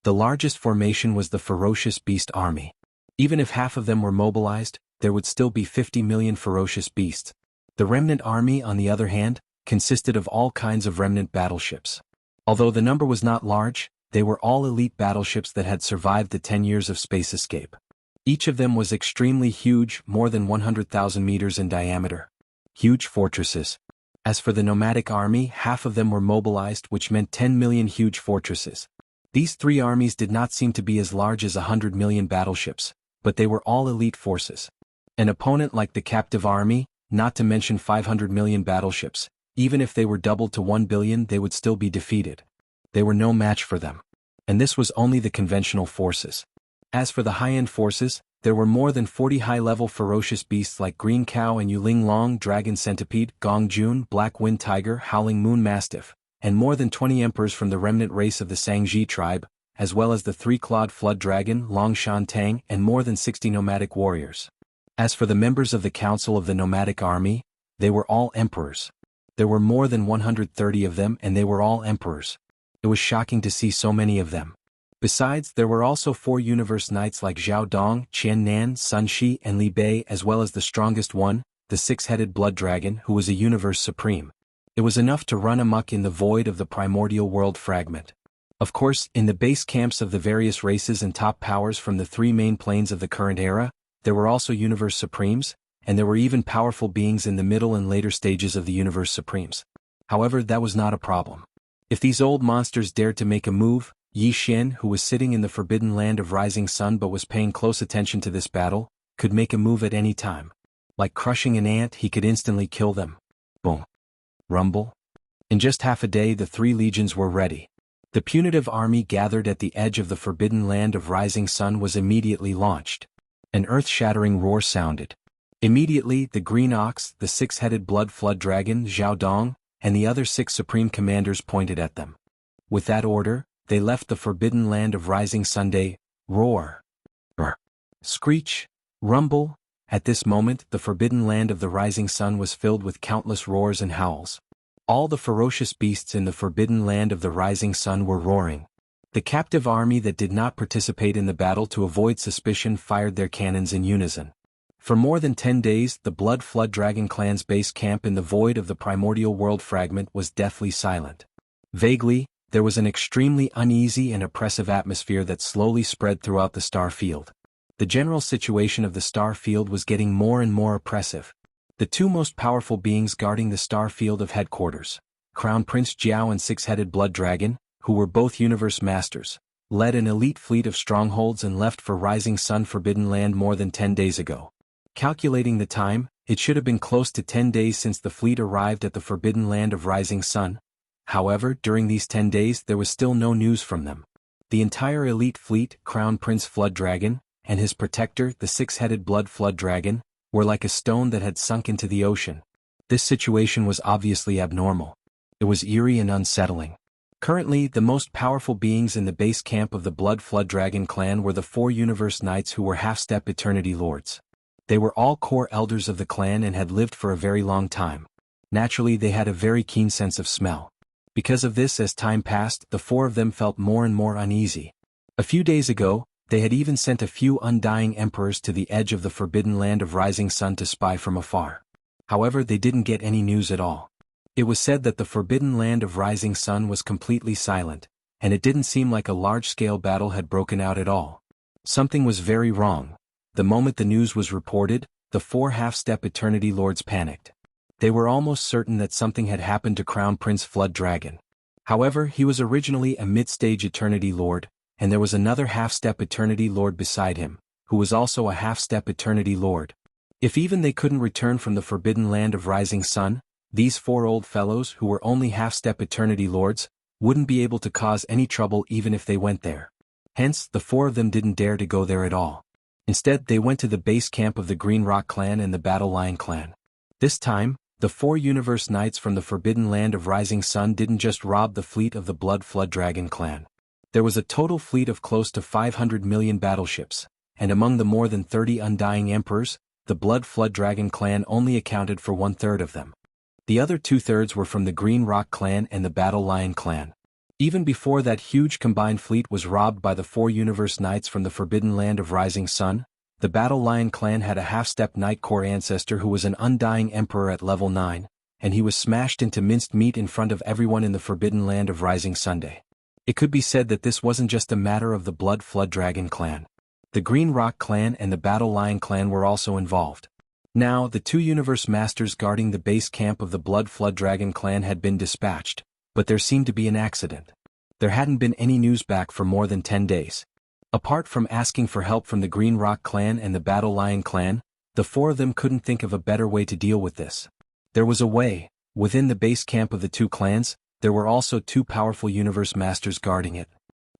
The largest formation was the ferocious beast army. Even if half of them were mobilized, there would still be 50 million ferocious beasts. The remnant army, on the other hand, consisted of all kinds of remnant battleships. Although the number was not large, they were all elite battleships that had survived the 10 years of space escape. Each of them was extremely huge, more than 100,000 meters in diameter. Huge fortresses. As for the nomadic army, half of them were mobilized, which meant 10 million huge fortresses. These 3 armies did not seem to be as large as 100 million battleships, but they were all elite forces. An opponent like the captive army, not to mention 500 million battleships, even if they were doubled to 1 billion, they would still be defeated. They were no match for them. And this was only the conventional forces. As for the high-end forces, There were more than 40 high-level ferocious beasts like Green Cow and Yuling Long Dragon Centipede, Gong Jun Black Wind Tiger, Howling Moon Mastiff, and more than 20 emperors from the remnant race of the Sangji tribe, as well as the three-clawed Flood Dragon, Longshan Tang, and more than 60 nomadic warriors. As for the members of the Council of the Nomadic Army, they were all emperors. There were more than 130 of them and they were all emperors. It was shocking to see so many of them. Besides, there were also 4 universe knights like Zhao Dong, Qian Nan, Sun Shi, and Li Bei, as well as the strongest one, the 6-headed blood dragon, who was a universe supreme. It was enough to run amok in the void of the primordial world fragment. Of course, in the base camps of the various races and top powers from the 3 main planes of the current era, there were also universe supremes, and there were even powerful beings in the middle and later stages of the universe supremes. However, that was not a problem. If these old monsters dared to make a move, Yi Xian, who was sitting in the forbidden land of Rising Sun but was paying close attention to this battle, could make a move at any time. Like crushing an ant, he could instantly kill them. Boom. Rumble. In just half a day the 3 legions were ready. The punitive army gathered at the edge of the forbidden land of Rising Sun was immediately launched. An earth-shattering roar sounded. Immediately, the Green Ox, the 6-headed blood flood dragon, Zhao Dong, and the other 6 supreme commanders pointed at them. With that order, they left the forbidden land of Rising Sunday. Roar. Screech. Rumble. At this moment, the forbidden land of the Rising Sun was filled with countless roars and howls. All the ferocious beasts in the forbidden land of the Rising Sun were roaring. The captive army that did not participate in the battle to avoid suspicion fired their cannons in unison. For more than 10 days, the Blood Flood Dragon clan's base camp in the void of the primordial world fragment was deathly silent. Vaguely, there was an extremely uneasy and oppressive atmosphere that slowly spread throughout the star field. The general situation of the star field was getting more and more oppressive. The 2 most powerful beings guarding the star field of headquarters, Crown Prince Jiao and 6-headed Blood Dragon, who were both universe masters, led an elite fleet of strongholds and left for Rising Sun Forbidden Land more than 10 days ago. Calculating the time, it should have been close to 10 days since the fleet arrived at the Forbidden Land of Rising Sun. However, during these 10 days there was still no news from them. The entire elite fleet, Crown Prince Flood Dragon, and his protector, the 6-headed Blood Flood Dragon, were like a stone that had sunk into the ocean. This situation was obviously abnormal. It was eerie and unsettling. Currently, the most powerful beings in the base camp of the Blood Flood Dragon clan were the 4 universe knights who were half-step eternity lords. They were all core elders of the clan and had lived for a very long time. Naturally, they had a very keen sense of smell. Because of this, as time passed, the 4 of them felt more and more uneasy. A few days ago, they had even sent a few undying emperors to the edge of the forbidden land of Rising Sun to spy from afar. However, they didn't get any news at all. It was said that the forbidden land of Rising Sun was completely silent, and it didn't seem like a large-scale battle had broken out at all. Something was very wrong. The moment the news was reported, the 4 half-step eternity lords panicked. They were almost certain that something had happened to Crown Prince Flood Dragon. However, he was originally a mid-stage eternity lord, and there was another half-step eternity lord beside him, who was also a half-step eternity lord. If even they couldn't return from the forbidden land of Rising Sun, these 4 old fellows who were only half-step eternity lords wouldn't be able to cause any trouble even if they went there. Hence, the 4 of them didn't dare to go there at all. Instead, they went to the base camp of the Green Rock clan and the Battle Lion clan. This time, the 4 universe knights from the forbidden land of Rising Sun didn't just rob the fleet of the Blood Flood Dragon clan. There was a total fleet of close to 500 million battleships, and among the more than 30 undying emperors, the Blood Flood Dragon clan only accounted for 1/3 of them. The other 2/3 were from the Green Rock clan and the Battle Lion clan. Even before that huge combined fleet was robbed by the 4 universe knights from the forbidden land of Rising Sun, the Battle Lion clan had a half-step Knight Core ancestor who was an undying emperor at level 9, and he was smashed into minced meat in front of everyone in the forbidden land of Rising Sunday. It could be said that this wasn't just a matter of the Blood Flood Dragon clan. The Green Rock clan and the Battle Lion clan were also involved. Now, the 2 universe masters guarding the base camp of the Blood Flood Dragon clan had been dispatched, but there seemed to be an accident. There hadn't been any news back for more than 10 days. Apart from asking for help from the Green Rock clan and the Battle Lion clan, the 4 of them couldn't think of a better way to deal with this. There was a way. Within the base camp of the 2 clans, there were also 2 powerful universe masters guarding it.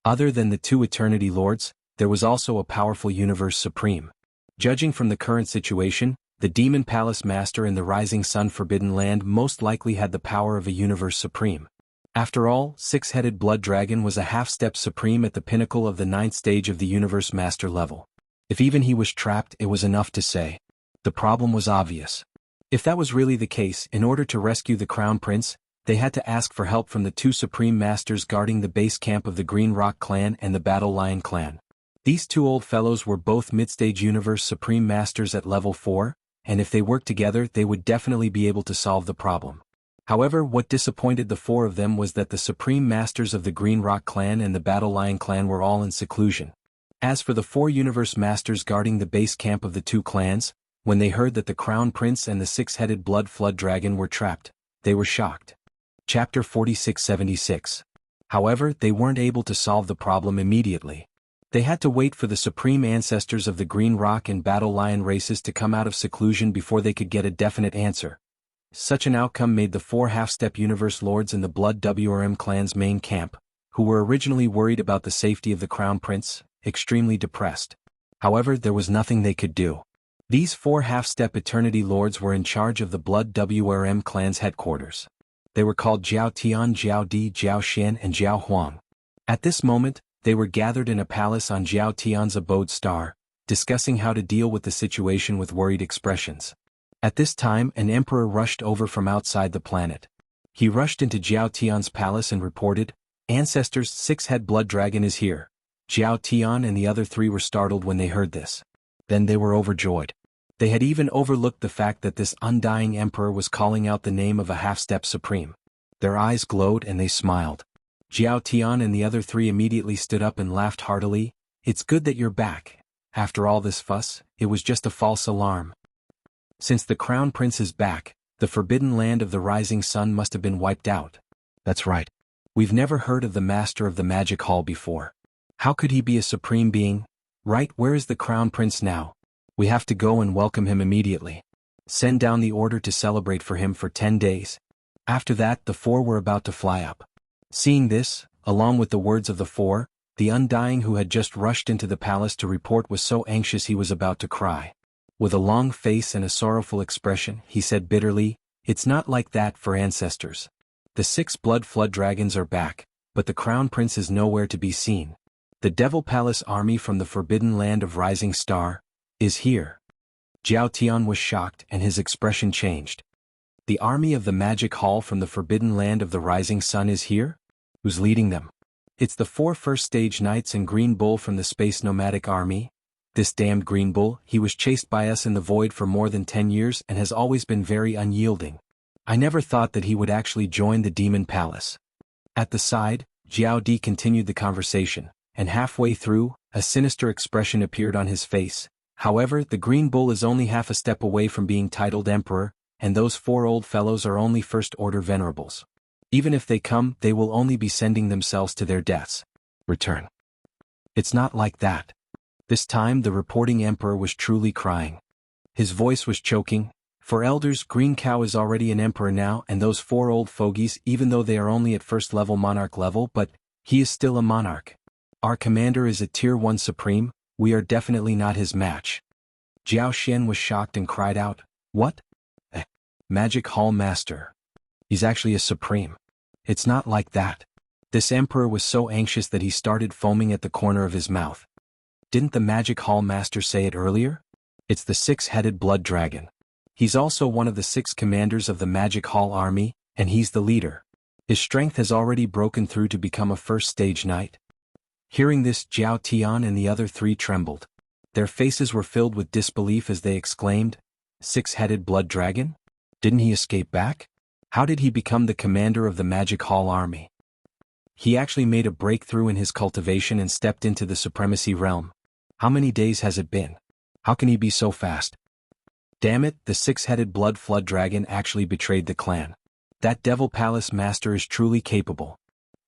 Other than the 2 eternity lords, there was also a powerful universe supreme. Judging from the current situation, the Demon Palace Master in the Rising Sun Forbidden Land most likely had the power of a Universe Supreme. After all, Six-Headed Blood Dragon was a half-step supreme at the pinnacle of the 9th stage of the Universe Master level. If even he was trapped, it was enough to say. The problem was obvious. If that was really the case, in order to rescue the Crown Prince, they had to ask for help from the 2 Supreme Masters guarding the base camp of the Green Rock Clan and the Battle Lion Clan. These 2 old fellows were both mid-stage Universe Supreme Masters at level 4, and if they worked together they would definitely be able to solve the problem. However, what disappointed the 4 of them was that the Supreme Masters of the Green Rock Clan and the Battle Lion Clan were all in seclusion. As for the 4 Universe Masters guarding the base camp of the 2 clans, when they heard that the Crown Prince and the 6-headed Blood Flood Dragon were trapped, they were shocked. Chapter 4676. However, they weren't able to solve the problem immediately. They had to wait for the Supreme Ancestors of the Green Rock and Battle Lion races to come out of seclusion before they could get a definite answer. Such an outcome made the 4 half-step Universe Lords in the Blood WRM clan's main camp, who were originally worried about the safety of the Crown Prince, extremely depressed. However, there was nothing they could do. These 4 half-step Eternity Lords were in charge of the Blood WRM clan's headquarters. They were called Jiao Tian, Jiao Di, Jiao Xian and Jiao Huang. At this moment, they were gathered in a palace on Jiao Tian's abode star, discussing how to deal with the situation with worried expressions. At this time, an emperor rushed over from outside the planet. He rushed into Jiao Tian's palace and reported, "Ancestors, 6-head blood dragon is here." Jiao Tian and the other 3 were startled when they heard this. Then they were overjoyed. They had even overlooked the fact that this undying emperor was calling out the name of a half-step supreme. Their eyes glowed and they smiled. Jiao Tian and the other 3 immediately stood up and laughed heartily. "It's good that you're back. After all this fuss, it was just a false alarm. Since the Crown Prince is back, the Forbidden Land of the Rising Sun must have been wiped out." "That's right. We've never heard of the Master of the Magic Hall before. How could he be a supreme being? Right, where is the Crown Prince now? We have to go and welcome him immediately. Send down the order to celebrate for him for 10 days. After that, the 4 were about to fly up. Seeing this, along with the words of the 4, the Undying who had just rushed into the palace to report was so anxious he was about to cry. With a long face and a sorrowful expression, he said bitterly, "It's not like that for ancestors. The 6 blood flood dragons are back, but the Crown Prince is nowhere to be seen. The Devil Palace army from the Forbidden Land of Rising Star is here." Jiao Tian was shocked and his expression changed. "The army of the Magic Hall from the Forbidden Land of the Rising Sun is here? Who's leading them?" "It's the 4 first-stage knights and Green Bull from the Space Nomadic Army. This damned Green Bull, he was chased by us in the void for more than 10 years and has always been very unyielding. I never thought that he would actually join the Demon Palace." At the side, Jiao Di continued the conversation, and halfway through, a sinister expression appeared on his face. "However, the Green Bull is only half a step away from being titled Emperor, and those 4 old fellows are only First-Order Venerables. Even if they come, they will only be sending themselves to their deaths. Return." "It's not like that." This time the reporting emperor was truly crying. His voice was choking. "For elders, Green Cow is already an emperor now, and those 4 old fogies, even though they are only at first-level monarch level, but he is still a monarch. Our commander is a Tier 1 supreme, we are definitely not his match." Jiao Xian was shocked and cried out, "What? Magic Hall Master. He's actually a supreme. It's not like that." This emperor was so anxious that he started foaming at the corner of his mouth. "Didn't the Magic Hall Master say it earlier? It's the 6-headed blood dragon. He's also one of the 6 commanders of the Magic Hall army, and he's the leader. His strength has already broken through to become a first-stage knight." Hearing this, Jiao Tian and the other 3 trembled. Their faces were filled with disbelief as they exclaimed, "6-headed blood dragon? Didn't he escape back? How did he become the commander of the Magic Hall army? He actually made a breakthrough in his cultivation and stepped into the supremacy realm. How many days has it been? How can he be so fast? Damn it, the 6-headed blood flood dragon actually betrayed the clan. That Devil Palace Master is truly capable.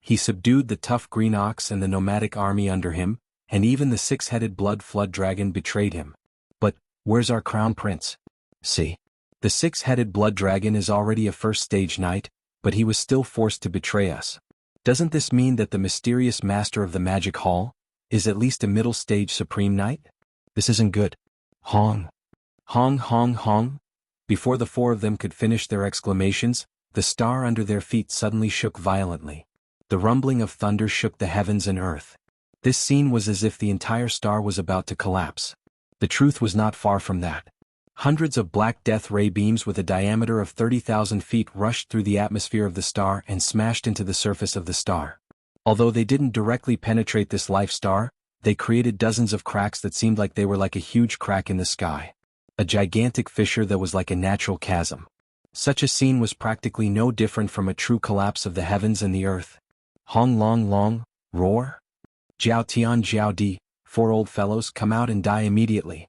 He subdued the tough Green Ox and the nomadic army under him, and even the 6-headed blood flood dragon betrayed him. But, where's our Crown Prince? See? The 6-headed blood dragon is already a first-stage knight, but he was still forced to betray us. Doesn't this mean that the mysterious master of the Magic Hall is at least a middle-stage supreme knight? This isn't good. Hong! Hong hong hong! Before the four of them could finish their exclamations, the star under their feet suddenly shook violently. The rumbling of thunder shook the heavens and earth. This scene was as if the entire star was about to collapse. The truth was not far from that. Hundreds of black death ray beams with a diameter of 30,000 feet rushed through the atmosphere of the star and smashed into the surface of the star. Although they didn't directly penetrate this life star, they created dozens of cracks that seemed like they were like a huge crack in the sky. A gigantic fissure that was like a natural chasm. Such a scene was practically no different from a true collapse of the heavens and the earth. Hong long long, roar? Jiao Tian Jiao Di, 4 old fellows, come out and die immediately.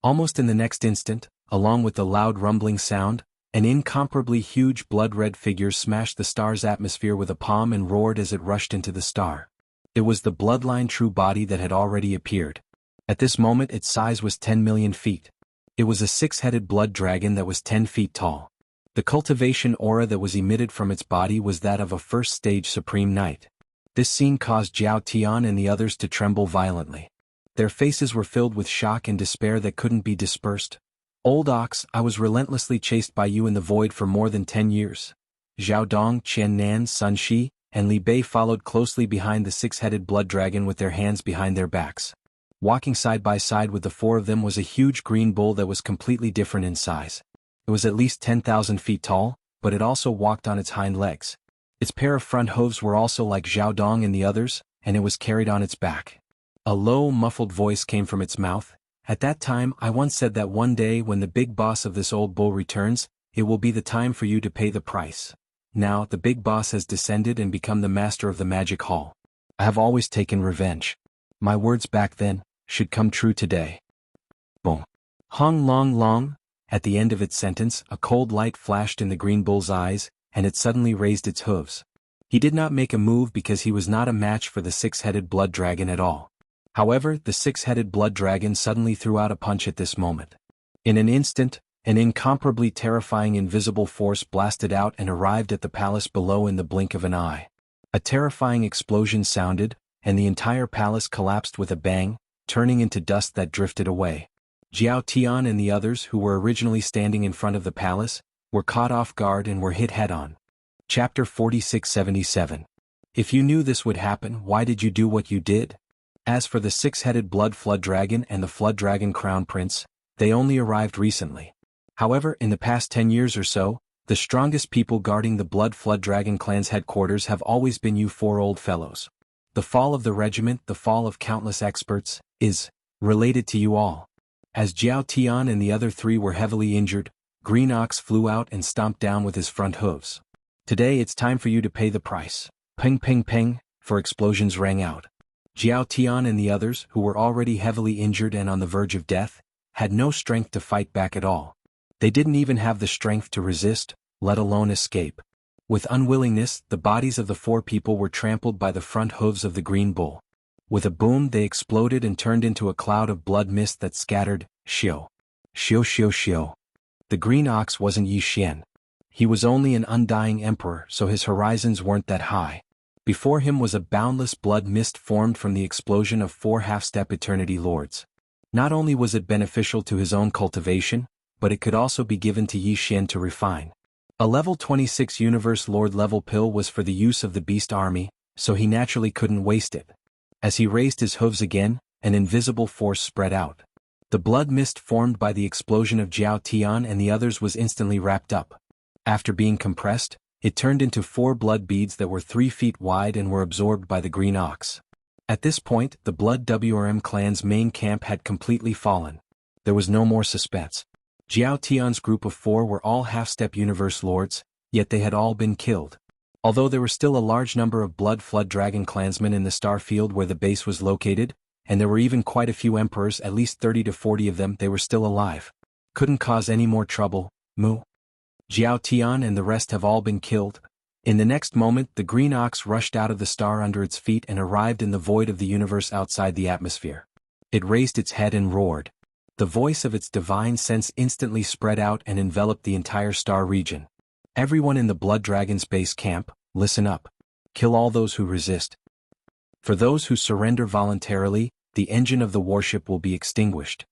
Almost in the next instant, along with the loud rumbling sound, an incomparably huge blood-red figure smashed the star's atmosphere with a palm and roared as it rushed into the star. It was the bloodline true body that had already appeared. At this moment its size was 10 million feet. It was a 6-headed blood dragon that was 10 feet tall. The cultivation aura that was emitted from its body was that of a first-stage supreme knight. This scene caused Jiao Tian and the others to tremble violently. Their faces were filled with shock and despair that couldn't be dispersed. Old ox, I was relentlessly chased by you in the void for more than 10 years. Zhao Dong, Qian Nan, Sun Shi, and Li Bei followed closely behind the 6-headed blood dragon with their hands behind their backs. Walking side by side with the 4 of them was a huge green bull that was completely different in size. It was at least 10,000 feet tall, but it also walked on its hind legs. Its pair of front hooves were also like Zhao Dong and the others, and it was carried on its back. A low, muffled voice came from its mouth. At that time, I once said that one day when the big boss of this old bull returns, it will be the time for you to pay the price. Now, the big boss has descended and become the master of the magic hall. I have always taken revenge. My words back then should come true today. Boom. Hong long long. At the end of its sentence, a cold light flashed in the green bull's eyes, and it suddenly raised its hooves. He did not make a move because he was not a match for the 6-headed blood dragon at all. However, the 6-headed blood dragon suddenly threw out a punch at this moment. In an instant, an incomparably terrifying invisible force blasted out and arrived at the palace below in the blink of an eye. A terrifying explosion sounded, and the entire palace collapsed with a bang, turning into dust that drifted away. Jiao Tian and the others who were originally standing in front of the palace, were caught off guard and were hit head-on. Chapter 4677. If you knew this would happen, why did you do what you did? As for the 6-headed blood flood dragon and the flood dragon crown prince, they only arrived recently. However, in the past 10 years or so, the strongest people guarding the blood flood dragon clan's headquarters have always been you 4 old fellows. The fall of the regiment, the fall of countless experts, is related to you all. As Jiao Tian and the other 3 were heavily injured, Green Ox flew out and stomped down with his front hooves. Today it's time for you to pay the price. Ping ping ping, for explosions rang out. Jiao Tian and the others, who were already heavily injured and on the verge of death, had no strength to fight back at all. They didn't even have the strength to resist, let alone escape. With unwillingness, the bodies of the 4 people were trampled by the front hooves of the green bull. With a boom they exploded and turned into a cloud of blood mist that scattered. Xiu. Xiu xiu xiu. The green ox wasn't Yi Xian. He was only an undying emperor, so his horizons weren't that high. Before him was a boundless blood mist formed from the explosion of 4 half-step eternity lords. Not only was it beneficial to his own cultivation, but it could also be given to Yi Xian to refine. A level 26 Universe Lord level pill was for the use of the beast army, so he naturally couldn't waste it. As he raised his hooves again, an invisible force spread out. The blood mist formed by the explosion of Jiao Tian and the others was instantly wrapped up. After being compressed, it turned into 4 blood beads that were 3 feet wide and were absorbed by the green ox. At this point, the Blood WRM clan's main camp had completely fallen. There was no more suspense. Jiao Tian's group of 4 were all half-step universe lords, yet they had all been killed. Although there were still a large number of Blood Flood Dragon clansmen in the star field where the base was located, and there were even quite a few emperors, at least 30 to 40 of them, they were still alive. Couldn't cause any more trouble. Mu. Jiao Tian and the rest have all been killed. In the next moment, the green ox rushed out of the star under its feet and arrived in the void of the universe outside the atmosphere. It raised its head and roared. The voice of its divine sense instantly spread out and enveloped the entire star region. Everyone in the Blood Dragon's base camp, listen up. Kill all those who resist. For those who surrender voluntarily, the engine of the warship will be extinguished.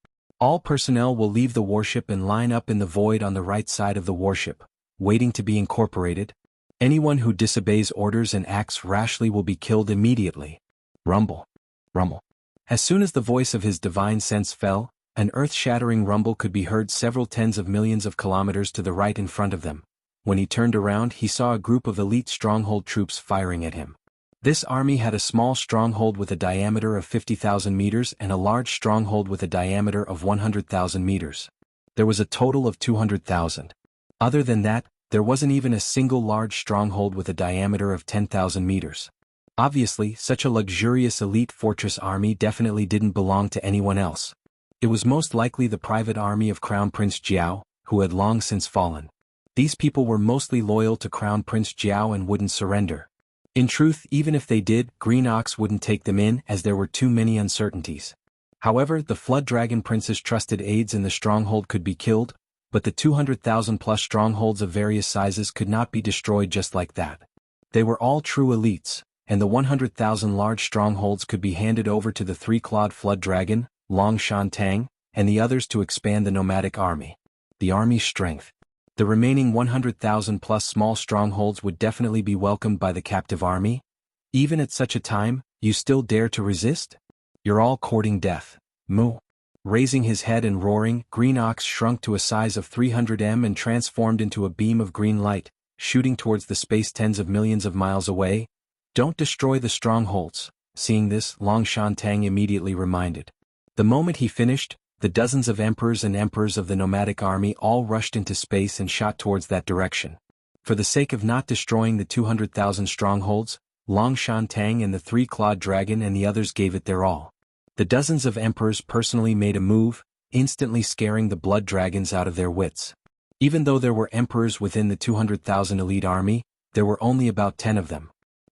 All personnel will leave the warship and line up in the void on the right side of the warship, waiting to be incorporated. Anyone who disobeys orders and acts rashly will be killed immediately. Rumble. Rumble. As soon as the voice of his divine sense fell, an earth-shattering rumble could be heard several tens of millions of kilometers to the right in front of them. When he turned around, he saw a group of elite stronghold troops firing at him. This army had a small stronghold with a diameter of 50,000 meters and a large stronghold with a diameter of 100,000 meters. There was a total of 200,000. Other than that, there wasn't even a single large stronghold with a diameter of 10,000 meters. Obviously, such a luxurious elite fortress army definitely didn't belong to anyone else. It was most likely the private army of Crown Prince Jiao, who had long since fallen. These people were mostly loyal to Crown Prince Jiao and wouldn't surrender. In truth, even if they did, Green Ox wouldn't take them in as there were too many uncertainties. However, the Flood Dragon Prince's trusted aides in the stronghold could be killed, but the 200,000-plus strongholds of various sizes could not be destroyed just like that. They were all true elites, and the 100,000 large strongholds could be handed over to the three-clawed Flood Dragon, Long Shan Tang, and the others to expand the nomadic army. The army's strength. The remaining 100,000-plus small strongholds would definitely be welcomed by the captive army. Even at such a time, you still dare to resist? You're all courting death. Moo. Raising his head and roaring, Green Ox shrunk to a size of 300 m and transformed into a beam of green light, shooting towards the space tens of millions of miles away. Don't destroy the strongholds. Seeing this, Long Shan Tang immediately reminded. The moment he finished, the dozens of emperors and emperors of the nomadic army all rushed into space and shot towards that direction. For the sake of not destroying the 200,000 strongholds, Long Shan Tang and the three-clawed dragon and the others gave it their all. The dozens of emperors personally made a move, instantly scaring the blood dragons out of their wits. Even though there were emperors within the 200,000 elite army, there were only about 10 of them.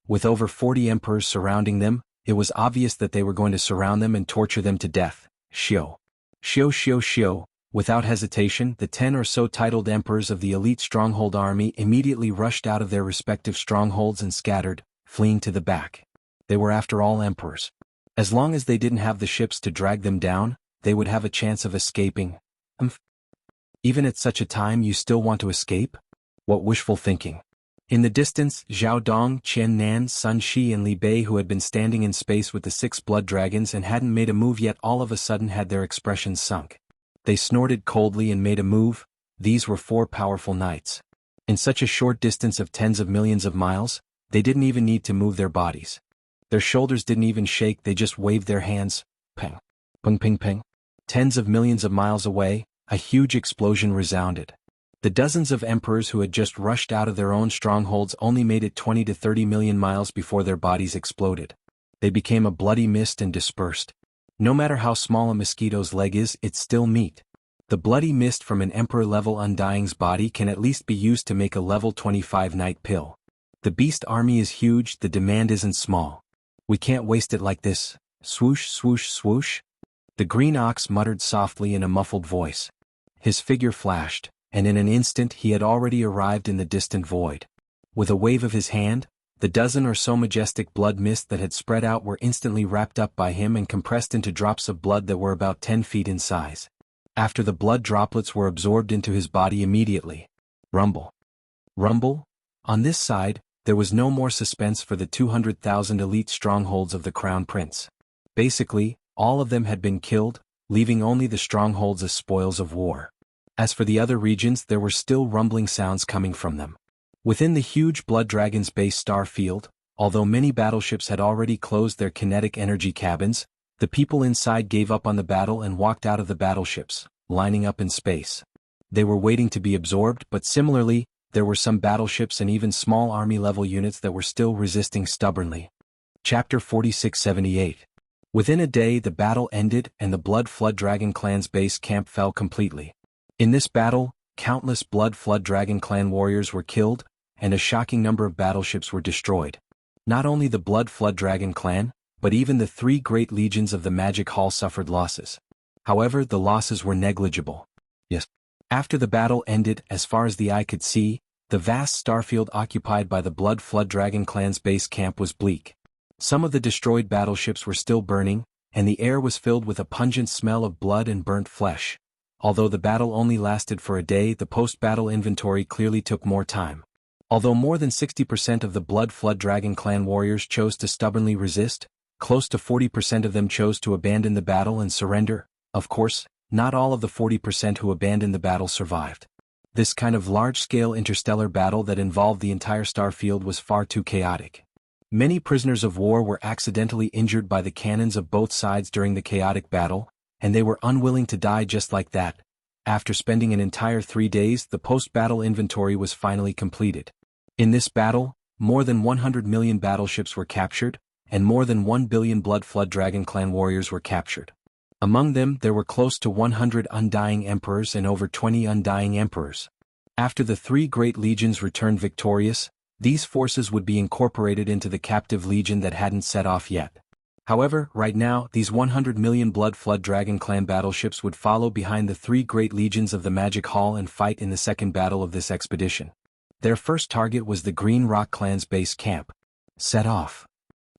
With over 40 emperors surrounding them, it was obvious that they were going to surround them and torture them to death. Xiao. Xiao xiao xiao. Without hesitation, the 10 or so titled emperors of the elite stronghold army immediately rushed out of their respective strongholds and scattered, fleeing to the back. They were after all emperors. As long as they didn't have the ships to drag them down, they would have a chance of escaping. Even at such a time you still want to escape? What wishful thinking. In the distance, Zhao Dong, Qian Nan, Sun Shi and Li Bei, who had been standing in space with the 6 blood dragons and hadn't made a move yet, all of a sudden had their expressions sunk. They snorted coldly and made a move. These were 4 powerful knights. In such a short distance of tens of millions of miles, they didn't even need to move their bodies. Their shoulders didn't even shake, they just waved their hands. Ping. Ping ping ping. Tens of millions of miles away, a huge explosion resounded. The dozens of emperors who had just rushed out of their own strongholds only made it 20 to 30 million miles before their bodies exploded. They became a bloody mist and dispersed. No matter how small a mosquito's leg is, it's still meat. The bloody mist from an emperor-level undying's body can at least be used to make a level 25 night pill. The beast army is huge, the demand isn't small. We can't waste it like this. Swoosh swoosh swoosh. The Green Ox muttered softly in a muffled voice. His figure flashed, and in an instant he had already arrived in the distant void. With a wave of his hand, the dozen or so majestic blood mist that had spread out were instantly wrapped up by him and compressed into drops of blood that were about 10 feet in size. After the blood droplets were absorbed into his body immediately. Rumble. Rumble? On this side, there was no more suspense for the 200,000 elite strongholds of the Crown Prince. Basically, all of them had been killed, leaving only the strongholds as spoils of war. As for the other regions, there were still rumbling sounds coming from them. Within the huge Blood Dragon's base star field, although many battleships had already closed their kinetic energy cabins, the people inside gave up on the battle and walked out of the battleships, lining up in space. They were waiting to be absorbed, but similarly, there were some battleships and even small army-level units that were still resisting stubbornly. Chapter 4678. Within a day the battle ended and the Blood Flood Dragon clan's base camp fell completely. In this battle, countless Blood Flood Dragon clan warriors were killed, and a shocking number of battleships were destroyed. Not only the Blood Flood Dragon clan, but even the 3 great legions of the Magic Hall suffered losses. However, the losses were negligible. Yes. After the battle ended, as far as the eye could see, the vast starfield occupied by the Blood Flood Dragon clan's base camp was bleak. Some of the destroyed battleships were still burning, and the air was filled with a pungent smell of blood and burnt flesh. Although the battle only lasted for a day, the post-battle inventory clearly took more time. Although more than 60% of the Blood Flood Dragon clan warriors chose to stubbornly resist, close to 40% of them chose to abandon the battle and surrender. Of course, not all of the 40% who abandoned the battle survived. This kind of large-scale interstellar battle that involved the entire star field was far too chaotic. Many prisoners of war were accidentally injured by the cannons of both sides during the chaotic battle, and they were unwilling to die just like that. After spending an entire 3 days, the post-battle inventory was finally completed. In this battle, more than 100 million battleships were captured, and more than 1 billion Blood Flood Dragon clan warriors were captured. Among them, there were close to 100 undying emperors and over 20 undying emperors. After the 3 great legions returned victorious, these forces would be incorporated into the captive legion that hadn't set off yet. However, right now, these 100 million Blood Flood Dragon clan battleships would follow behind the 3 great legions of the Magic Hall and fight in the second battle of this expedition. Their first target was the Green Rock clan's base camp. Set off.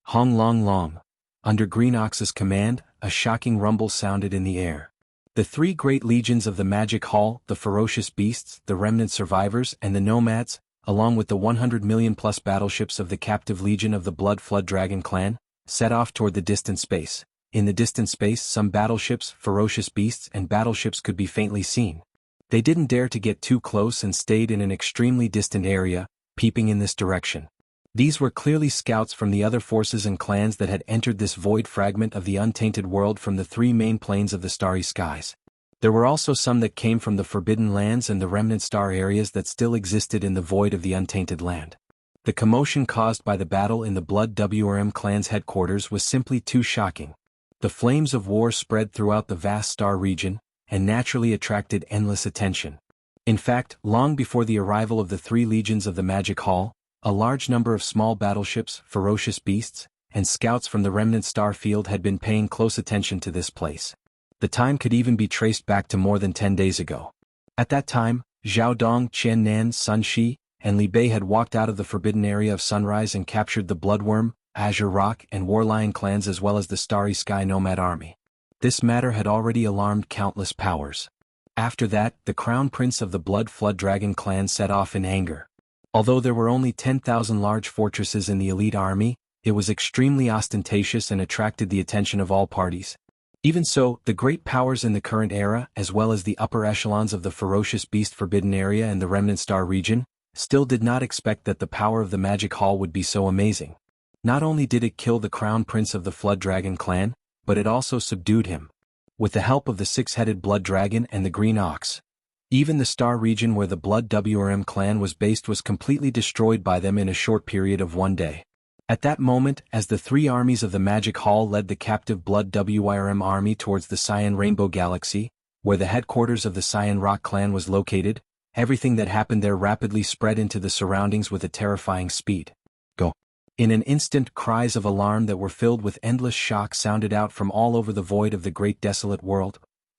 Hong Long Long. Under Green Ox's command, a shocking rumble sounded in the air. The 3 great legions of the Magic Hall, the Ferocious Beasts, the Remnant Survivors, and the Nomads, along with the 100 million-plus battleships of the captive legion of the Blood Flood Dragon clan, set off toward the distant space. In the distant space, some battleships, ferocious beasts, and battleships could be faintly seen. They didn't dare to get too close and stayed in an extremely distant area, peeping in this direction. These were clearly scouts from the other forces and clans that had entered this void fragment of the untainted world from the 3 main planes of the starry skies. There were also some that came from the Forbidden Lands and the remnant star areas that still existed in the void of the untainted land. The commotion caused by the battle in the Blood WRM clan's headquarters was simply too shocking. The flames of war spread throughout the vast star region, and naturally attracted endless attention. In fact, long before the arrival of the 3 legions of the Magic Hall, a large number of small battleships, ferocious beasts, and scouts from the remnant star field had been paying close attention to this place. The time could even be traced back to more than 10 days ago. At that time, Zhao Dong, Qian Nan, Sun Shi, and Li Bei had walked out of the forbidden area of Sunrise and captured the Bloodworm, Azure Rock, and Warlion clans as well as the Starry Sky Nomad army. This matter had already alarmed countless powers. After that, the Crown Prince of the Blood Flood Dragon clan set off in anger. Although there were only 10,000 large fortresses in the elite army, it was extremely ostentatious and attracted the attention of all parties. Even so, the great powers in the current era, as well as the upper echelons of the Ferocious Beast Forbidden Area and the Remnant Star region, still did not expect that the power of the Magic Hall would be so amazing. Not only did it kill the Crown Prince of the Flood Dragon clan, but it also subdued him. With the help of the 6-headed Blood Dragon and the Green Ox. Even the star region where the Blood WRM clan was based was completely destroyed by them in a short period of 1 day. At that moment, as the 3 armies of the Magic Hall led the captive Blood WRM army towards the Cyan Rainbow Galaxy, where the headquarters of the Cyan Rock clan was located, everything that happened there rapidly spread into the surroundings with a terrifying speed. Go. In an instant, cries of alarm that were filled with endless shock sounded out from all over the void of the great desolate world.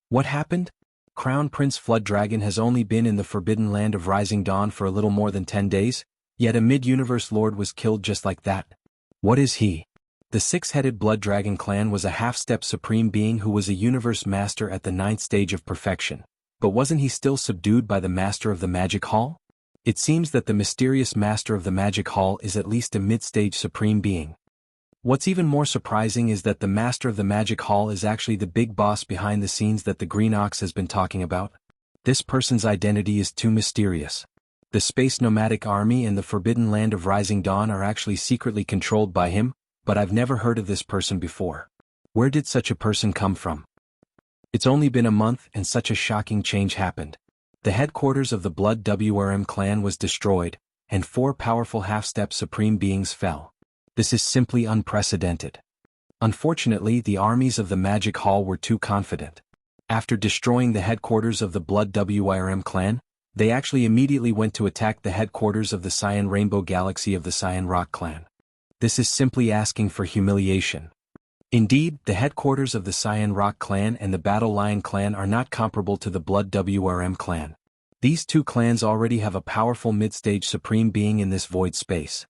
What happened? Crown Prince Flood Dragon has only been in the forbidden land of Rising Dawn for a little more than 10 days, yet a mid-universe lord was killed just like that. What is he? The 6-headed Blood Dragon clan was a half-step supreme being who was a universe master at the 9th stage of perfection. But wasn't he still subdued by the master of the Magic Hall? It seems that the mysterious master of the Magic Hall is at least a mid-stage supreme being. What's even more surprising is that the master of the Magic Hall is actually the big boss behind the scenes that the Green Ox has been talking about. This person's identity is too mysterious. The Space Nomadic Army and the Forbidden Land of Rising Dawn are actually secretly controlled by him, but I've never heard of this person before. Where did such a person come from? It's only been a month and such a shocking change happened. The headquarters of the Blood WRM clan was destroyed, and 4 powerful half-step supreme beings fell. This is simply unprecedented. Unfortunately, the armies of the Magic Hall were too confident. After destroying the headquarters of the Blood WRM clan, they actually immediately went to attack the headquarters of the Cyan Rainbow Galaxy of the Cyan Rock clan. This is simply asking for humiliation. Indeed, the headquarters of the Cyan Rock clan and the Battle Lion clan are not comparable to the Blood WRM clan. These 2 clans already have a powerful mid-stage supreme being in this void space.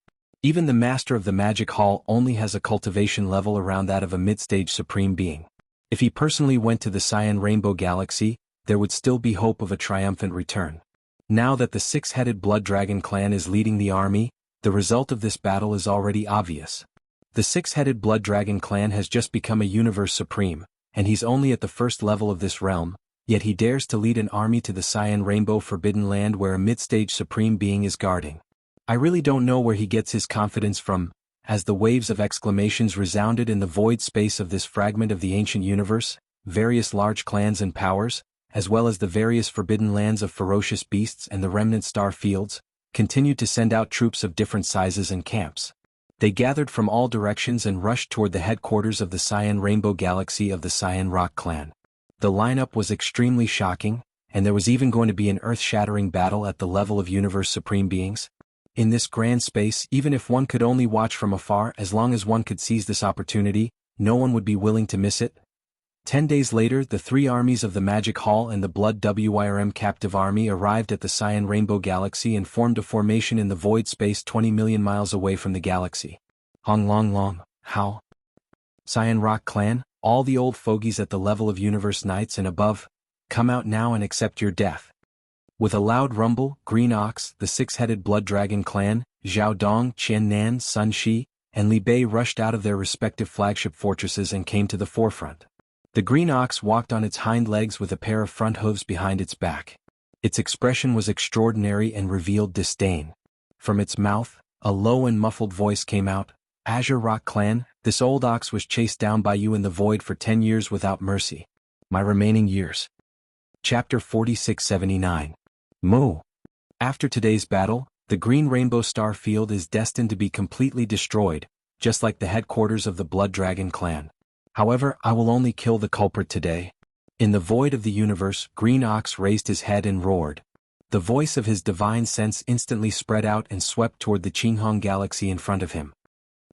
Even the Master of the Magic Hall only has a cultivation level around that of a mid-stage Supreme Being. If he personally went to the Cyan Rainbow Galaxy, there would still be hope of a triumphant return. Now that the six-headed Blood Dragon clan is leading the army, the result of this battle is already obvious. The six-headed Blood Dragon clan has just become a Universe Supreme, and he's only at the first level of this realm, yet he dares to lead an army to the Cyan Rainbow Forbidden Land where a mid-stage Supreme Being is guarding. I really don't know where he gets his confidence from. As the waves of exclamations resounded in the void space of this fragment of the ancient universe, various large clans and powers, as well as the various forbidden lands of ferocious beasts and the remnant star fields, continued to send out troops of different sizes and camps. They gathered from all directions and rushed toward the headquarters of the Cyan Rainbow Galaxy of the Cyan Rock clan. The lineup was extremely shocking, and there was even going to be an earth-shattering battle at the level of Universe Supreme Beings. In this grand space, even if one could only watch from afar, as long as one could seize this opportunity, no one would be willing to miss it. 10 days later, the three armies of the Magic Hall and the Blood WIRM captive army arrived at the Cyan Rainbow Galaxy and formed a formation in the void space 20 million miles away from the galaxy. Hong Long Long, how? Cyan Rock clan, all the old fogies at the level of Universe Knights and above, come out now and accept your death. With a loud rumble, Green Ox, the six-headed Blood Dragon clan, Zhao Dong, Qian Nan, Sun Shi, and Li Bei rushed out of their respective flagship fortresses and came to the forefront. The green ox walked on its hind legs with a pair of front hooves behind its back. Its expression was extraordinary and revealed disdain. From its mouth, a low and muffled voice came out, Azure Rock clan, this old ox was chased down by you in the void for 10 years without mercy. My remaining years. Chapter 4679. Moo. After today's battle, the Green Rainbow Star Field is destined to be completely destroyed, just like the headquarters of the Blood Dragon clan. However, I will only kill the culprit today. In the void of the universe, Green Ox raised his head and roared. The voice of his divine sense instantly spread out and swept toward the Qinghong Galaxy in front of him.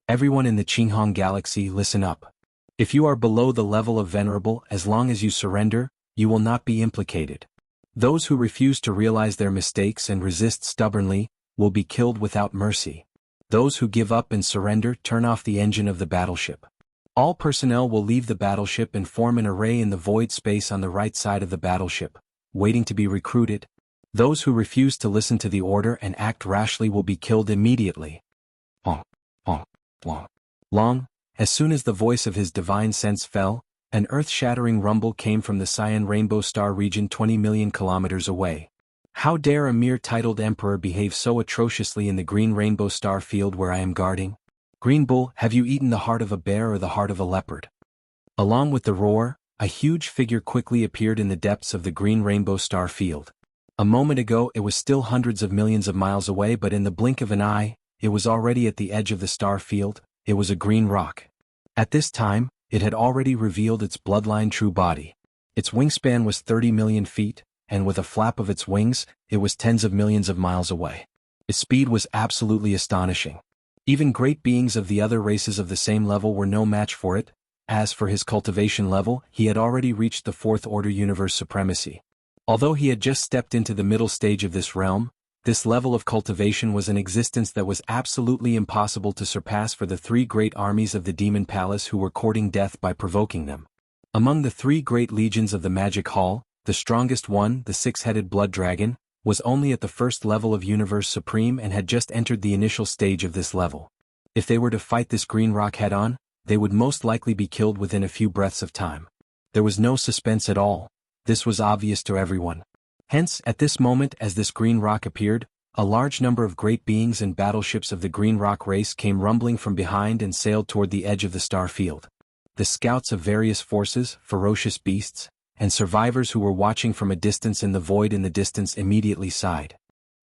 Everyone in the Qinghong Galaxy, listen up. If you are below the level of Venerable, as long as you surrender, you will not be implicated. Those who refuse to realize their mistakes and resist stubbornly, will be killed without mercy. Those who give up and surrender turn off the engine of the battleship. All personnel will leave the battleship and form an array in the void space on the right side of the battleship, waiting to be recruited. Those who refuse to listen to the order and act rashly will be killed immediately. Long. As soon as the voice of his divine sense fell, an earth-shattering rumble came from the Cyan Rainbow Star region 20 million kilometers away. How dare a mere titled emperor behave so atrociously in the Green Rainbow Star field where I am guarding? Green Bull, have you eaten the heart of a bear or the heart of a leopard? Along with the roar, a huge figure quickly appeared in the depths of the Green Rainbow Star field. A moment ago it was still hundreds of millions of miles away, but in the blink of an eye, it was already at the edge of the star field. It was a green rock. At this time, it had already revealed its bloodline true body. Its wingspan was 30 million feet, and with a flap of its wings, it was tens of millions of miles away. Its speed was absolutely astonishing. Even great beings of the other races of the same level were no match for it. As for his cultivation level, he had already reached the fourth order universe supremacy. Although he had just stepped into the middle stage of this realm, this level of cultivation was an existence that was absolutely impossible to surpass for the three great armies of the Demon Palace who were courting death by provoking them. Among the three great legions of the Magic Hall, the strongest one, the six-headed Blood Dragon, was only at the first level of Universe Supreme and had just entered the initial stage of this level. If they were to fight this green rock head-on, they would most likely be killed within a few breaths of time. There was no suspense at all. This was obvious to everyone. Hence, at this moment as this green rock appeared, a large number of great beings and battleships of the Green Rock race came rumbling from behind and sailed toward the edge of the star field. The scouts of various forces, ferocious beasts, and survivors who were watching from a distance in the void in the distance immediately sighed.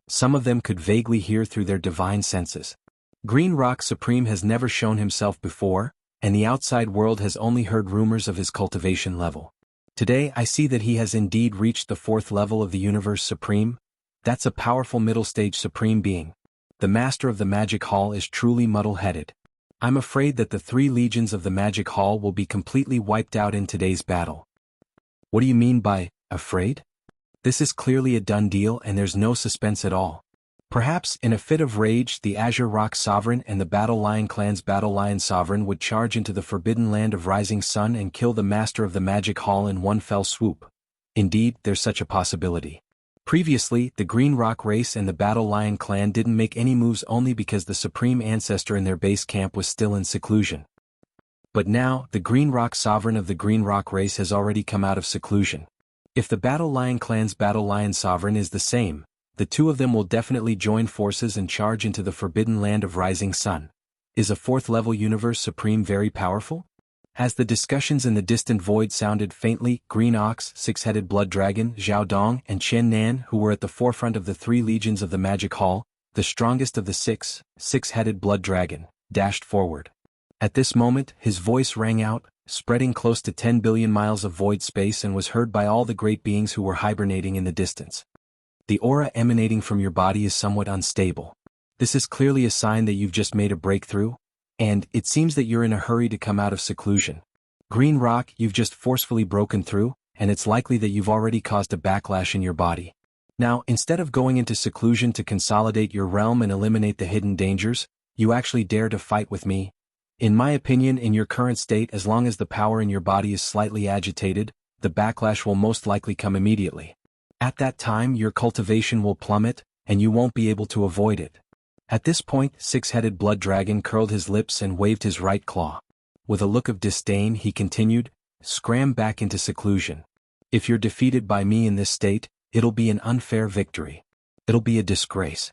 Some of them could vaguely hear through their divine senses. Green Rock Supreme has never shown himself before, and the outside world has only heard rumors of his cultivation level. Today I see that he has indeed reached the fourth level of the Universe Supreme. That's a powerful middle-stage Supreme Being. The Master of the Magic Hall is truly muddle-headed. I'm afraid that the three legions of the Magic Hall will be completely wiped out in today's battle. What do you mean by, afraid? This is clearly a done deal and there's no suspense at all. Perhaps, in a fit of rage, the Azure Rock Sovereign and the Battle Lion Clan's Battle Lion Sovereign would charge into the Forbidden Land of Rising Sun and kill the Master of the Magic Hall in one fell swoop. Indeed, there's such a possibility. Previously, the Green Rock race and the Battle Lion Clan didn't make any moves only because the Supreme Ancestor in their base camp was still in seclusion. But now, the Green Rock Sovereign of the Green Rock race has already come out of seclusion. If the Battle Lion Clan's Battle Lion Sovereign is the same, the two of them will definitely join forces and charge into the Forbidden Land of Rising Sun. Is a fourth-level Universe Supreme very powerful? As the discussions in the distant void sounded faintly, Green Ox, Six-Headed Blood Dragon, Zhao Dong, and Chen Nan, who were at the forefront of the 3 legions of the Magic Hall, the strongest of the Six-Headed Blood Dragon, dashed forward. At this moment, his voice rang out, spreading close to 10 billion miles of void space, and was heard by all the great beings who were hibernating in the distance. The aura emanating from your body is somewhat unstable. This is clearly a sign that you've just made a breakthrough, and it seems that you're in a hurry to come out of seclusion. Green Rock, you've just forcefully broken through, and it's likely that you've already caused a backlash in your body. Now, instead of going into seclusion to consolidate your realm and eliminate the hidden dangers, you actually dare to fight with me. In my opinion, in your current state, as long as the power in your body is slightly agitated, the backlash will most likely come immediately. At that time, your cultivation will plummet, and you won't be able to avoid it. At this point, Six-Headed Blood Dragon curled his lips and waved his right claw. With a look of disdain, he continued, "Scram back into seclusion. If you're defeated by me in this state, it'll be an unfair victory. It'll be a disgrace."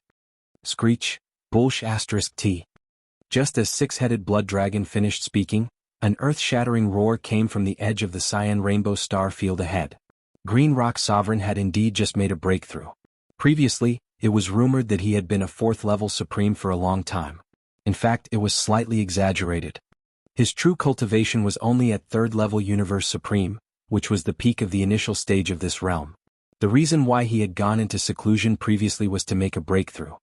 Screech, *T. Just as Six-Headed Blood Dragon finished speaking, an earth-shattering roar came from the edge of the cyan rainbow star field ahead. Green Rock Sovereign had indeed just made a breakthrough. Previously, it was rumored that he had been a 4th-level Supreme for a long time. In fact, it was slightly exaggerated. His true cultivation was only at 3rd-level Universe Supreme, which was the peak of the initial stage of this realm. The reason why he had gone into seclusion previously was to make a breakthrough.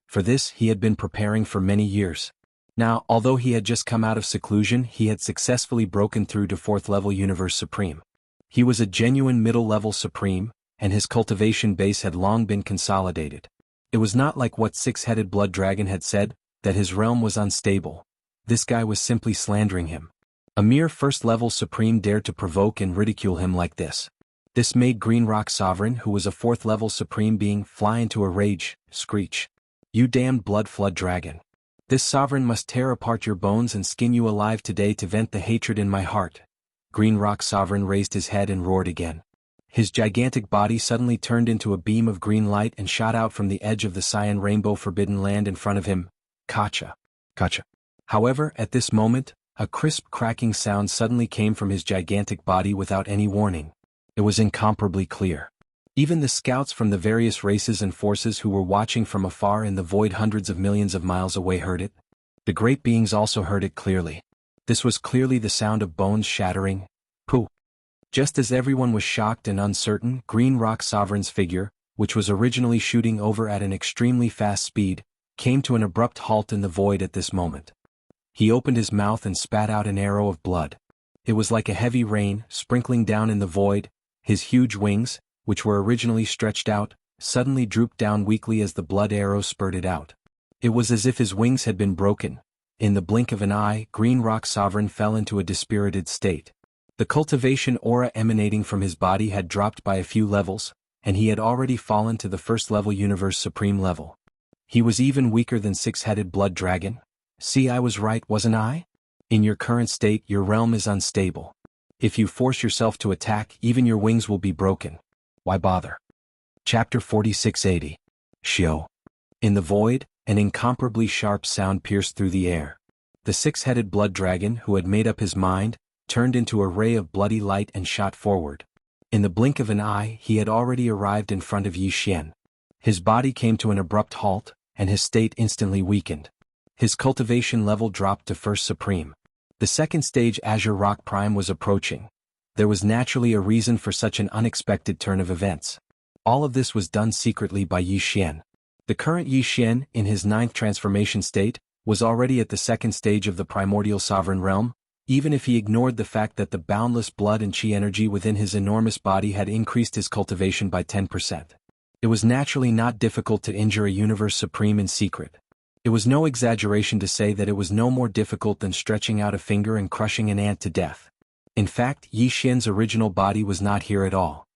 For this, he had been preparing for many years. Now, although he had just come out of seclusion, he had successfully broken through to 4th-level Universe Supreme. He was a genuine middle-level Supreme, and his cultivation base had long been consolidated. It was not like what Six-Headed Blood Dragon had said, that his realm was unstable. This guy was simply slandering him. A mere 1st-level Supreme dared to provoke and ridicule him like this. This made Green Rock Sovereign, who was a 4th-level Supreme being, fly into a rage, screech, "You damned blood flood dragon. This sovereign must tear apart your bones and skin you alive today to vent the hatred in my heart." Green Rock Sovereign raised his head and roared again. His gigantic body suddenly turned into a beam of green light and shot out from the edge of the cyan rainbow forbidden land in front of him. Kacha. Kacha. However, at this moment, a crisp cracking sound suddenly came from his gigantic body without any warning. It was incomparably clear. Even the scouts from the various races and forces who were watching from afar in the void hundreds of millions of miles away heard it. The great beings also heard it clearly. This was clearly the sound of bones shattering. Pooh. Just as everyone was shocked and uncertain, Green Rock Sovereign's figure, which was originally shooting over at an extremely fast speed, came to an abrupt halt in the void at this moment. He opened his mouth and spat out an arrow of blood. It was like a heavy rain, sprinkling down in the void. His huge wings, which were originally stretched out, suddenly drooped down weakly as the blood arrow spurted out. It was as if his wings had been broken. In the blink of an eye, Green Rock Sovereign fell into a dispirited state. The cultivation aura emanating from his body had dropped by a few levels, and he had already fallen to the 1st-level Universe Supreme level. He was even weaker than Six-Headed Blood Dragon. See, I was right, wasn't I? In your current state, your realm is unstable. If you force yourself to attack, even your wings will be broken. Why bother? Chapter 4680. Shio. In the void, an incomparably sharp sound pierced through the air. The 6-headed blood dragon, who had made up his mind, turned into a ray of bloody light and shot forward. In the blink of an eye, he had already arrived in front of Yi Xian. His body came to an abrupt halt, and his state instantly weakened. His cultivation level dropped to First Supreme. The second stage Azure Rock Prime was approaching. There was naturally a reason for such an unexpected turn of events. All of this was done secretly by Yi Xian. The current Yi Xian, in his 9th transformation state, was already at the second stage of the primordial sovereign realm, even if he ignored the fact that the boundless blood and chi energy within his enormous body had increased his cultivation by 10%. It was naturally not difficult to injure a Universe Supreme in secret. It was no exaggeration to say that it was no more difficult than stretching out a finger and crushing an ant to death. In fact, Yi Xian's original body was not here at all.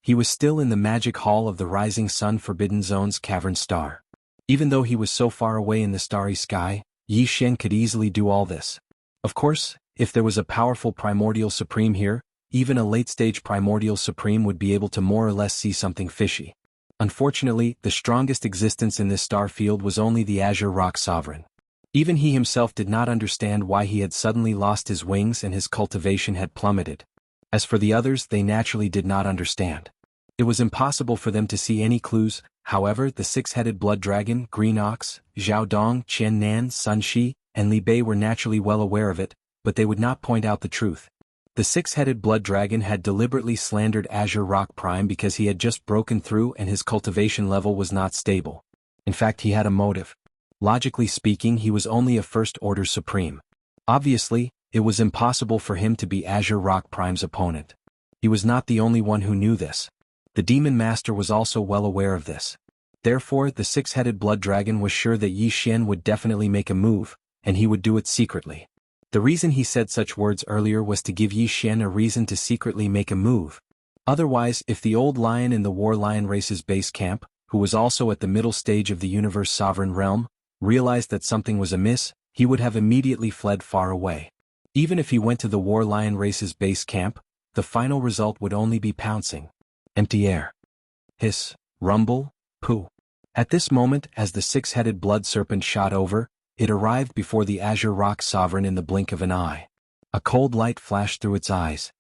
He was still in the magic hall of the Rising Sun Forbidden Zone's cavern star. Even though he was so far away in the starry sky, Yi Xian could easily do all this. Of course, if there was a powerful Primordial Supreme here, even a late-stage Primordial Supreme would be able to more or less see something fishy. Unfortunately, the strongest existence in this star field was only the Azure Rock Sovereign. Even he himself did not understand why he had suddenly lost his wings and his cultivation had plummeted. As for the others, they naturally did not understand. It was impossible for them to see any clues. However, the six-headed blood dragon, Green Ox, Zhao Dong, Qian Nan, Sun Shi, and Li Bei were naturally well aware of it, but they would not point out the truth. The six-headed blood dragon had deliberately slandered Azure Rock Prime because he had just broken through and his cultivation level was not stable. In fact, he had a motive. Logically speaking, he was only a First-Order Supreme. Obviously, it was impossible for him to be Azure Rock Prime's opponent. He was not the only one who knew this. The Demon Master was also well aware of this. Therefore, the six-headed blood dragon was sure that Yi Xian would definitely make a move, and he would do it secretly. The reason he said such words earlier was to give Yi Xian a reason to secretly make a move. Otherwise, if the old lion in the War Lion Race's base camp, who was also at the middle stage of the Universe Sovereign Realm, realized that something was amiss, he would have immediately fled far away. Even if he went to the War Lion Race's base camp, the final result would only be pouncing. Empty air. Hiss, rumble, pooh. At this moment, as the six-headed blood serpent shot over, it arrived before the Azure Rock Sovereign in the blink of an eye. A cold light flashed through its eyes.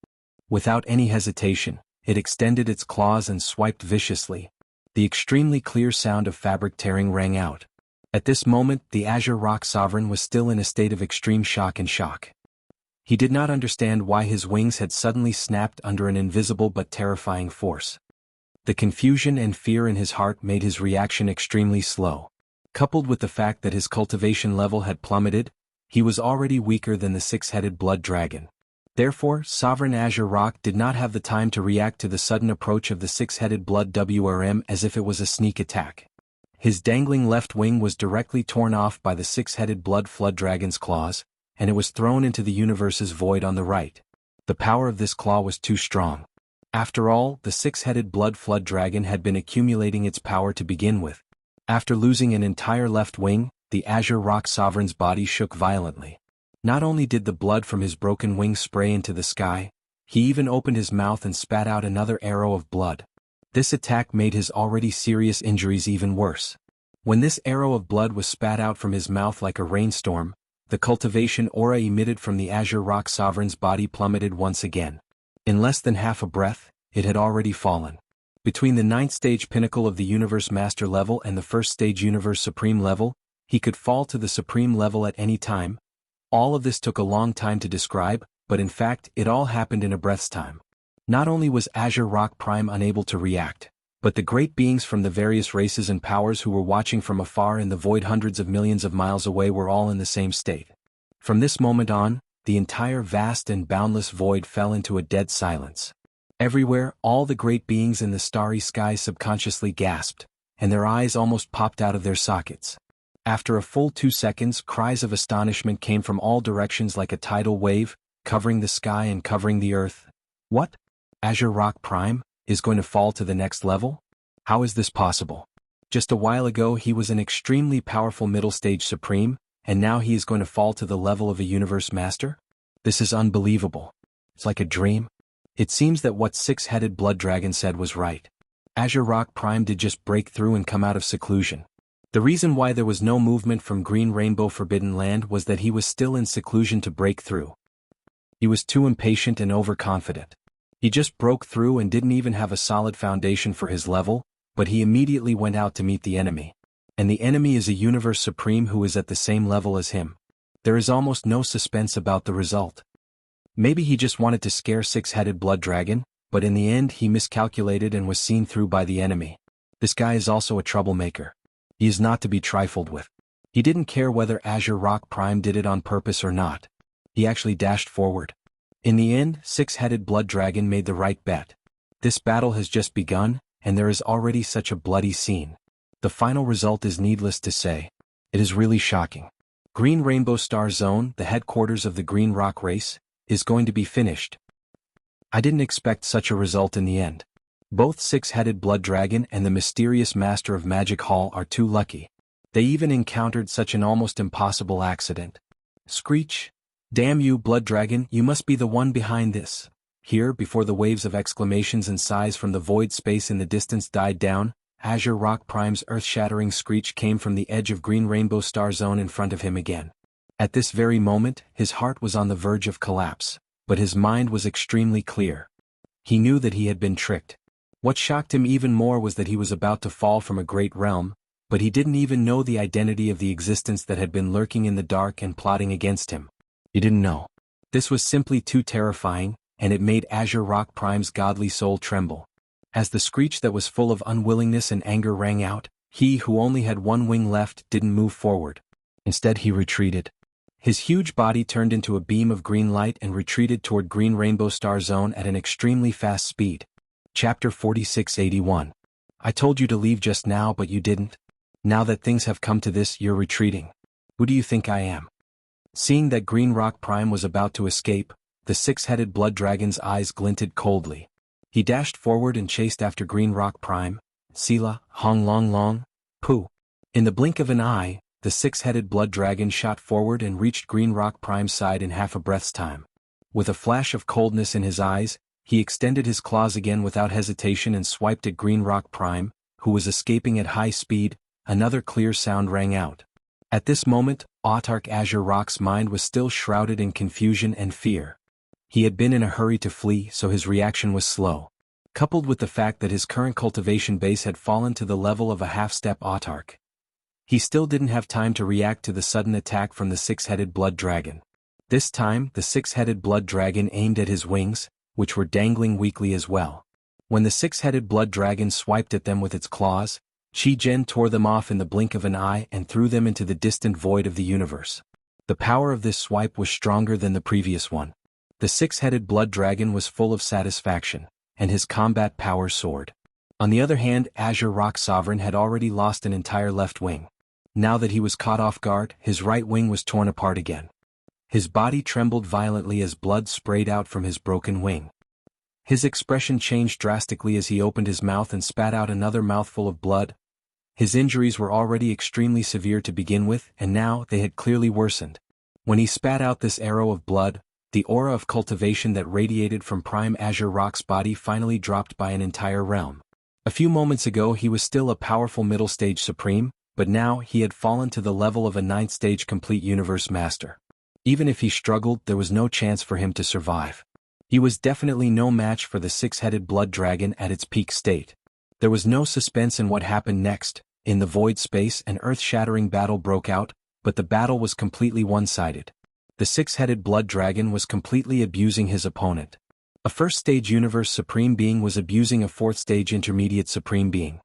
Without any hesitation, it extended its claws and swiped viciously. The extremely clear sound of fabric tearing rang out. At this moment, the Azure Rock Sovereign was still in a state of extreme shock and shock. He did not understand why his wings had suddenly snapped under an invisible but terrifying force. The confusion and fear in his heart made his reaction extremely slow. Coupled with the fact that his cultivation level had plummeted, he was already weaker than the six-headed blood dragon. Therefore, Sovereign Azure Rock did not have the time to react to the sudden approach of the six-headed blood WRM as if it was a sneak attack. His dangling left wing was directly torn off by the six-headed blood flood dragon's claws, and it was thrown into the universe's void on the right. The power of this claw was too strong. After all, the six-headed blood flood dragon had been accumulating its power to begin with. After losing an entire left wing, the Azure Rock Sovereign's body shook violently. Not only did the blood from his broken wing spray into the sky, he even opened his mouth and spat out another arrow of blood. This attack made his already serious injuries even worse. When this arrow of blood was spat out from his mouth like a rainstorm, the cultivation aura emitted from the Azure Rock Sovereign's body plummeted once again. In less than half a breath, it had already fallen. Between the 9th stage pinnacle of the Universe Master level and the 1st stage Universe Supreme level, he could fall to the Supreme level at any time. All of this took a long time to describe, but in fact, it all happened in a breath's time. Not only was Azure Rock Prime unable to react, but the great beings from the various races and powers who were watching from afar in the void hundreds of millions of miles away were all in the same state. From this moment on, the entire vast and boundless void fell into a dead silence. Everywhere, all the great beings in the starry sky subconsciously gasped, and their eyes almost popped out of their sockets. After a full 2 seconds, cries of astonishment came from all directions like a tidal wave, covering the sky and covering the earth. What? Azure Rock Prime is going to fall to the next level? How is this possible? Just a while ago he was an extremely powerful middle stage supreme, and now he is going to fall to the level of a universe master? This is unbelievable. It's like a dream. It seems that what six-headed blood dragon said was right. Azure Rock Prime did just break through and come out of seclusion. The reason why there was no movement from Green Rainbow Forbidden Land was that he was still in seclusion to break through. He was too impatient and overconfident. He just broke through and didn't even have a solid foundation for his level, but he immediately went out to meet the enemy. And the enemy is a Universe Supreme who is at the same level as him. There is almost no suspense about the result. Maybe he just wanted to scare six-headed blood dragon, but in the end he miscalculated and was seen through by the enemy. This guy is also a troublemaker. He is not to be trifled with. He didn't care whether Azure Rock Prime did it on purpose or not. He actually dashed forward. In the end, six-headed blood dragon made the right bet. This battle has just begun, and there is already such a bloody scene. The final result is needless to say. It is really shocking. Green Rainbow Star Zone, the headquarters of the Green Rock race, is going to be finished. I didn't expect such a result in the end. Both Six-Headed Blood Dragon and the mysterious Master of Magic Hall are too lucky. They even encountered such an almost impossible accident. Screech! Damn you, Blood Dragon, you must be the one behind this. Here, before the waves of exclamations and sighs from the void space in the distance died down, Azure Rock Prime's earth-shattering screech came from the edge of Green Rainbow Star Zone in front of him again. At this very moment, his heart was on the verge of collapse, but his mind was extremely clear. He knew that he had been tricked. What shocked him even more was that he was about to fall from a great realm, but he didn't even know the identity of the existence that had been lurking in the dark and plotting against him. He didn't know. This was simply too terrifying, and it made Azure Rock Prime's godly soul tremble. As the screech that was full of unwillingness and anger rang out, he who only had one wing left didn't move forward. Instead he retreated. His huge body turned into a beam of green light and retreated toward Green Rainbow Star Zone at an extremely fast speed. Chapter 4681. I told you to leave just now but you didn't. Now that things have come to this, you're retreating. Who do you think I am? Seeing that Green Rock Prime was about to escape, the six-headed blood dragon's eyes glinted coldly. He dashed forward and chased after Green Rock Prime. Sila, Hong Long Long, Pooh. In the blink of an eye, the six-headed blood dragon shot forward and reached Green Rock Prime's side in half a breath's time. With a flash of coldness in his eyes, he extended his claws again without hesitation and swiped at Green Rock Prime, who was escaping at high speed. Another clear sound rang out. At this moment, Autarch Azure Rock's mind was still shrouded in confusion and fear. He had been in a hurry to flee, so his reaction was slow. Coupled with the fact that his current cultivation base had fallen to the level of a half-step Autarch, he still didn't have time to react to the sudden attack from the six-headed blood dragon. This time, the six-headed blood dragon aimed at his wings, which were dangling weakly as well. When the six-headed blood dragon swiped at them with its claws, Qi Zhen tore them off in the blink of an eye and threw them into the distant void of the universe. The power of this swipe was stronger than the previous one. The six-headed blood dragon was full of satisfaction, and his combat power soared. On the other hand, Azure Rock Sovereign had already lost an entire left wing. Now that he was caught off guard, his right wing was torn apart again. His body trembled violently as blood sprayed out from his broken wing. His expression changed drastically as he opened his mouth and spat out another mouthful of blood. His injuries were already extremely severe to begin with, and now they had clearly worsened. When he spat out this arrow of blood, the aura of cultivation that radiated from Prime Azure Rock's body finally dropped by an entire realm. A few moments ago he was still a powerful middle stage supreme, but now he had fallen to the level of a 9th stage complete universe master. Even if he struggled, there was no chance for him to survive. He was definitely no match for the six-headed blood dragon at its peak state. There was no suspense in what happened next. In the void space, an earth-shattering battle broke out, but the battle was completely one-sided. The six-headed blood dragon was completely abusing his opponent. A first-stage universe supreme being was abusing a fourth-stage intermediate supreme being.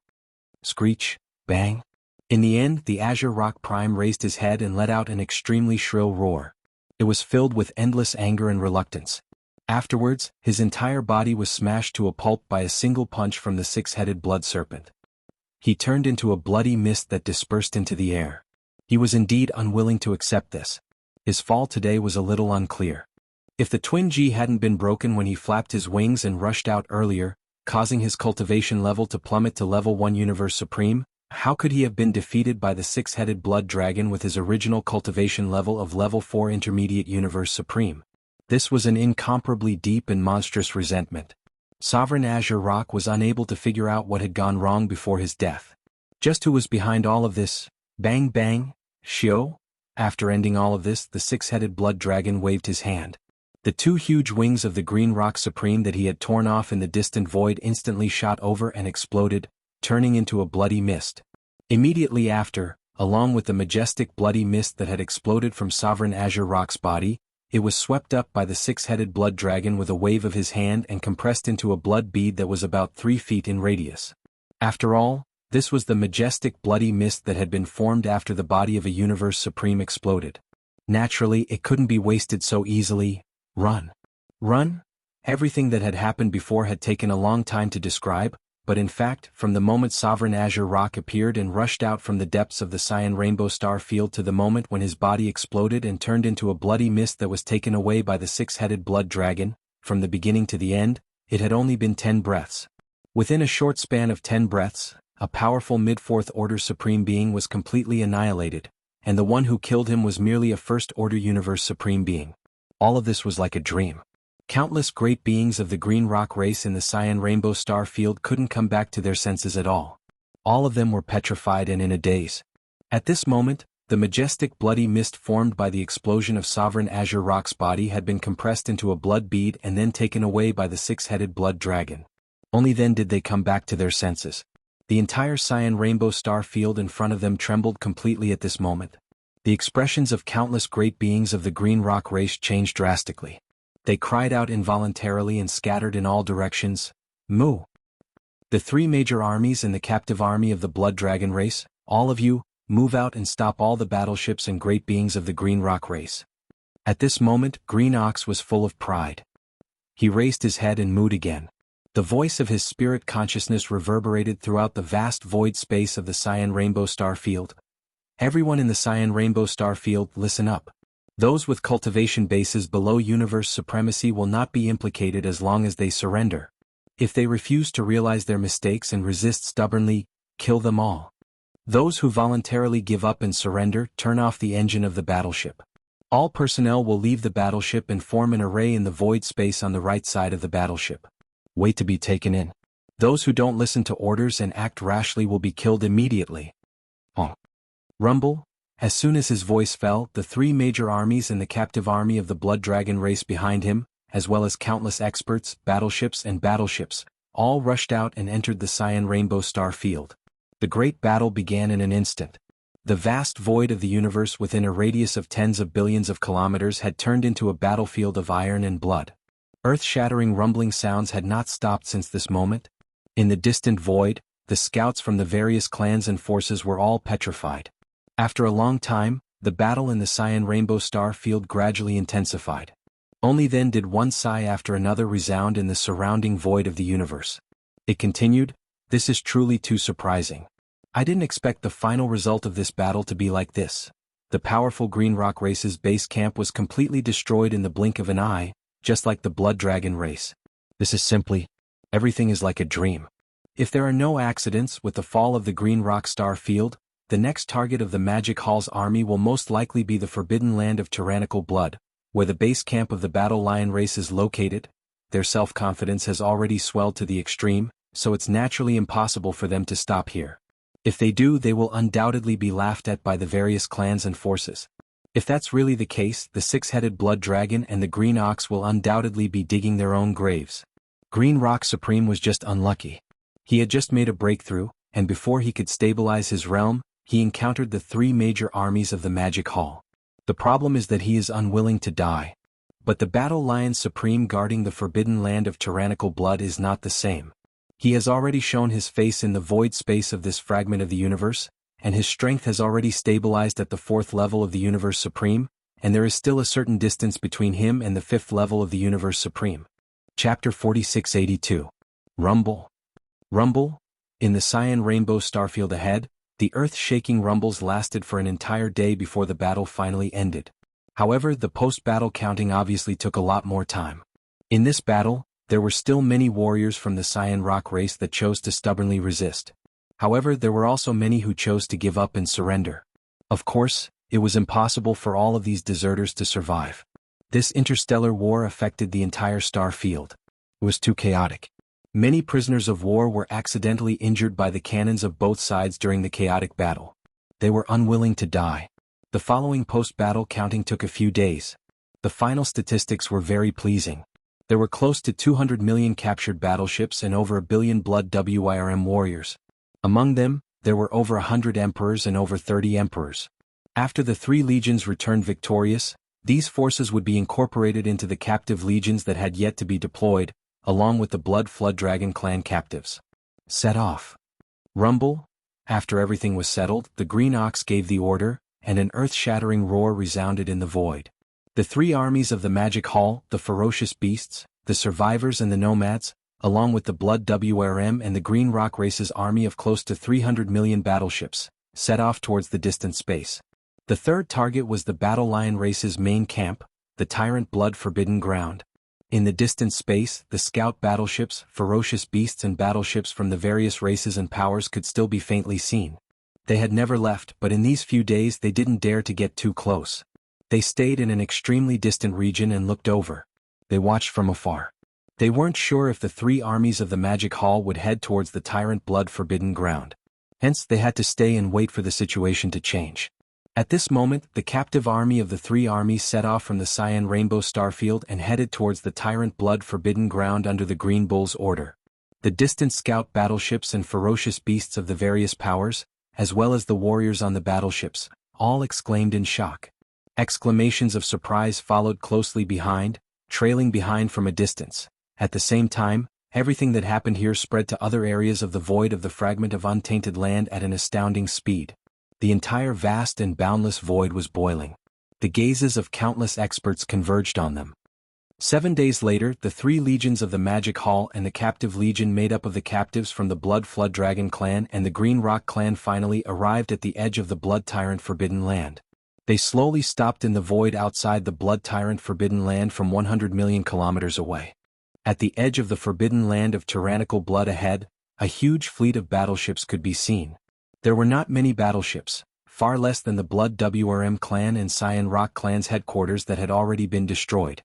Screech, bang. In the end, the Azure Rock Prime raised his head and let out an extremely shrill roar. It was filled with endless anger and reluctance. Afterwards, his entire body was smashed to a pulp by a single punch from the six-headed blood serpent. He turned into a bloody mist that dispersed into the air. He was indeed unwilling to accept this. His fall today was a little unclear. If the twin G hadn't been broken when he flapped his wings and rushed out earlier, causing his cultivation level to plummet to level 1 Universe Supreme, how could he have been defeated by the six-headed blood dragon with his original cultivation level of level 4 Intermediate Universe Supreme? This was an incomparably deep and monstrous resentment. Sovereign Azure Rock was unable to figure out what had gone wrong before his death. Just who was behind all of this? Bang bang, Shio? After ending all of this, the six-headed blood dragon waved his hand. The two huge wings of the Green Rock Supreme that he had torn off in the distant void instantly shot over and exploded, turning into a bloody mist. Immediately after, along with the majestic bloody mist that had exploded from Sovereign Azure Rock's body, it was swept up by the six-headed blood dragon with a wave of his hand and compressed into a blood bead that was about 3 feet in radius. After all, this was the majestic bloody mist that had been formed after the body of a Universe Supreme exploded. Naturally, it couldn't be wasted so easily. Run. Run? Everything that had happened before had taken a long time to describe, but in fact, from the moment Sovereign Azure Rock appeared and rushed out from the depths of the cyan rainbow star field to the moment when his body exploded and turned into a bloody mist that was taken away by the six-headed blood dragon, from the beginning to the end, it had only been 10 breaths. Within a short span of 10 breaths, a powerful mid-fourth order supreme being was completely annihilated, and the one who killed him was merely a first-order universe supreme being. All of this was like a dream. Countless great beings of the green rock race in the cyan rainbow star field couldn't come back to their senses at all. All of them were petrified and in a daze. At this moment, the majestic bloody mist formed by the explosion of Sovereign Azure Rock's body had been compressed into a blood bead and then taken away by the six-headed blood dragon. Only then did they come back to their senses. The entire cyan rainbow star field in front of them trembled completely at this moment. The expressions of countless great beings of the green rock race changed drastically. They cried out involuntarily and scattered in all directions, "Moo!" The three major armies and the captive army of the blood dragon race, all of you, move out and stop all the battleships and great beings of the green rock race. At this moment, Green Ox was full of pride. He raised his head and mooed again. The voice of his spirit consciousness reverberated throughout the vast void space of the cyan rainbow star field. Everyone in the cyan rainbow star field, listen up. Those with cultivation bases below universe supremacy will not be implicated as long as they surrender. If they refuse to realize their mistakes and resist stubbornly, kill them all. Those who voluntarily give up and surrender, turn off the engine of the battleship. All personnel will leave the battleship and form an array in the void space on the right side of the battleship. Wait to be taken in. Those who don't listen to orders and act rashly will be killed immediately. Rumble. As soon as his voice fell, the three major armies and the captive army of the blood dragon race behind him, as well as countless experts, battleships, all rushed out and entered the cyan rainbow star field. The great battle began in an instant. The vast void of the universe within a radius of tens of billions of kilometers had turned into a battlefield of iron and blood. Earth-shattering rumbling sounds had not stopped since this moment. In the distant void, the scouts from the various clans and forces were all petrified. After a long time, the battle in the cyan rainbow star field gradually intensified. Only then did one sigh after another resound in the surrounding void of the universe. It continued, "This is truly too surprising. I didn't expect the final result of this battle to be like this." The powerful Green Rock race's base camp was completely destroyed in the blink of an eye, just like the Blood Dragon race. This is simply, everything is like a dream. If there are no accidents with the fall of the Green Rock star field, the next target of the Magic Hall's army will most likely be the Forbidden Land of Tyrannical Blood, where the base camp of the Battle Lion race is located. Their self-confidence has already swelled to the extreme, so it's naturally impossible for them to stop here. If they do, they will undoubtedly be laughed at by the various clans and forces. If that's really the case, the six-headed Blood Dragon and the Green Ox will undoubtedly be digging their own graves. Green Rock Supreme was just unlucky. He had just made a breakthrough, and before he could stabilize his realm, he encountered the three major armies of the Magic Hall. The problem is that he is unwilling to die. But the Battle Lion Supreme guarding the Forbidden Land of Tyrannical Blood is not the same. He has already shown his face in the void space of this fragment of the universe, and his strength has already stabilized at the 4th level of the Universe Supreme, and there is still a certain distance between him and the 5th level of the Universe Supreme. Chapter 4682. Rumble. Rumble. In the cyan rainbow starfield ahead, the earth-shaking rumbles lasted for an entire day before the battle finally ended. However, the post-battle counting obviously took a lot more time. In this battle, there were still many warriors from the Cyan Rock race that chose to stubbornly resist. However, there were also many who chose to give up and surrender. Of course, it was impossible for all of these deserters to survive. This interstellar war affected the entire star field. It was too chaotic. Many prisoners of war were accidentally injured by the cannons of both sides during the chaotic battle. They were unwilling to die. The following post-battle counting took a few days. The final statistics were very pleasing. There were close to 200 million captured battleships and over 1 billion blood WIRM warriors. Among them, there were over 100 emperors and over 30 emperors. After the 3 legions returned victorious, these forces would be incorporated into the captive legions that had yet to be deployed, along with the Blood Flood Dragon clan captives. Set off. Rumble. After everything was settled, the Green Ox gave the order, and an earth-shattering roar resounded in the void. The 3 armies of the Magic Hall, the ferocious beasts, the survivors and the nomads, along with the Blood WRM and the Green Rock Race's army of close to 300 million battleships, set off towards the distant space. The third target was the Battle Lion Race's main camp, the Tyrant Blood Forbidden Ground. In the distant space, the scout battleships, ferocious beasts and battleships from the various races and powers could still be faintly seen. They had never left, but in these few days they didn't dare to get too close. They stayed in an extremely distant region and looked over. They watched from afar. They weren't sure if the three armies of the Magic Hall would head towards the Tyrant Blood Forbidden Ground. Hence, they had to stay and wait for the situation to change. At this moment, the captive army of the three armies set off from the Cyan Rainbow Starfield and headed towards the Tyrant Blood Forbidden Ground under the Green Bull's order. The distant scout battleships and ferocious beasts of the various powers, as well as the warriors on the battleships, all exclaimed in shock. Exclamations of surprise followed closely behind, trailing behind from a distance. At the same time, everything that happened here spread to other areas of the void of the fragment of untainted land at an astounding speed. The entire vast and boundless void was boiling. The gazes of countless experts converged on them. 7 days later, the three legions of the Magic Hall and the captive legion made up of the captives from the Blood Flood Dragon clan and the Green Rock clan finally arrived at the edge of the Blood Tyrant Forbidden Land. They slowly stopped in the void outside the Blood Tyrant Forbidden Land from 100 million kilometers away. At the edge of the Forbidden Land of tyrannical blood ahead, a huge fleet of battleships could be seen. There were not many battleships, far less than the Blood WRM clan and Cyan Rock clan's headquarters that had already been destroyed.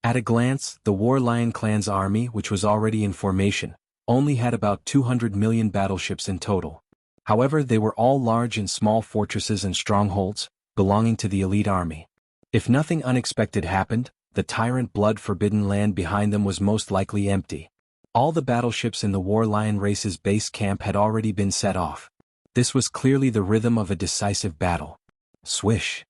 At a glance, the War Lion clan's army, which was already in formation, only had about 200 million battleships in total. However, they were all large and small fortresses and strongholds, belonging to the elite army. If nothing unexpected happened, the Tyrant Blood Forbidden Land behind them was most likely empty. All the battleships in the War Lion race's base camp had already been set off. This was clearly the rhythm of a decisive battle. Swish.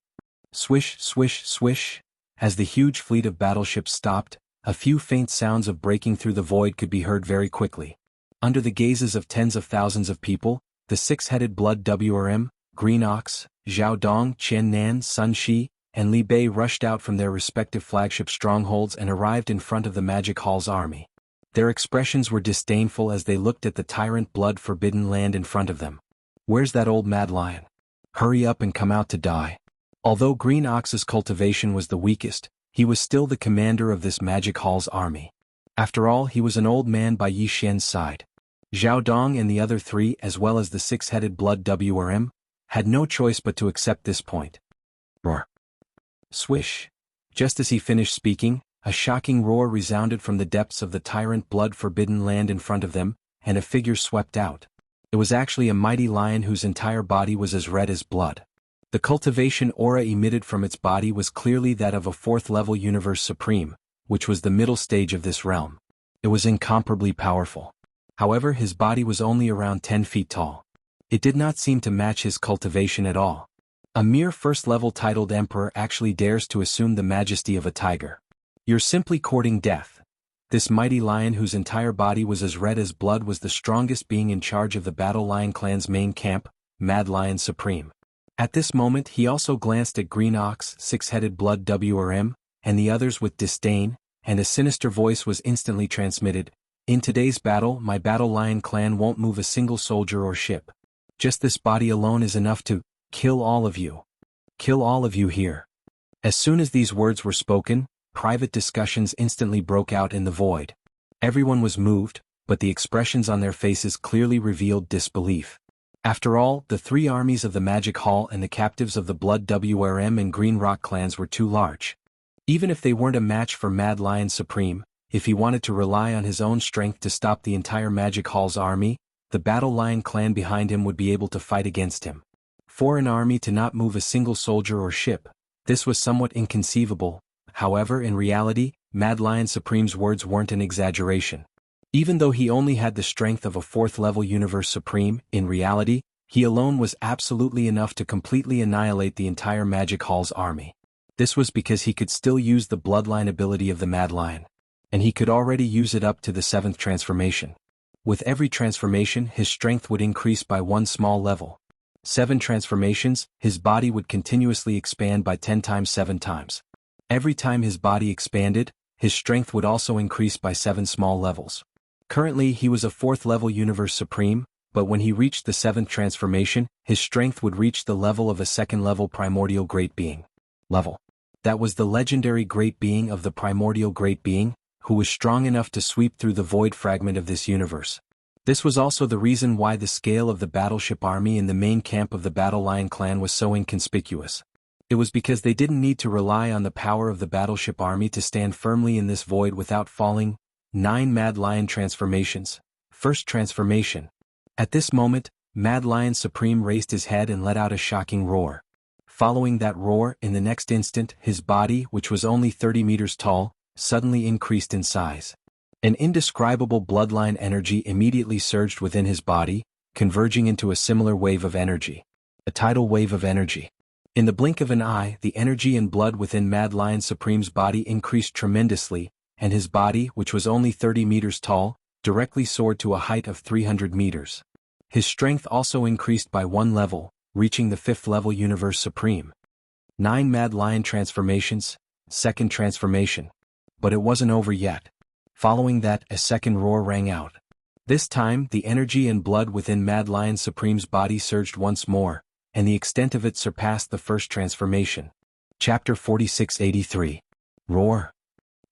Swish, swish, swish. As the huge fleet of battleships stopped, a few faint sounds of breaking through the void could be heard very quickly. Under the gazes of tens of thousands of people, the six-headed Blood WRM, Green Ox, Zhao Dong, Qian Nan, Sun Shi, and Li Bei rushed out from their respective flagship strongholds and arrived in front of the Magic Hall's army. Their expressions were disdainful as they looked at the Tyrant Blood Forbidden Land in front of them. "Where's that old mad lion? Hurry up and come out to die." Although Green Ox's cultivation was the weakest, he was still the commander of this Magic Hall's army. After all, he was an old man by Yi Xian's side. Zhao Dong and the other three, as well as the six-headed Blood WRM, had no choice but to accept this point. Roar. Swish. Just as he finished speaking, a shocking roar resounded from the depths of the Tyrant Blood Forbidden Land in front of them, and a figure swept out. It was actually a mighty lion whose entire body was as red as blood. The cultivation aura emitted from its body was clearly that of a fourth-level Universe Supreme, which was the middle stage of this realm. It was incomparably powerful. However, his body was only around 10 feet tall. It did not seem to match his cultivation at all. A mere first-level titled emperor actually dares to assume the majesty of a tiger. You're simply courting death. This mighty lion whose entire body was as red as blood was the strongest being in charge of the Battle Lion clan's main camp, Mad Lion Supreme. At this moment he also glanced at Green Ox, six-headed Blood WRM, and the others with disdain, and a sinister voice was instantly transmitted. "In today's battle, my Battle Lion clan won't move a single soldier or ship. Just this body alone is enough to kill all of you. Kill all of you here." As soon as these words were spoken, private discussions instantly broke out in the void. Everyone was moved, but the expressions on their faces clearly revealed disbelief. After all, the three armies of the Magic Hall and the captives of the Blood WRM and Green Rock clans were too large. Even if they weren't a match for Mad Lion Supreme, if he wanted to rely on his own strength to stop the entire Magic Hall's army, the Battle Lion clan behind him would be able to fight against him. For an army to not move a single soldier or ship, this was somewhat inconceivable. However, in reality, Mad Lion Supreme's words weren't an exaggeration. Even though he only had the strength of a fourth-level Universe Supreme, in reality, he alone was absolutely enough to completely annihilate the entire Magic Hall's army. This was because he could still use the bloodline ability of the Mad Lion. And he could already use it up to the 7th transformation. With every transformation, his strength would increase by one small level. 7 transformations, his body would continuously expand by 10 times 7 times. Every time his body expanded, his strength would also increase by 7 small levels. Currently he was a 4th level Universe Supreme, but when he reached the 7th transformation, his strength would reach the level of a 2nd level Primordial Great Being. Level. That was the legendary Great Being of the Primordial Great Being, who was strong enough to sweep through the void fragment of this universe. This was also the reason why the scale of the battleship army in the main camp of the Battle Lion clan was so inconspicuous. It was because they didn't need to rely on the power of the battleship army to stand firmly in this void without falling. 9 Mad Lion Transformations. First transformation. At this moment, Mad Lion Supreme raised his head and let out a shocking roar. Following that roar, in the next instant, his body, which was only 30 meters tall, suddenly increased in size. An indescribable bloodline energy immediately surged within his body, converging into a similar wave of energy. A tidal wave of energy. In the blink of an eye, the energy and blood within Mad Lion Supreme's body increased tremendously, and his body, which was only 30 meters tall, directly soared to a height of 300 meters. His strength also increased by 1 level, reaching the 5th level Universe Supreme. 9 Mad Lion Transformations. Second transformation. But it wasn't over yet. Following that, a second roar rang out. This time, the energy and blood within Mad Lion Supreme's body surged once more, and the extent of it surpassed the first transformation. Chapter 4683. Roar.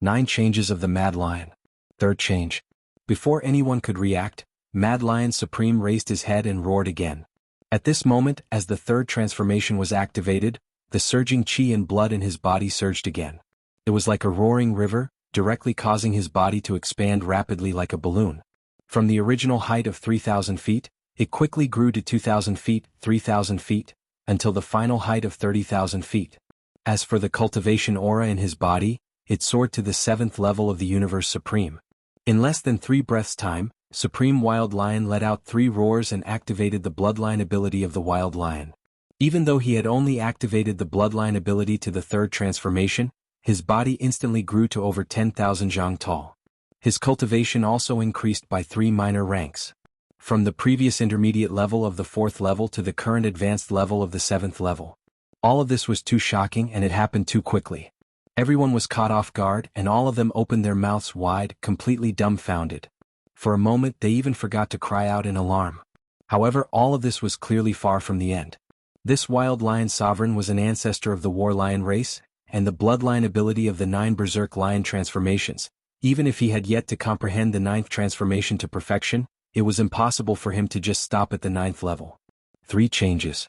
9 Changes of the Mad Lion. Third change. Before anyone could react, Mad Lion Supreme raised his head and roared again. At this moment, as the third transformation was activated, the surging chi and blood in his body surged again. It was like a roaring river, directly causing his body to expand rapidly like a balloon. From the original height of 3,000 feet, it quickly grew to 2,000 feet, 3,000 feet, until the final height of 30,000 feet. As for the cultivation aura in his body, it soared to the 7th level of the Universe Supreme. In less than 3 breaths' time, Supreme Wild Lion let out 3 roars and activated the bloodline ability of the Wild Lion. Even though he had only activated the bloodline ability to the 3rd transformation, his body instantly grew to over 10,000 zhang tall. His cultivation also increased by 3 minor ranks. From the previous intermediate level of the 4th level to the current advanced level of the 7th level. All of this was too shocking and it happened too quickly. Everyone was caught off guard and all of them opened their mouths wide, completely dumbfounded. For a moment they even forgot to cry out in alarm. However, all of this was clearly far from the end. This Wild Lion Sovereign was an ancestor of the War Lion race, and the bloodline ability of the 9 Berserk Lion transformations. Even if he had yet to comprehend the 9th transformation to perfection, it was impossible for him to just stop at the 9th level. 3 changes.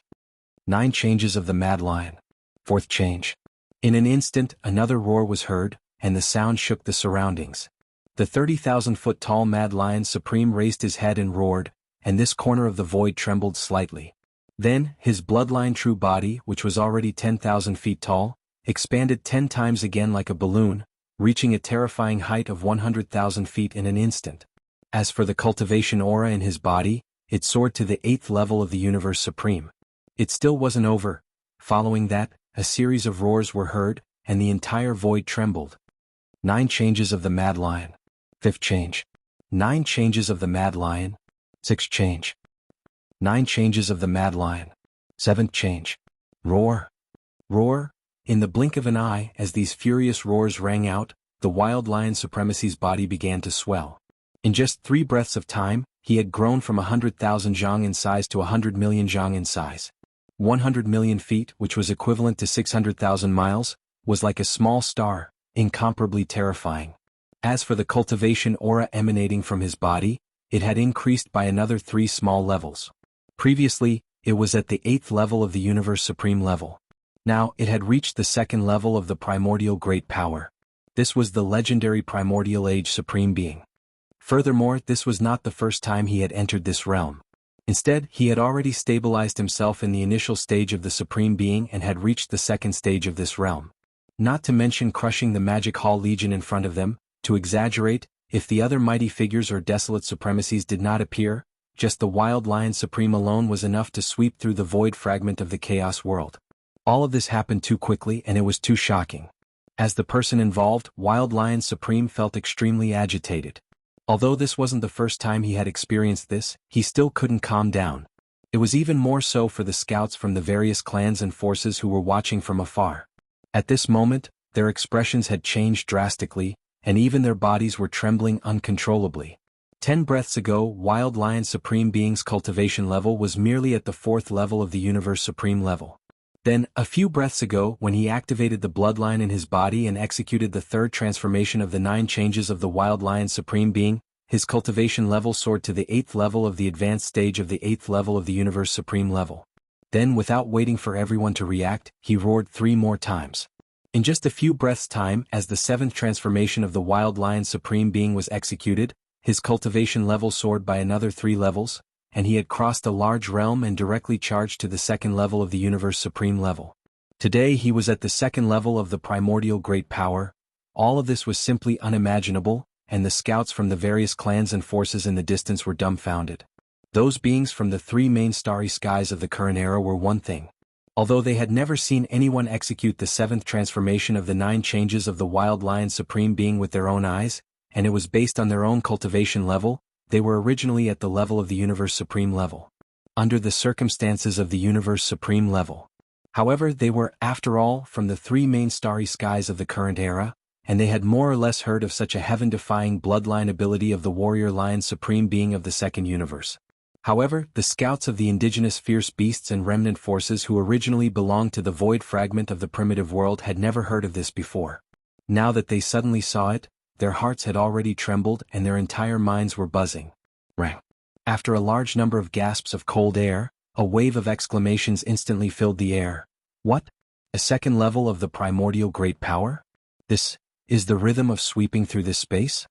9 changes of the Mad Lion. 4th change. In an instant, another roar was heard, and the sound shook the surroundings. The 30,000-foot tall Mad Lion Supreme raised his head and roared, and this corner of the void trembled slightly. Then, his bloodline true body, which was already 10,000 feet tall, expanded 10 times again like a balloon, reaching a terrifying height of 100,000 feet in an instant. As for the cultivation aura in his body, it soared to the 8th level of the Universe Supreme. It still wasn't over. Following that, a series of roars were heard, and the entire void trembled. 9 changes of the Mad Lion. 5th change. 9 changes of the Mad Lion. 6th change. 9 changes of the Mad Lion. 7th change. Roar. Roar. In the blink of an eye, as these furious roars rang out, the Wild Lion Supremacy's body began to swell. In just 3 breaths of time, he had grown from 100,000 zhang in size to 100 million zhang in size. 100 million feet, which was equivalent to 600,000 miles, was like a small star, incomparably terrifying. As for the cultivation aura emanating from his body, it had increased by another 3 small levels. Previously, it was at the 8th level of the Universe Supreme level. Now, it had reached the 2nd level of the Primordial Great Power. This was the legendary Primordial Age Supreme Being. Furthermore, this was not the first time he had entered this realm. Instead, he had already stabilized himself in the initial stage of the Supreme Being and had reached the 2nd stage of this realm. Not to mention crushing the Magic Hall Legion in front of them. To exaggerate, if the other mighty figures or desolate supremacies did not appear, just the Wild Lion Supreme alone was enough to sweep through the void fragment of the Chaos World. All of this happened too quickly and it was too shocking. As the person involved, Wild Lion Supreme felt extremely agitated. Although this wasn't the first time he had experienced this, he still couldn't calm down. It was even more so for the scouts from the various clans and forces who were watching from afar. At this moment, their expressions had changed drastically, and even their bodies were trembling uncontrollably. 10 breaths ago, Wild Lion Supreme Being's cultivation level was merely at the 4th level of the Universe Supreme level. Then, a few breaths ago, when he activated the bloodline in his body and executed the 3rd transformation of the 9 changes of the Wild Lion Supreme Being, his cultivation level soared to the 8th level of the advanced stage of the 8th level of the Universe Supreme level. Then, without waiting for everyone to react, he roared 3 more times. In just a few breaths' time, as the 7th transformation of the Wild Lion Supreme Being was executed, his cultivation level soared by another 3 levels, and he had crossed a large realm and directly charged to the 2nd level of the Universe Supreme level. Today he was at the 2nd level of the primordial great power. All of this was simply unimaginable, and the scouts from the various clans and forces in the distance were dumbfounded. Those beings from the 3 main starry skies of the current era were one thing. Although they had never seen anyone execute the 7th transformation of the 9 changes of the Wild Lion Supreme Being with their own eyes, and it was based on their own cultivation level, they were originally at the level of the Universe Supreme level. Under the circumstances of the Universe Supreme level. However, they were, after all, from the 3 main starry skies of the current era, and they had more or less heard of such a heaven-defying bloodline ability of the Warrior Lion Supreme Being of the 2nd Universe. However, the scouts of the indigenous fierce beasts and remnant forces who originally belonged to the void fragment of the primitive world had never heard of this before. Now that they suddenly saw it, their hearts had already trembled and their entire minds were buzzing. Rang. After a large number of gasps of cold air, a wave of exclamations instantly filled the air. What? A 2nd level of the primordial great power? This is the rhythm of sweeping through this space?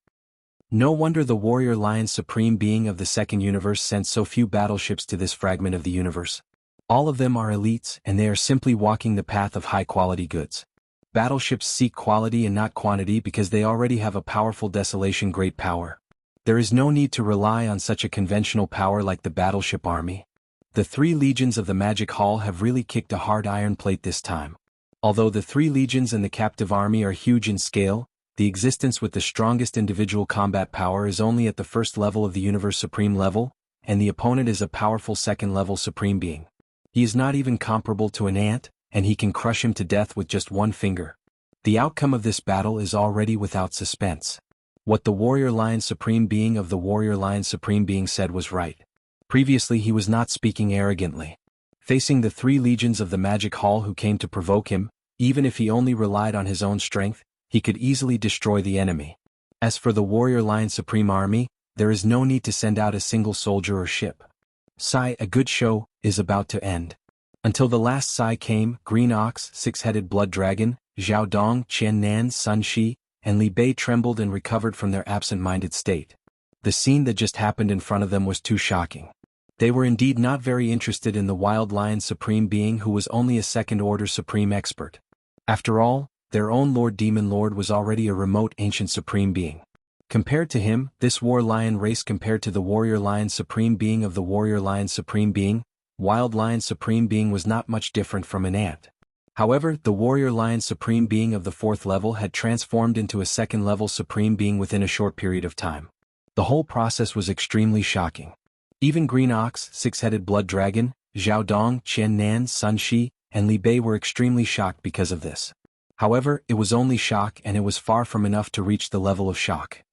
No wonder the Warrior Lion Supreme Being of the 2nd Universe sent so few battleships to this fragment of the universe. All of them are elites and they are simply walking the path of high-quality goods. Battleships seek quality and not quantity because they already have a powerful desolation great power. There is no need to rely on such a conventional power like the battleship army. The 3 legions of the Magic Hall have really kicked a hard iron plate this time. Although the 3 legions and the captive army are huge in scale, the existence with the strongest individual combat power is only at the 1st level of the Universe Supreme level, and the opponent is a powerful 2nd level Supreme Being. He is not even comparable to an ant, and he can crush him to death with just one finger. The outcome of this battle is already without suspense. What the Warrior Lion Supreme Being of the Warrior Lion Supreme Being said was right. Previously he was not speaking arrogantly. Facing the 3 legions of the Magic Hall who came to provoke him, even if he only relied on his own strength, he could easily destroy the enemy. As for the Warrior Lion Supreme Army, there is no need to send out a single soldier or ship. Sigh, a good show is about to end. Until the last Sai came, Green Ox, 6-headed Blood Dragon, Zhao Dong, Qian Nan, Sun Shi, and Li Bei trembled and recovered from their absent-minded state. The scene that just happened in front of them was too shocking. They were indeed not very interested in the Wild Lion Supreme Being who was only a 2nd-order Supreme Expert. After all, their own Lord Demon Lord was already a remote ancient Supreme Being. Compared to him, this War Lion race compared to the Warrior Lion Supreme Being of the Warrior Lion Supreme Being, Wild Lion Supreme Being was not much different from an ant. However, the Warrior Lion Supreme Being of the 4th level had transformed into a 2nd-level Supreme Being within a short period of time. The whole process was extremely shocking. Even Green Ox, 6-headed Blood Dragon, Zhao Dong, Qian Nan, Sun Shi, and Li Bei were extremely shocked because of this. However, it was only shock and it was far from enough to reach the level of shock.